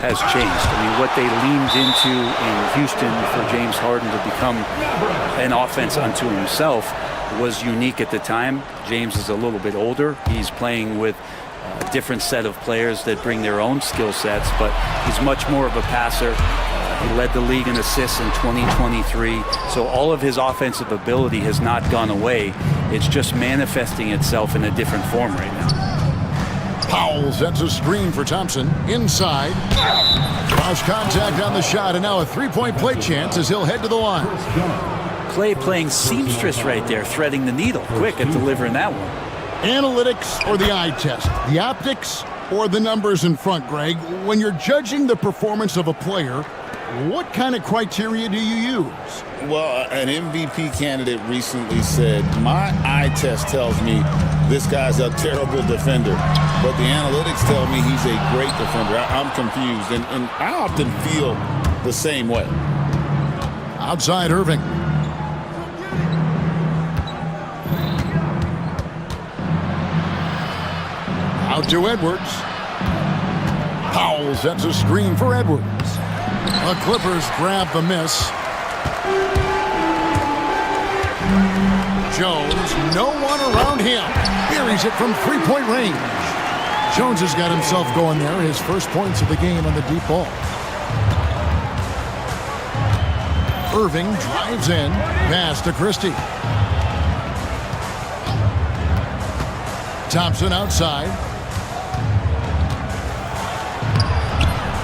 has changed. I mean, what they leaned into in Houston for James Harden to become an offense unto himself was unique at the time. James is a little bit older. He's playing with a different set of players that bring their own skill sets, but he's much more of a passer. He led the league in assists in 2023. So all of his offensive ability has not gone away. It's just manifesting itself in a different form right now. Powell sets a screen for Thompson. Inside. Cross contact on the shot, and now a three-point play chance as he'll head to the line. Clay playing seamstress right there, threading the needle. Quick at delivering that one. Analytics or the eye test? The optics or the numbers in front, Greg? When you're judging the performance of a player, what kind of criteria do you use? Well, an MVP candidate recently said, my eye test tells me this guy's a terrible defender, but the analytics tell me he's a great defender. I'm confused, and I often feel the same way. Outside Irving. Out to Edwards. Powell sets a screen for Edwards. The Clippers grab the miss. Jones, no one around him. Buries it from three-point range. Jones has got himself going there. His first points of the game on the deep ball. Irving drives in. Pass to Christie. Thompson outside.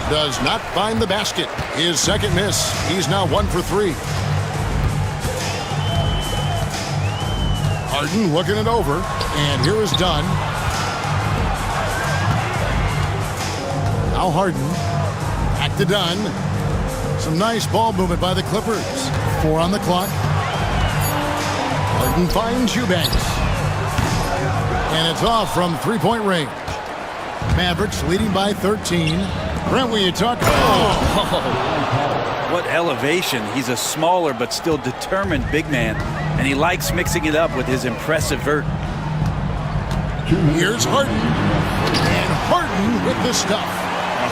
Does not find the basket. His second miss. He's now 1 for 3. Harden looking it over. And here is Dunn. Now Harden. Back to Dunn. Some nice ball movement by the Clippers. 4 on the clock. Harden finds Eubanks. And it's off from three-point range. Mavericks leading by 13. Brent, will you talk about what elevation. He's a smaller but still determined big man, and he likes mixing it up with his impressive vert. Here's Harden. And Harden with the stuff.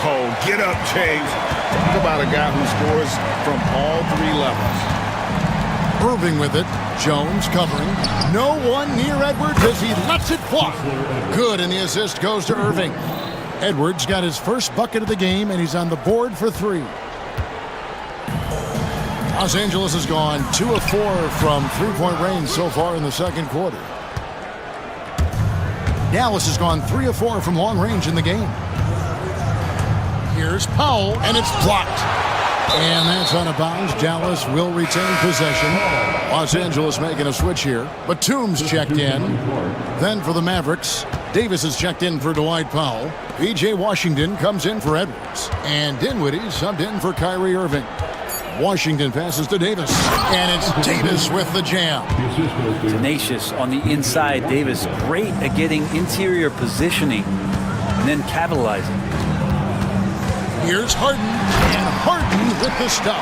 Oh, get up, James. Talk about a guy who scores from all three levels. Irving with it. Jones covering. No one near Edwards as he lets it fly. Good, and the assist goes to Irving. Edwards got his first bucket of the game, and he's on the board for 3. Los Angeles has gone 2 of 4 from three-point range so far in the second quarter. Dallas has gone 3 of 4 from long range in the game. Here's Powell, and it's blocked. And that's out of bounds. Dallas will retain possession. Los Angeles making a switch here. Batum's checked in. Then for the Mavericks, Davis is checked in for Dwight Powell. P.J. Washington comes in for Edwards. And Dinwiddie subbed in for Kyrie Irving. Washington passes to Davis. And it's Davis with the jam. Tenacious on the inside. Davis great at getting interior positioning and then capitalizing. Here's Harden, and Harden with the stuff.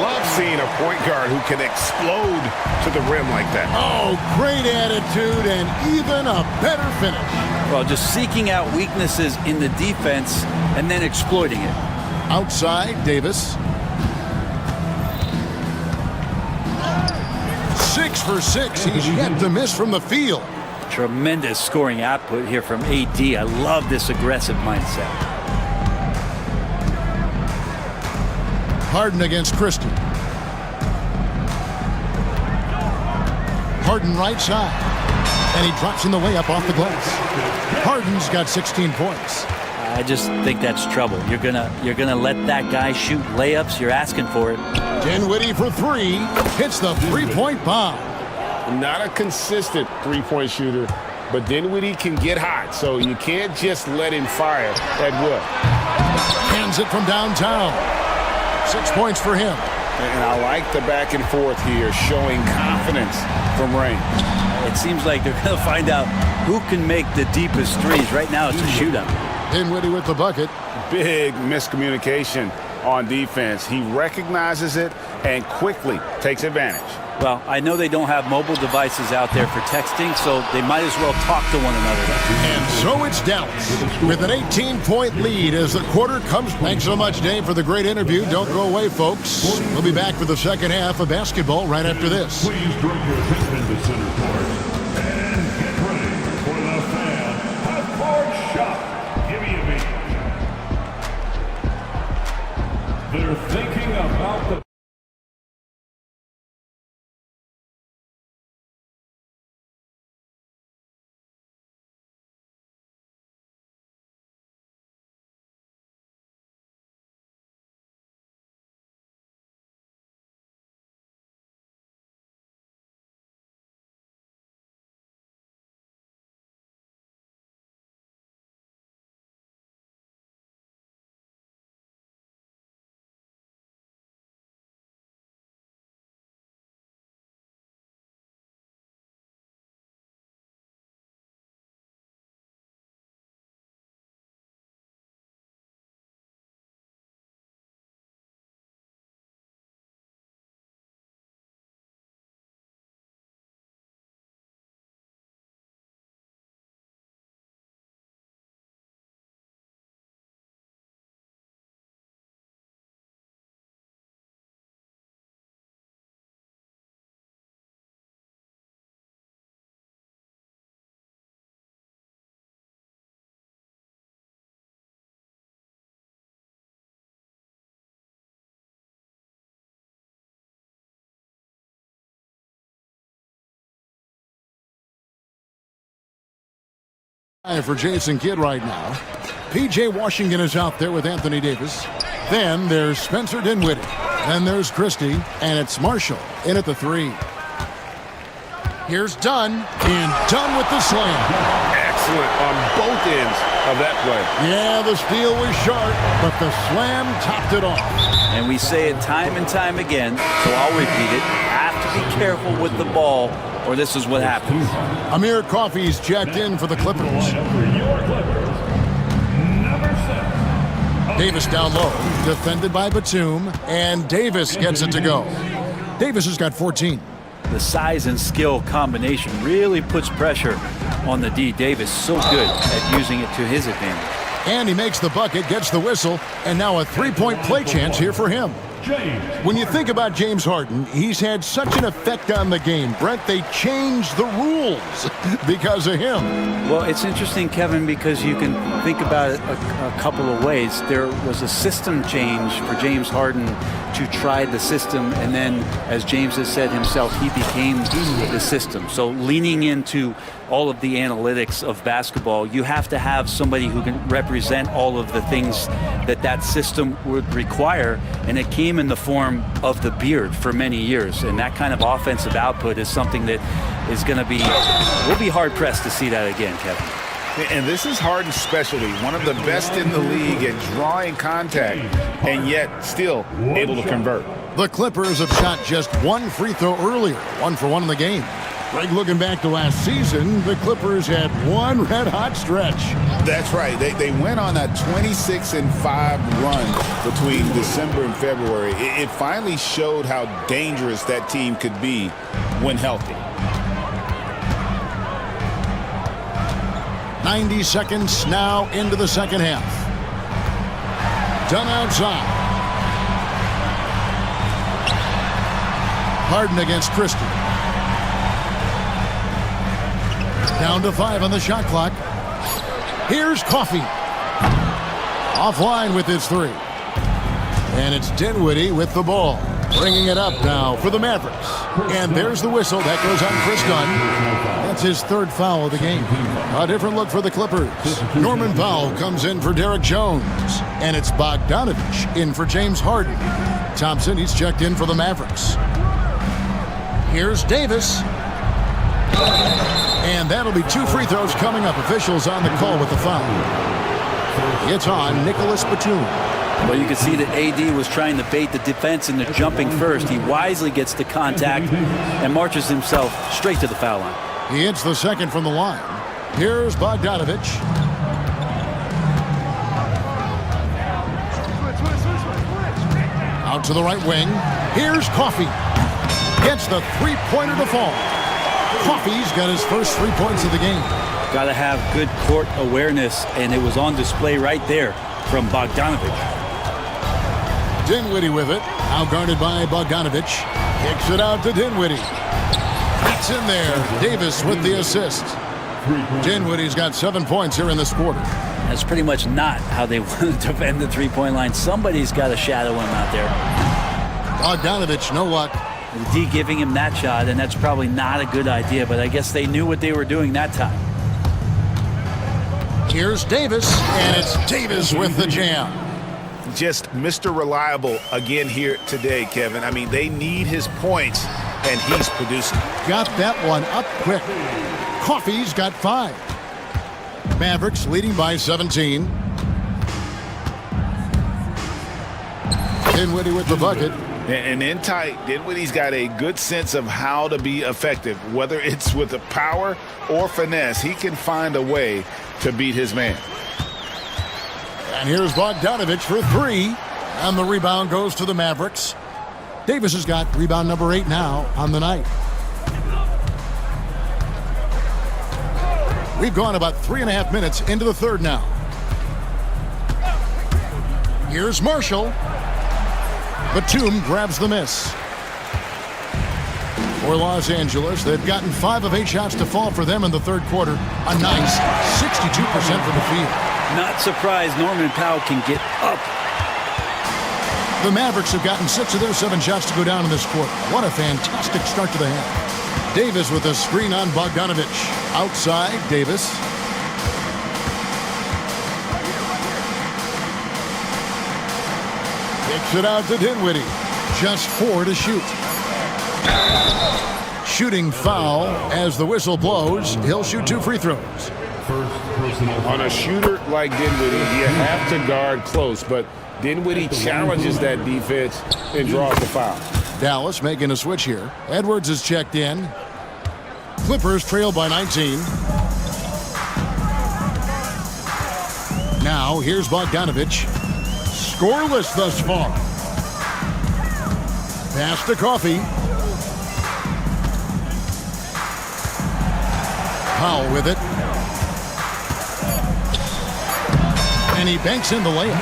Love seeing a point guard who can explode to the rim like that. Oh, great attitude and even a better finish. Well, just seeking out weaknesses in the defense and then exploiting it. Outside, Davis. 6 for 6. He's yet to miss from the field. Tremendous scoring output here from AD. I love this aggressive mindset. Harden against Christie. Harden right side. And he drops in the way up off the glass. Harden's got 16 points. I just think that's trouble. You're gonna let that guy shoot layups. You're asking for it. Dinwiddie for 3. Hits the three-point bomb. Not a consistent three-point shooter, but Dinwiddie can get hot, so you can't just let him fire at will. Hands it from downtown. 6 points for him. And I like the back and forth here, showing confidence from range. It seems like they're going to find out who can make the deepest threes. Right now it's a shootout. Dinwiddie with the bucket. Big miscommunication on defense. He recognizes it and quickly takes advantage. Well, I know they don't have mobile devices out there for texting, so they might as well talk to one another. And so it's Dallas with an 18-point lead as the quarter comes. Thanks so much, Dave, for the great interview. Don't go away, folks. We'll be back for the second half of basketball right after this. Please bring your attention to center court and get ready for the fan half-court shot. Give me a beat. They're thinking about the for Jason Kidd right now. P.J. Washington is out there with Anthony Davis. Then there's Spencer Dinwiddie. Then there's Christie, and it's Marshall in at the 3. Here's Dunn, and Dunn with the slam. Excellent on both ends of that play. Yeah, the steal was sharp, but the slam topped it off. And we say it time and time again, so I'll repeat it. Have to be careful with the ball, or this is what happens. Amir Coffey's checked in for the Clippers. Davis down low, defended by Batum, and Davis gets it to go. Davis has got 14. The size and skill combination really puts pressure on the D. Davis, so good at using it to his advantage. And he makes the bucket, gets the whistle, and now a three-point play chance here for him. When you think about James Harden, he's had such an effect on the game. Brent, they changed the rules because of him. Well, it's interesting, Kevin, because you can think about it a couple of ways. There was a system change for James Harden to try the system, and then, as James has said himself, he became the system. So leaning into all of the analytics of basketball, you have to have somebody who can represent all of the things that system would require, and it came in the form of the beard for many years, and that kind of offensive output is something that is going to be, we'll be hard-pressed to see that again, Kevin. And this is Harden's specialty, one of the best in the league at drawing contact, and yet still able to convert. The Clippers have shot just one free throw earlier, 1 for 1 in the game. Greg, looking back to last season, the Clippers had one red-hot stretch. That's right. They went on a 26-5 run between December and February. It finally showed how dangerous that team could be when healthy. 90 seconds now into the second half. Done outside. Harden against Christie. Down to 5 on the shot clock. Here's Coffey. Offline with his 3. And it's Dinwiddie with the ball. Bringing it up now for the Mavericks. And there's the whistle. That goes on Chris Dunn. That's his 3rd foul of the game. A different look for the Clippers. Norman Powell comes in for Derek Jones. And it's Bogdanovich in for James Harden. Thompson, he's checked in for the Mavericks. Here's Davis. And that'll be 2 free throws coming up. Officials on the call with the foul. It's on Nicholas Batum. Well, you can see that AD was trying to bait the defense into jumping first. He wisely gets the contact and marches himself straight to the foul line. He hits the second from the line. Here's Bogdanovich. Out to the right wing. Here's Coffey. Gets the three-pointer to fall. Coffey's got his first 3 points of the game. Got to have good court awareness, and it was on display right there from Bogdanovich. Dinwiddie with it. Now guarded by Bogdanovich. Kicks it out to Dinwiddie. It's in there. Davis with the assist. Dinwiddie's got 7 points here in this quarter. That's pretty much not how they want to defend the three-point line. Somebody's got to shadow him out there. Bogdanovich, no luck. D giving him that shot, and that's probably not a good idea, but I guess they knew what they were doing that time. Here's Davis, and it's Davis with the jam. Just Mr. Reliable again here today, Kevin. I mean, they need his points, and he's producing. Got that one up quick. Coffey's got 5. Mavericks leading by 17. Dinwiddie with the bucket. And in tight, Dinwiddie's got a good sense of how to be effective. Whether it's with the power or finesse, he can find a way to beat his man. And here's Bogdanovich for 3. And the rebound goes to the Mavericks. Davis has got rebound number 8 now on the night. We've gone about 3.5 minutes into the third now. Here's Marshall. Batum grabs the miss. For Los Angeles, they've gotten 5 of 8 shots to fall for them in the third quarter. A nice 62% from the field. Not surprised Norman Powell can get up. The Mavericks have gotten 6 of their 7 shots to go down in this quarter. What a fantastic start to the half. Davis with a screen on Bogdanovich. Outside, Davis. Kicks it out to Dinwiddie. Just 4 to shoot. Shooting foul as the whistle blows. He'll shoot 2 free throws. On a shooter like Dinwiddie, you have to guard close, but Dinwiddie challenges that defense and draws the foul. Dallas making a switch here. Edwards is checked in. Clippers trail by 19. Now here's Bogdanovich. Scoreless thus far. Pass to Coffey. Powell with it. And he banks in the layup.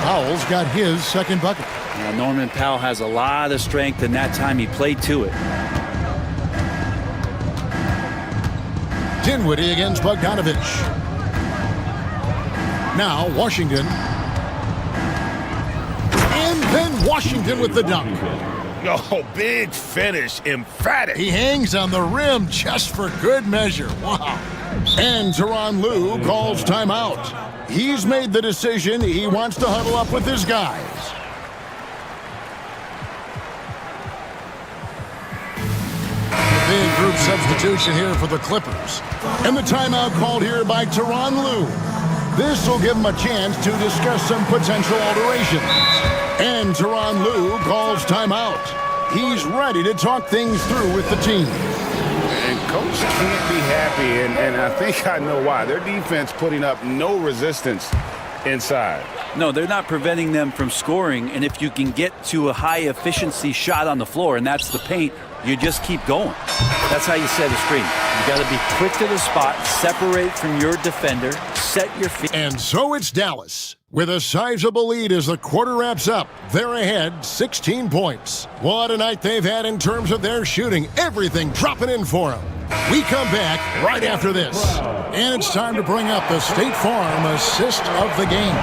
Powell's got his second bucket. Now, Norman Powell has a lot of strength, and that time he played to it. Dinwiddie against Bogdanovich. Now Washington. And then Washington with the dunk. Oh, big finish, emphatic. He hangs on the rim just for good measure. Wow. And Tyronn Lue calls timeout. He's made the decision. He wants to huddle up with his guys. Big group substitution here for the Clippers. And the timeout called here by Tyronn Lue. This will give him a chance to discuss some potential alterations. And Tyronn Lue calls timeout. He's ready to talk things through with the team. And coach can't be happy, and I think I know why. Their defense putting up no resistance inside. No, they're not preventing them from scoring, and if you can get to a high-efficiency shot on the floor, and that's the paint, you just keep going. That's how you set a screen. You got to be quick to the spot, separate from your defender, set your feet. And so it's Dallas with a sizable lead as the quarter wraps up. They're ahead 16 points. What a night they've had in terms of their shooting. Everything dropping in for them. We come back right after this. And it's time to bring up the State Farm assist of the game.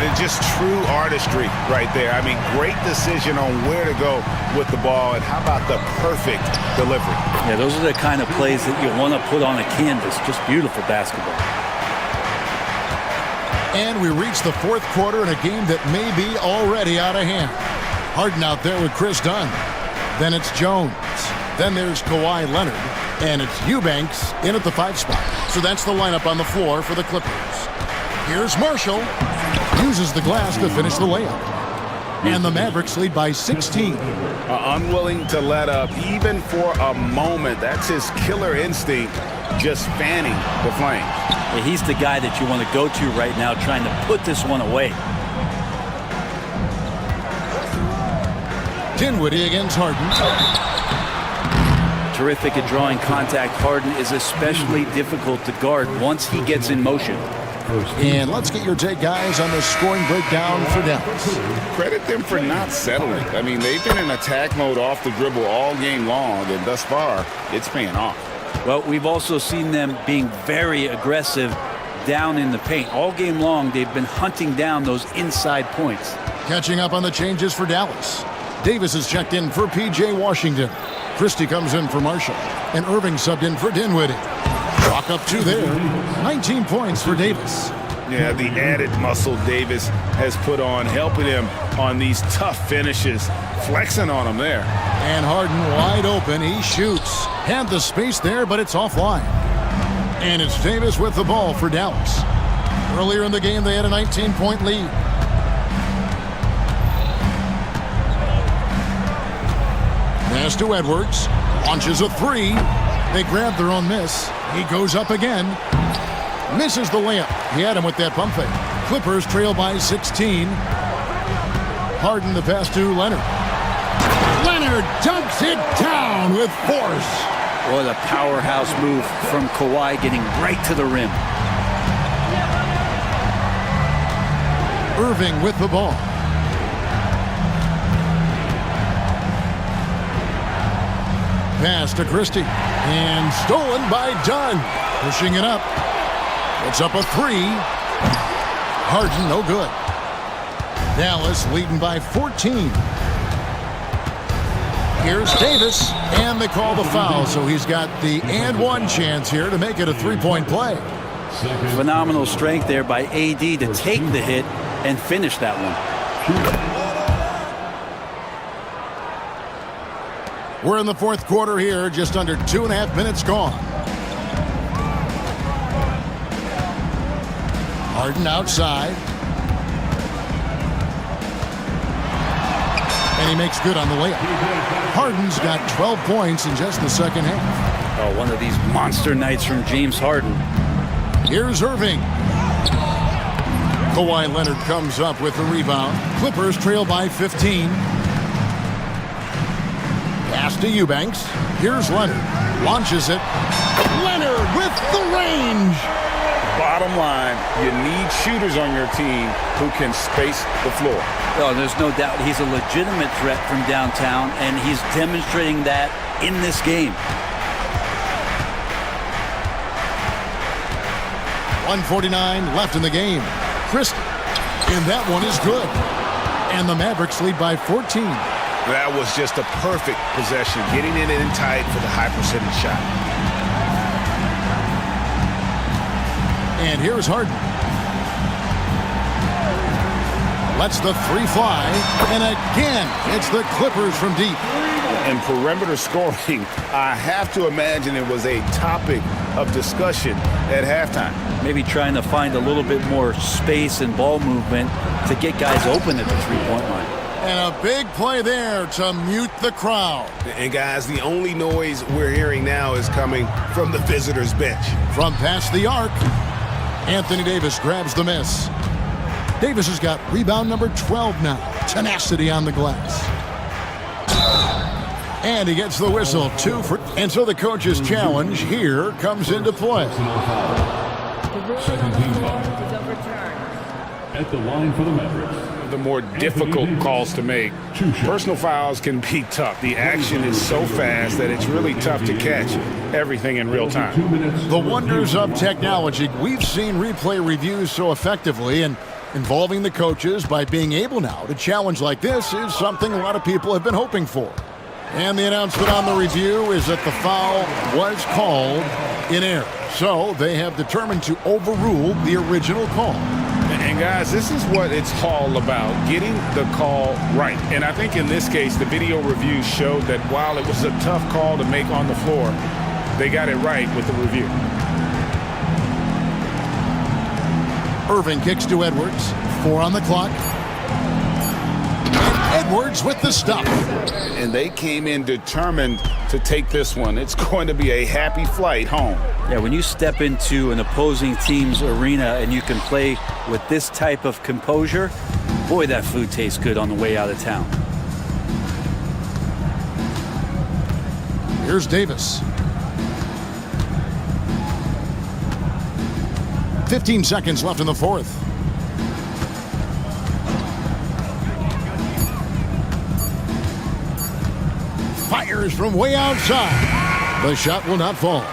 It's just true artistry right there. I mean, great decision on where to go with the ball, and how about the perfect delivery? Yeah, those are the kind of plays that you want to put on a canvas. Just beautiful basketball. And we reach the fourth quarter in a game that may be already out of hand. Harden out there with Chris Dunn. Then it's Jones. Then there's Kawhi Leonard. And it's Eubanks in at the 5 spot. So that's the lineup on the floor for the Clippers. Here's Marshall. Uses the glass to finish the layup. And the Mavericks lead by 16. Unwilling to let up even for a moment. That's his killer instinct, just fanning the flames. Yeah, he's the guy that you want to go to right now, trying to put this one away. Dinwiddie against Harden. Terrific at drawing contact. Harden is especially difficult to guard once he gets in motion. And let's get your take, guys, on the scoring breakdown for Dallas. Credit them for not settling. I mean, they've been in attack mode off the dribble all game long, and thus far, it's paying off. Well, we've also seen them being very aggressive down in the paint. All game long, they've been hunting down those inside points. Catching up on the changes for Dallas. Davis is checked in for P.J. Washington. Christie comes in for Marshall. And Irving subbed in for Dinwiddie. Rock up 2 there. 19 points for Davis. Yeah, the added muscle Davis has put on, helping him on these tough finishes, flexing on him there. And Harden wide open. He shoots. Had the space there, but it's offline. And it's Davis with the ball for Dallas. Earlier in the game, they had a 19-point lead. Pass to Edwards. Launches a 3. They grab their own miss. He goes up again. Misses the layup. He had him with that pump fake. Clippers trail by 16. Harden the pass to Leonard. Leonard dunks it down with force. What a powerhouse move from Kawhi, getting right to the rim. Irving with the ball. Pass to Christie. And stolen by Dunn. Pushing it up. It's up a 3. Harden, no good. Dallas leading by 14. Here's Davis. And they call the foul. So he's got the and one chance here to make it a 3-point play. Phenomenal strength there by AD to take the hit and finish that one. We're in the fourth quarter here, just under 2.5 minutes gone. Harden outside. And he makes good on the layup. Harden's got 12 points in just the second half. Oh, one of these monster nights from James Harden. Here's Irving. Kawhi Leonard comes up with the rebound. Clippers trail by 15. Pass to Eubanks. Here's Leonard. Launches it. Leonard with the range. Bottom line, you need shooters on your team who can space the floor. Oh, there's no doubt he's a legitimate threat from downtown, and he's demonstrating that in this game. 1:49 left in the game. Chris, and that one is good. And the Mavericks lead by 14. That was just a perfect possession, getting it in tight for the high percentage shot. And here's Harden. Lets the three fly. And again, it's the Clippers from deep. And perimeter scoring, I have to imagine it was a topic of discussion at halftime. Maybe trying to find a little bit more space and ball movement to get guys open at the three-point line. And a big play there to mute the crowd. And guys, the only noise we're hearing now is coming from the visitors' bench. From past the arc, Anthony Davis grabs the miss. Davis has got rebound number 12 now. Tenacity on the glass. And he gets the whistle, 2 for... And so the coach's challenge here comes into play. Second team foul. At the line for the Mavericks. The more difficult calls to make. Personal fouls can be tough. The action is so fast that it's really tough to catch everything in real time. The wonders of technology. We've seen replay reviews so effectively, and involving the coaches by being able now to challenge like this is something a lot of people have been hoping for. And the announcement on the review is that the foul was called in error. So they have determined to overrule the original call. And guys, this is what it's all about, getting the call right. And I think in this case, the video review showed that while it was a tough call to make on the floor, they got it right with the review. Irving kicks to Edwards. 4 on the clock. Edwards with the stop. And they came in determined to take this one. It's going to be a happy flight home. Yeah, when you step into an opposing team's arena and you can play with this type of composure, boy, that food tastes good on the way out of town. Here's Davis. 15 seconds left in the fourth. Fires from way outside. The shot will not fall.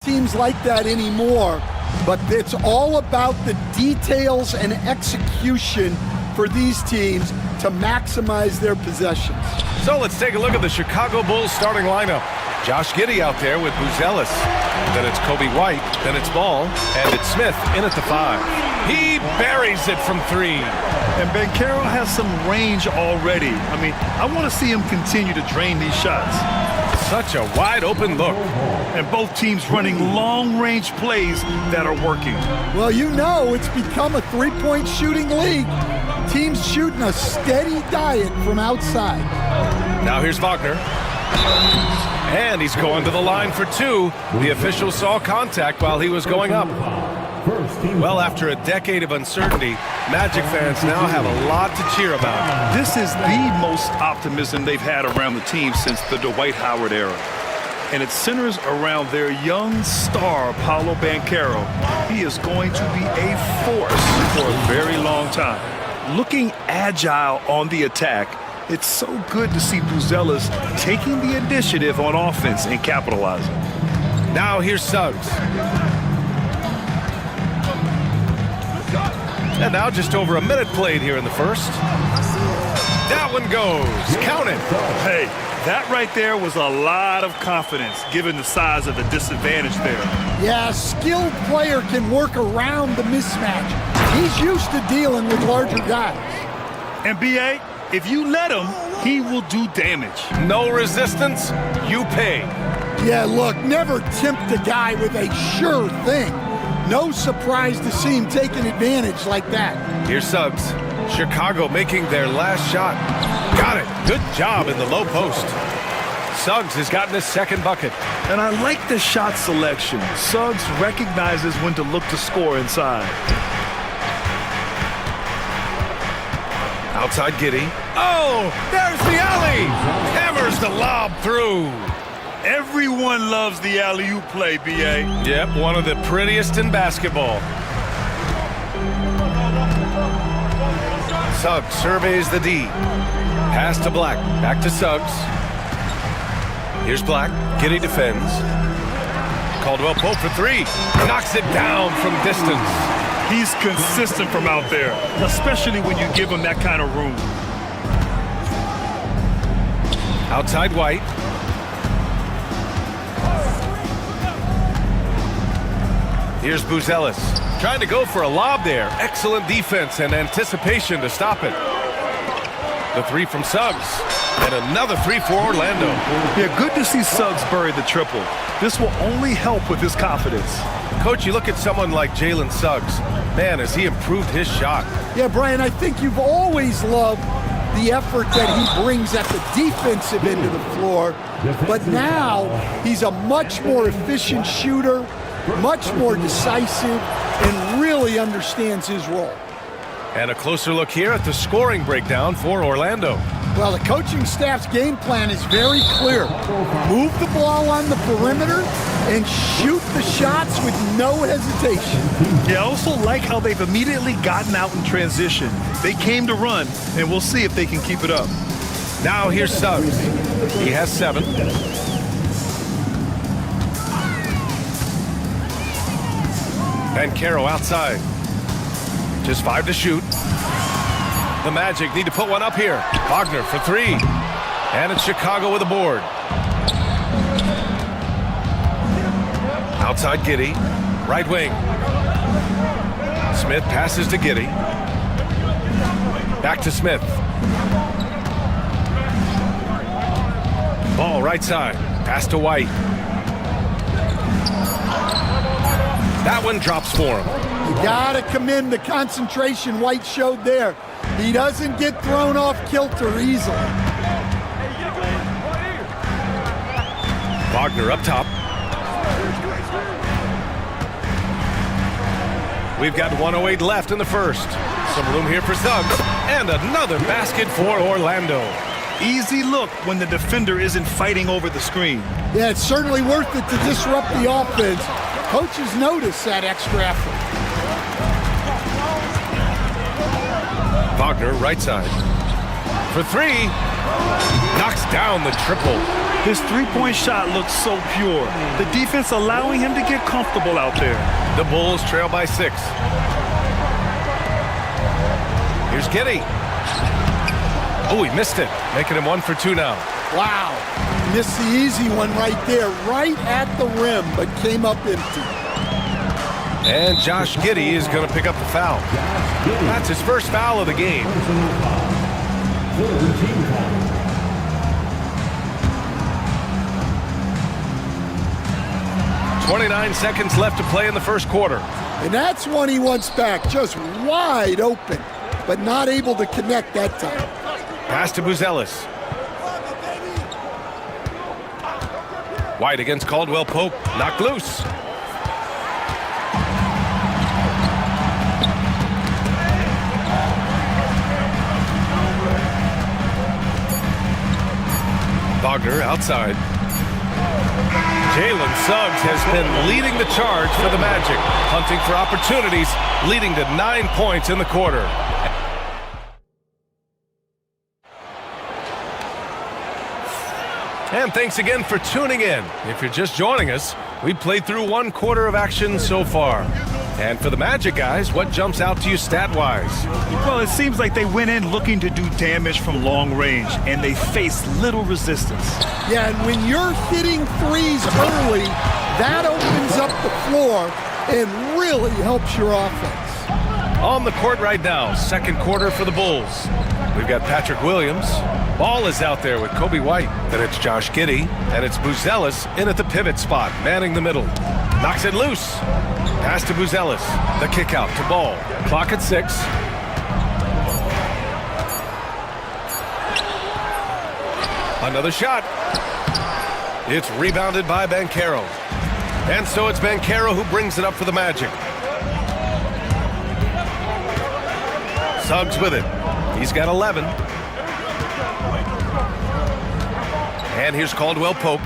teams like that anymore, but it's all about the details and execution for these teams to maximize their possessions. So let's take a look at the Chicago Bulls starting lineup. Josh Giddey out there with Buzelis. Then it's Kobe White. Then it's Ball. And it's Smith in at the 5. He buries it from 3. And Banchero has some range already. I mean, I want to see him continue to drain these shots. Such a wide open look. And both teams running long-range plays that are working. Well, you know it's become a three-point shooting league. Teams shooting a steady diet from outside. Now here's Wagner. And he's going to the line for 2. The official saw contact while he was going up. Well, after a decade of uncertainty, Magic fans now have a lot to cheer about. This is the most optimism they've had around the team since the Dwight Howard era. And it centers around their young star, Paolo Banchero. He is going to be a force for a very long time. Looking agile on the attack, it's so good to see Buzelis taking the initiative on offense and capitalizing. Now here's Suggs. And now just over a minute played here in the first. That one goes. Count it. Hey, that right there was a lot of confidence given the size of the disadvantage there. Yeah, a skilled player can work around the mismatch. He's used to dealing with larger guys. And B.A., if you let him, he will do damage. No resistance, you pay. Yeah, look, never tempt a guy with a sure thing. No surprise to see him taking advantage like that. Here's Suggs. Chicago making their last shot. Got it. Good job in the low post. Suggs has gotten his second bucket. And I like the shot selection. Suggs recognizes when to look to score inside. Outside Giddey. Oh, there's the alley. Hammers the lob through. Everyone loves the alley-oop play, B.A. Yep, one of the prettiest in basketball. Suggs surveys the D. Pass to Black. Back to Suggs. Here's Black. Giddey defends. Caldwell Pope for 3. Knocks it down from distance. He's consistent from out there, especially when you give him that kind of room. Outside White. Here's Buzelis. Trying to go for a lob there. Excellent defense and anticipation to stop it. The 3 from Suggs. And another 3 for Orlando. Yeah, good to see Suggs bury the triple. This will only help with his confidence. Coach, you look at someone like Jalen Suggs. Man, has he improved his shot. Yeah, Brian, I think you've always loved the effort that he brings at the defensive end of the floor. But now he's a much more efficient shooter, much more decisive, and really understands his role. And a closer look here at the scoring breakdown for Orlando. Well, the coaching staff's game plan is very clear. Move the ball on the perimeter and shoot the shots with no hesitation. Yeah, I also like how they've immediately gotten out in transition. They came to run, and we'll see if they can keep it up. Now here's Suggs. He has 7. Banchero outside. Just 5 to shoot. The Magic need to put one up here. Wagner for 3. And it's Chicago with a board. Outside Giddey. Right wing. Smith passes to Giddey. Back to Smith. Ball right side. Pass to White. That one drops for him. You gotta commend the concentration White showed there. He doesn't get thrown off kilter easily. Wagner up top. We've got 1:08 left in the first. Some room here for Suggs. And another basket for Orlando. Easy look when the defender isn't fighting over the screen. Yeah, it's certainly worth it to disrupt the offense. Coaches notice that extra effort. Wagner, right side. For 3. Knocks down the triple. His three-point shot looks so pure. The defense allowing him to get comfortable out there. The Bulls trail by 6. Here's Giddey. Oh, he missed it, making him 1 for 2 now. Wow. Missed the easy one right there, right at the rim, but came up empty. And Josh Giddey is going to pick up the foul. That's his first foul of the game. 29 seconds left to play in the first quarter. And that's one he wants back, just wide open, but not able to connect that time. Pass to Buzelis. White against Caldwell Pope, knocked loose. Wagner outside. Jalen Suggs has been leading the charge for the Magic, hunting for opportunities, leading to 9 points in the quarter. And thanks again for tuning in. If you're just joining us, we played through 1 quarter of action so far. And for the Magic guys, what jumps out to you stat-wise? Well, it seems like they went in looking to do damage from long range, and they faced little resistance. Yeah, and when you're hitting threes early, that opens up the floor and really helps your offense. On the court right now, second quarter for the Bulls. We've got Patrick Williams. Ball is out there with Kobe White. Then it's Josh Giddey, and it's Buzelis in at the pivot spot, manning the middle. Knocks it loose. Pass to Buzelis. The kick out to Ball. Clock at 6. Another shot. It's rebounded by Banchero. And so it's Banchero who brings it up for the Magic. Suggs with it. He's got 11. And here's Caldwell Pope.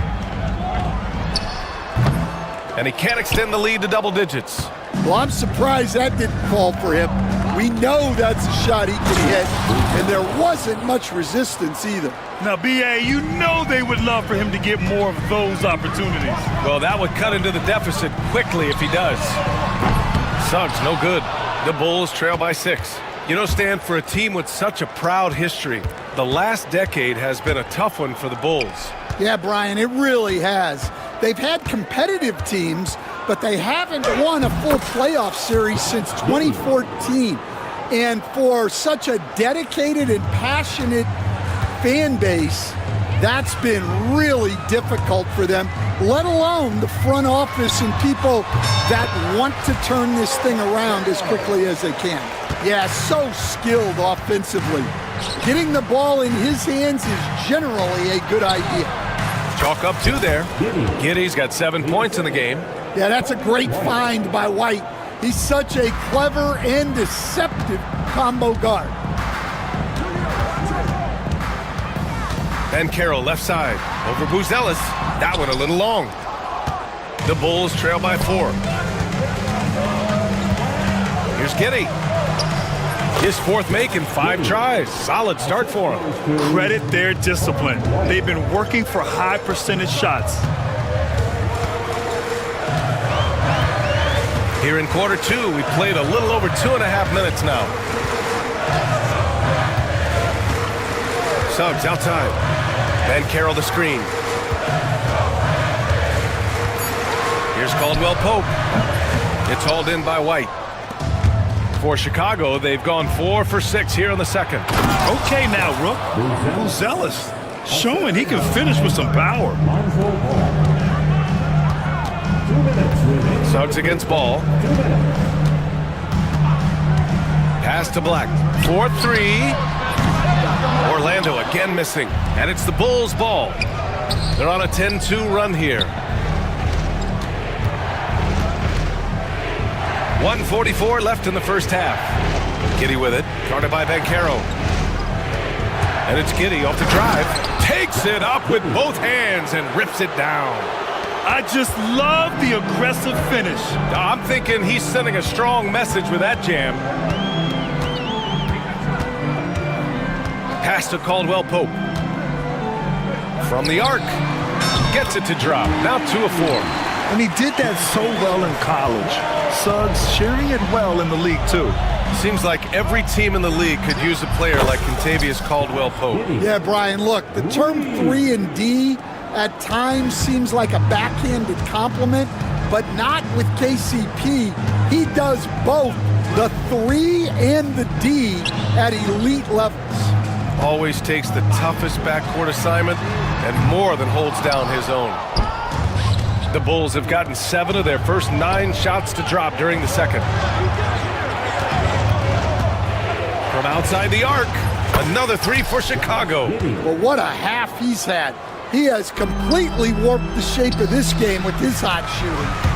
And he can't extend the lead to double digits. Well, I'm surprised that didn't fall for him. We know that's a shot he can hit, and there wasn't much resistance either. Now, B.A., you know they would love for him to get more of those opportunities. Well, that would cut into the deficit quickly if he does. Suggs, no good. The Bulls trail by 6. You know, Stan, for a team with such a proud history, the last decade has been a tough one for the Bulls. Yeah, Brian, it really has. They've had competitive teams, but they haven't won a full playoff series since 2014. And for such a dedicated and passionate fan base, that's been really difficult for them, let alone the front office and people that want to turn this thing around as quickly as they can. Yeah, so skilled offensively. Getting the ball in his hands is generally a good idea. Chalk up 2 there. Giddey's got 7 points in the game. Yeah, that's a great find by White. He's such a clever and deceptive combo guard. Banchero left side over Buzelis. That one a little long. The Bulls trail by 4. Here's Giddey. His 4th make in 5 tries. Solid start for him. Credit their discipline. They've been working for high percentage shots. Here in quarter 2, we played a little over 2.5 minutes now. Suggs outside. Banchero the screen. Here's Caldwell Pope. It's hauled in by White. For Chicago, they've gone 4 for 6 here in the second. Okay now, Rook. Buzelis showing he can finish with some power. Suggs against Ball. Pass to Black. 4-3. Orlando again missing. And it's the Bulls' ball. They're on a 10-2 run here. 1:44 left in the first half. Giddey with it. Guarded by Banchero. And it's Giddey off the drive. Takes it up with both hands and rips it down. I just love the aggressive finish. I'm thinking he's sending a strong message with that jam. Pass to Caldwell Pope. From the arc. gets it to drop. Now 2 of 4. And he did that so well in college. Suggs sharing it well in the league, too. Seems like every team in the league could use a player like Kentavious Caldwell-Pope. Yeah, Brian, look, the term 3 and D at times seems like a backhanded compliment, but not with KCP. He does both the 3 and the D at elite levels. Always takes the toughest backcourt assignment and more than holds down his own. The Bulls have gotten 7 of their first 9 shots to drop during the second. From outside the arc, another 3 for Chicago. Well, what a half he's had. He has completely warped the shape of this game with his hot shooting.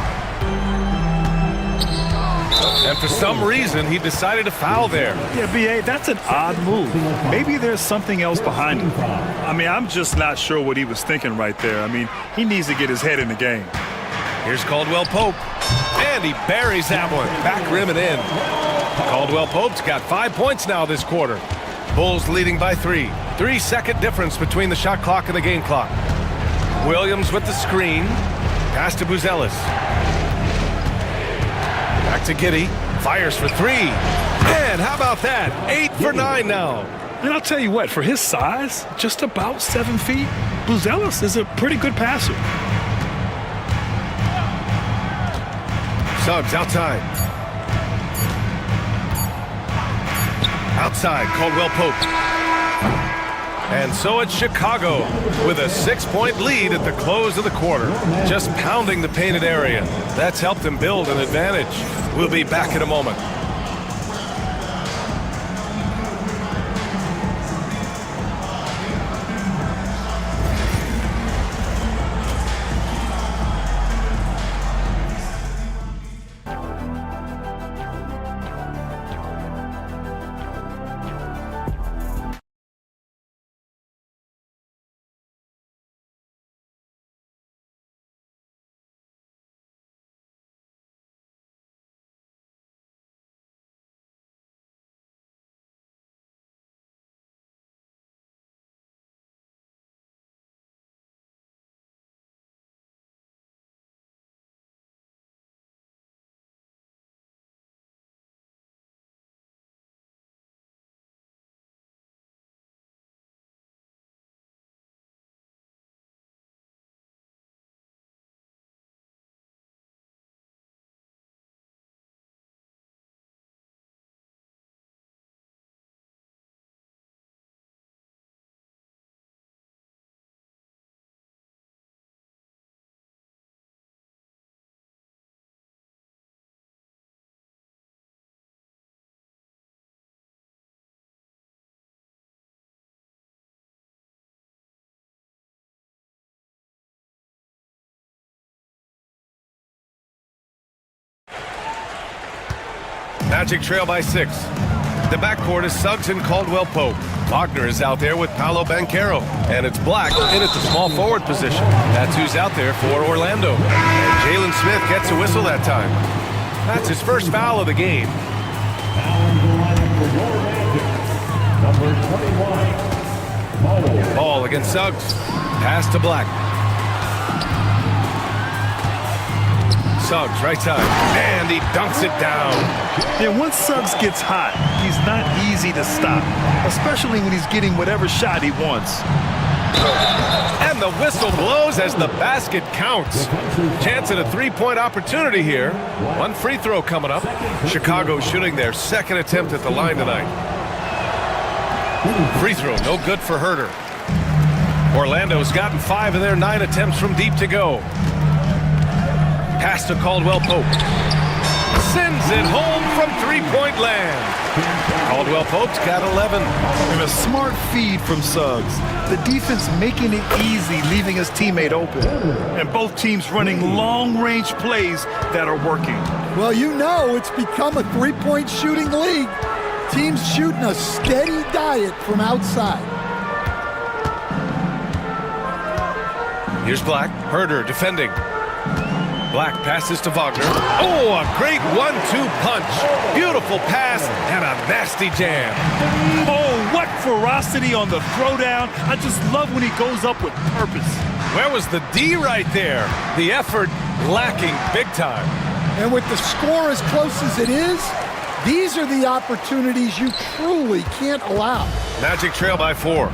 And for some reason, he decided to foul there. Yeah, B.A., that's an odd move. Maybe there's something else behind it. I mean, I'm just not sure what he was thinking right there. I mean, he needs to get his head in the game. Here's Caldwell-Pope. And he buries that one. Back rim and in. Caldwell-Pope's got 5 points now this quarter. Bulls leading by 3. 3-second difference between the shot clock and the game clock. Williams with the screen. Pass to Buzelis. Back to Giddey. Fires for 3. And how about that? 8 for 9 now. And I'll tell you what, for his size, just about 7 feet, Buzelis is a pretty good passer. Suggs outside. Outside, Caldwell-Pope. And so it's Chicago with a 6-point lead at the close of the quarter. Just pounding the painted area. That's helped them build an advantage. We'll be back in a moment. Magic trail by 6. The backcourt is Suggs and Caldwell-Pope. Wagner is out there with Paolo Banchero. And it's Black in at the small forward position. That's who's out there for Orlando. And Jalen Smith gets a whistle that time. That's his first foul of the game. Ball against Suggs. Pass to Black. Suggs, right side. And he dunks it down. Yeah, once Suggs gets hot, he's not easy to stop, especially when he's getting whatever shot he wants. And the whistle blows as the basket counts. Chance at a 3-point opportunity here. 1 free throw coming up. Chicago shooting their 2nd attempt at the line tonight. Free throw, no good for Herter. Orlando's gotten 5 of their 9 attempts from deep to go. Pass to Caldwell-Pope. Sends it home from 3-point land. Caldwell-Pope's got 11. And a smart feed from Suggs. The defense making it easy, leaving his teammate open. And both teams running long-range plays that are working. Well, you know it's become a 3-point shooting league. Teams shooting a steady diet from outside. Here's Black. Herter defending. Black passes to Wagner. Oh, a great 1-2 punch. Beautiful pass and a nasty jam. Oh, what ferocity on the throwdown. I just love when he goes up with purpose. Where was the D right there? The effort lacking big time. And with the score as close as it is, these are the opportunities you truly can't allow. Magic trail by 4.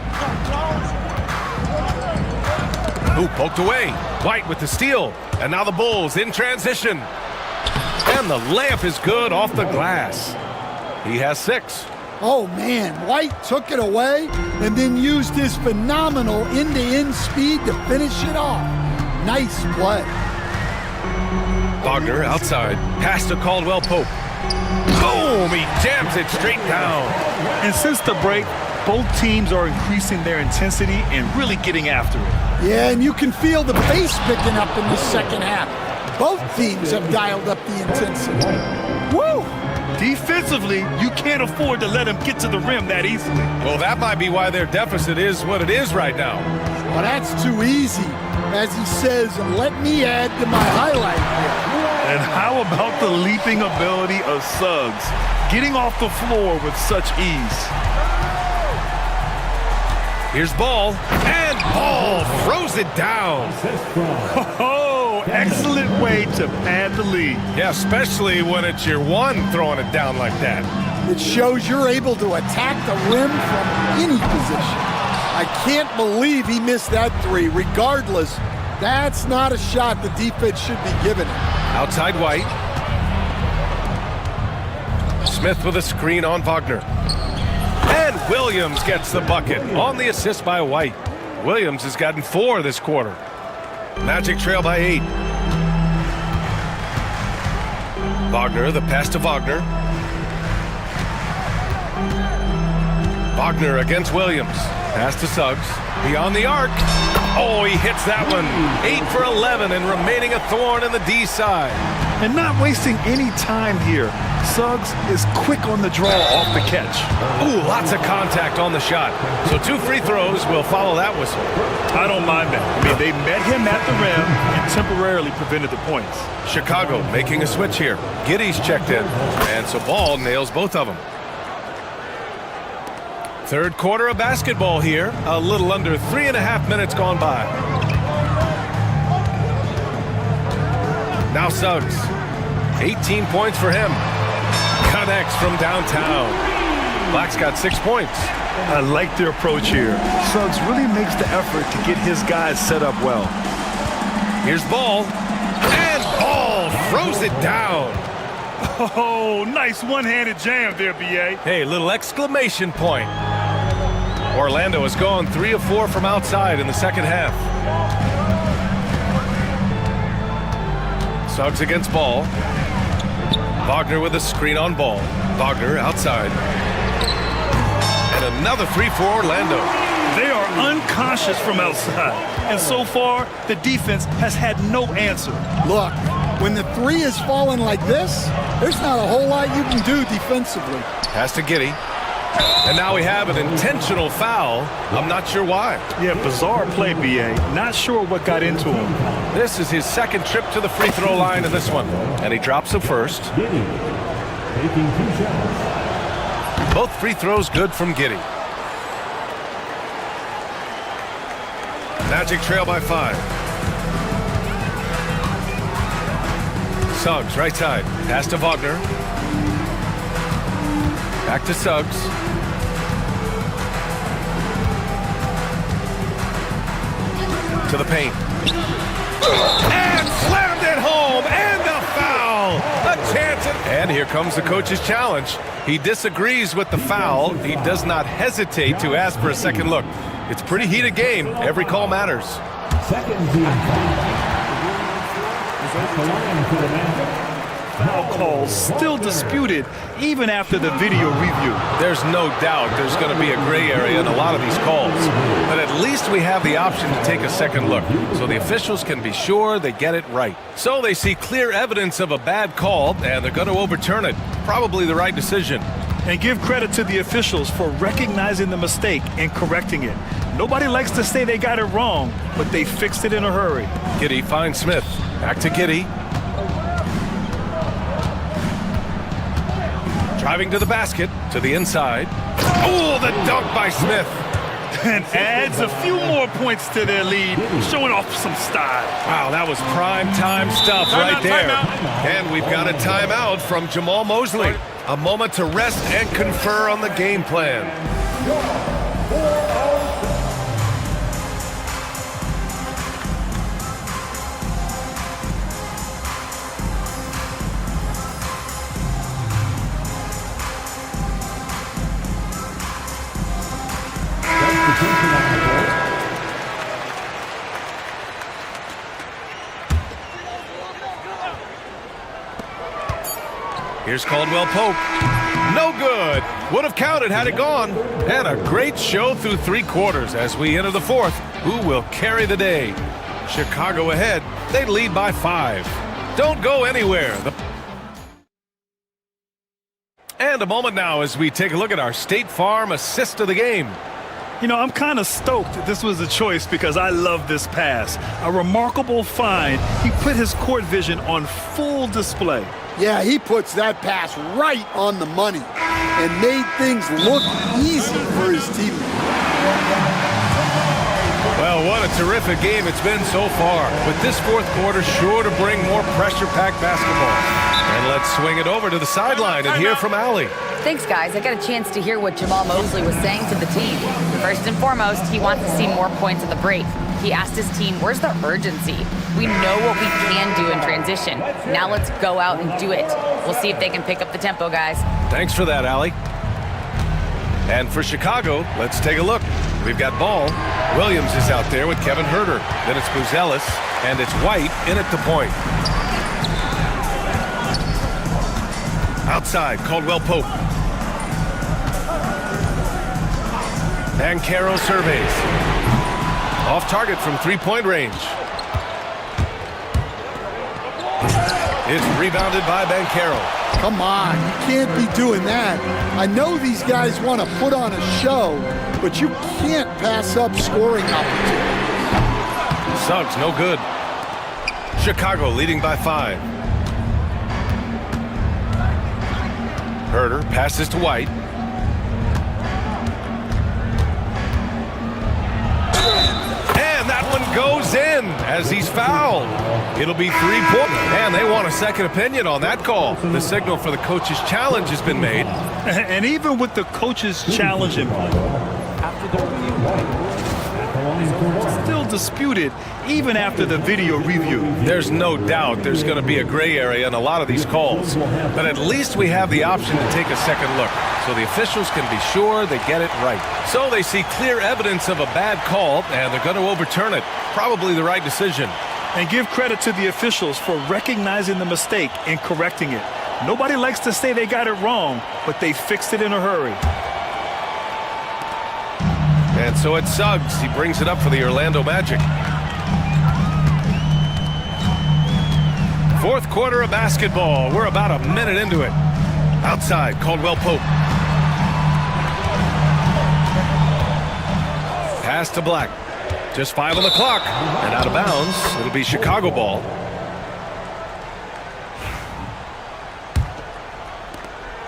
Ooh, poked away. White with the steal. And now the Bulls in transition. And the layup is good off the glass. He has 6. Oh, man, White took it away and then used his phenomenal end-to-end speed to finish it off. Nice play. Wagner outside. Pass to Caldwell Pope. Boom! He jams it straight down. And since the break, both teams are increasing their intensity and really getting after it. Yeah, and you can feel the pace picking up in the second half. Both teams have dialed up the intensity. Woo! Defensively, you can't afford to let them get to the rim that easily. Well, that might be why their deficit is what it is right now. Well, that's too easy. As he says, let me add to my highlight reel. And how about the leaping ability of Suggs, getting off the floor with such ease? Here's Ball, and Ball throws it down. Oh, excellent way to pad the lead. Yeah, especially when it's your one throwing it down like that. It shows you're able to attack the rim from any position. I can't believe he missed that 3. Regardless, that's not a shot the defense should be giving him. Outside White. Smith with a screen on Wagner. And Williams gets the bucket on the assist by White. Williams has gotten 4 this quarter. Magic trail by 8. Wagner, the pass to Wagner. Wagner against Williams. Pass to Suggs. Beyond the arc. Oh, he hits that one. 8 for 11 and remaining a thorn in the D side. And not wasting any time here. Suggs is quick on the draw off the catch. Ooh, lots of contact on the shot. So 2 free throws will follow that whistle. I don't mind that. I mean, they met him at the rim and temporarily prevented the points. Chicago making a switch here. Giddey's checked in. And so Ball nails both of them. Third quarter of basketball here. A little under 3.5 minutes gone by. Now Suggs. 18 points for him. Connects from downtown. Black's got 6 points. I like their approach here. Suggs really makes the effort to get his guys set up well. Here's Ball. And Ball throws it down. Oh, nice one-handed jam there, B.A. Hey, little exclamation point. Orlando has gone 3 of 4 from outside in the second half. Suggs against Ball. Wagner with a screen on Ball. Wagner outside. And another 3 for Orlando. They are unconscious from outside. And so far, the defense has had no answer. Look, when the 3 is falling like this, there's not a whole lot you can do defensively. Pass to Giddey. And now we have an intentional foul. I'm not sure why. Yeah, bizarre play, B.A. Not sure what got into him. This is his second trip to the free throw line in this one. And he drops the first. Both free throws good from Giddey. Magic trail by 5. Suggs, right side. Pass to Wagner. Back to Suggs. To the paint. And slammed it home. And the foul. A chance. And here comes the coach's challenge. He disagrees with the foul. He does not hesitate to ask for a second look. It's a pretty heated game. Every call matters. Second team Foul calls still disputed even after the video review. There's no doubt there's going to be a gray area in a lot of these calls. But at least we have the option to take a second look, so the officials can be sure they get it right. So they see clear evidence of a bad call, and they're going to overturn it. Probably the right decision. And give credit to the officials for recognizing the mistake and correcting it. Nobody likes to say they got it wrong, but they fixed it in a hurry. Giddey finds Smith. Back to Giddey. Driving to the basket, to the inside. Oh, the dunk by Smith. and adds a few more points to their lead, showing off some style. Wow, that was prime time stuff right there. And we've got a timeout from Jamal Mosley. A moment to rest and confer on the game plan. Here's Caldwell Pope. No good. Would have counted had it gone. And a great show through 3 quarters as we enter the 4th. Who will carry the day? Chicago ahead. They lead by 5. Don't go anywhere. And a moment now as we take a look at our State Farm assist of the game. You know, I'm kind of stoked that this was a choice because I love this pass. A remarkable find. He put his court vision on full display. Yeah, he puts that pass right on the money and made things look easy for his teammates. Well, what a terrific game it's been so far. With this 4th quarter sure to bring more pressure-packed basketball. And let's swing it over to the sideline and hear from Allie. Thanks, guys. I got a chance to hear what Jamal Mosley was saying to the team. First and foremost, he wants to see more points in the break. He asked his team, where's the urgency? We know what we can do in transition. Now let's go out and do it. We'll see if they can pick up the tempo, guys. Thanks for that, Allie. And for Chicago, let's take a look. We've got ball. Williams is out there with Kevin Huerter. Then it's Buzelis, and it's White in at the point. Outside, Caldwell Pope. Banchero surveys. Off target from 3-point range. It's rebounded by Banchero. Come on, you can't be doing that. I know these guys want to put on a show, but you can't pass up scoring opportunities. Suggs, no good. Chicago leading by 5. Huerter passes to White. And that one goes in as he's fouled. It'll be 3-point. And they want a second opinion on that call. The signal for the coach's challenge has been made. And even with the coach's challenge in mind, still disputed even after the video review. There's no doubt there's going to be a gray area in a lot of these calls. But at least we have the option to take a second look, so the officials can be sure they get it right. So they see clear evidence of a bad call, and they're going to overturn it. Probably the right decision. And give credit to the officials for recognizing the mistake and correcting it. Nobody likes to say they got it wrong, but they fixed it in a hurry. And so it's Suggs. He brings it up for the Orlando Magic. 4th quarter of basketball. We're about a minute into it. Outside, Caldwell Pope. Pass to Black. Just 5 on the clock. And out of bounds. It'll be Chicago ball.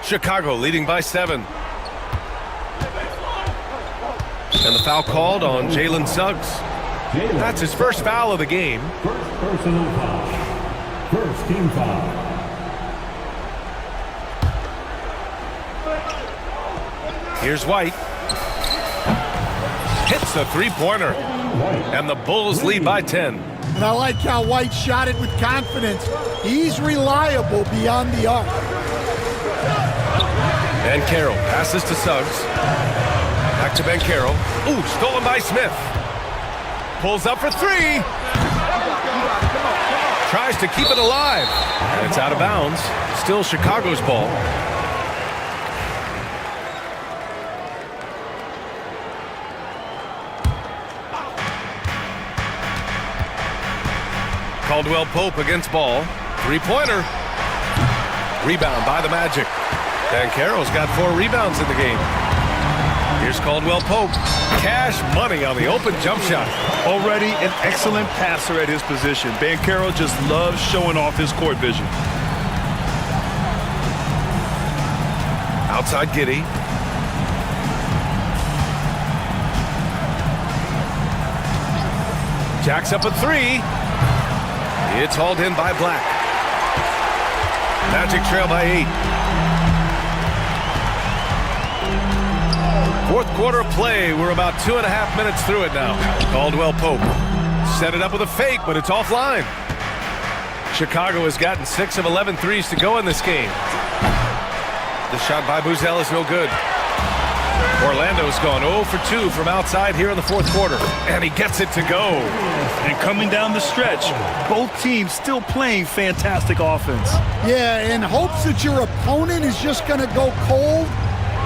Chicago leading by 7. And the foul called on Jalen Suggs. That's his first foul of the game. First personal foul. First team foul. Here's White. Hits the 3-pointer. And the Bulls lead by 10. And I like how White shot it with confidence. He's reliable beyond the arc. And Carroll passes to Suggs. Back to Banchero. Ooh, stolen by Smith. Pulls up for 3. Tries to keep it alive. And it's out of bounds. Still Chicago's ball. Caldwell Pope against ball. 3-pointer. Rebound by the Magic. Banchero's got 4 rebounds in the game. Here's Caldwell Pope. Cash money on the open jump shot. Already an excellent passer at his position. Banchero just loves showing off his court vision. Outside Giddey. Jacks up a three. It's hauled in by Black. Magic trail by 8. Fourth quarter play. We're about 2.5 minutes through it now. Caldwell Pope set it up with a fake, but it's offline. Chicago has gotten 6 of 11 threes to go in this game. The shot by Buzel is no good. Orlando's gone 0 for 2 from outside here in the fourth quarter, and he gets it to go. And coming down the stretch, both teams still playing fantastic offense. Yeah, in hopes that your opponent is just going to go cold,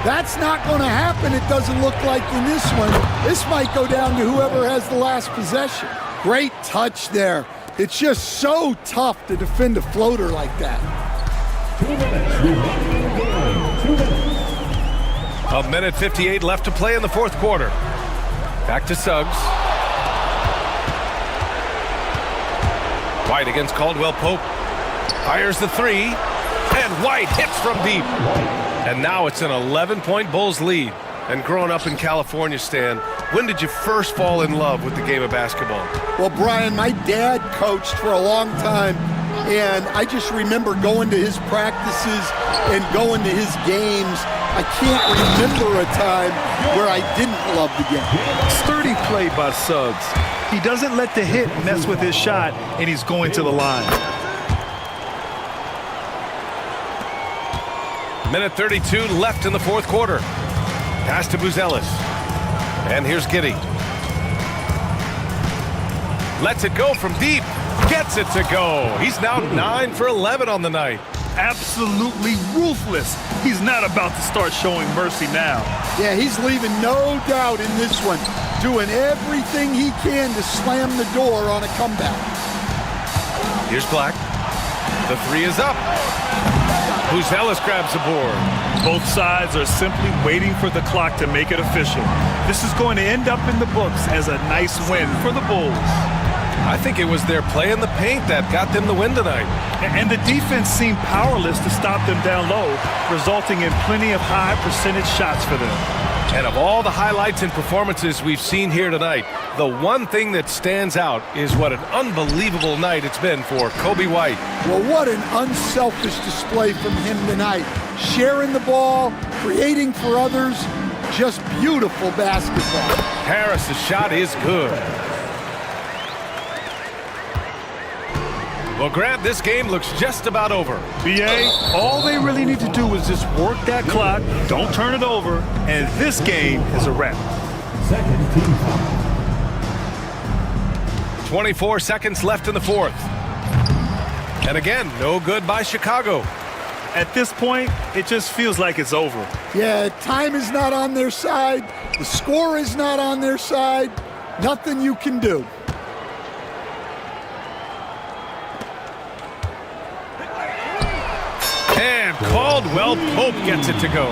that's not going to happen, it doesn't look like in this one. This might go down to whoever has the last possession. Great touch there. It's just so tough to defend a floater like that. 2 minutes. 2 minutes. 1:58 left to play in the fourth quarter. Back to Suggs. White against Caldwell Pope. Fires the three. And White hits from deep. And now it's an 11-point Bulls lead. And growing up in California, Stan, when did you first fall in love with the game of basketball? Well, Brian, my dad coached for a long time, and I just remember going to his practices and going to his games. I can't remember a time where I didn't love the game. Sturdy play by Suggs. He doesn't let the hit mess with his shot, and he's going to the line. Minute 32 left in the fourth quarter. Pass to Buzelis. And here's Giddey. Lets it go from deep. Gets it to go. He's now 9 for 11 on the night. Absolutely ruthless. He's not about to start showing mercy now. Yeah, he's leaving no doubt in this one. Doing everything he can to slam the door on a comeback. Here's Black. The three is up. Buzelis grabs the board. Both sides are simply waiting for the clock to make it official. This is going to end up in the books as a nice win for the Bulls. I think it was their play in the paint that got them the win tonight. And the defense seemed powerless to stop them down low, resulting in plenty of high percentage shots for them. And of all the highlights and performances we've seen here tonight, the one thing that stands out is what an unbelievable night it's been for Kobe White. Well, what an unselfish display from him tonight. Sharing the ball, creating for others, just beautiful basketball. Harris's shot is good. Well, Grant, this game looks just about over. BA, all they really need to do is just work that clock, don't turn it over, and this game is a wrap. Second team foul. 24 seconds left in the fourth. And again, no good by Chicago. At this point, it just feels like it's over. Yeah, time is not on their side. The score is not on their side. Nothing you can do. And Caldwell Pope gets it to go.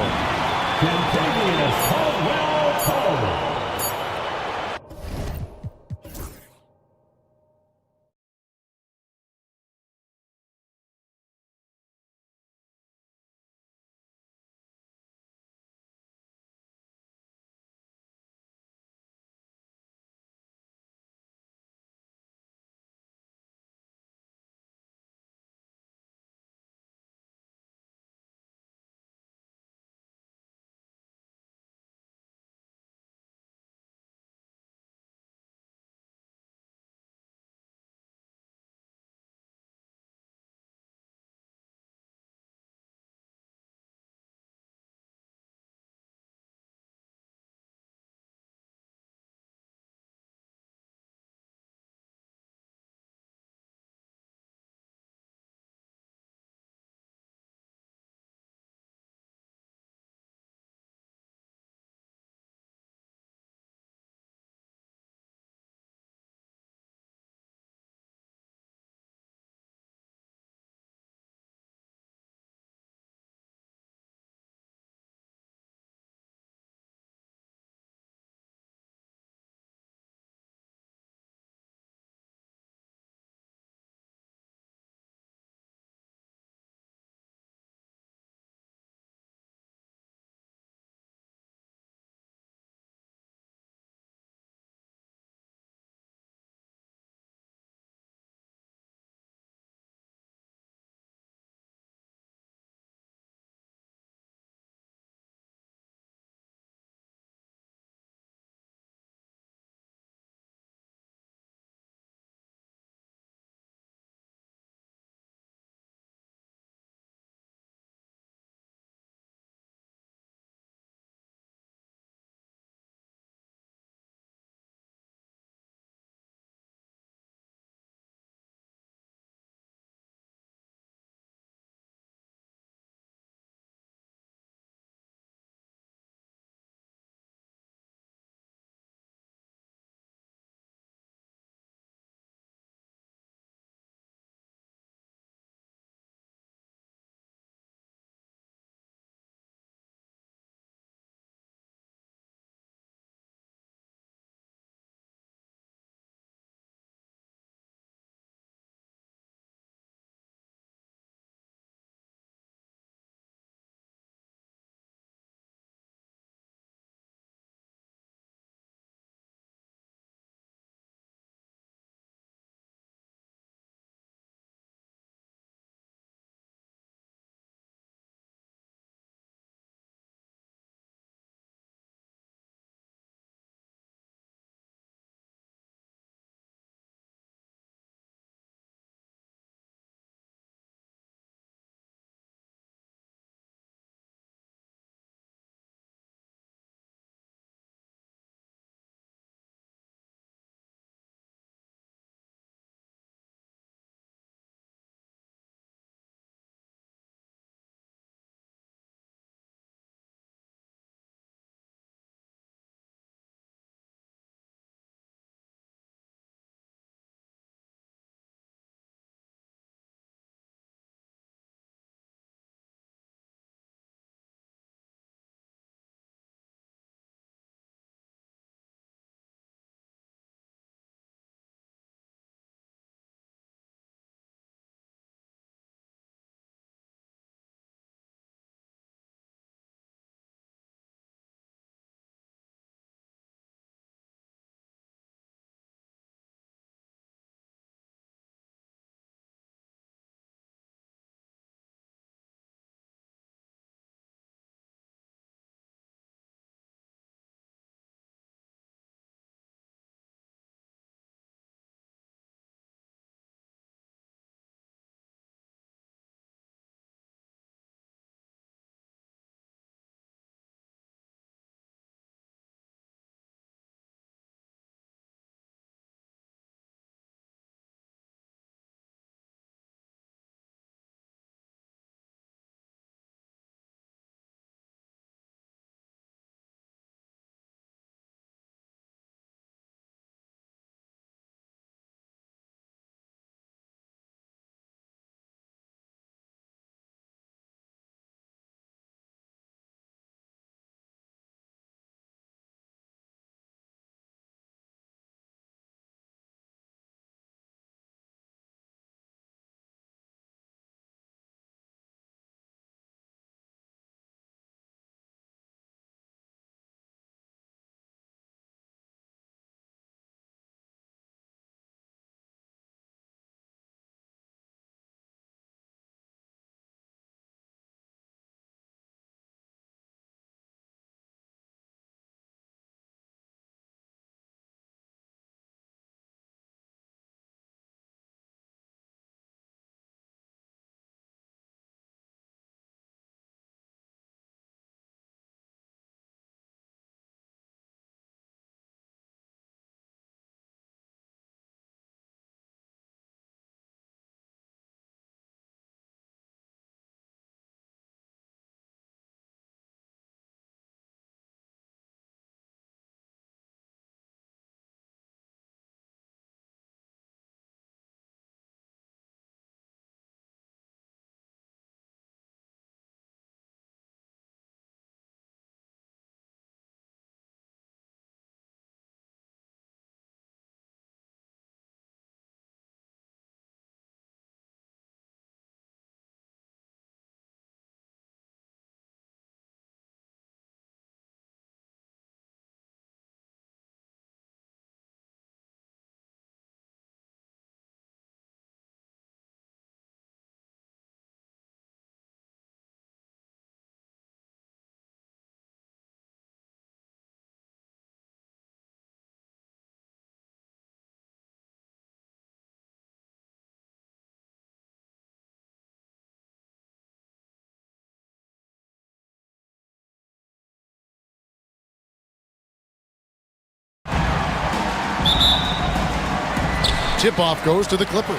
Tip-off goes to the Clippers.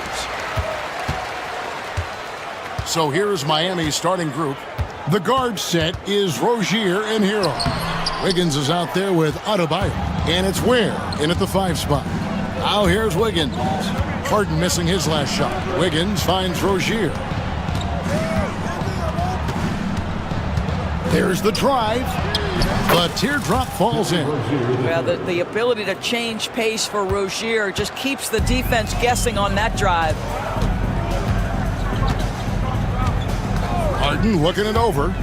So here's Miami's starting group. The guard set is Rozier and Hero. Wiggins is out there with Adebayo. And it's Ware in at the 5 spot. Now here's Wiggins. Harden missing his last shot. Wiggins finds Rozier. There's the drive. The teardrop falls in. Well, the ability to change pace for Rozier just keeps the defense guessing on that drive. Harden looking it over.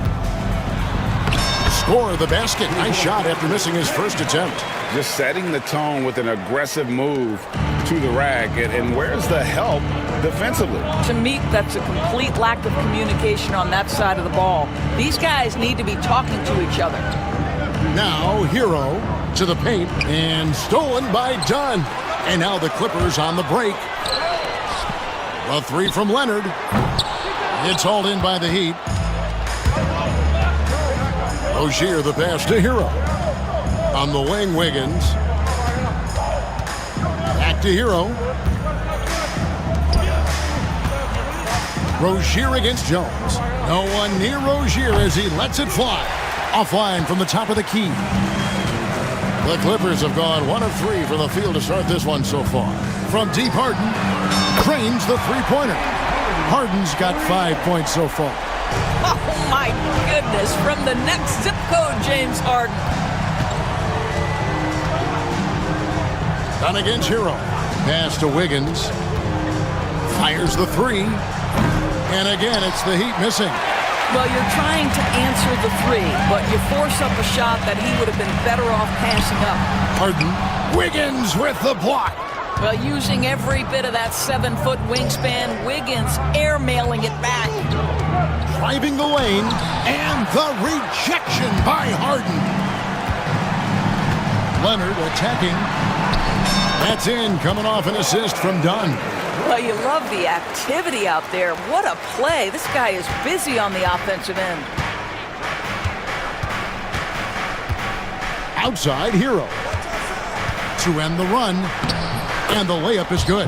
Score the basket. Nice shot after missing his first attempt. Just setting the tone with an aggressive move to the rack. And where's the help defensively? To me, that's a complete lack of communication on that side of the ball. These guys need to be talking to each other. Now Hero to the paint and stolen by Dunn. And now the Clippers on the break. A 3 from Leonard. It's hauled in by the Heat. Rozier the pass to Hero. On the wing, Wiggins. Back to Hero. Rozier against Jones. No one near Rozier as he lets it fly. Offline from the top of the key. The Clippers have gone 1 of 3 from the field to start this one so far. From deep, Harden drains the three-pointer. Harden's got 5 points so far. Oh, my goodness. From the next zip code, James Harden. Done against Hero. Pass to Wiggins. Fires the 3. And again, it's the Heat missing. Well, you're trying to answer the 3, but you force up a shot that he would have been better off passing up. Harden. Wiggins with the block. Well, using every bit of that 7-foot wingspan, Wiggins airmailing it back. Driving the lane, and the rejection by Harden. Leonard attacking. That's in, coming off an assist from Dunn. Well, you love the activity out there. What a play. This guy is busy on the offensive end. Outside, Hero. To end the run. And the layup is good.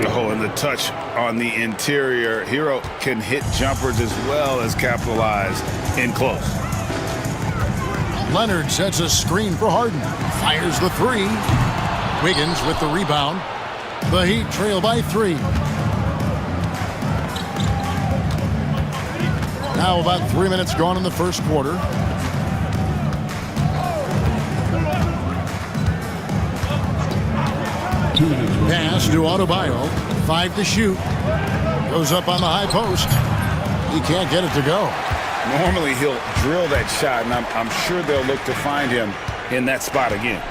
Oh, and the touch on the interior. Hero can hit jumpers as well as capitalize in close. Leonard sets a screen for Harden. Fires the 3. Wiggins with the rebound. The Heat trail by 3. Now about 3 minutes gone in the first quarter. Pass to Adebayo. 5 to shoot. Goes up on the high post. He can't get it to go. Normally he'll drill that shot, and I'm sure they'll look to find him in that spot again.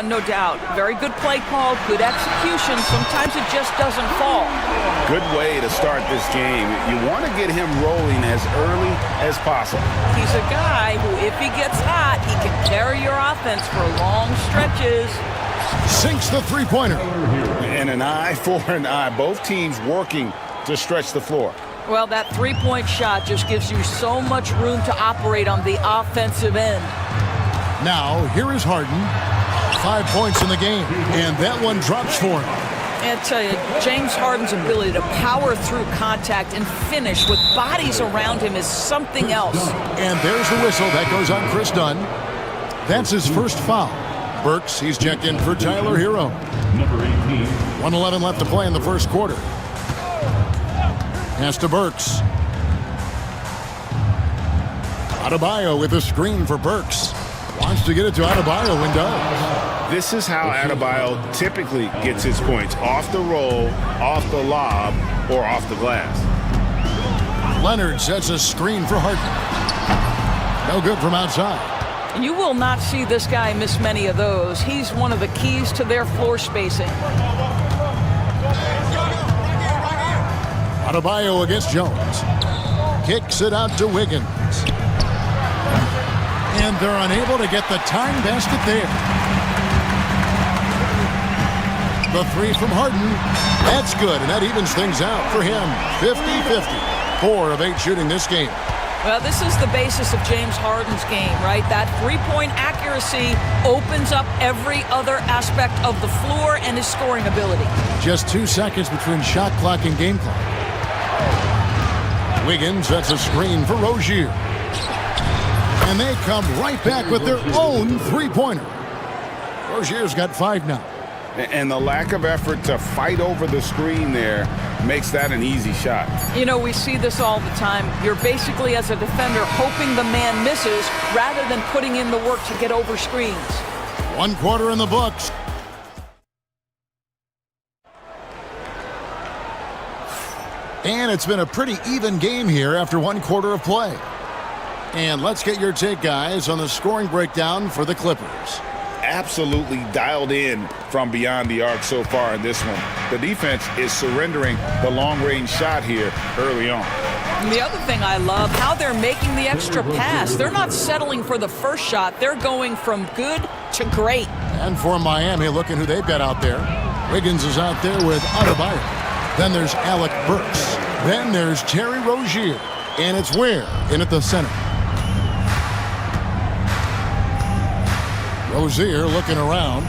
No doubt. Very good play call, good execution. Sometimes it just doesn't fall. Good way to start this game. You want to get him rolling as early as possible. He's a guy who, if he gets hot, he can carry your offense for long stretches. Sinks the three-pointer. And an eye for an eye. Both teams working to stretch the floor. Well, that three-point shot just gives you so much room to operate on the offensive end. Now, here is Harden. 5 points in the game, and that one drops for him. And I tell you, James Harden's ability to power through contact and finish with bodies around him is something else. And there's the whistle. That goes on Chris Dunn. That's his first foul. Burks, he's checked in for Tyler Hero. Number 18. 1:11 left to play in the first quarter. Pass to Burks. Adebayo with a screen for Burks. Wants to get it to Adebayo and does. This is how Adebayo typically gets his points. Off the roll, off the lob, or off the glass. Leonard sets a screen for Harden. No good from outside. You will not see this guy miss many of those. He's one of the keys to their floor spacing. Adebayo against Jones. Kicks it out to Wiggins. And they're unable to get the tying basket there. The three from Harden. That's good, and that evens things out for him. 50-50. 4 of 8 shooting this game. Well, this is the basis of James Harden's game, right? That three-point accuracy opens up every other aspect of the floor and his scoring ability. Just 2 seconds between shot clock and game clock. Wiggins sets a screen for Rozier. And they come right back with their own three-pointer. Rozier's got 5 now. And the lack of effort to fight over the screen there makes that an easy shot. You know, we see this all the time. You're basically, as a defender, hoping the man misses rather than putting in the work to get over screens. 1 quarter in the books. And it's been a pretty even game here after 1 quarter of play. And let's get your take, guys, on the scoring breakdown for the Clippers. Absolutely dialed in from beyond the arc so far in this one. The defense is surrendering the long-range shot here early on. And the other thing I love, how they're making the extra pass. They're not settling for the first shot. They're going from good to great. And for Miami, look at who they've got out there. Wiggins is out there with Adebayo. Then there's Alec Burks. Then there's Terry Rozier. And it's Ware in at the center. Rozier looking around.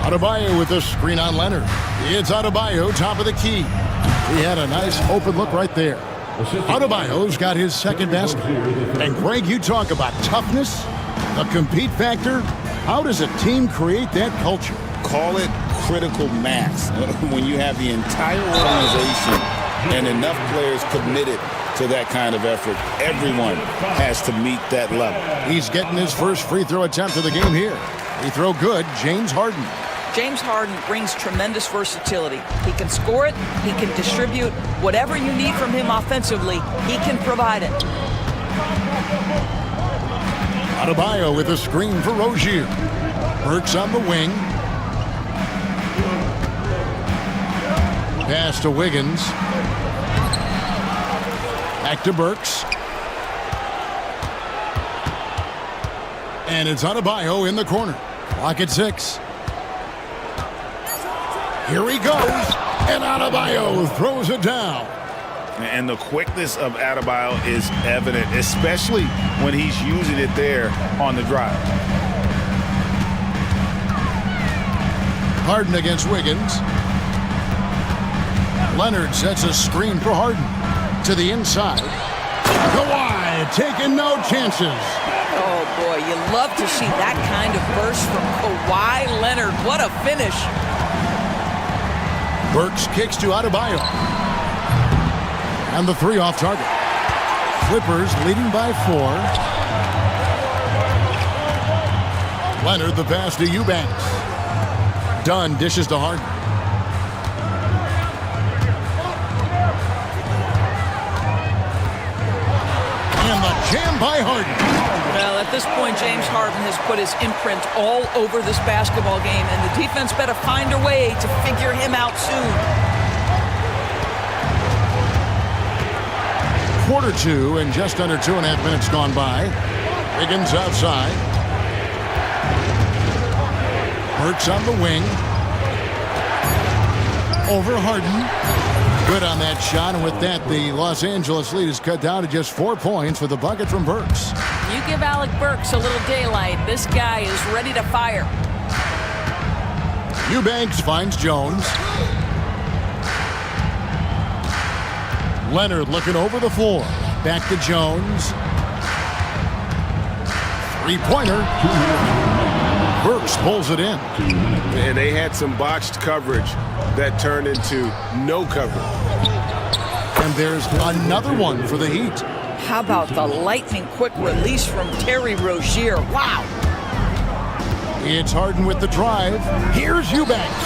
Adebayo with the screen on Leonard. It's Adebayo, top of the key. He had a nice open look right there. Adebayo's got his second basket. And Greg, you talk about toughness, the compete factor. How does a team create that culture? Call it critical mass. When you have the entire organization and enough players committed to that kind of effort, everyone has to meet that level. He's getting his first free throw attempt of the game here. Free throw good, James Harden. James Harden brings tremendous versatility. He can score it, he can distribute. Whatever you need from him offensively, he can provide it. Adebayo with a screen for Rozier. Burks on the wing. Pass to Wiggins. Back to Burks. And it's Adebayo in the corner. Clock at 6. Here he goes. And Adebayo throws it down. And the quickness of Adebayo is evident, especially when he's using it there on the drive. Harden against Wiggins. Leonard sets a screen for Harden. To the inside. Kawhi taking no chances. Oh, boy, you love to see that kind of burst from Kawhi Leonard. What a finish. Burks kicks to Adebayo. And the 3 off target. Clippers leading by 4. Leonard the pass to Eubanks. Dunn dishes to Harden. Jam by Harden. Well, at this point, James Harden has put his imprint all over this basketball game, and the defense better find a way to figure him out soon. Quarter 2 and just under 2.5 minutes gone by. Wiggins outside. Burks on the wing. Over Harden. Good on that shot, and with that, the Los Angeles lead is cut down to just 4 points with a bucket from Burks. You give Alec Burks a little daylight, this guy is ready to fire. Eubanks finds Jones. Leonard looking over the floor. Back to Jones. Three-pointer. Burks pulls it in. And they had some botched coverage that turned into no coverage. And there's another one for the Heat. How about the lightning quick release from Terry Rozier? Wow. It's Harden with the drive. Here's Eubanks.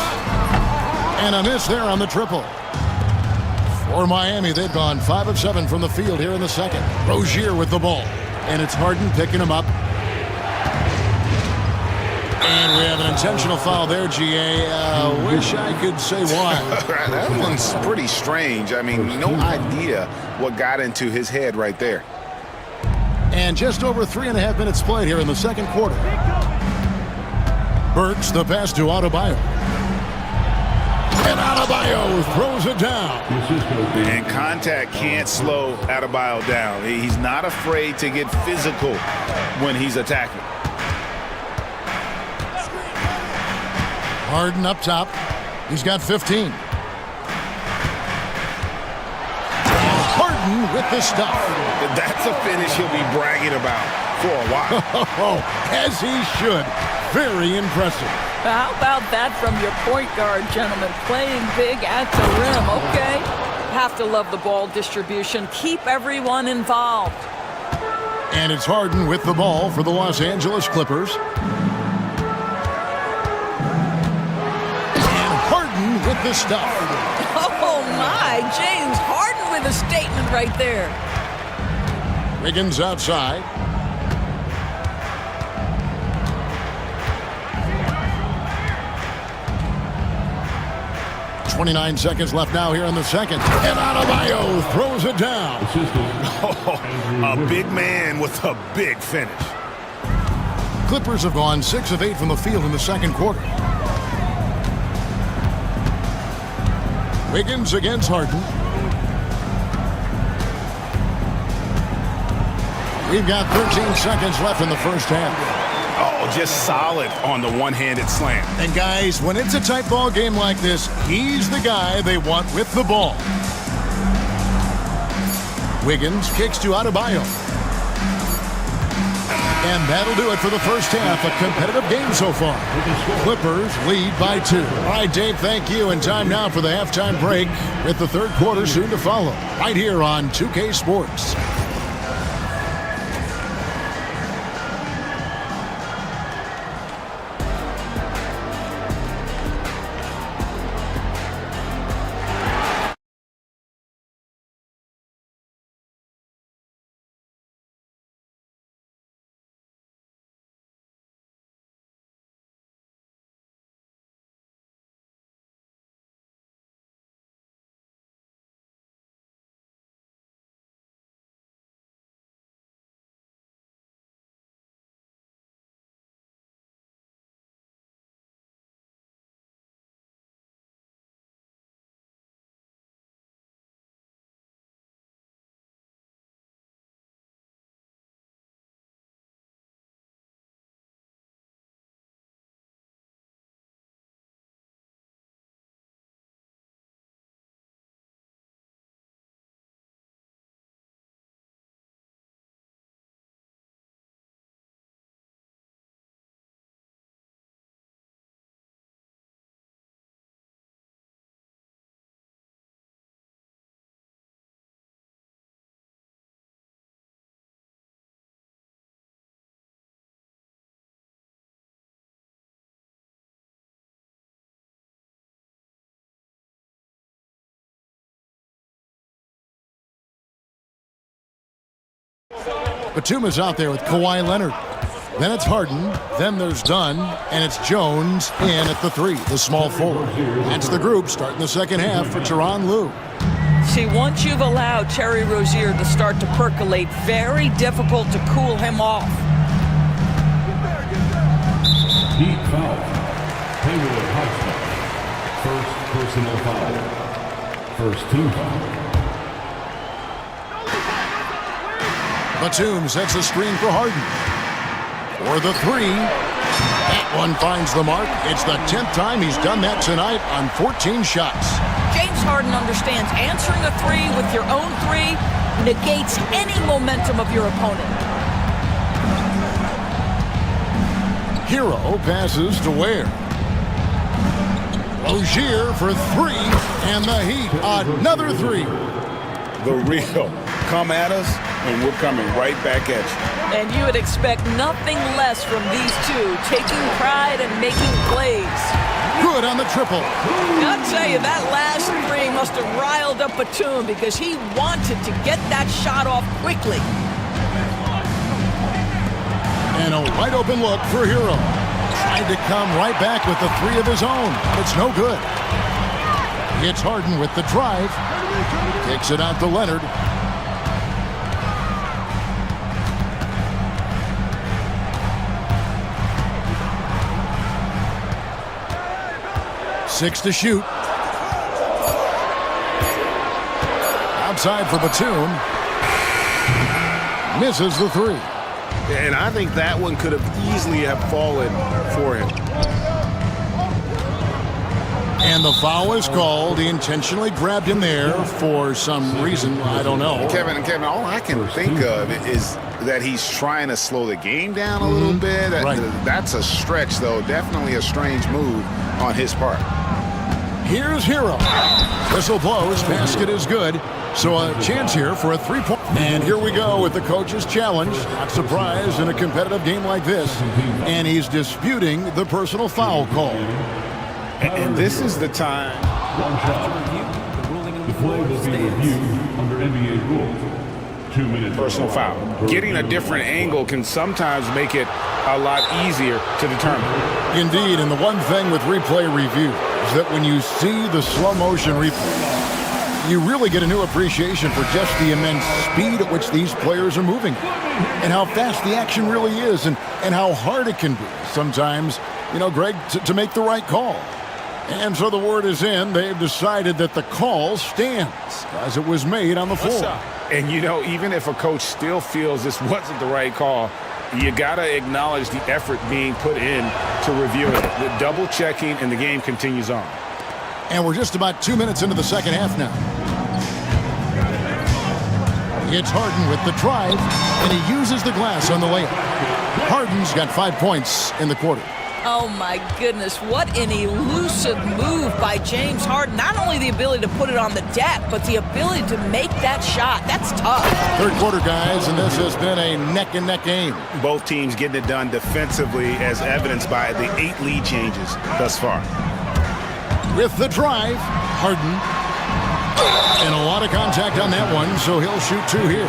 And a miss there on the triple. For Miami, they've gone 5 of 7 from the field here in the second. Rozier with the ball. And it's Harden picking him up. And we have an intentional foul there, GA. Wish I could say why. That one's pretty strange. I mean, no idea what got into his head right there. And just over 3.5 minutes played here in the second quarter. Burks the pass to Adebayo. And Adebayo throws it down. And contact can't slow Adebayo down. He's not afraid to get physical when he's attacking. Harden up top. He's got 15. Harden with the stuff. That's a finish he'll be bragging about for a while. As he should. Very impressive. How about that from your point guard, gentlemen? Playing big at the rim, okay? Have to love the ball distribution. Keep everyone involved. And it's Harden with the ball for the Los Angeles Clippers. And Harden with the stuff. Oh, my. James Harden with a statement right there. Wiggins outside. 29 seconds left now here in the second. And Adebayo throws it down. A big man with a big finish. Clippers have gone 6 of 8 from the field in the second quarter. Wiggins against Harden. We've got 13 seconds left in the first half. Oh, just solid on the one-handed slam. And guys, when it's a tight ball game like this, he's the guy they want with the ball. Wiggins kicks to Adebayo. And that'll do it for the first half. A competitive game so far. Clippers lead by 2. All right, Dave, thank you. And time now for the halftime break with the third quarter soon to follow. Right here on 2K Sports. Batum is out there with Kawhi Leonard. Then it's Harden. Then there's Dunn. And it's Jones in at the 3, the small forward. That's the group starting the second half for Tyronn Lue. See, once you've allowed Terry Rozier to start to percolate, very difficult to cool him off. Deep foul. Hayward Hudson. First personal foul. First team foul. Batum sets a screen for Harden. For the 3. That one finds the mark. It's the 10th time he's done that tonight on 14 shots. James Harden understands answering a 3 with your own 3 negates any momentum of your opponent. Hero passes to Ware. Rozier for 3. And the Heat, another 3. The real. Come at us, and we're coming right back at you. And you would expect nothing less from these two, taking pride and making plays. Good on the triple. I'll tell you, that last 3 must have riled up Batum because he wanted to get that shot off quickly. And a wide open look for Hero. Tried to come right back with the 3 of his own, but it's no good. Hits Harden with the drive. Kicks it out to Leonard. Six to shoot. outside for Batum. Misses the three. And I think that one could have easily have fallen for him. And the foul is called. He intentionally grabbed him there for some reason. I don't know. Kevin, all I can think of is that he's trying to slow the game down a little bit. Right. That's a stretch, though. Definitely a strange move on his part. Here's Hero. Whistle blows. Basket is good. So a chance here for a three-point. And here we go with the coach's challenge. Not surprised in a competitive game like this. And he's disputing the personal foul call. And this is the time. The play will be reviewed under NBA rules. 2 minutes. Personal foul. Getting a different angle can sometimes make it a lot easier to determine. Indeed, and the one thing with replay review is that when you see the slow motion replay, you really get a new appreciation for just the immense speed at which these players are moving and how fast the action really is and how hard it can be sometimes, Greg, to make the right call. And so the word is in. They've decided that the call stands as it was made on the floor. And, even if a coach still feels this wasn't the right call, you got to acknowledge the effort being put in to review it. The double checking, and the game continues on. And we're just about 2 minutes into the second half now. It's Harden with the drive, and he uses the glass on the layup. Harden's got 5 points in the quarter. Oh, my goodness. What an elusive move by James Harden. Not only the ability to put it on the deck, but the ability to make that shot. That's tough. Third quarter, guys, and this has been a neck-and-neck game. Both teams getting it done defensively, as evidenced by the 8 lead changes thus far. With the drive, Harden. And a lot of contact on that one, so he'll shoot 2 here.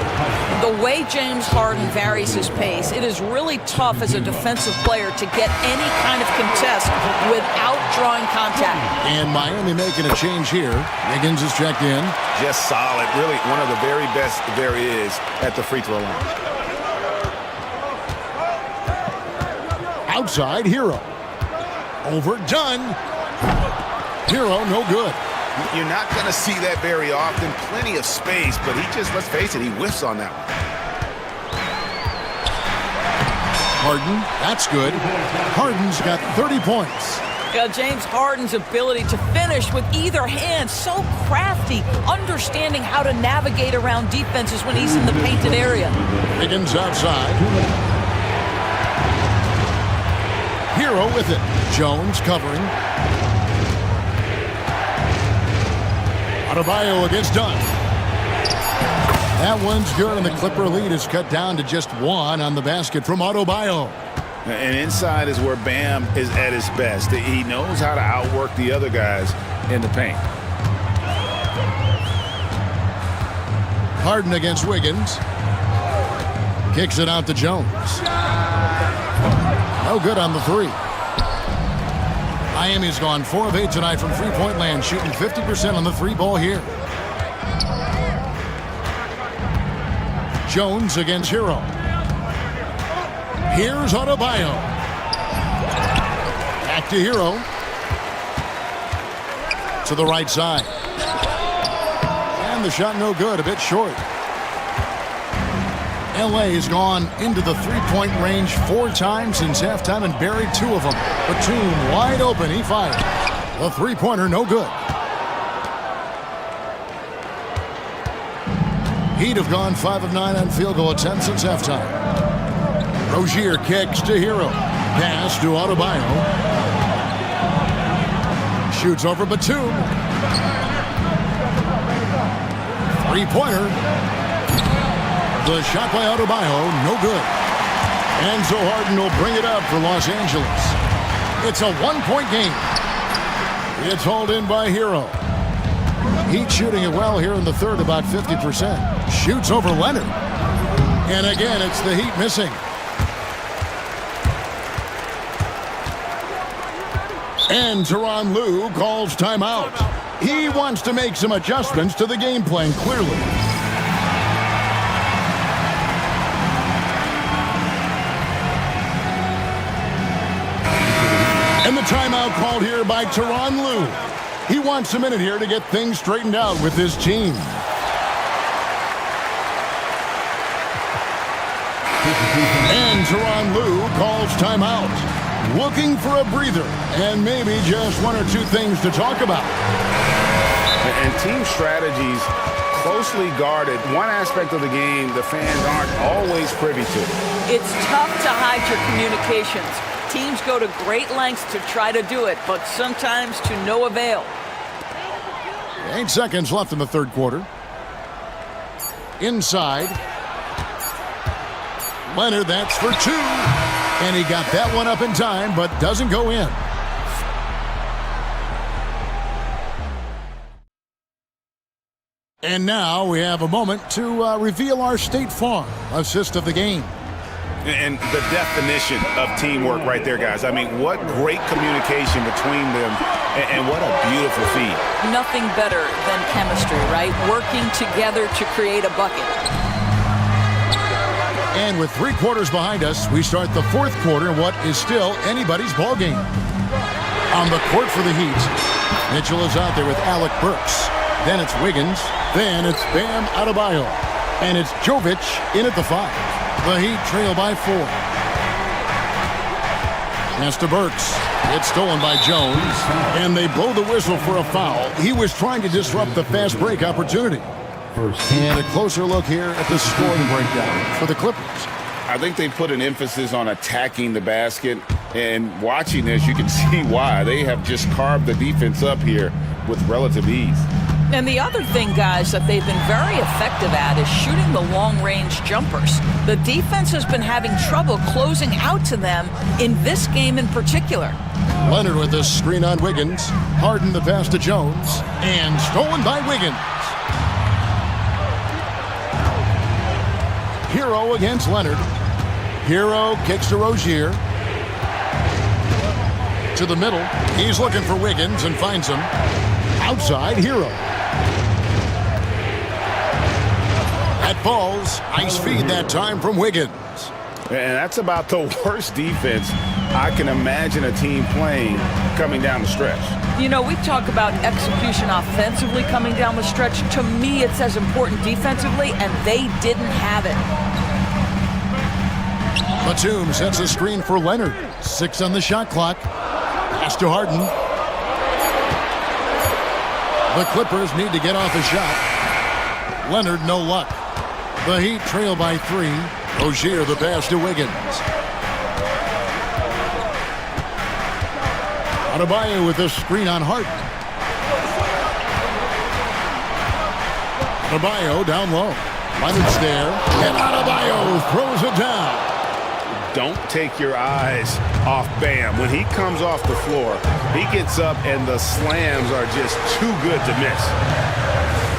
The way James Harden varies his pace, it is really tough as a defensive player to get any kind of contest without drawing contact. And Miami making a change here. Higgins is checked in. Just solid. Really one of the very best there is at the free throw line. Outside, Hero. Overdone. Hero, no good. You're not going to see that very often. Plenty of space, but he just, let's face it, he whiffs on that one. Harden, that's good. Harden's got 30 points. James Harden's ability to finish with either hand, so crafty, understanding how to navigate around defenses when he's in the painted area. Higgins outside. Hero with it. Jones covering. Adebayo against Dunn. That one's good, and the Clipper lead is cut down to just 1 on the basket from Adebayo. And inside is where Bam is at his best. He knows how to outwork the other guys in the paint. Harden against Wiggins. Kicks it out to Jones. No good on the three. Miami's gone 4 of 8 tonight from three-point land, shooting 50% on the three ball here. Jones against Hero. Here's Adebayo. Back to Hero. To the right side. And the shot no good, a bit short. LA's gone into the three-point range 4 times since halftime and buried 2 of them. Batum wide open, he fired. The three-pointer no good. Heat have gone 5 of 9 on field goal attempts since halftime. Rozier kicks to Hero. Pass to Adebayo. Shoots over Batum. Three-pointer. The shot by Adebayo, no good. And so Harden will bring it up for Los Angeles. It's a 1-point game. It's hauled in by Hero. Heat shooting it well here in the third, about 50%. Shoots over Leonard. And again, it's the Heat missing. And Tyronn Lue calls timeout. He wants to make some adjustments to the game plan, clearly. And the timeout called here by Tyronn Lue. He wants a minute here to get things straightened out with his team. And Tyronn Lue calls timeout. Looking for a breather and maybe just one or two things to talk about. And team strategies closely guarded. One aspect of the game the fans aren't always privy to. It's tough to hide your communications. Teams go to great lengths to try to do it, but sometimes to no avail. 8 seconds left in the third quarter. Inside. Leonard, that's for two. And he got that one up in time, but doesn't go in. And now we have a moment to reveal our State Farm assist of the game. And the definition of teamwork right there, guys. I mean, what great communication between them, and what a beautiful feed. Nothing better than chemistry, right? Working together to create a bucket. And with 3 quarters behind us, we start the fourth quarter in what is still anybody's ball game. On the court for the Heat, Mitchell is out there with Alec Burks. Then it's Wiggins. Then it's Bam Adebayo. And it's Jovic in at the 5. The Heat trail by 4. Pass to Burks. It's stolen by Jones. And they blow the whistle for a foul. He was trying to disrupt the fast break opportunity. And a closer look here at the scoring breakdown for the Clippers. I think they put an emphasis on attacking the basket. And watching this, you can see why. They have just carved the defense up here with relative ease. And the other thing, guys, that they've been very effective at is shooting the long-range jumpers. The defense has been having trouble closing out to them in this game in particular. Leonard with this screen on Wiggins. Harden the pass to Jones. And stolen by Wiggins. Hero against Leonard. Hero kicks to Rozier. To the middle. He's looking for Wiggins and finds him. Outside, Hero. That falls. Nice feed that time from Wiggins. And that's about the worst defense I can imagine a team playing coming down the stretch. You know, we talk about execution offensively coming down the stretch. To me, it's as important defensively, and they didn't have it. Batum sets a screen for Leonard. 6 on the shot clock. Pass to Harden. The Clippers need to get off a shot. Leonard, no luck. The Heat trail by 3. Rozier the pass to Wiggins. Adebayo with a screen on Harden. Adebayo down low. Leonard's there. And Adebayo throws it down. Don't take your eyes off Bam. When he comes off the floor, he gets up and the slams are just too good to miss.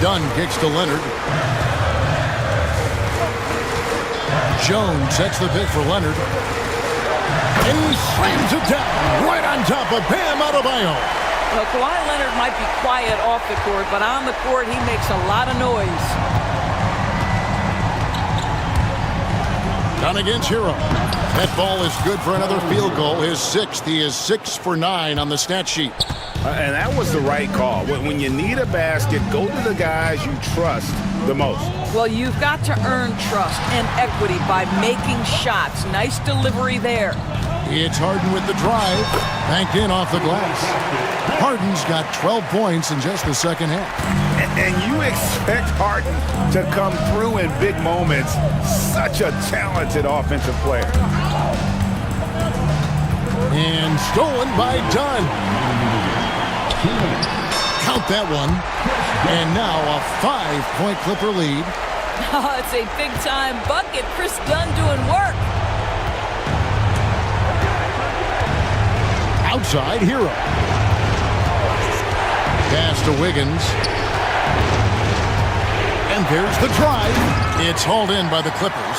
Dunn kicks to Leonard. Jones sets the pick for Leonard. And he slams it down right on top of Bam Adebayo. Well, Kawhi Leonard might be quiet off the court, but on the court he makes a lot of noise. Dunn against Hero. That ball is good for another field goal. His 6th. He is 6 for 9 on the stat sheet. And that was the right call. When you need a basket, go to the guys you trust the most. Well, you've got to earn trust and equity by making shots. Nice delivery there. It's Harden with the drive. Banked in off the glass. Harden's got 12 points in just the second half. And you expect Harden to come through in big moments. Such a talented offensive player. And stolen by Dunn. Count that one. And now a 5-point Clipper lead. Oh, it's a big-time bucket. Chris Dunn doing work. Outside, Hero. Pass to Wiggins. And there's the drive. It's hauled in by the Clippers.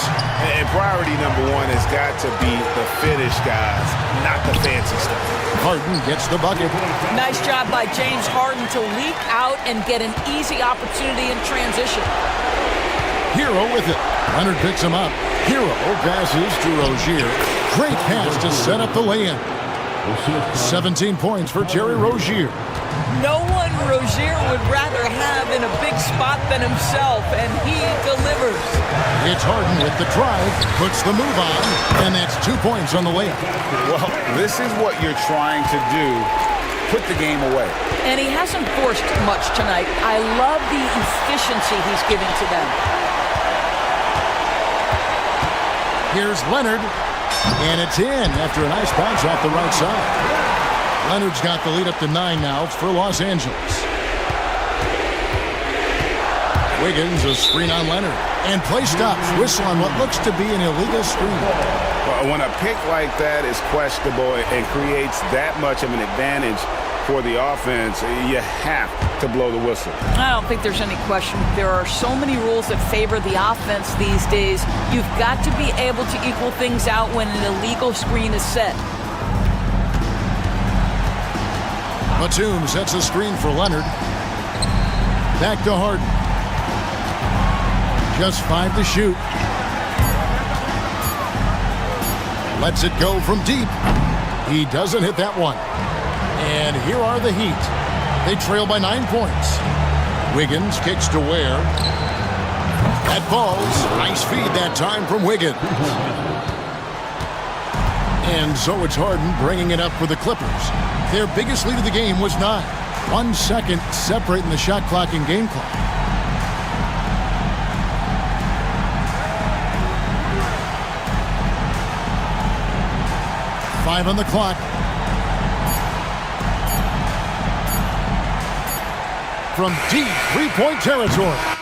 And priority number 1 has got to be the finish, guys, not the fancy stuff. Harden gets the bucket. Nice job by James Harden to leak out and get an easy opportunity in transition. Hero with it. Leonard picks him up. Hero passes to Rozier. Great pass to set up the lay-in. 17 points for Terry Rozier. No one Rozier would rather have in a big spot than himself, and he delivers. It's Harden with the drive, puts the move on, and that's 2 points on the layup. Well, this is what you're trying to do. Put the game away. And he hasn't forced much tonight. I love the efficiency he's giving to them. Here's Leonard, and it's in after a nice bounce off the right side. Leonard's got the lead up to 9 now for Los Angeles. Wiggins, a screen on Leonard. And play stops. Whistle on what looks to be an illegal screen. Well, when a pick like that is questionable and creates that much of an advantage for the offense, you have to blow the whistle. I don't think there's any question. There are so many rules that favor the offense these days. You've got to be able to equal things out when an illegal screen is set. Batum sets a screen for Leonard. Back to Harden. Just 5 to shoot. Lets it go from deep. He doesn't hit that one. And here are the Heat. They trail by 9 points. Wiggins kicks to Ware. That falls. Nice feed that time from Wiggins. And so it's Harden bringing it up for the Clippers. Their biggest lead of the game was 9. 1 second separating the shot clock and game clock. Five on the clock. From deep three-point territory.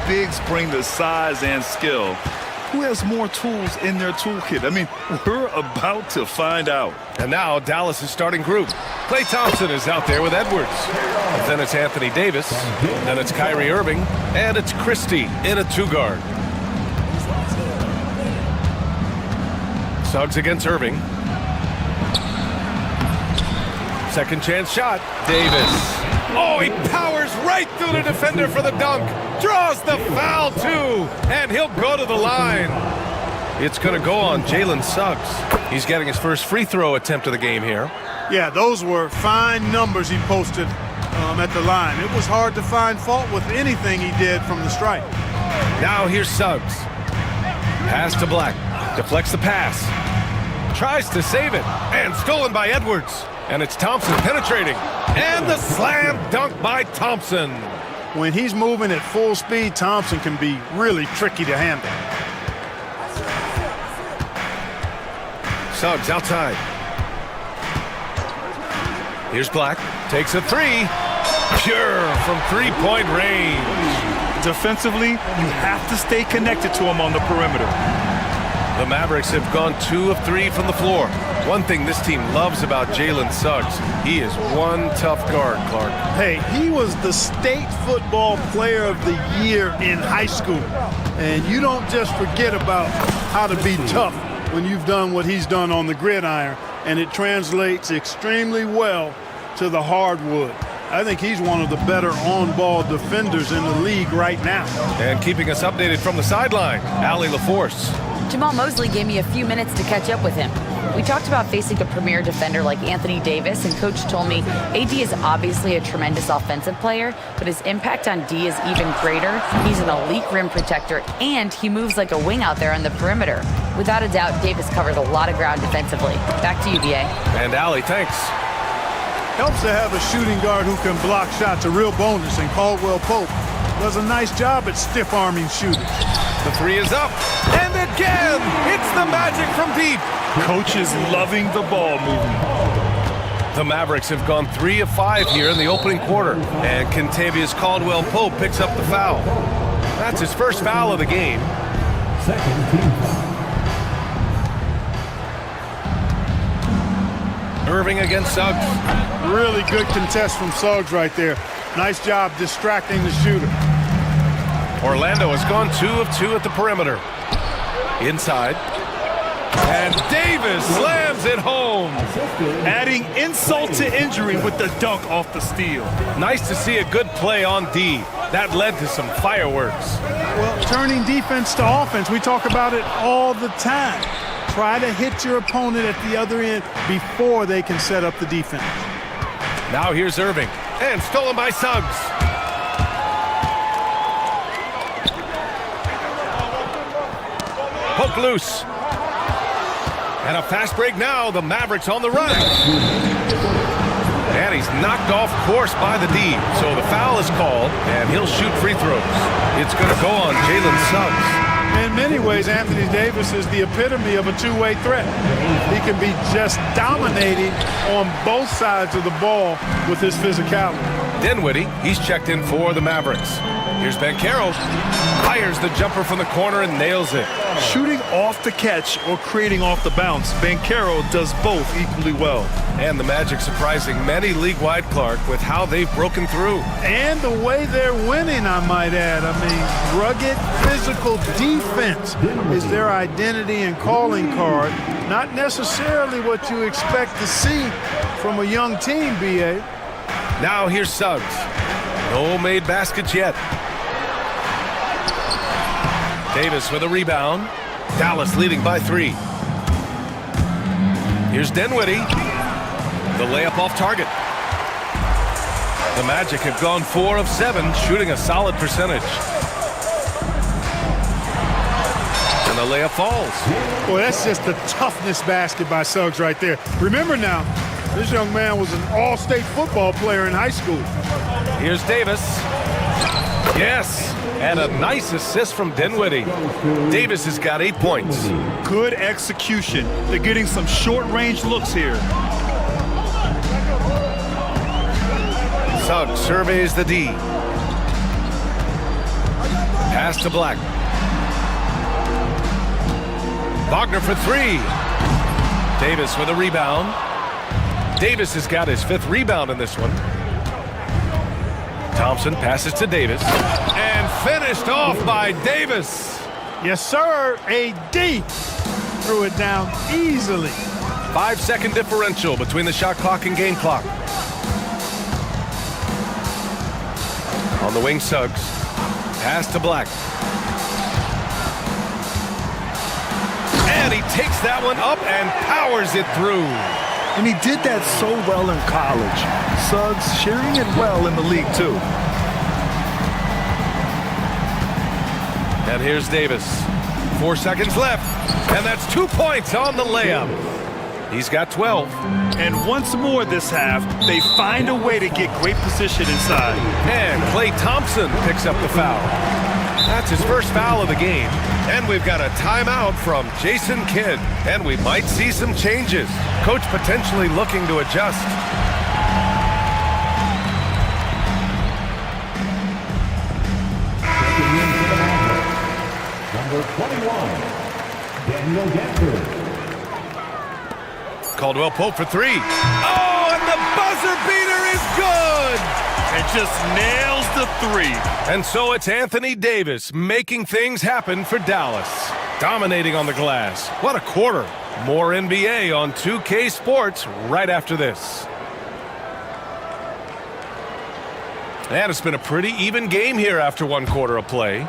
bigs bring the size and skill, who has more tools in their toolkit? I mean, we're about to find out. And now Dallas' starting group. Klay Thompson is out there with Edwards. And then it's Anthony Davis. Then it's Kyrie Irving. And it's Christie in a two-guard. Suggs against Irving. Second chance shot. Davis. Oh, he powers right through the defender for the dunk. Draws the foul, too. And he'll go to the line. It's going to go on Jalen Suggs. He's getting his first free throw attempt of the game here. Yeah, those were fine numbers he posted at the line. It was hard to find fault with anything he did from the stripe. Now here's Suggs. Pass to Black. Deflects the pass. Tries to save it. And stolen by Edwards. And it's Thompson penetrating. And the slam dunk by Thompson. When he's moving at full speed, Thompson can be really tricky to handle. Suggs outside. Here's Black. Takes a three. Pure from three-point range. Defensively, you have to stay connected to him on the perimeter. The Mavericks have gone 2 of 3 from the floor. One thing this team loves about Jalen Suggs, he is one tough guard, Clark. Hey, he was the state football player of the year in high school. And you don't just forget about how to be tough when you've done what he's done on the gridiron. And it translates extremely well to the hardwood. I think he's one of the better on-ball defenders in the league right now. And keeping us updated from the sideline, Allie LaForce. Jamal Mosley gave me a few minutes to catch up with him. We talked about facing a premier defender like Anthony Davis, and Coach told me AD is obviously a tremendous offensive player, but his impact on D is even greater. He's an elite rim protector, and he moves like a wing out there on the perimeter. Without a doubt, Davis covered a lot of ground defensively. Back to you, BA. And Allie, thanks. Helps to have a shooting guard who can block shots, a real bonus, and Caldwell Pope does a nice job at stiff-arming shooters. The three is up, and again, it's the Magic from deep. Coach is loving the ball movement. The Mavericks have gone 3 of 5 here in the opening quarter, and Kentavious Caldwell-Pope picks up the foul. That's his first foul of the game. Second team foul. Irving against Suggs. Really good contest from Suggs right there. Nice job distracting the shooter. Orlando has gone 2 of 2 at the perimeter. Inside. And Davis slams it home. Adding insult to injury with the dunk off the steal. Nice to see a good play on D. That led to some fireworks. Well, turning defense to offense, we talk about it all the time. Try to hit your opponent at the other end before they can set up the defense. Now here's Irving. And stolen by Suggs. Poke loose. And a fast break now. The Mavericks on the run. And he's knocked off course by the D. So the foul is called, and he'll shoot free throws. It's going to go on Jalen Suggs. In many ways, Anthony Davis is the epitome of a two-way threat. He can be just dominating on both sides of the ball with his physicality. Dinwiddie, he's checked in for the Mavericks. Here's Banchero. Fires the jumper from the corner and nails it. Shooting off the catch or creating off the bounce, Banchero does both equally well. And the Magic surprising many league-wide, Clark, with how they've broken through. And the way they're winning, I might add. I mean, rugged physical defense is their identity and calling card. Not necessarily what you expect to see from a young team, BA. Now here's Suggs. No made baskets yet. Davis with a rebound. Dallas leading by 3. Here's Dinwiddie. The layup off target. The Magic have gone 4 of 7, shooting a solid percentage. And the layup falls. Boy, that's just the toughness basket by Suggs right there. Remember now, this young man was an all-state football player in high school. Here's Davis. Yes, and a nice assist from Dinwiddie. Davis has got 8 points. Good execution. They're getting some short-range looks here. Suggs surveys the D. Pass to Black. Wagner for three. Davis with a rebound. Davis has got his 5th rebound in this one. Thompson passes to Davis. And finished off by Davis. Yes, sir. AD threw it down easily. 5-second differential between the shot clock and game clock. On the wing, Suggs. Pass to Black. And he takes that one up and powers it through. And he did that so well in college. Suggs sharing it well in the league, too. And here's Davis. 4 seconds left. And that's 2 points on the layup. He's got 12. And once more this half, they find a way to get great position inside. And Klay Thompson picks up the foul. That's his first foul of the game. And we've got a timeout from Jason Kidd. And we might see some changes. Coach potentially looking to adjust. Number 21, Daniel Gafford. Caldwell Pope for three. Oh, and the buzzer beater is good! And just nails the three. And so it's Anthony Davis making things happen for Dallas. Dominating on the glass. What a quarter. More NBA on 2K Sports right after this. And it's been a pretty even game here after 1 quarter of play.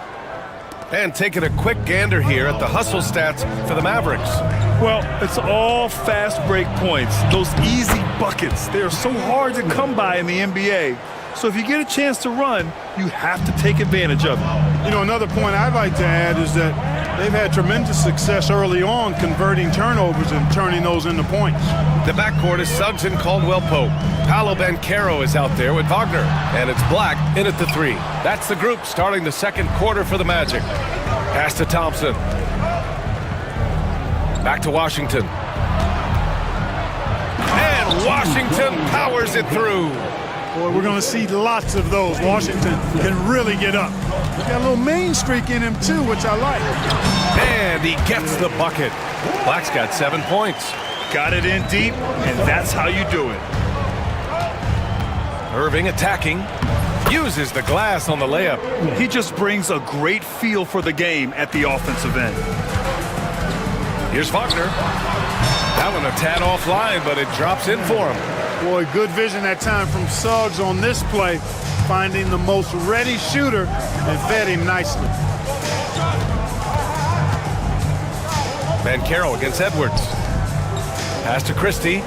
And taking a quick gander here at the hustle stats for the Mavericks. Well, it's all fast break points. Those easy buckets. They're so hard to come by in the NBA. So if you get a chance to run, you have to take advantage of it. You know, another point I'd like to add is that they've had tremendous success early on converting turnovers and turning those into points. The backcourt is Suggs and Caldwell Pope. Paolo Banchero is out there with Wagner. And it's Black in at the 3. That's the group starting the 2nd quarter for the Magic. Pass to Thompson. Back to Washington. And Washington powers it through. Boy, we're going to see lots of those. Washington can really get up. He's got a little main streak in him, too, which I like. And he gets the bucket. Black's got 7 points. Got it in deep, and that's how you do it. Irving attacking. Uses the glass on the layup. He just brings a great feel for the game at the offensive end. Here's Wagner. That one a tad offline, but it drops in for him. Boy, good vision that time from Suggs on this play, finding the most ready shooter and fed him nicely. Banchero against Edwards. Pass to Christie.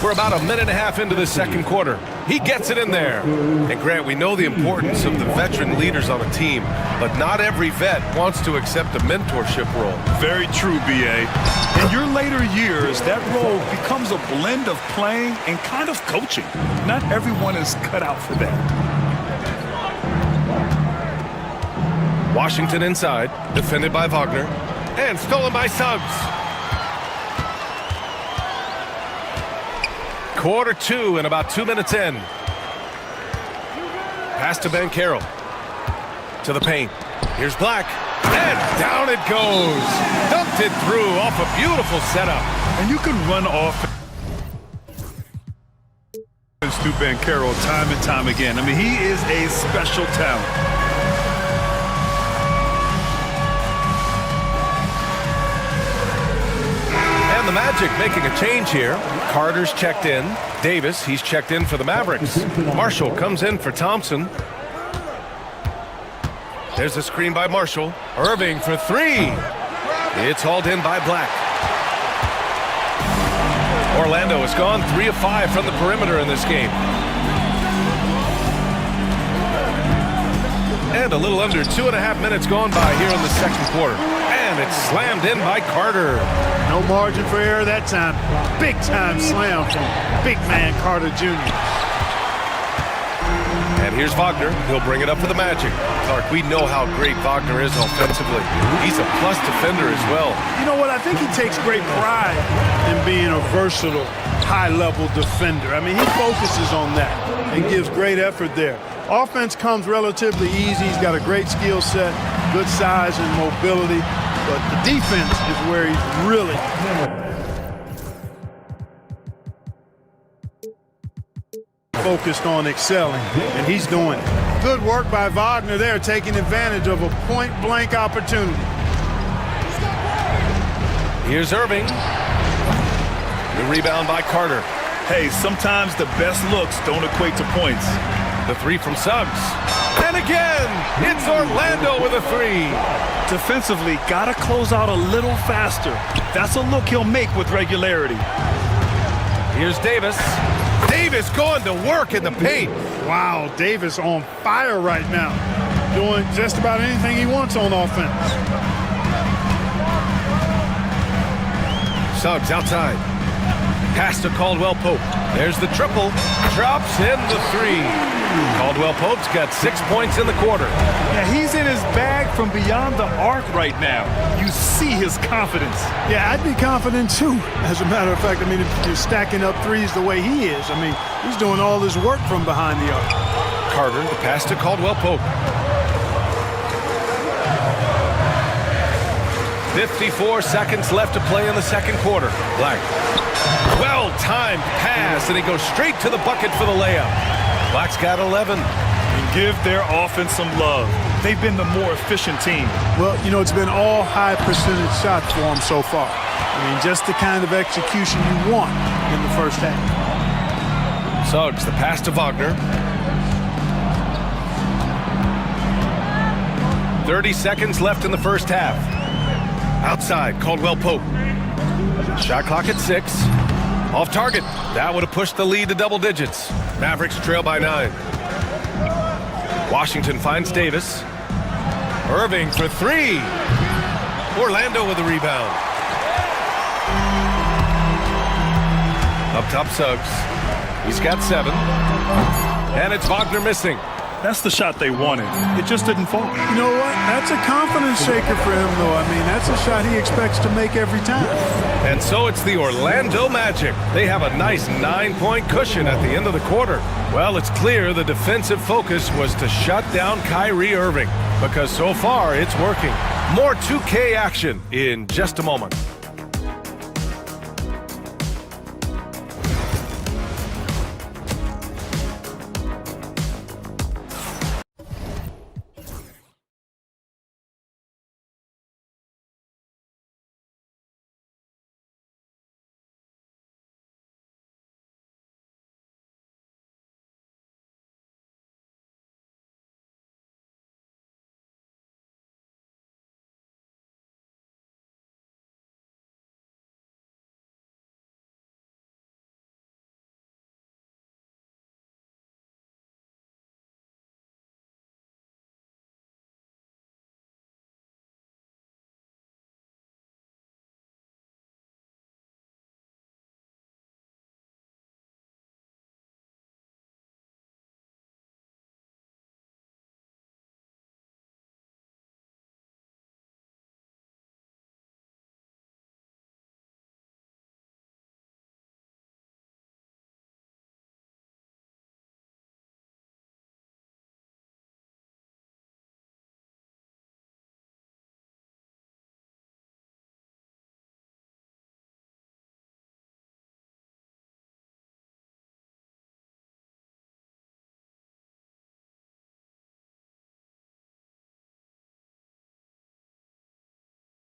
We're about a minute and a half into the 2nd quarter. He gets it in there. And Grant, we know the importance of the veteran leaders on a team, but not every vet wants to accept a mentorship role. Very true, B.A. In your later years, that role becomes a blend of playing and kind of coaching. Not everyone is cut out for that. Washington inside, defended by Wagner, and stolen by Suggs. Quarter 2 and about 2 minutes in. Pass to Banchero. To the paint. Here's Black. And down it goes. Dumped it through off a beautiful setup. And you can run off through Banchero time and time again. I mean, he is a special talent. And the Magic making a change here. Carter's checked in. Davis, he's checked in for the Mavericks. Marshall comes in for Thompson. There's a screen by Marshall. Irving for 3. It's hauled in by Black. Orlando has gone 3 of 5 from the perimeter in this game. And a little under 2.5 minutes gone by here in the 2nd quarter. And it's slammed in by Carter. No margin for error that time. Big time slam from big man Carter Jr. And here's Wagner. He'll bring it up for the Magic. Clark, we know how great Wagner is offensively. He's a plus defender as well. You know what? I think he takes great pride in being a versatile, high-level defender. I mean, he focuses on that and gives great effort there. Offense comes relatively easy. He's got a great skill set, good size and mobility, but the defense is where he's really focused on excelling, and he's doing it. Good work by Wagner there, taking advantage of a point-blank opportunity. Here's Irving. The rebound by Carter. Hey, sometimes the best looks don't equate to points. The three from Suggs. And again, it's Orlando with a three. Defensively, gotta close out a little faster. That's a look he'll make with regularity. Here's Davis. Davis going to work in the paint. Wow, Davis on fire right now, doing just about anything he wants on offense. Suggs outside. Pass to Caldwell Pope. There's the triple. Drops in the three. Caldwell Pope's got 6 points in the quarter. Yeah, he's in his bag from beyond the arc right now. You see his confidence. Yeah, I'd be confident too. As a matter of fact, I mean, if you're stacking up threes the way he is, I mean, he's doing all his work from behind the arc. Carter, the pass to Caldwell Pope. 54 seconds left to play in the second quarter. Black. Well-timed pass, and he goes straight to the bucket for the layup. Black's got 11. And give their offense some love. They've been the more efficient team. Well, you know, it's been all high percentage shots for them so far. I mean, just the kind of execution you want in the first half. Suggs, the pass to Wagner. 30 seconds left in the first half. Outside, Caldwell Pope. Shot clock at 6. Off target. That would have pushed the lead to double digits. Mavericks trail by 9. Washington finds Davis. Irving for 3. Orlando with the rebound. Up top, Suggs. He's got 7. And it's Wagner missing. That's the shot they wanted. It just didn't fall. You know what? That's a confidence shaker for him, though. I mean, that's a shot he expects to make every time. And so it's the Orlando Magic. They have a nice 9-point cushion at the end of the quarter. Well, it's clear the defensive focus was to shut down Kyrie Irving, because so far it's working. More 2K action in just a moment.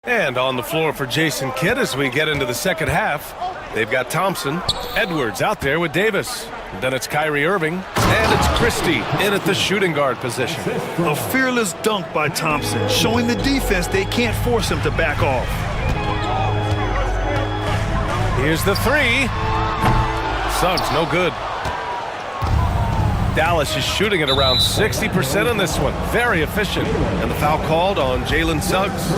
And on the floor for Jason Kidd as we get into the second half. They've got Thompson, Edwards out there with Davis. Then it's Kyrie Irving, and it's Christie in at the shooting guard position. A fearless dunk by Thompson, showing the defense they can't force him to back off. Here's the 3. Suggs, no good. Dallas is shooting at around 60% on this one. Very efficient. And the foul called on Jalen Suggs.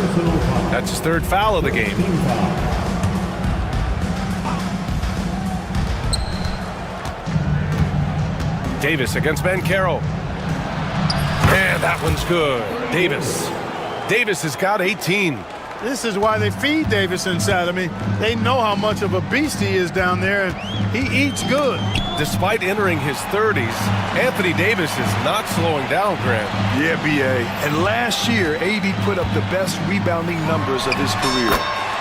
That's his 3rd foul of the game. Davis against Banchero. And that one's good. Davis has got 18. This is why they feed Davis inside. I mean, they know how much of a beast he is down there, and he eats good. Despite entering his 30s, Anthony Davis is not slowing down, Grant. Yeah, B.A. And last year, AD put up the best rebounding numbers of his career.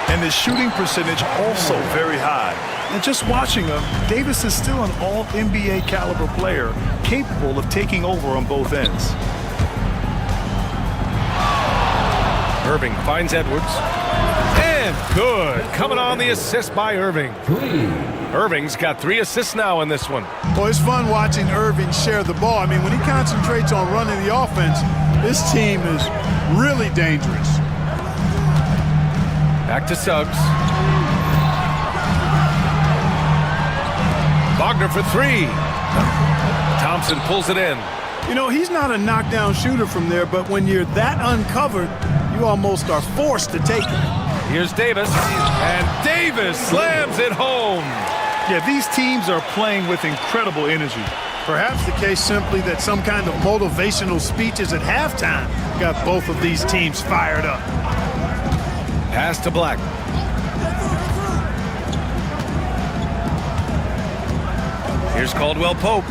And his shooting percentage also very high. And just watching him, Davis is still an all-NBA caliber player, capable of taking over on both ends. Irving finds Edwards. And good. Coming on the assist by Irving. Irving's got 3 assists now in this one. Well, it's fun watching Irving share the ball. I mean, when he concentrates on running the offense, this team is really dangerous. Back to Suggs. Wagner for 3. Thompson pulls it in. You know, he's not a knockdown shooter from there, but when you're that uncovered, you almost are forced to take it. Here's Davis, and Davis slams it home. Yeah, these teams are playing with incredible energy. Perhaps the case simply that some kind of motivational speeches at halftime got both of these teams fired up. Pass to Black. Here's Caldwell Pope.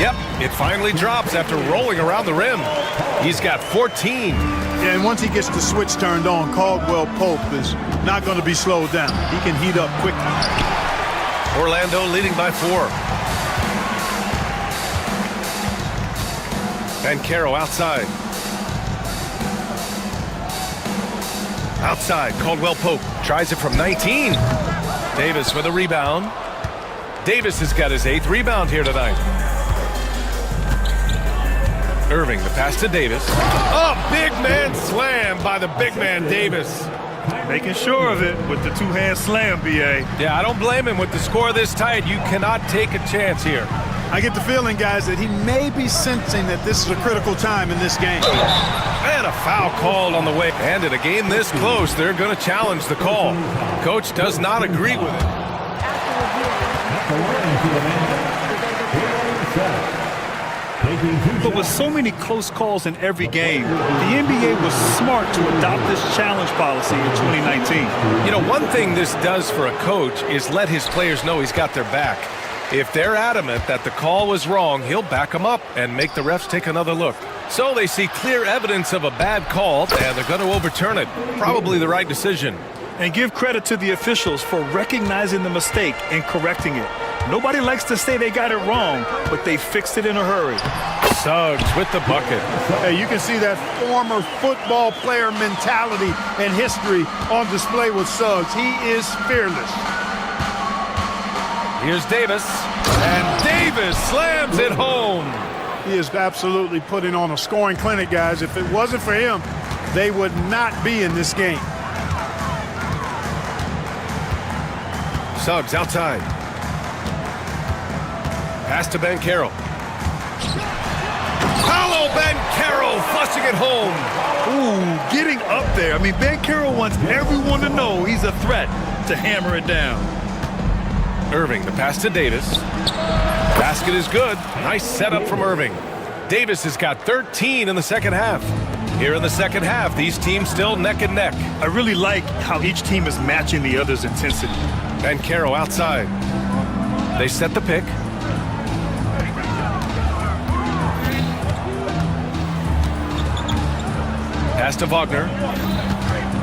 Yep, it finally drops after rolling around the rim. He's got 14. Yeah, and once he gets the switch turned on, Caldwell Pope is not going to be slowed down. He can heat up quickly. Orlando leading by 4. Banchero outside. Outside, Caldwell Pope tries it from 19. Davis with a rebound. Davis has got his 8th rebound here tonight. Irving, the pass to Davis. Oh, big man slam by the big man Davis. Making sure of it with the two-hand slam, B.A. Yeah, I don't blame him. With the score this tight, you cannot take a chance here. I get the feeling, guys, that he may be sensing that this is a critical time in this game. And a foul called on the way. And in a game this close, they're going to challenge the call. Coach does not agree with it. But with so many close calls in every game, the NBA was smart to adopt this challenge policy in 2019. You know, one thing this does for a coach is let his players know he's got their back. If they're adamant that the call was wrong, he'll back them up and make the refs take another look. So they see clear evidence of a bad call, and they're going to overturn it. Probably the right decision. And give credit to the officials for recognizing the mistake and correcting it. Nobody likes to say they got it wrong, but they fixed it in a hurry. Suggs with the bucket. Hey, you can see that former football player mentality and history on display with Suggs. He is fearless. Here's Davis, and Davis slams it home. He is absolutely putting on a scoring clinic, guys. If it wasn't for him, they would not be in this game. Suggs outside. Pass to Banchero. Paolo Banchero flushing it home. Ooh, getting up there. I mean, Banchero wants everyone to know he's a threat to hammer it down. Irving, the pass to Davis. Basket is good. Nice setup from Irving. Davis has got 13 in the second half. Here in the second half, these teams still neck and neck. I really like how each team is matching the other's intensity. Banchero outside. They set the pick. Pass to Wagner.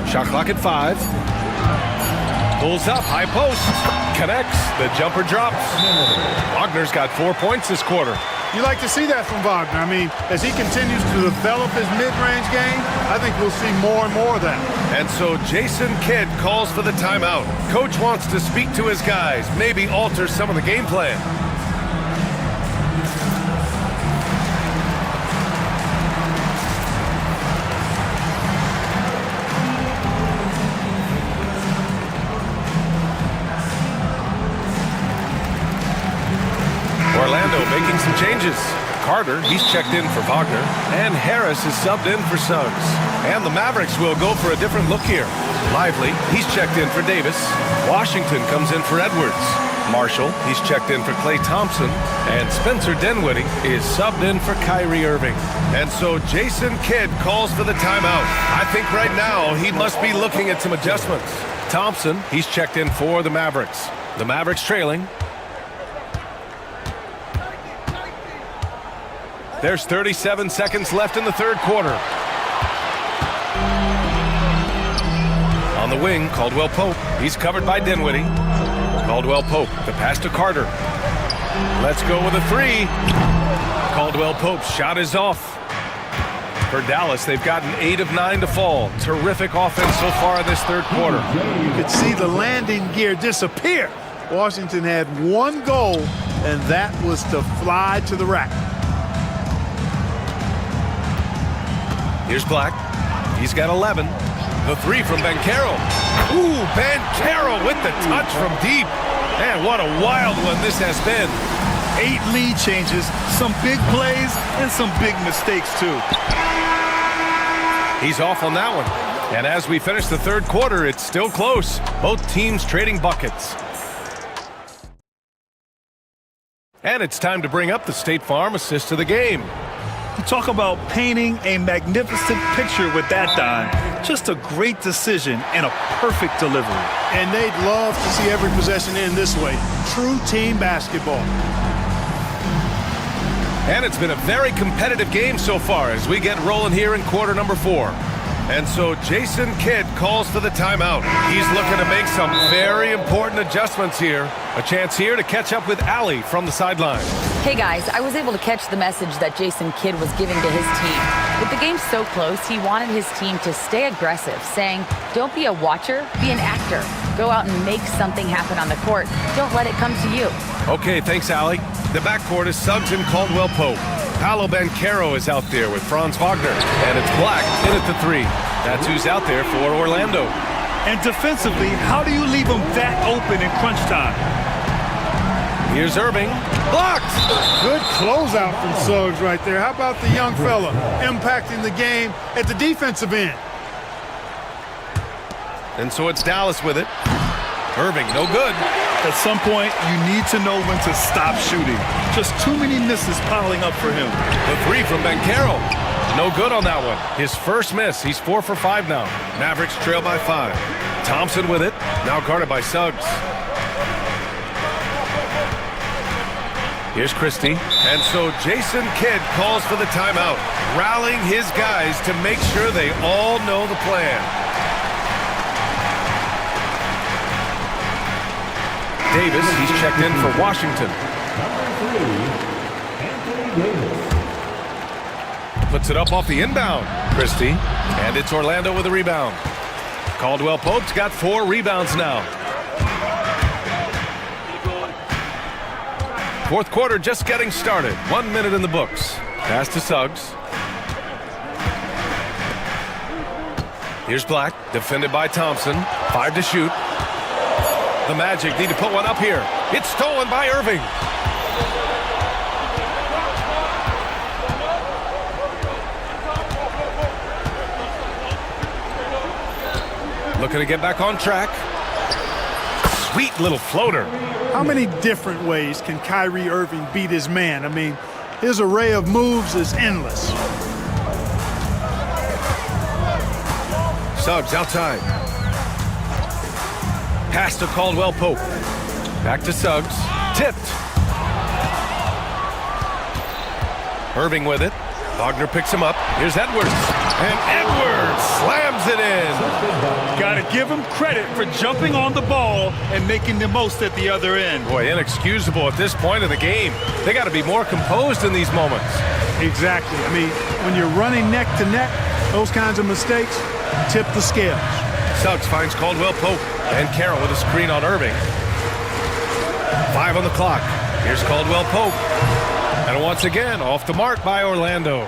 Shot clock at 5. Pulls up, high post. Connects. The jumper drops. Wagner's got 4 points this quarter. You like to see that from Wagner. I mean, as he continues to develop his mid-range game, I think we'll see more and more of that. And so Jason Kidd calls for the timeout. Coach wants to speak to his guys, maybe alter some of the game plan. Orlando making some changes. Carter, he's checked in for Wagner, and Harris is subbed in for Suggs. And the Mavericks will go for a different look here. Lively, he's checked in for Davis. Washington comes in for Edwards. Marshall, he's checked in for Klay Thompson. And Spencer Dinwiddie is subbed in for Kyrie Irving. And so Jason Kidd calls for the timeout. I think right now he must be looking at some adjustments. Thompson, he's checked in for the Mavericks. The Mavericks trailing. There's 37 seconds left in the third quarter. On the wing, Caldwell Pope. He's covered by Dinwiddie. Caldwell Pope, the pass to Carter. Let's go with a three. Caldwell Pope's shot is off. For Dallas, they've gotten 8 of 9 to fall. Terrific offense so far in this third quarter. You could see the landing gear disappear. Washington had one goal, and that was to fly to the rack. Here's Black. He's got 11. The three from Banchero. Ooh, Banchero with the touch from deep. Man, what a wild one this has been. 8 lead changes, some big plays, and some big mistakes, too. He's off on that one. And as we finish the third quarter, it's still close. Both teams trading buckets. And it's time to bring up the State Farm assist of the game. You talk about painting a magnificent picture with that, Don. Just a great decision and a perfect delivery. And they'd love to see every possession end this way. True team basketball. And it's been a very competitive game so far as we get rolling here in quarter number 4. And so Jason Kidd calls for the timeout. He's looking to make some very important adjustments here. A chance here to catch up with Allie from the sideline. Hey guys, I was able to catch the message that Jason Kidd was giving to his team. With the game so close, he wanted his team to stay aggressive, saying, don't be a watcher, be an actor. Go out and make something happen on the court. Don't let it come to you. Okay, thanks, Allie. The backcourt is Suggs and Caldwell Pope. Paolo Banchero is out there with Franz Wagner. And it's Black in at the 3. That's who's out there for Orlando. And defensively, how do you leave them that open in crunch time? Here's Irving. Blocked! Good closeout from Suggs right there. How about the young fella impacting the game at the defensive end? And so it's Dallas with it. Irving, no good. At some point, you need to know when to stop shooting. Just too many misses piling up for him. The 3 from Banchero. No good on that one. His first miss. He's 4 for 5 now. Mavericks trail by 5. Thompson with it. Now guarded by Suggs. Here's Christie. And so Jason Kidd calls for the timeout, rallying his guys to make sure they all know the plan. Davis, he's checked in for Washington. Puts it up off the inbound. Christie. And it's Orlando with a rebound. Caldwell Pope's got 4 rebounds now. Fourth quarter just getting started. 1 minute in the books. Pass to Suggs. Here's Black, defended by Thompson. 5 to shoot. The Magic need to put one up here. It's stolen by Irving. Looking to get back on track. Sweet little floater. How many different ways can Kyrie Irving beat his man? I mean, his array of moves is endless. Suggs outside. Pass to Caldwell Pope. Back to Suggs. Tipped. Irving with it. Wagner picks him up. Here's Edwards. And Edwards slams it in. Got to give him credit for jumping on the ball and making the most at the other end. Boy, inexcusable at this point of the game. They got to be more composed in these moments. Exactly. I mean, when you're running neck to neck, those kinds of mistakes tip the scales. Suggs finds Caldwell Pope. And Carroll with a screen on Irving. 5 on the clock. Here's Caldwell Pope. And once again, off the mark by Orlando.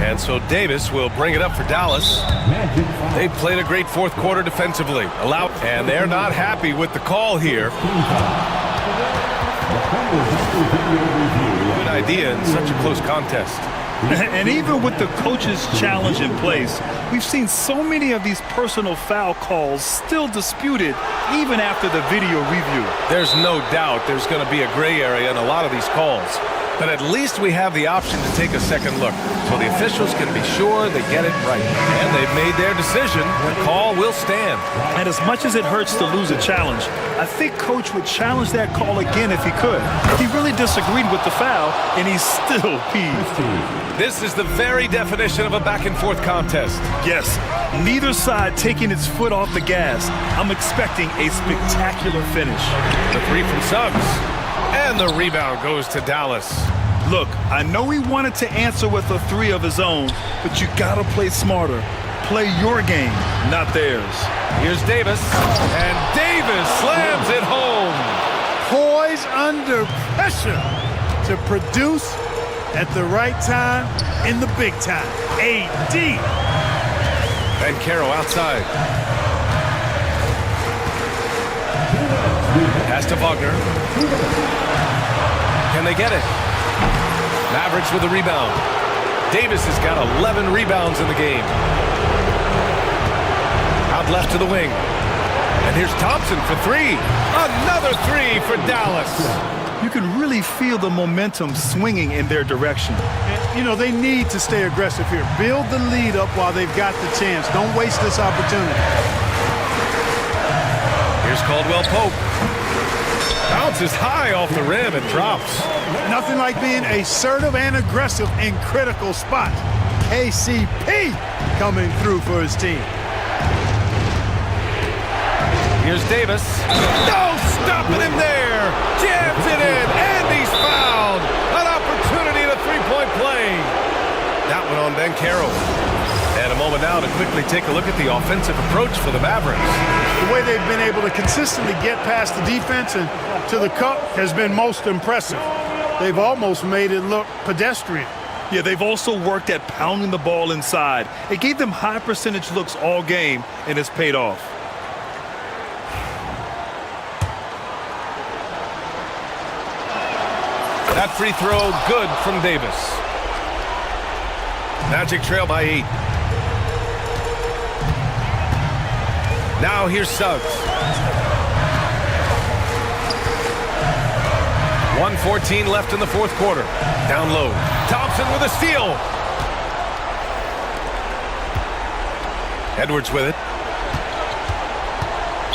And so Davis will bring it up for Dallas. They've played a great fourth quarter defensively. And they're not happy with the call here. Good idea in such a close contest. And even with the coach's challenge in place, we've seen so many of these personal foul calls still disputed even after the video review. There's no doubt there's going to be a gray area in a lot of these calls. But at least we have the option to take a second look, so the officials can be sure they get it right. And they've made their decision. The call will stand. And as much as it hurts to lose a challenge, I think Coach would challenge that call again if he could. He really disagreed with the foul, and he's still peeved. This is the very definition of a back-and-forth contest. Yes, neither side taking its foot off the gas. I'm expecting a spectacular finish. The three from Suggs. And the rebound goes to Dallas. Look, I know he wanted to answer with a three of his own, but you gotta play smarter. Play your game, not theirs. Here's Davis, and Davis slams it home. Poise under pressure to produce at the right time in the big time. AD. And Caro outside. Pass to Wagner. Can they get it? Mavericks with the rebound. Davis has got 11 rebounds in the game. Out left to the wing. And here's Thompson for three. Another three for Dallas. You can really feel the momentum swinging in their direction. And, you know, they need to stay aggressive here. Build the lead up while they've got the chance. Don't waste this opportunity. Here's Caldwell Pope. Bounces high off the rim and drops. Nothing like being assertive and aggressive in critical spots. KCP coming through for his team. Here's Davis. No stopping him there. Jams it in, and he's fouled. An opportunity at a three-point play. That one on Ben Caro. And a moment now to quickly take a look at the offensive approach for the Mavericks. The way they've been able to consistently get past the defense and to the cup has been most impressive. They've almost made it look pedestrian. Yeah, they've also worked at pounding the ball inside. It gave them high percentage looks all game, and it's paid off. That free throw good from Davis. Magic trail by 8. Now here's Suggs. 1:14 left in the fourth quarter. Down low. Thompson with a steal. Edwards with it.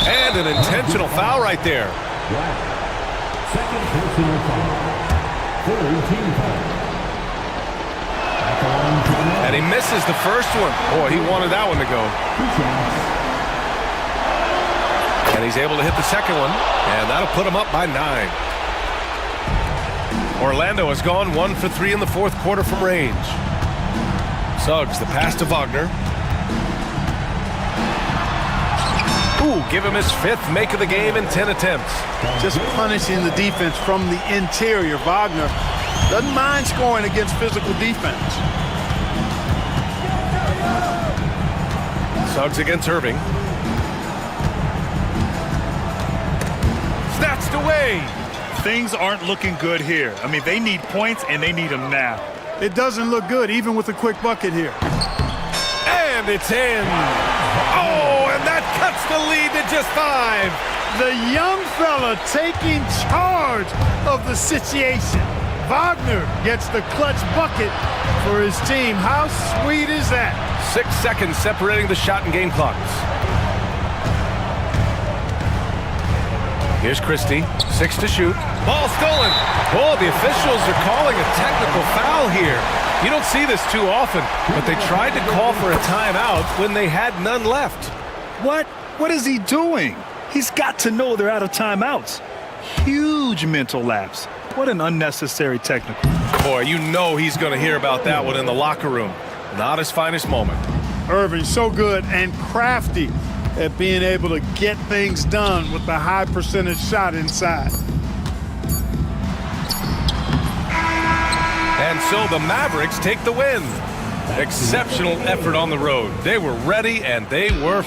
And an intentional foul right there. Second personal foul. Third team foul. And he misses the first one. Boy, he wanted that one to go. And he's able to hit the second one, and that'll put him up by 9. Orlando has gone 1 for 3 in the fourth quarter from range. Suggs, the pass to Wagner. Ooh, give him his 5th make of the game in 10 attempts. Just punishing the defense from the interior. Wagner doesn't mind scoring against physical defense. Suggs against Irving. Snatched away. Things aren't looking good here. I mean, they need points, and they need them now. It doesn't look good, even with a quick bucket here. And it's in. Oh, and that cuts the lead to just 5. The young fella taking charge of the situation. Wagner gets the clutch bucket for his team. How sweet is that? 6 seconds separating the shot and game clocks. Here's Christie. 6 to shoot. Ball stolen. Oh, the officials are calling a technical foul here. You don't see this too often, but they tried to call for a timeout when they had none left. What? What is he doing? He's got to know they're out of timeouts. Huge mental lapse. What an unnecessary technical. Boy, you know he's going to hear about that one in the locker room. Not his finest moment. Irving, so good and crafty at being able to get things done with the high percentage shot inside. And so the Mavericks take the win. Exceptional effort on the road. They were ready and they were